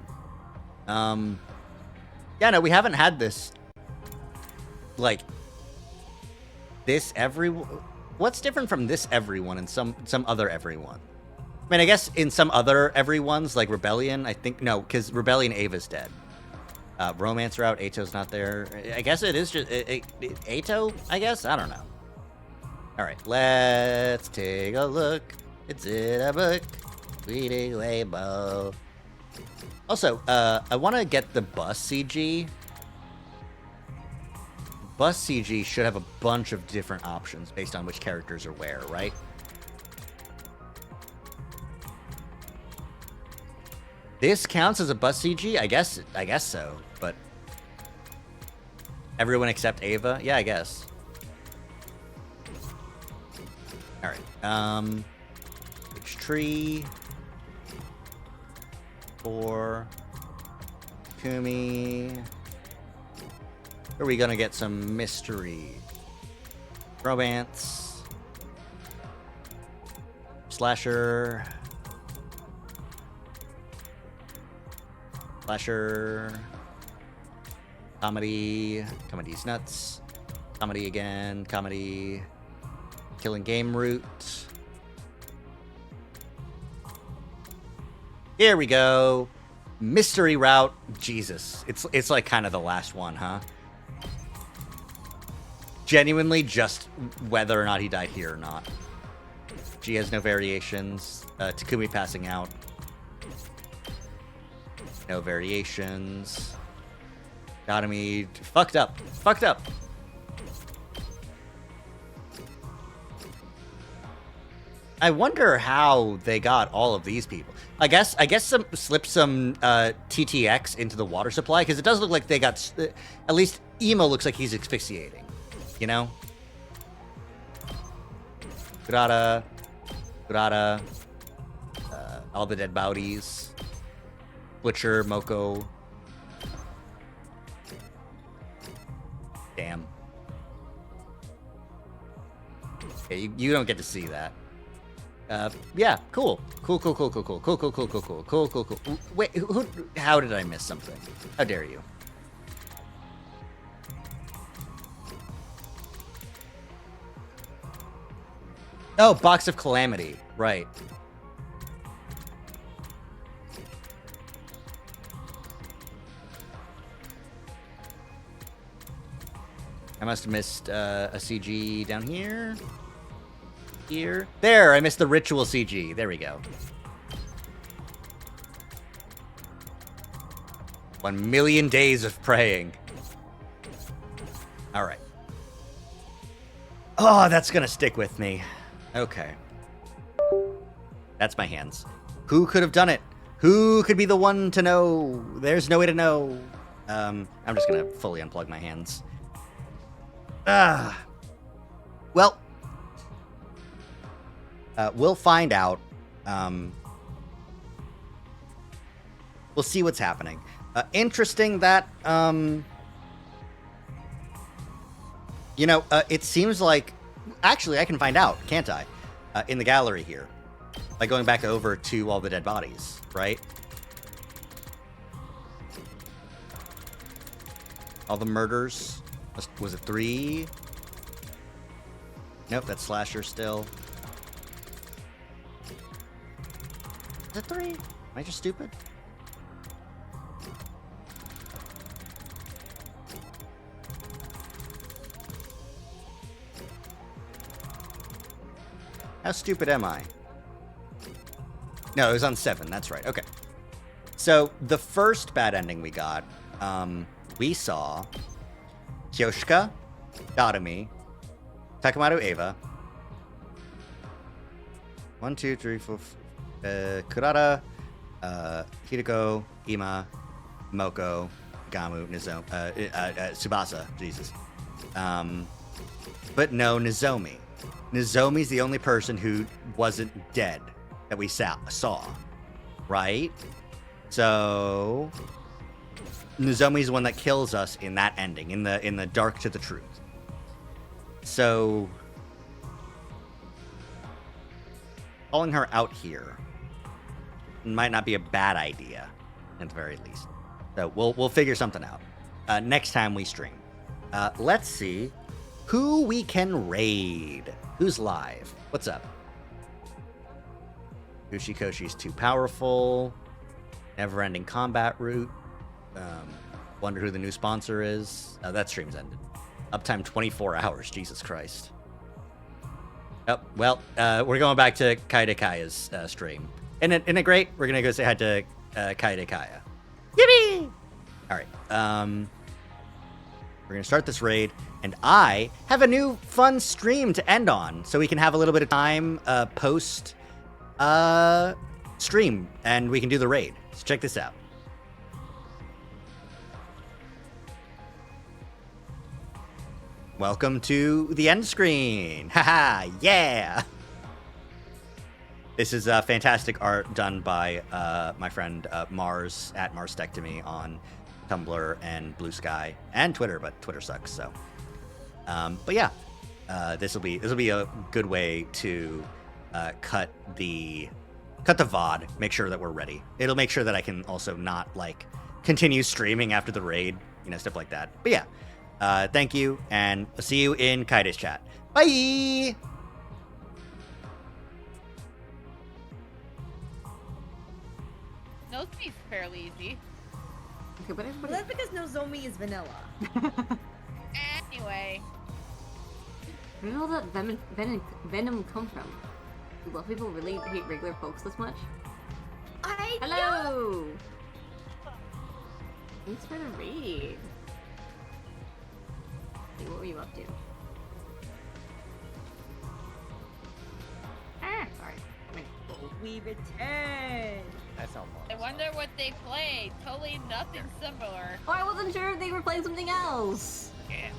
Yeah, no, we haven't had this. Like, this everyone. What's different from this everyone and some other everyone? I mean, I guess in some other everyone's, like Rebellion, I think, no, because Rebellion Ava's dead. Romance Route, Ato's not there. I guess it is just Ato, I guess? I don't know. All right, let's take a look. It's in a book. Reading Rainbow. Also, I want to get the bus CG. Bus CG should have a bunch of different options based on which characters are where, right? This counts as a bus CG? I guess so, but everyone except Ava? Yeah, I guess. All right. Which tree? 4. Kumi. Are we gonna get some mystery? Romance. Slasher. Slasher. Comedy. Comedy's nuts. Comedy again. Comedy. Killing game route. Here we go. Mystery route. Jesus. It's like kind of the last one, huh? Genuinely just whether or not he died here or not. G has no variations. Takumi passing out. No variations. Gotomi fucked up. Fucked up. I wonder how they got all of these people. I guess slipped some TTX into the water supply, because it does look like they got at least Emo looks like he's asphyxiating. You know? Kurata. All the dead bodies. Butcher, Moko. Damn. Okay, you don't get to see that. Yeah, cool. Cool. Wait, how did I miss something? How dare you? Oh, Box of Calamity. Right. I must have missed a CG down here. Here. There, I missed the ritual CG. There we go. 1,000,000 days of praying. All right. Oh, that's gonna stick with me. Okay. That's my hands. Who could have done it? Who could be the one to know? There's no way to know. I'm just gonna fully unplug my hands. Well, we'll find out. We'll see what's happening. Interesting that, you know, it seems like... Actually, I can find out, can't I? In the gallery here. By going back over to all the dead bodies, right? All the murders. Was it 3? Nope, that's Slasher still. Is it 3? Am I just stupid? How stupid am I? No, it was on 7. That's right. Okay. So, the first bad ending we got, we saw Kyoshika, Gotomi, Takamaru Eva, 1, 2, 3, 4, Kurata, Hideko, Ima, Moko, Gamu, Nozomi, Tsubasa, Jesus. But no, Nozomi. Nozomi's the only person who wasn't dead that we saw, right? So Nozomi's the one that kills us in that ending, in the dark to the truth. So calling her out here might not be a bad idea, at the very least. So we'll figure something out next time we stream. Let's see who we can raid. Who's live? What's up? Ushikoshi's too powerful. Never-ending combat route. Wonder who the new sponsor is. That stream's ended. Uptime 24 hours. Jesus Christ. Oh, well, we're going back to Kaide Kaya's stream. Isn't it great? We're going to go say hi to Kaede Kaya. Yippee! All right. We're gonna start this raid, and I have a new fun stream to end on, so we can have a little bit of time post stream, and we can do the raid. So check this out. Welcome to the end screen. Haha, yeah. This is fantastic art done by my friend Mars at Marstectomy on Tumblr and Blue Sky and Twitter, but Twitter sucks. So, but yeah, this will be a good way to cut the VOD. Make sure that we're ready. It'll make sure that I can also not like continue streaming after the raid, stuff like that. But yeah, thank you, and I'll see you in Kaide's chat. Bye. Nozomi's fairly easy. Okay, but that's because Nozomi is vanilla. Anyway. Where did all that venom come from? Do buff people really hate regular folks this much? Hello! Thanks for the raid. Hey, what were you up to? Sorry. We return! That's not much. I wonder what they played. Totally nothing similar. Oh, I wasn't sure if they were playing something else. Yeah.